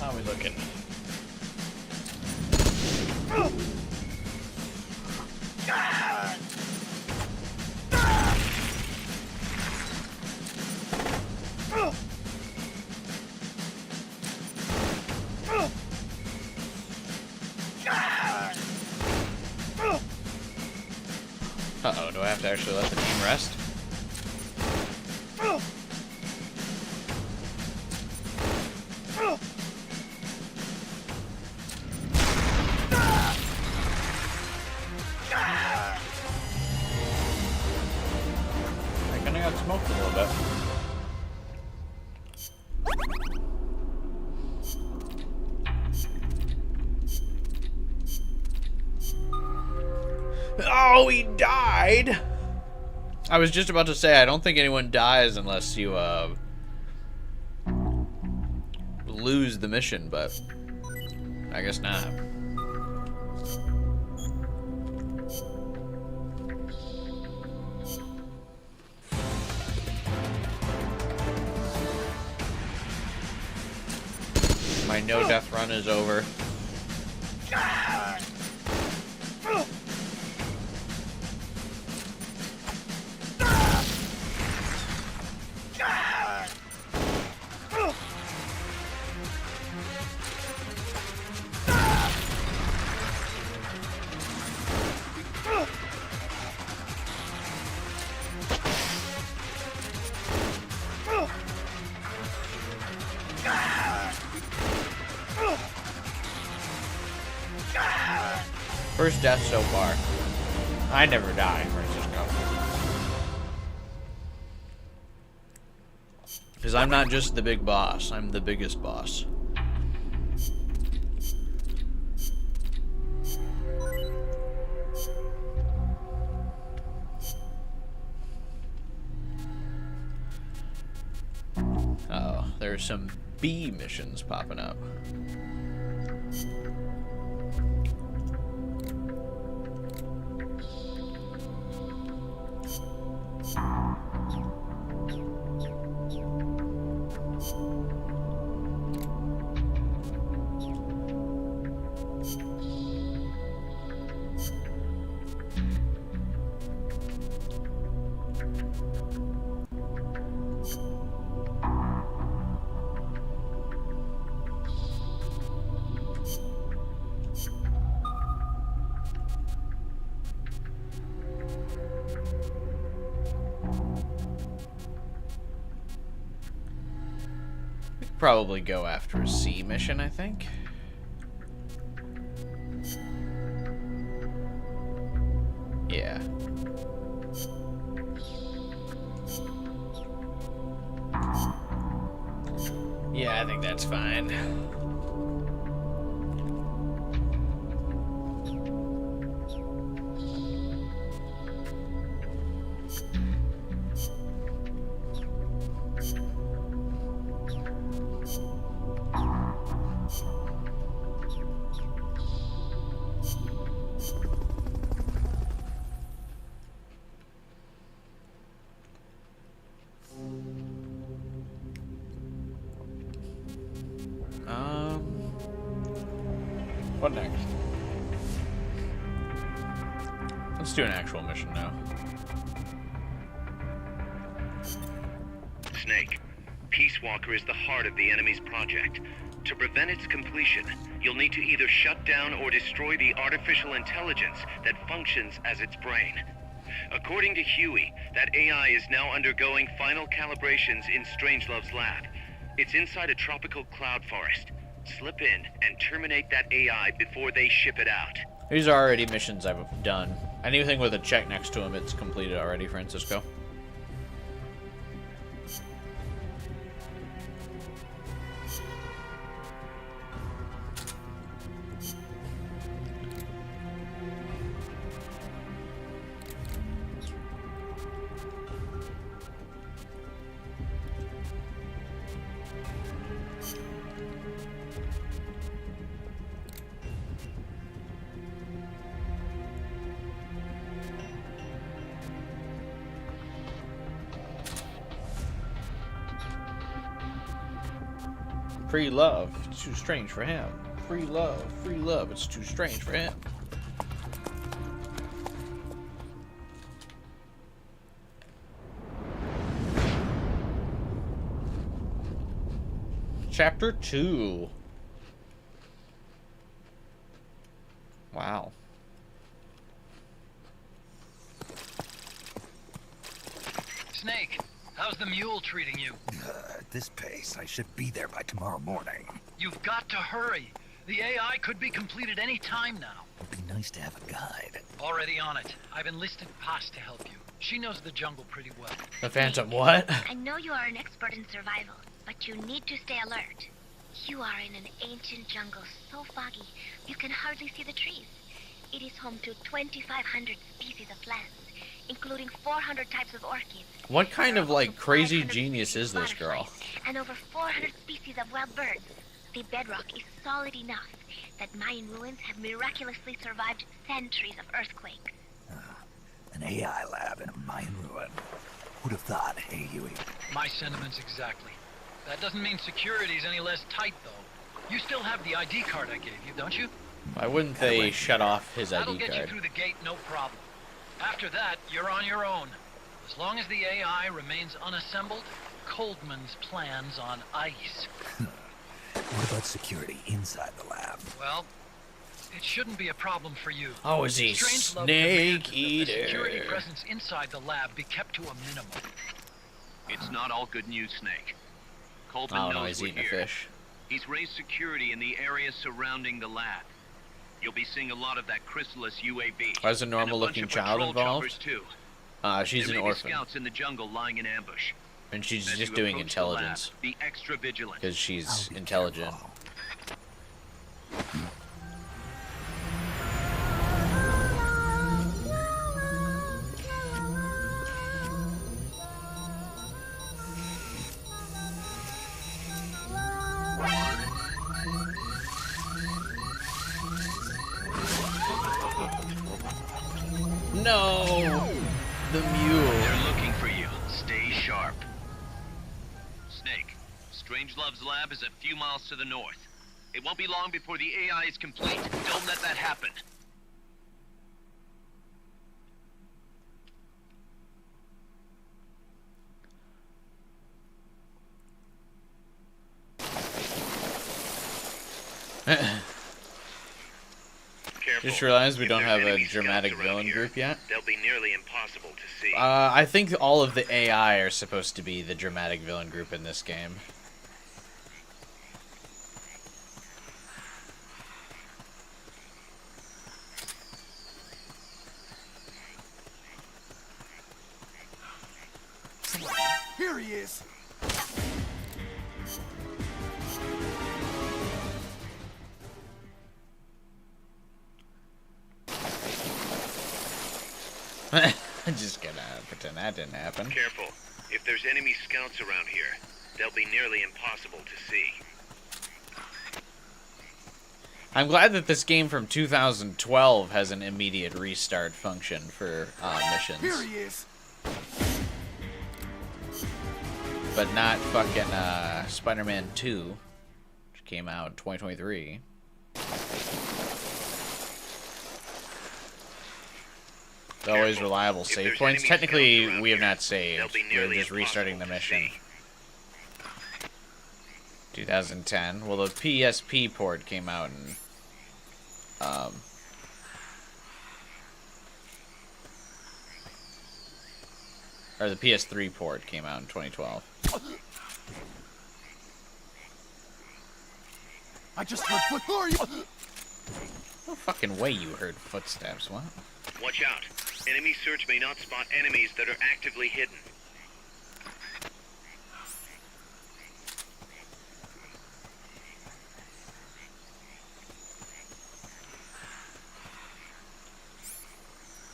How are we looking? Uh-oh, do I have to actually let the team rest? I kinda got smoked a little bit. Oh, he died! I was just about to say, I don't think anyone dies unless you, lose the mission, but I guess not. My no-death run is over. First death so far. I never die, Francisco. Because I'm not just the big boss, I'm the biggest boss. Uh-oh, there's some B missions popping up. Probably go after a C mission, I think. Yeah. Yeah, I think that's fine. What next? Let's do an actual mission now. Snake, Peace Walker is the heart of the enemy's project. To prevent its completion, you'll need to either shut down or destroy the artificial intelligence that functions as its brain. According to Huey, that AI is now undergoing final calibrations in Strangelove's lab. It's inside a tropical cloud forest. Slip in and terminate that AI before they ship it out. These are already missions I've done. Anything with a check next to them, it's completed already, Francisco. Free love, it's too strange for him. Free love, it's too strange for him. Chapter 2. Wow. Snake, how's the mule treating you? At this pace, I should be there by tomorrow morning. You've got to hurry. The AI could be completed any time now. It'd be nice to have a guide. Already on it. I've enlisted Paz to help you. She knows the jungle pretty well. The Phantom what? I know you are an expert in survival, but you need to stay alert. You are in an ancient jungle so foggy, you can hardly see the trees. It is home to 2,500 species of plants, including 400 types of orchids. What kind of, like, crazy genius is this girl? And over 400 species of wild birds. The bedrock is solid enough that Mayan ruins have miraculously survived centuries of earthquakes. An AI lab in a Mayan ruin. Who'd have thought, hey, Huey? My sentiments exactly. That doesn't mean security's any less tight, though. You still have the ID card I gave you, don't you? Why wouldn't they shut off his That'll ID get you card? through the gate, no problem. After that, you're on your own. As long as the AI remains unassembled, Coldman's plan's on ice. What about security inside the lab? Well, it shouldn't be a problem for you. Oh, is he Strangelove Snake demands that the security Eater? presence inside the lab be kept to a minimum. It's not all good news, Snake. Coleman Oh no, knows he's we're eating a here. fish. He's raised security in the area surrounding the lab. You'll be seeing a lot of that chrysalis UAV. Why is a and normal-looking bunch of child patrol involved? choppers, Too. She's There an may be orphan, scouts in the jungle lying in ambush. and she's As just you doing approach the lab, intelligence be extra vigilant. because she's intelligent. No, the mule. They're looking for you. Stay sharp. Snake, Strangelove's lab is a few miles to the north. It won't be long before the AI is complete. Don't let that happen. Just realized we If don't there's have a enemy dramatic scouts around villain here, group yet. They'll be nearly impossible to see. I think all of the AI are supposed to be the dramatic villain group in this game. Here he is. I'm just gonna pretend that didn't happen. Careful. If there's enemy scouts around here, they'll be nearly impossible to see. I'm glad that this game from 2012 has an immediate restart function for missions. Here he is. But not fucking Spider-Man 2, which came out in 2023. Always reliable save there's points. enemy Technically, scouts around we have here, not saved. they'll be We're nearly just restarting the impossible to mission. see. 2010. Well, the PSP port came out in... or the PS3 port came out in 2012. I just heard footsteps. No fucking way you heard footsteps. What? Watch out. Enemy search may not spot enemies that are actively hidden.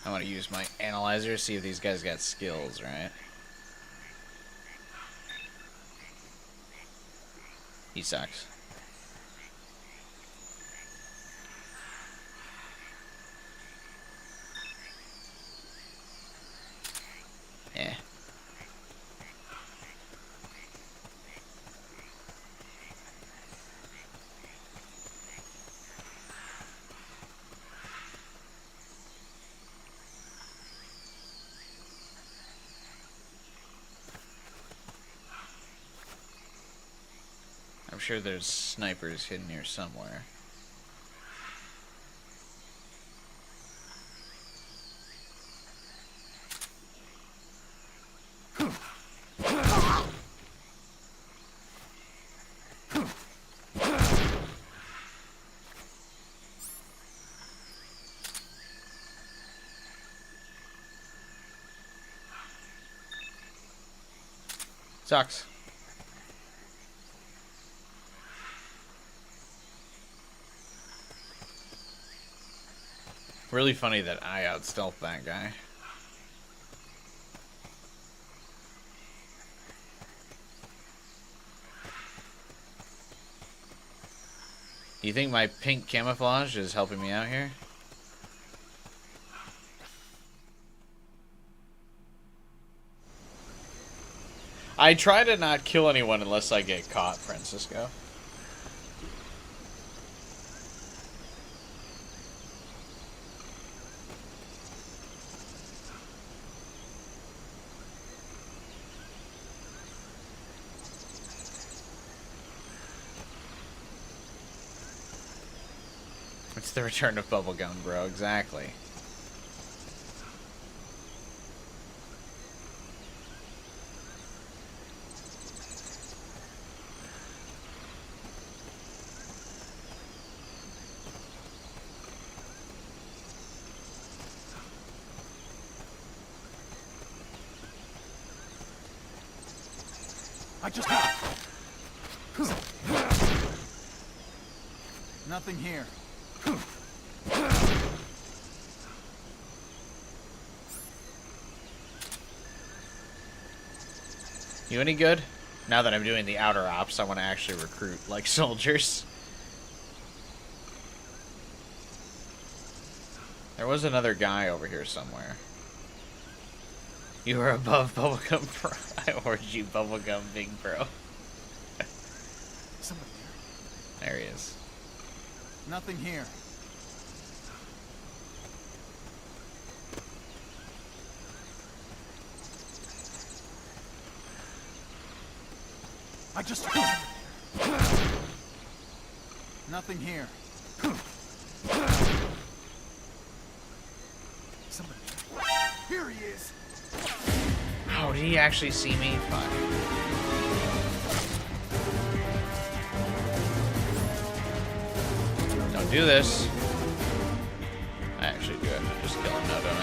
I want to use my analyzer, see if these guys got skills, right? He sucks. Eh. I'm sure there's snipers hidden here somewhere. Sucks. Really funny that I out-stealthed that guy. Do you think my pink camouflage is helping me out here? I try to not kill anyone unless I get caught, Francisco. It's the return of bubblegum, bro. Exactly. I just... Nothing here. You any good? Now that I'm doing the outer ops, I want to actually recruit, like, soldiers. There was another guy over here somewhere. You were above bubblegum, bro. I ordered you bubblegum, big bro. Somebody there. There he is. Nothing here. I just... Nothing here. Somebody... Here he is! Oh, did he actually see me? Fuck. Don't do this. I actually do have to just kill him now, don't I?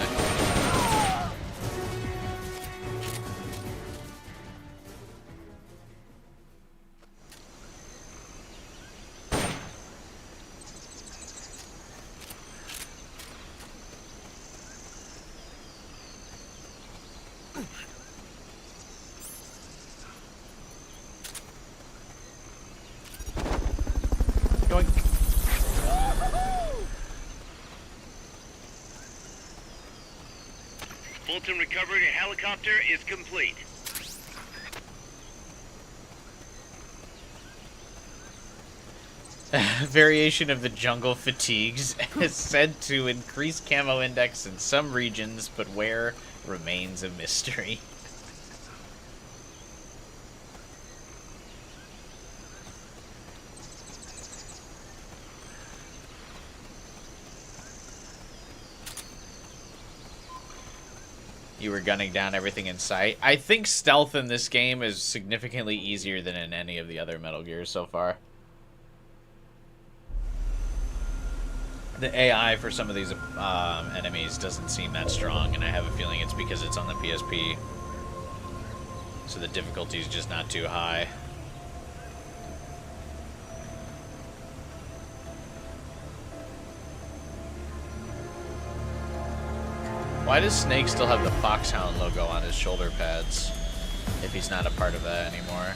Fulton recovery helicopter is complete. Variation of the jungle fatigues is said to increase camo index in some regions, but where remains a mystery. You were gunning down everything in sight. I think stealth in this game is significantly easier than in any of the other Metal Gears so far. The AI for some of these enemies doesn't seem that strong, and I have a feeling it's because it's on the PSP. So the difficulty is just not too high. Why does Snake still have the Foxhound logo on his shoulder pads if he's not a part of that anymore?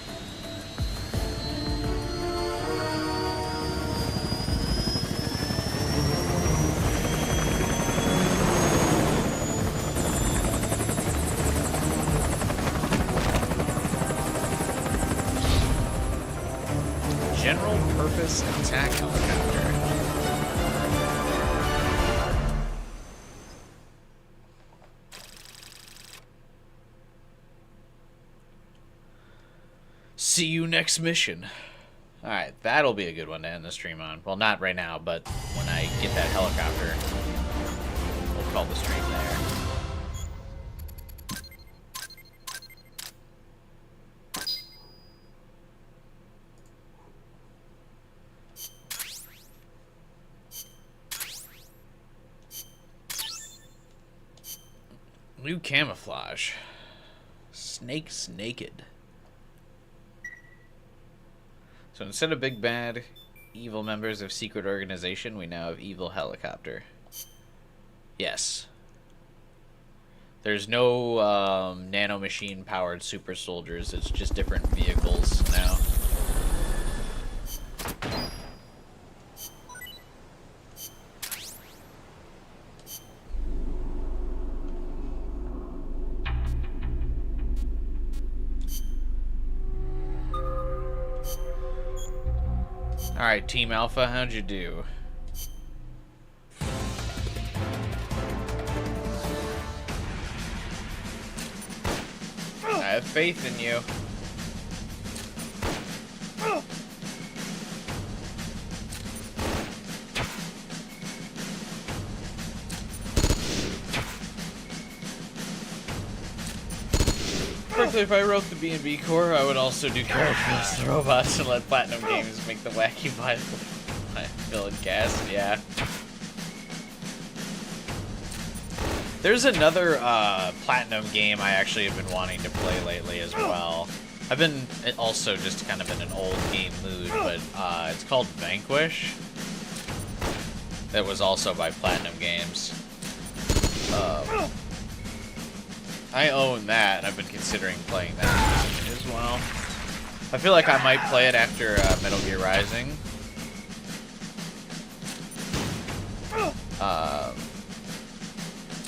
General Purpose Attack Helicopter. See you next mission. Alright, that'll be a good one to end the stream on. Well, not right now, but when I get that helicopter, we'll call the stream there. New camouflage. Snake's naked. So instead of big bad evil members of secret organization, we now have evil helicopter. Yes. There's no nanomachine powered super soldiers. It's just different vehicles now. Alright, Team Alpha, how'd you do? I have faith in you. Frankly, if I wrote the B&B core, I would also do characters, the robots, and let Platinum Games make the wacky villain cast. Yeah. There's another Platinum game I actually have been wanting to play lately as well. I've been also just kind of in an old game mood, but it's called Vanquish. That was also by Platinum Games. I own that, and I've been considering playing that as well. I feel like I might play it after Metal Gear Rising.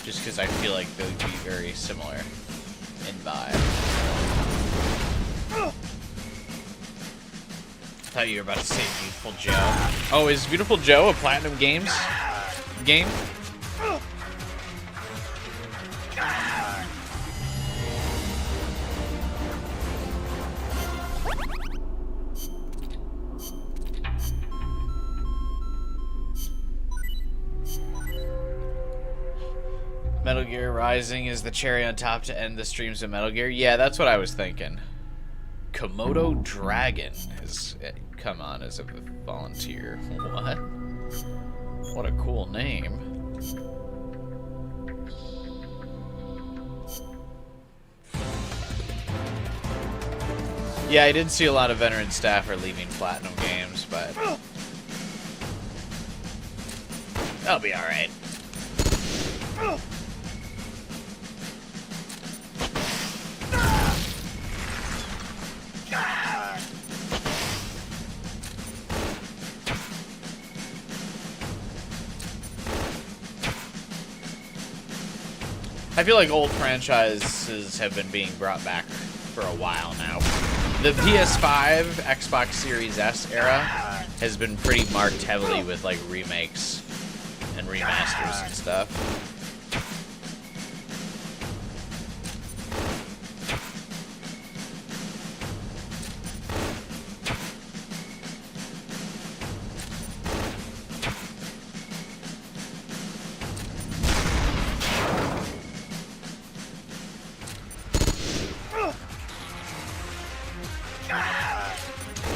Just because I feel like they would be very similar in vibe. I thought you were about to say Beautiful Joe. Oh, is Beautiful Joe a Platinum Games game? Metal Gear Rising is the cherry on top to end the streams of Metal Gear. Yeah, that's what I was thinking. Komodo Dragon has come on as a volunteer. What? What a cool name. Yeah, I did see a lot of veteran staff are leaving Platinum Games, but that'll be alright. I feel like old franchises have been being brought back for a while now. The PS5, Xbox Series S era has been pretty marked heavily with like remakes and remasters and stuff.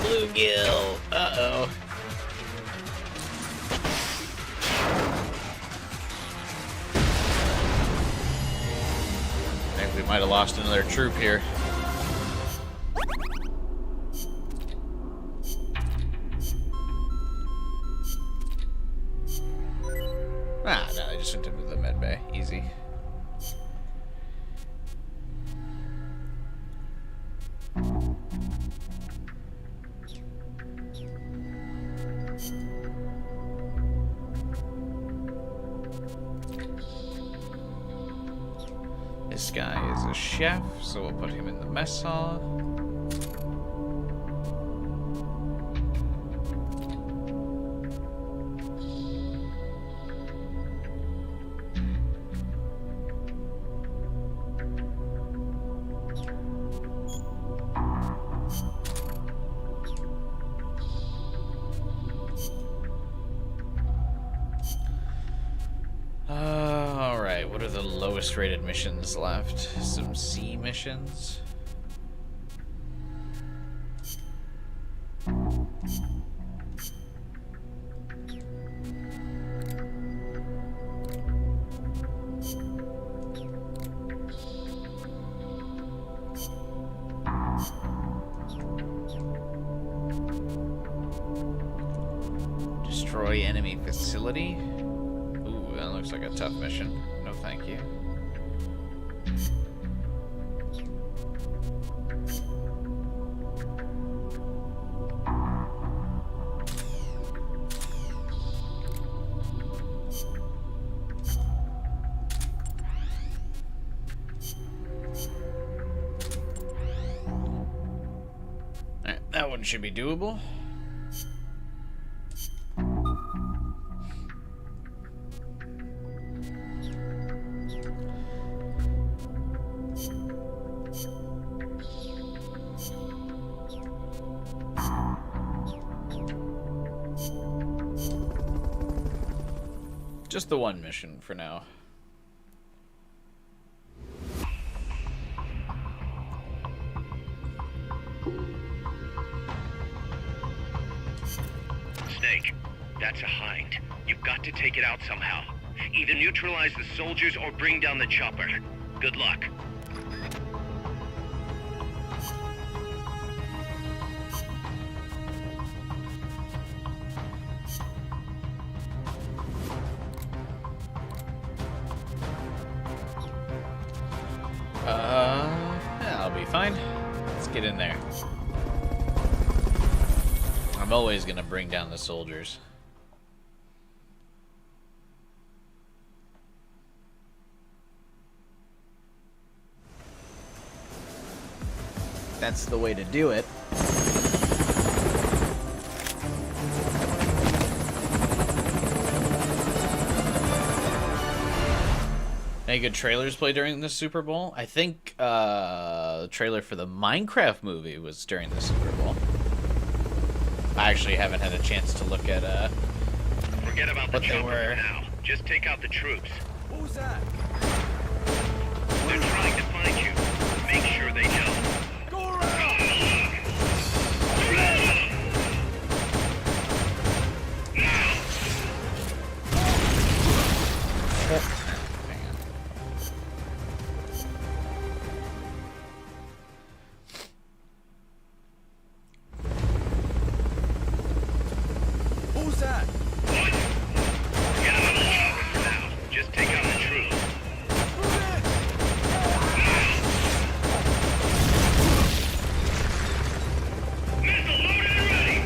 Bluegill. Uh-oh. I think we might have lost another troop here. Ah, no, I just went into the med bay. Easy. This guy is a chef, so we'll put him in the mess hall. Alright, what are the lowest rated missions left? Some C missions? Destroy enemy facility? That looks like a tough mission. No thank you. Alright, that one should be doable. Just the one mission for now. Snake, that's a hind. You've got to take it out somehow. Either neutralize the soldiers or bring down the chopper. Good luck. Yeah, I'll be fine. Let's get in there. I'm always gonna bring down the soldiers. That's the way to do it. Any good trailers played during the Super Bowl? I think the trailer for the Minecraft movie was during the Super Bowl. I actually haven't had a chance to look at Forget about the what they chopper were. for now. Just take out the troops. Who's that? They're trying to find you. Make sure they know. Go around! Who's that? Forget about the chopper for now. Just take out the troops. Missile loaded and ready.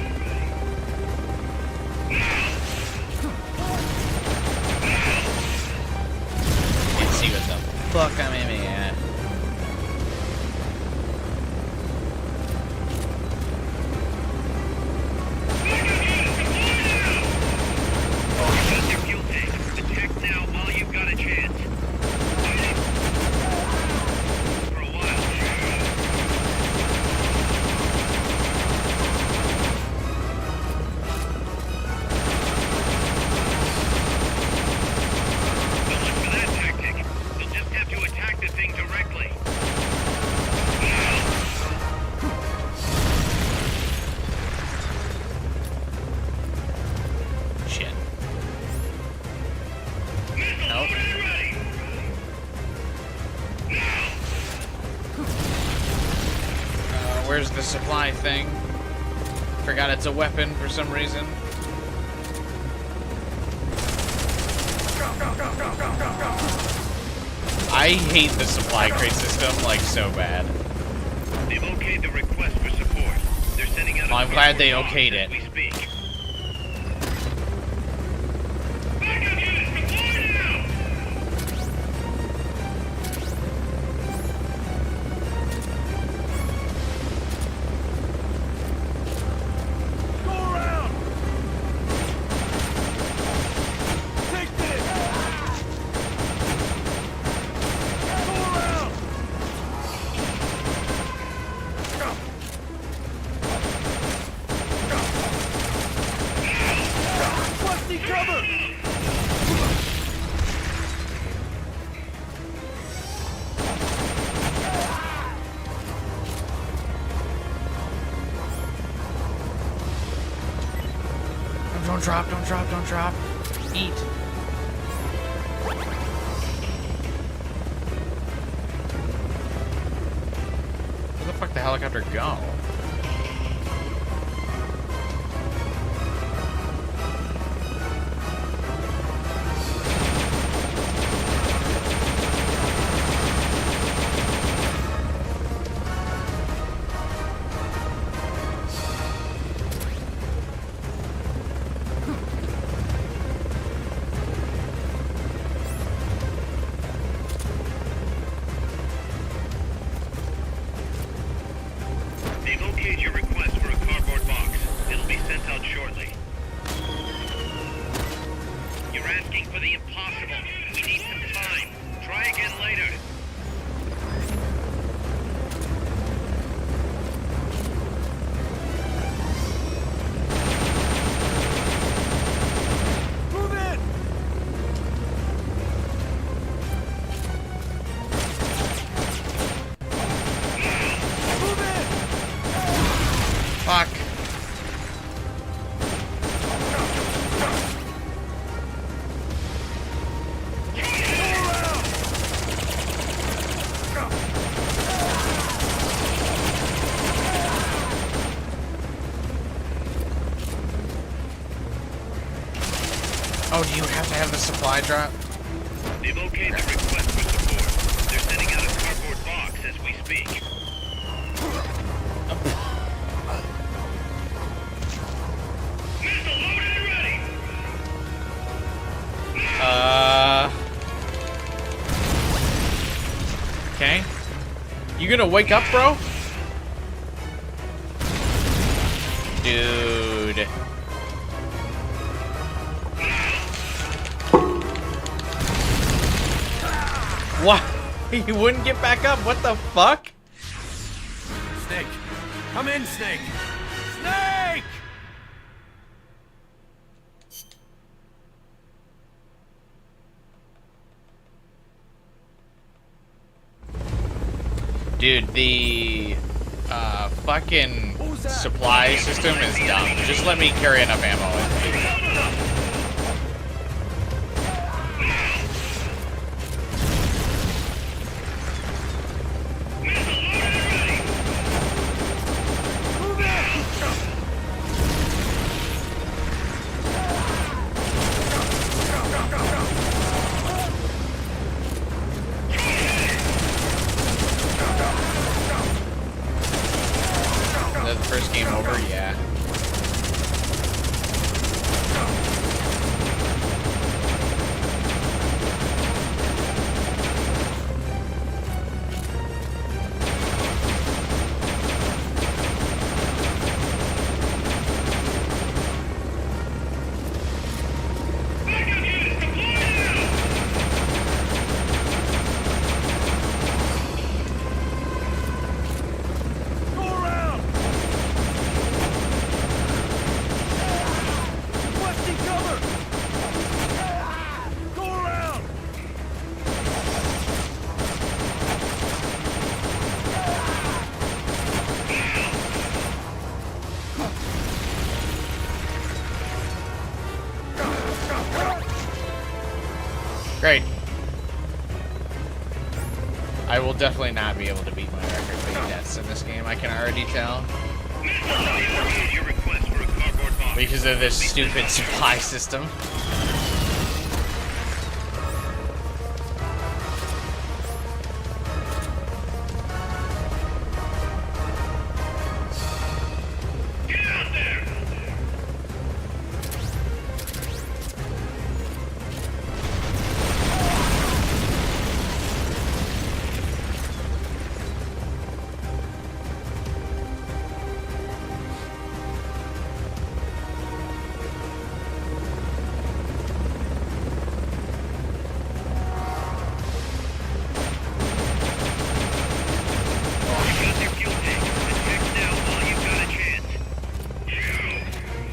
Can't see what the fuck I'm aiming at. Mega the supply thing. Forgot it's a weapon for some reason. I hate the supply crate system, like, so bad. They've okayed the request for support. They're sending out. Well, I'm glad they okayed it. We speak. Don't drop, don't drop, don't drop. Eat. Where the fuck did the helicopter go? They've okayed your request for a cardboard box. It'll be sent out shortly. You're asking for the impossible. We need some time. Try again later. Move in! Move in! Fuck. Oh, do you have to have the supply drop? They've okayed the request for support. They're sending out a cardboard box as we speak. Missile loaded and ready! Okay. You gonna wake up, bro? Dude. What? He wouldn't get back up? What the fuck? Snake! Come in, Snake! Snake! Dude, the fucking supply system is dumb. Just let me carry enough ammo. Is that the first game over? Yeah. Great. I will definitely not be able to beat my record for deaths in this game, I can already tell. Because of this stupid supply system.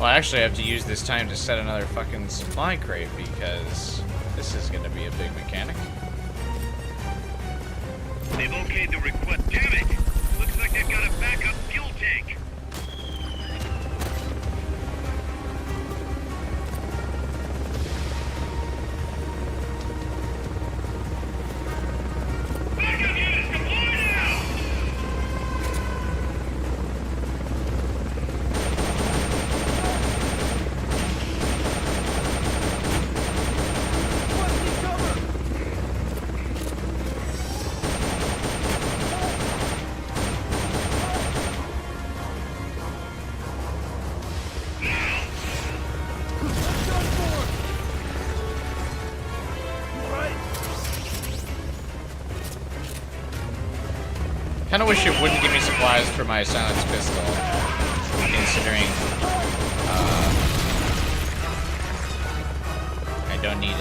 Well, I actually have to use this time to set another fucking supply crate because this is gonna be a big mechanic. They've okayed the request. Damn it! Looks like they've got a backup fuel tank. Kind of wish it wouldn't give me supplies for my silenced pistol, considering I don't need it.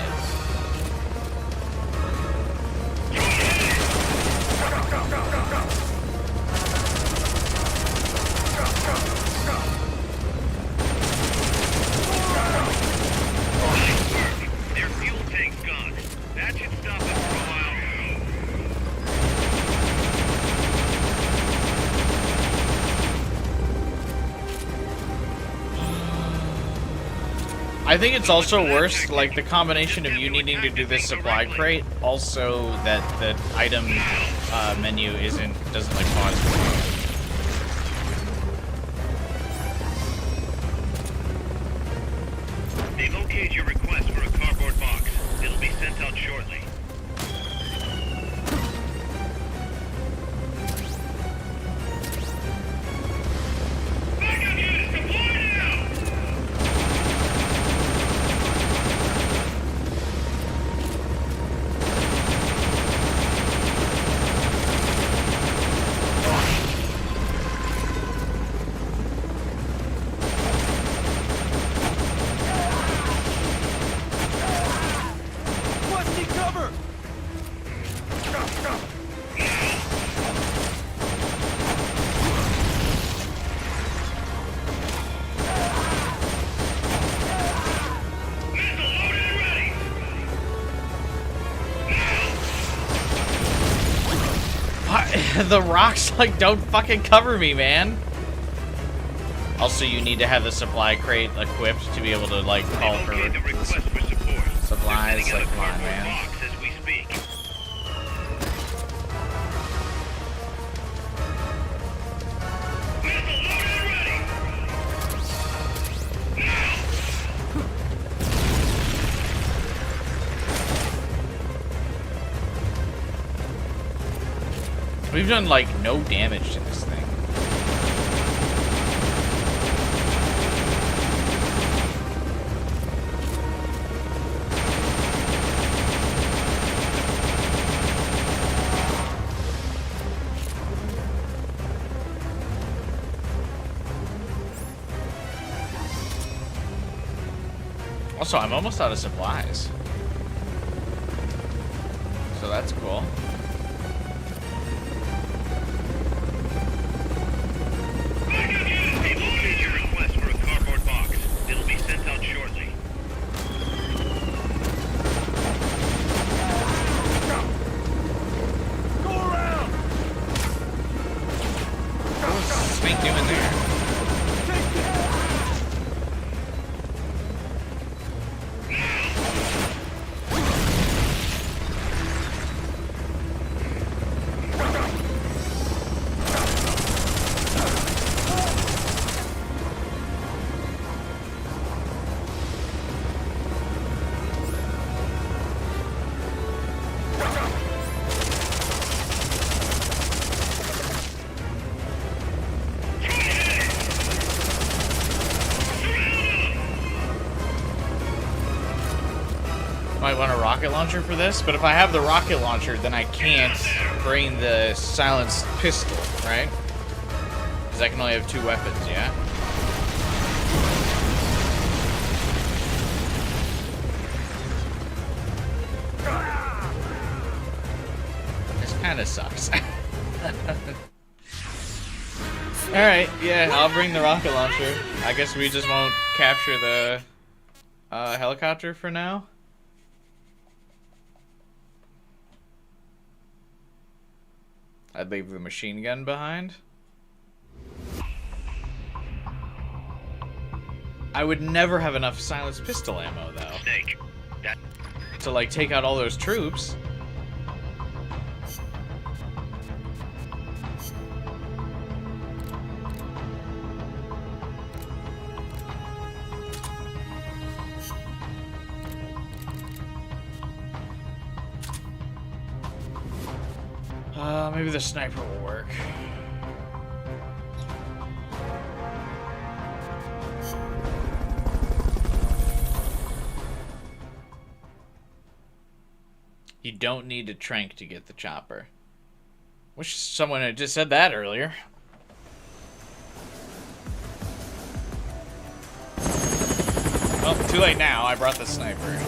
Their fuel tank's gone. That should stop them for a while. I think it's also worse, like the combination of you needing to do this supply crate, also that the item menu doesn't like pause for you. They've okayed your request for a cardboard box. It'll be sent out shortly. The rocks like don't fucking cover me, man. Also, you need to have the supply crate equipped to be able to like call for supplies. Like, come on, man. We've done like no damage to this thing. Also, I'm almost out of supplies. So that's cool. Might want a rocket launcher for this, but if I have the rocket launcher, then I can't bring the silenced pistol, right? Because I can only have 2 weapons, yeah? This kind of sucks. Alright, yeah, I'll bring the rocket launcher. I guess we just won't capture the helicopter for now. I'd leave the machine gun behind. I would never have enough silenced pistol ammo, though. Snake, to, like, take out all those troops. Maybe the sniper will work. You don't need a trank to get the chopper. Wish someone had just said that earlier. Well, too late now. I brought the sniper.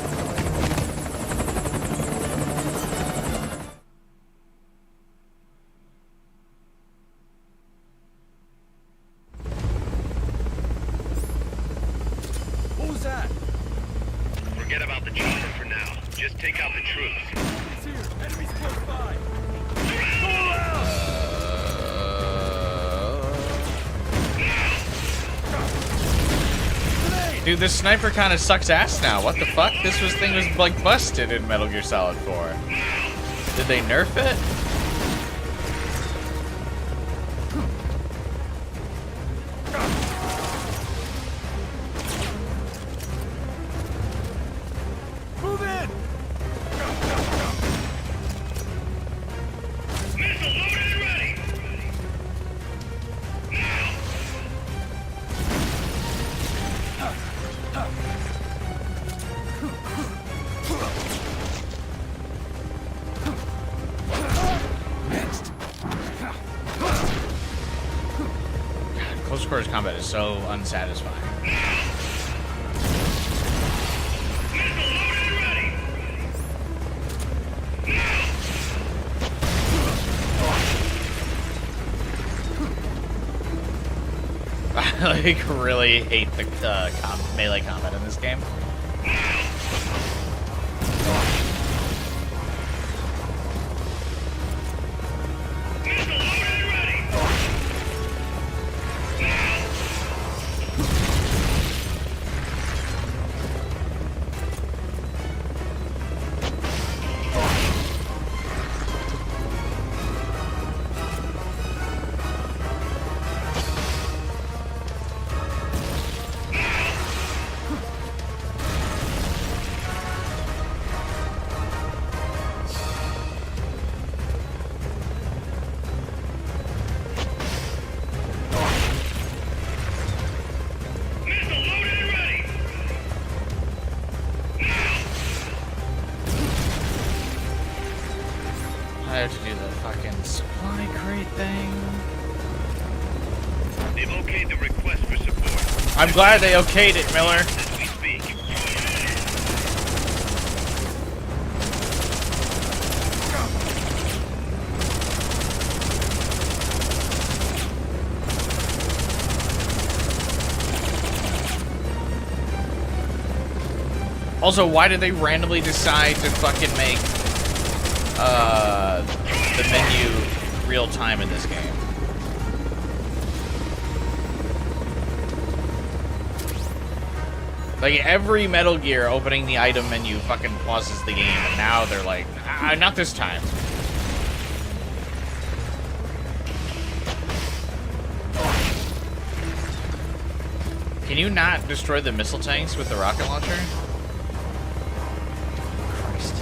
forget about the chopper for now. Just take out the troops. It's here. Enemies close by. Dude, this sniper kind of sucks ass now. What the fuck? This thing was like busted in Metal Gear Solid 4. Did they nerf it? Move in. Missile loaded and ready. Next. God, close quarters combat is so unsatisfying. I like really hate the melee combat in this game. I have to do the fucking supply crate thing. They've okayed the request for support. I'm glad they okayed it, Miller. As we speak. Also, why did they randomly decide to fucking make the menu real time in this game? Like, every Metal Gear opening the item menu fucking pauses the game, and now they're like, not this time. Can you not destroy the missile tanks with the rocket launcher? Christ.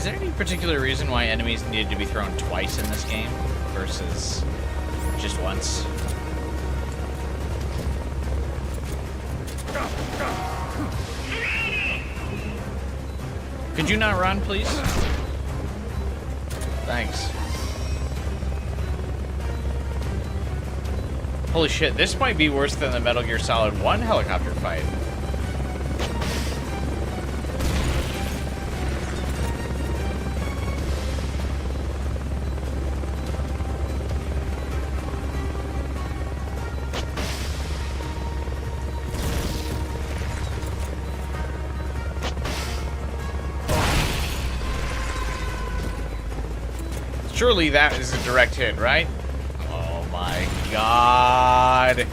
Is there any particular reason why enemies needed to be thrown twice in this game versus just once? Could you not run, please? Thanks. Holy shit, this might be worse than the Metal Gear Solid 1 helicopter fight. Surely that is a direct hit, right? Oh my god. They've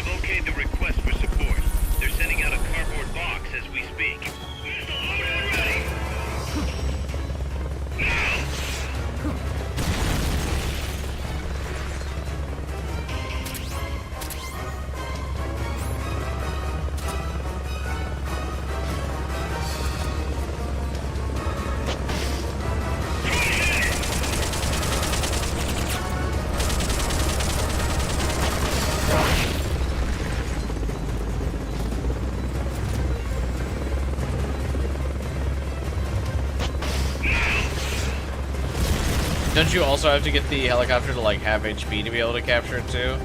okayed the request for support. They're sending out a cardboard box as we speak. Don't you also have to get the helicopter to like have HP to be able to capture it too?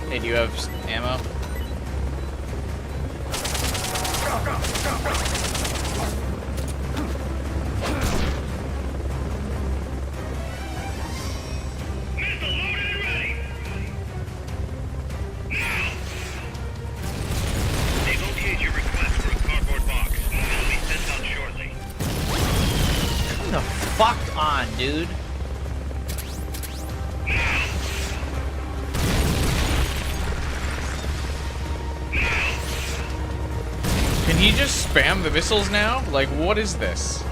Hey, do you have ammo? Fucked on, dude. Can he just spam the missiles now? Like, what is this?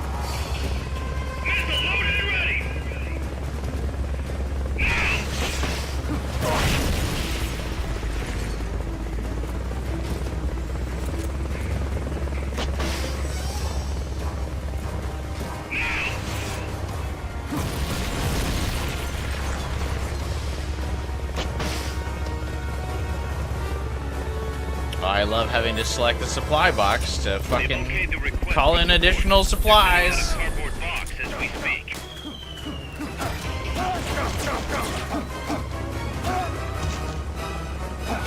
I love having to select the supply box to fucking call in additional supplies.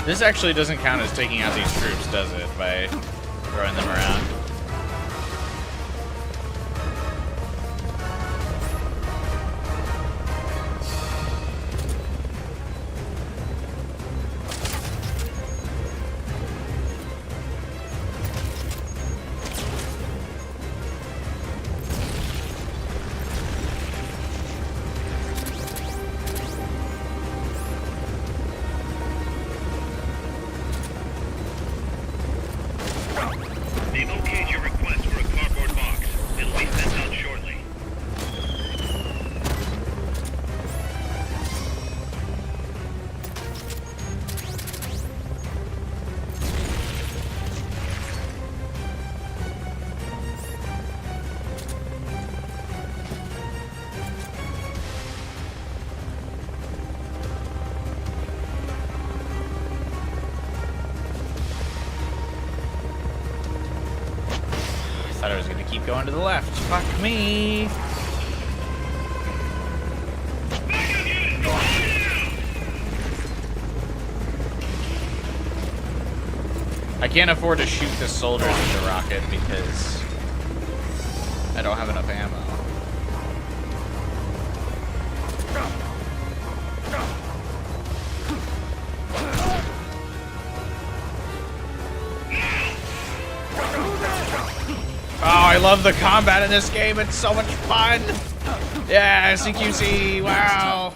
This actually doesn't count as taking out these troops, does it? By throwing them around. They've okayed your request for a cardboard box. It'll be sent out shortly. I thought I was gonna keep going to the left. Fuck me. I can't afford to shoot the soldiers with the rocket because I don't have enough ammo. Oh, I love the combat in this game. It's so much fun. Yeah, CQC. Wow.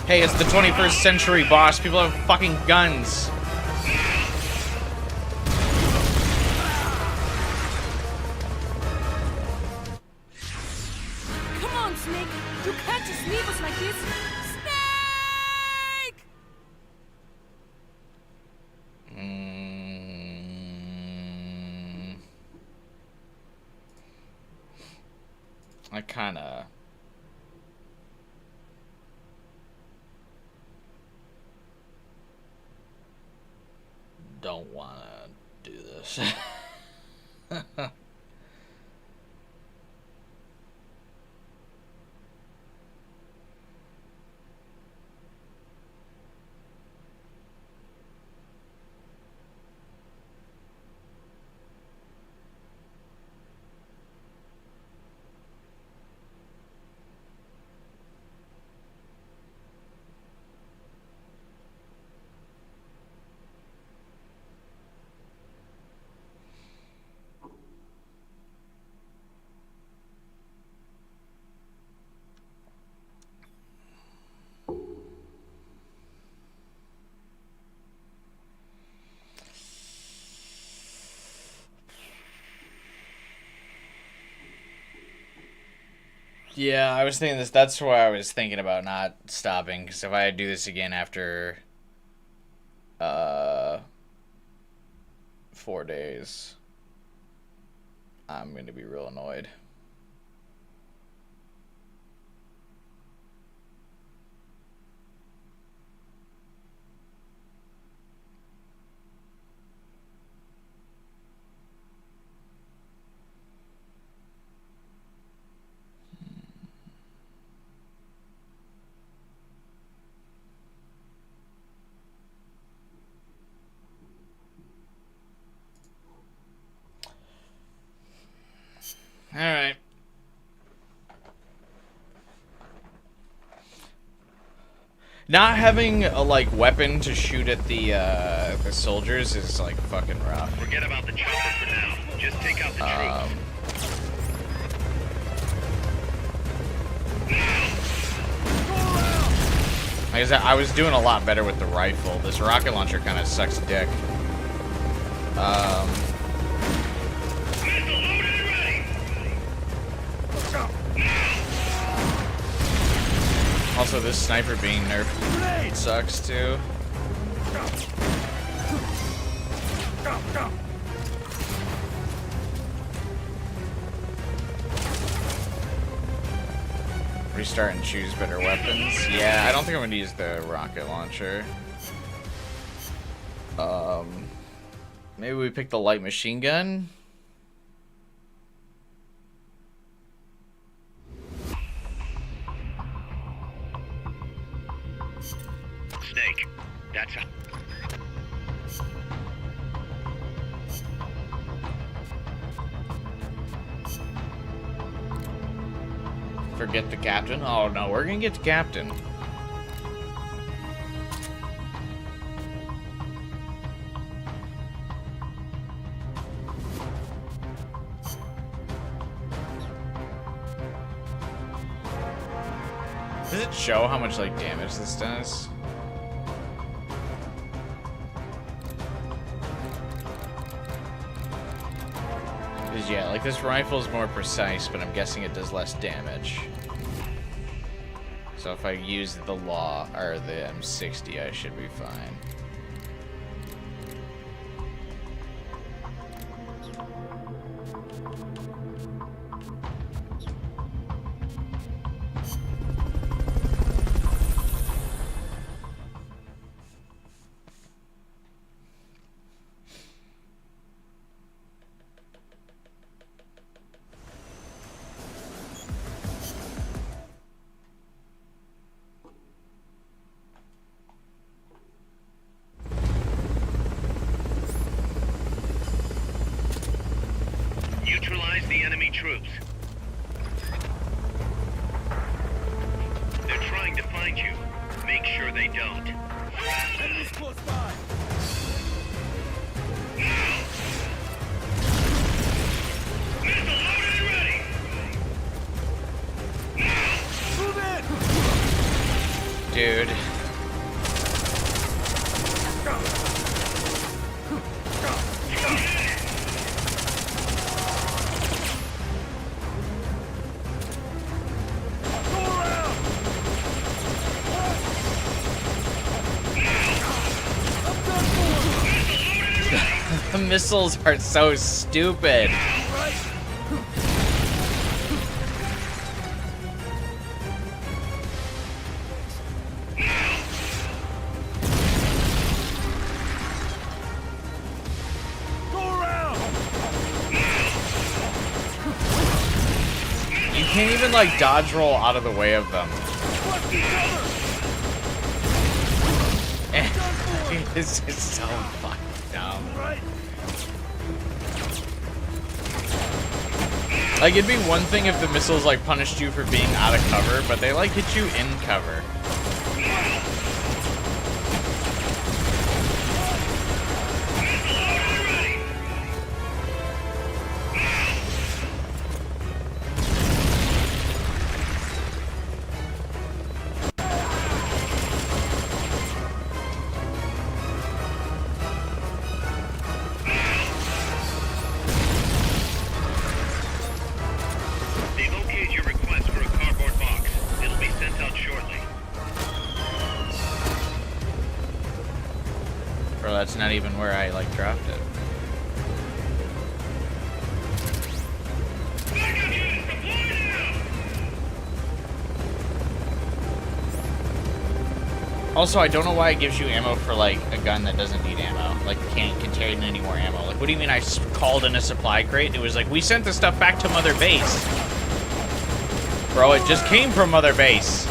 Hey, it's the 21st century, boss. People have fucking guns. this? Snake! I kinda... don't wanna do this. Yeah, I was thinking this. That's why I was thinking about not stopping. Because if I do this again after 4 days, I'm going to be real annoyed. Alright. Not having a, like, weapon to shoot at the soldiers is, like, fucking rough. Forget about the chopper for now. Just take out the troops. Like I said, I was doing a lot better with the rifle. This rocket launcher kind of sucks dick. Also, this sniper being nerfed sucks too. Restart and choose better weapons. Yeah, I don't think I'm gonna use the rocket launcher. Maybe we pick the light machine gun. Snake, that's a... Forget the captain? Oh no, we're gonna get the captain. Does it show how much, like, damage this does? Because, yeah, like, this rifle is more precise, but I'm guessing it does less damage. So if I use the law, or the M60, I should be fine. Neutralize the enemy troops. They're trying to find you. Make sure they don't. Enemies close by. Missile loaded and ready. Move in. Dude. missiles are so stupid. You can't even like dodge roll out of the way of them. It's just so fucking dumb. Like, it'd be one thing if the missiles like punished you for being out of cover, but they like hit you in cover. They've okayed your request for a cardboard box. It'll be sent out shortly. Bro, that's not even where I like dropped it. Also, I don't know why it gives you ammo for, like, a gun that doesn't need ammo. Like, can't contain any more ammo. Like, what do you mean I called in a supply crate? It was like, we sent the stuff back to Mother Base. Bro, it just came from Mother Base.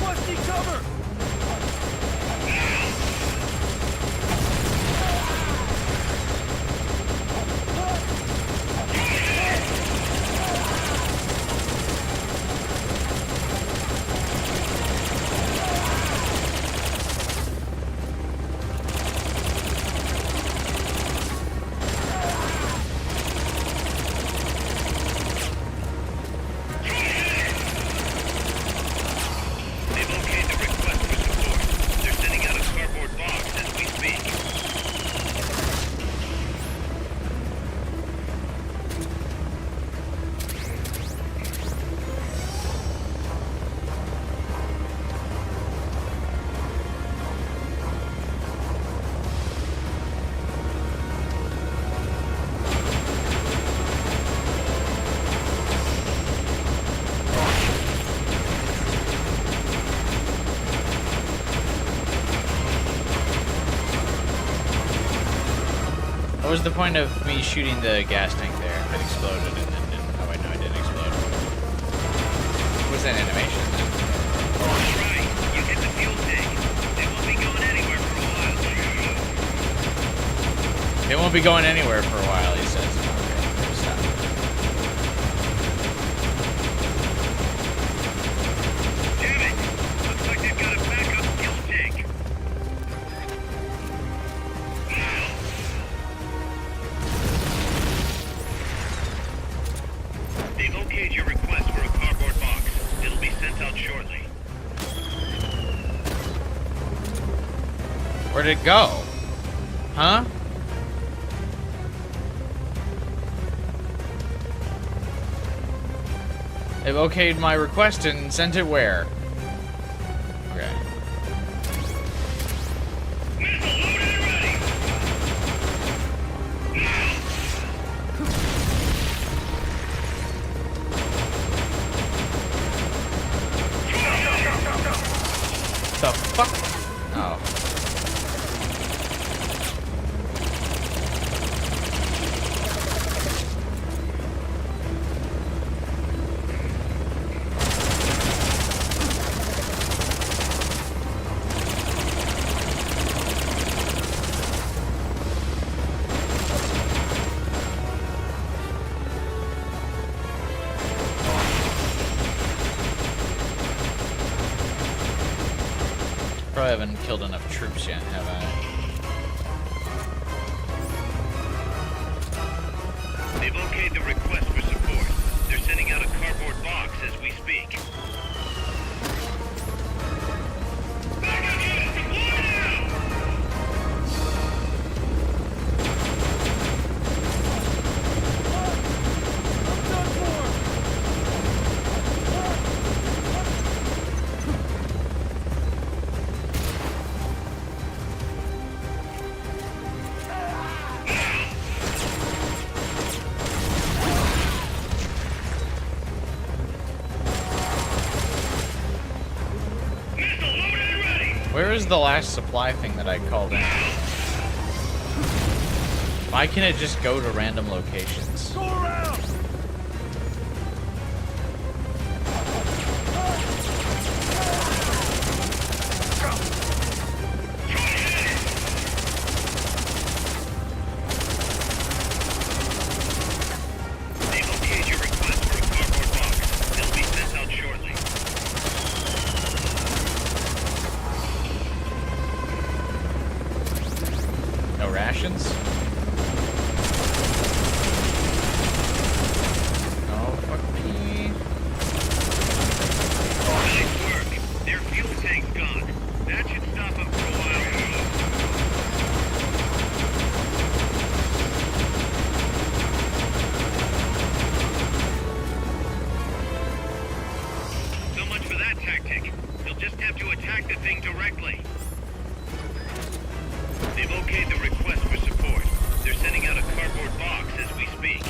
They've okayed the request for support. They're sending out a cardboard box as we speak. What was the point of me shooting the gas tank there if it exploded and then didn't? Oh wait, no, it didn't explode. What was that animation then? That's right. You hit the fuel tank. They won't be going anywhere for a while. It won't be going anywhere for a while, he says. Okay, stop. Damn it! Looks like they've got a backup fuel tank. They've okayed your request for a cardboard box. It'll be sent out shortly. Where'd it go? Huh? They've okayed my request and sent it where? Okay. The fuck? Oh. Probably haven't killed enough troops yet, have I? They've okayed the request for support. They're sending out a cardboard box as we speak. Where's the last supply thing that I called in? Why can't it just go to random locations? Go around! They've okayed your request for a cardboard box. It'll be sent out shortly. No rations? Oh, fuck me. Nice work. Their fuel tank's gone. That should stop them for a while. So much for that tactic. You'll just have to attack the thing directly. They've okayed the request for support. They're sending out a cardboard box as we speak.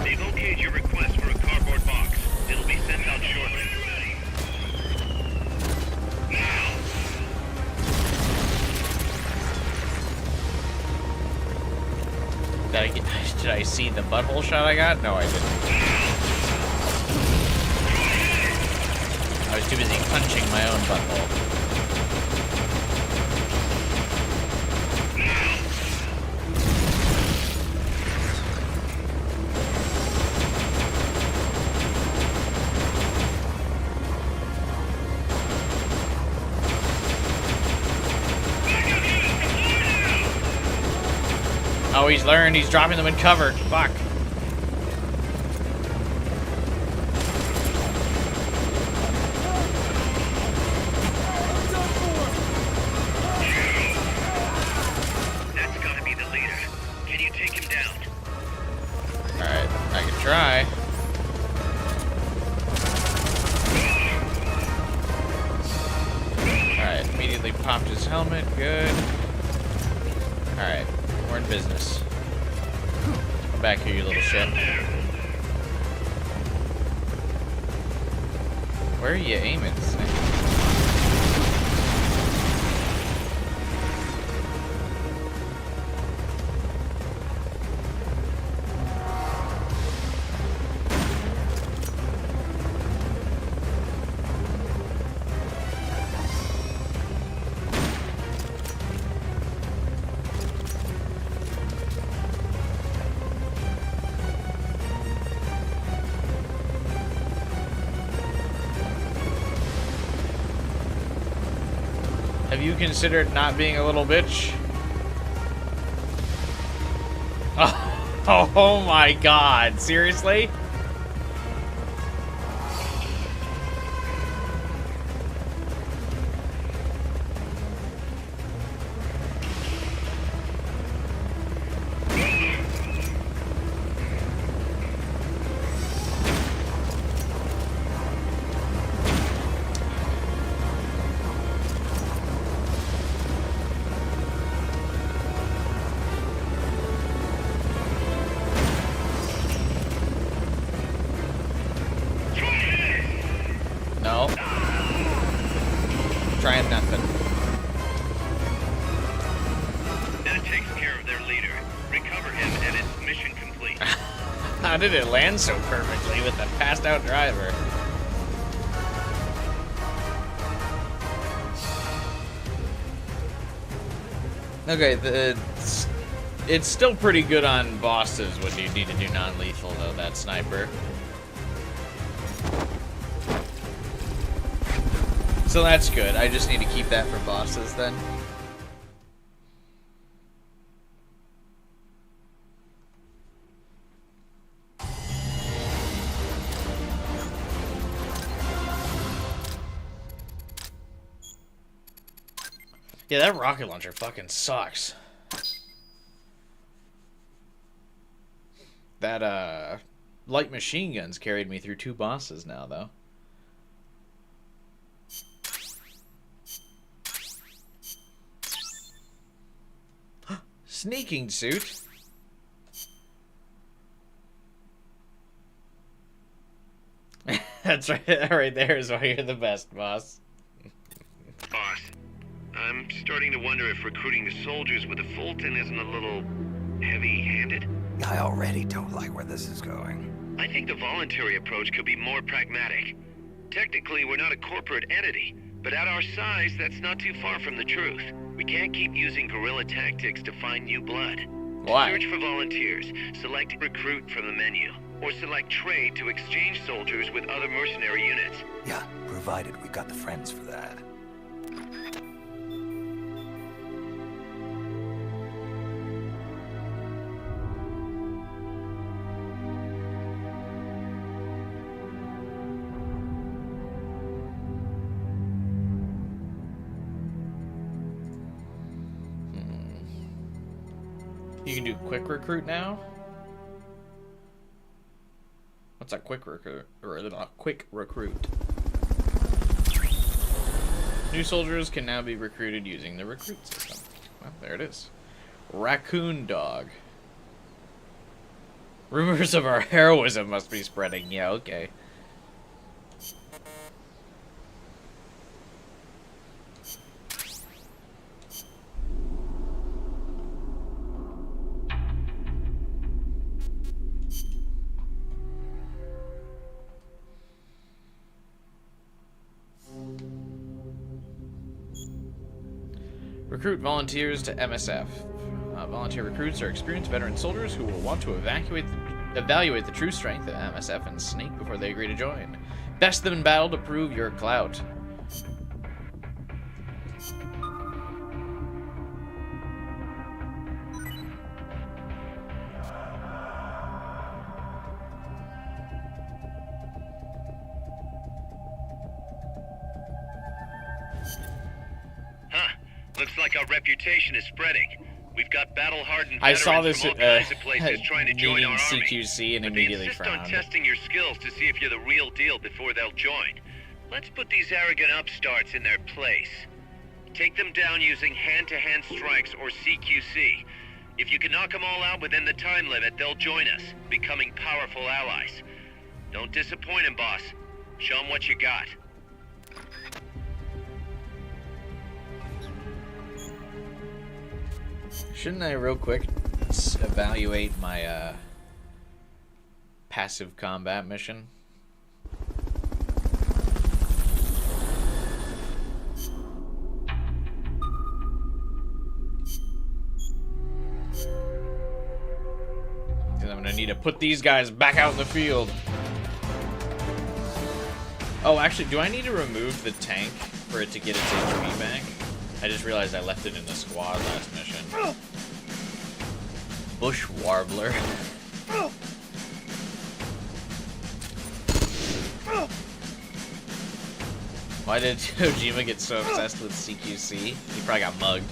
They've okayed your request for a cardboard box. It'll be sent out shortly. Did I see the butthole shot I got? No, I didn't. I was too busy punching my own butthole. Oh, he's learned. He's dropping them in cover. Fuck. That's gotta be the leader. Can you take him down? Alright, I can try. Alright, immediately popped his helmet. Good. Alright, we're in business. Come back here, you little shit. Where are you aiming, Snake? Have you considered not being a little bitch? Oh my god, seriously? No. Trying nothing. That takes care of their leader. Recover him and it's mission complete. How did it land so perfectly with a passed out driver? Okay, it's still pretty good on bosses when you need to do non-lethal though, that sniper. So that's good. I just need to keep that for bosses then. Yeah, that rocket launcher fucking sucks. That, light machine guns carried me through 2 bosses now, though. Sneaking suit? That's right. Right there is why you're the best, boss. Boss, I'm starting to wonder if recruiting the soldiers with a Fulton isn't a little heavy-handed. I already don't like where this is going. I think the voluntary approach could be more pragmatic. Technically, we're not a corporate entity, but at our size, that's not too far from the truth. We can't keep using guerrilla tactics to find new blood. Why? Search for volunteers, select recruit from the menu, or select trade to exchange soldiers with other mercenary units. Yeah, provided we got the friends for that. You can do quick recruit now? What's a quick recruit? Or not quick recruit. New soldiers can now be recruited using the recruit system. Well, there it is. Raccoon dog. Rumors of our heroism must be spreading. Yeah, okay. Recruit volunteers to MSF. Volunteer recruits are experienced veteran soldiers who will want to evaluate the true strength of MSF and Snake before they agree to join. Best them in battle to prove your clout. Looks like our reputation is spreading. We've got battle-hardened I saw veterans this from all kinds of places trying to join meeting our army. CQC and But immediately they insist on frowned. testing your skills to see if you're the real deal before they'll join. Let's put these arrogant upstarts in their place. Take them down using hand-to-hand strikes or CQC. If you can knock them all out within the time limit, they'll join us, becoming powerful allies. Don't disappoint them, boss. Show them what you got. Shouldn't I real quick evaluate my passive combat mission? Because I'm gonna need to put these guys back out in the field. Oh, actually, do I need to remove the tank for it to get its HP back? I just realized I left it in the squad last mission. Bush Warbler. Why did Ojima get so obsessed with CQC? He probably got mugged.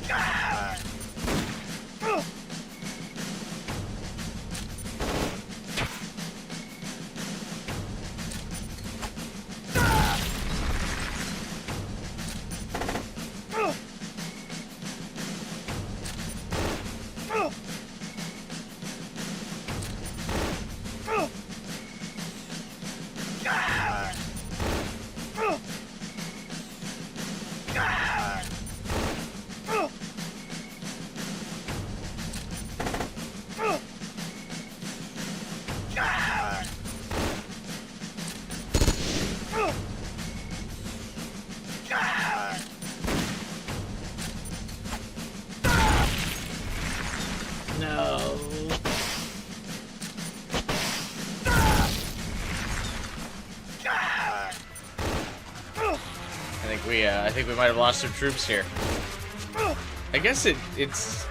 I think we might have lost some troops here. I guess it's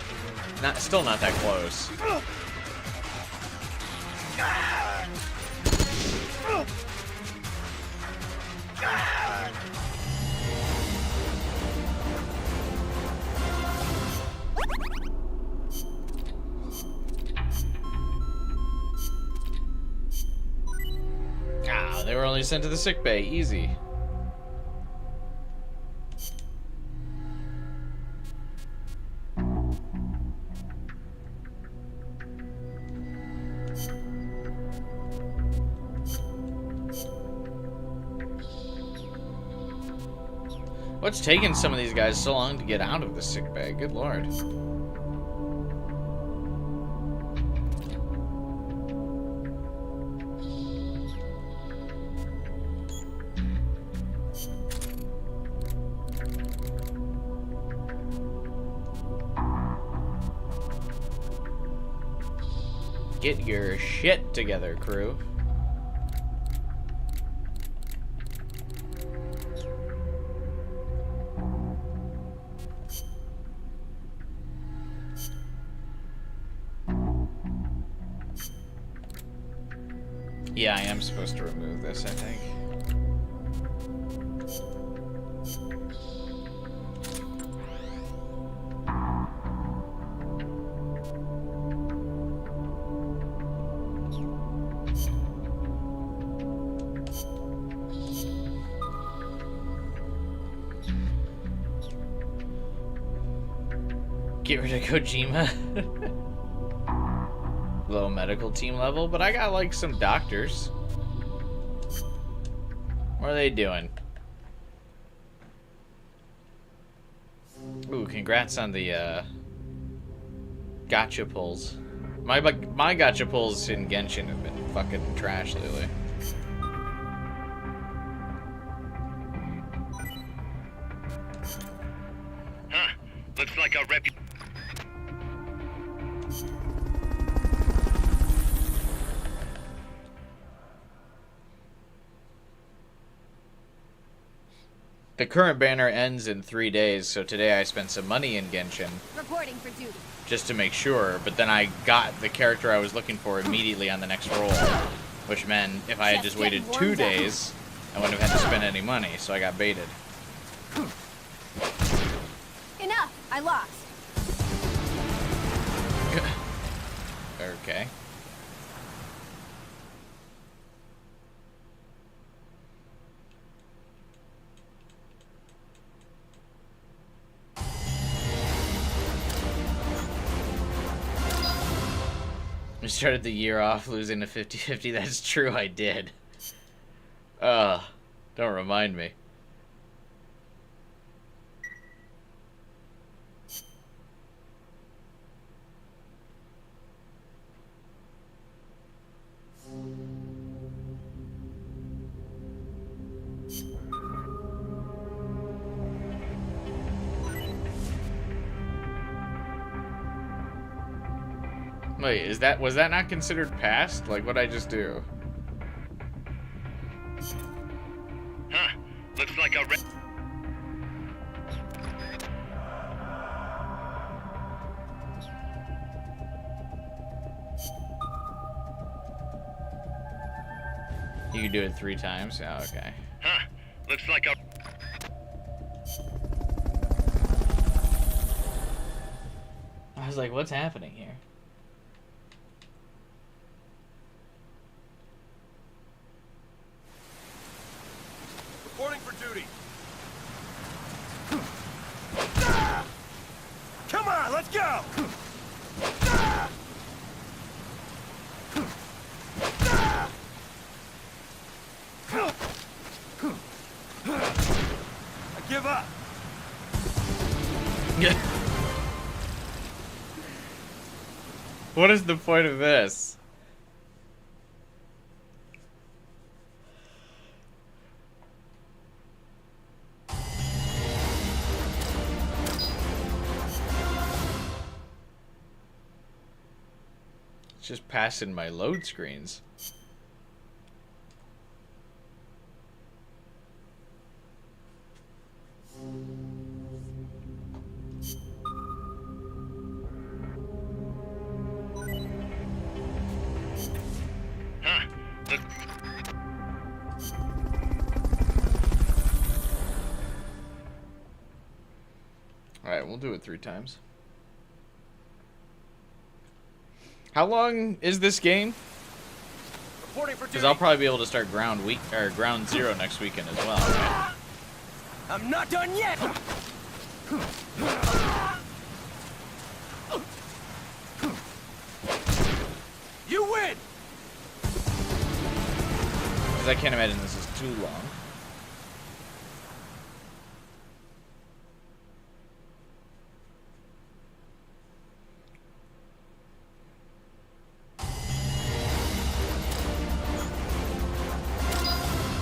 still not that close. Ah, they were only sent to the sick bay. Easy. What's taking some of these guys so long to get out of the sick bay? Good lord. Get your shit together, crew. Yeah, I am supposed to remove this, I think. Get rid of Kojima. Low medical team level, but I got like some doctors. What are they doing? Ooh, congrats on the gotcha pulls. My gotcha pulls in Genshin have been fucking trash lately. Huh. Looks like a rep. The current banner ends in 3 days, so today I spent some money in Genshin. Reporting for duty. Just to make sure, but then I got the character I was looking for immediately on the next roll, which meant if I had just waited 2 days, I wouldn't have had to spend any money, so I got baited. Enough! I lost. Okay. We started the year off losing to 50-50. That's true, I did. Don't remind me. Wait, was that not considered passed? Like, what'd I just do? Huh. Looks like a You can do it 3 times? Oh, okay. Huh. Looks like a I was like, what's happening here? Reporting for duty. Come on, let's go! I give up. What is the point of this? It's just passing my load screens. Alright, we'll do it 3 times. How long is this game? Because I'll probably be able to start ground 0 next weekend as well. Right? I'm not done yet! You win! Because I can't imagine this is too long.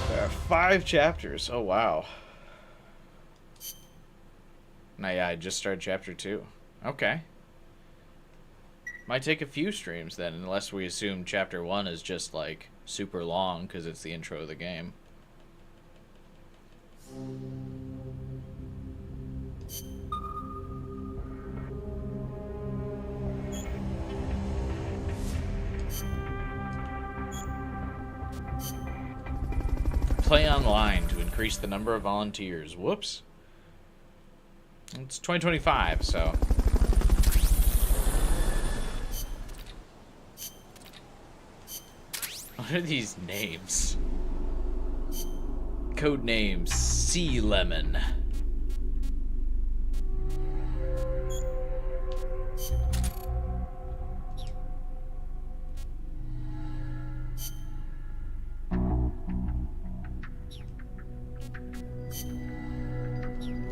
There are 5 chapters. Oh, wow. Now, yeah, I just started chapter 2. Okay. Might take a few streams then, unless we assume chapter 1 is just, like, super long because it's the intro of the game. Play online to increase the number of volunteers. Whoops. It's 2025, so... What are these names? Code name Sea Lemon.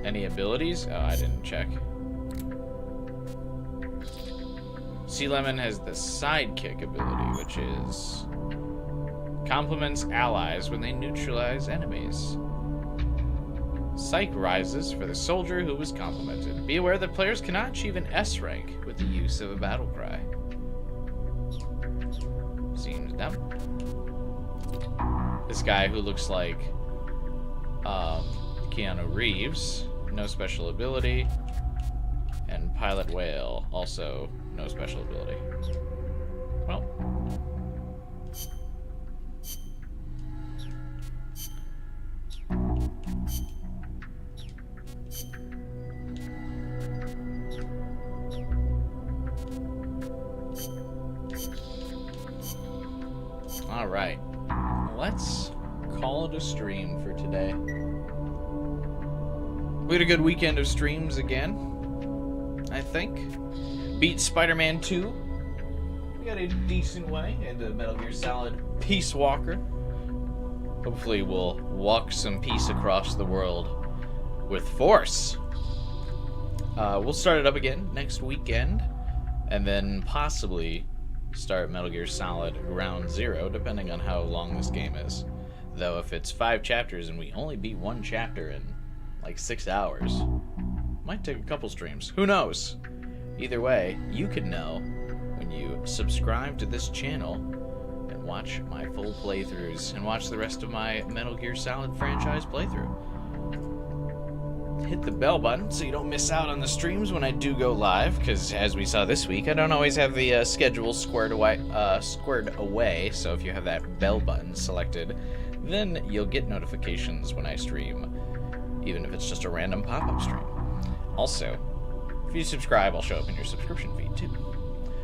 Any abilities? Oh, I didn't check. Sea Lemon has the sidekick ability, which is compliments allies when they neutralize enemies. Psych rises for the soldier who was complimented. Be aware that players cannot achieve an S rank with the use of a battle cry. Seems dumb. This guy who looks like Keanu Reeves, no special ability. And Pilot Whale, also no special ability. Well. Alright. Let's call it a stream for today. We had a good weekend of streams again, I think. Beat Spider-Man 2. We got a decent way into Metal Gear Solid Peace Walker. Hopefully we'll walk some peace across the world with force. We'll start it up again next weekend, and then possibly start Metal Gear Solid Ground Zero, depending on how long this game is. Though if it's 5 chapters and we only beat 1 chapter in like 6 hours, might take a couple streams. Who knows? Either way, you can know when you subscribe to this channel and watch my full playthroughs and watch the rest of my Metal Gear Solid franchise playthrough. Hit the bell button so you don't miss out on the streams when I do go live, because as we saw this week, I don't always have the schedule squared away, so if you have that bell button selected, then you'll get notifications when I stream, even if it's just a random pop-up stream. Also, if you subscribe, I'll show up in your subscription feed too.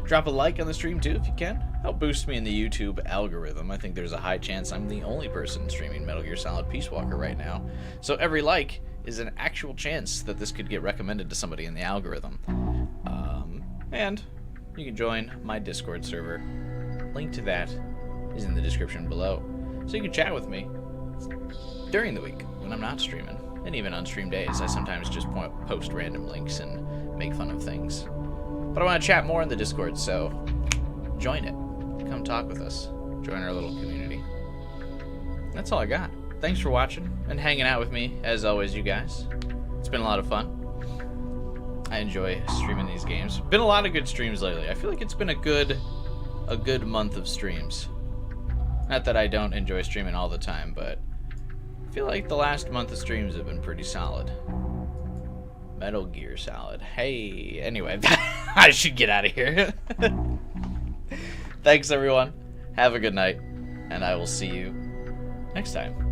Drop a like on the stream too if you can. Help boost me in the YouTube algorithm. I think there's a high chance I'm the only person streaming Metal Gear Solid Peace Walker right now. So every like is an actual chance that this could get recommended to somebody in the algorithm. And you can join my Discord server. Link to that is in the description below. So you can chat with me during the week when I'm not streaming. And even on stream days, I sometimes just post random links and make fun of things. But I want to chat more in the Discord, so join it. Come talk with us. Join our little community. That's all I got. Thanks for watching and hanging out with me, as always, you guys. It's been a lot of fun. I enjoy streaming these games. Been a lot of good streams lately. I feel like it's been a good month of streams. Not that I don't enjoy streaming all the time, but I feel like the last month of streams have been pretty solid. Metal Gear Solid. Hey, anyway, I should get out of here. Thanks, everyone. Have a good night, and I will see you next time.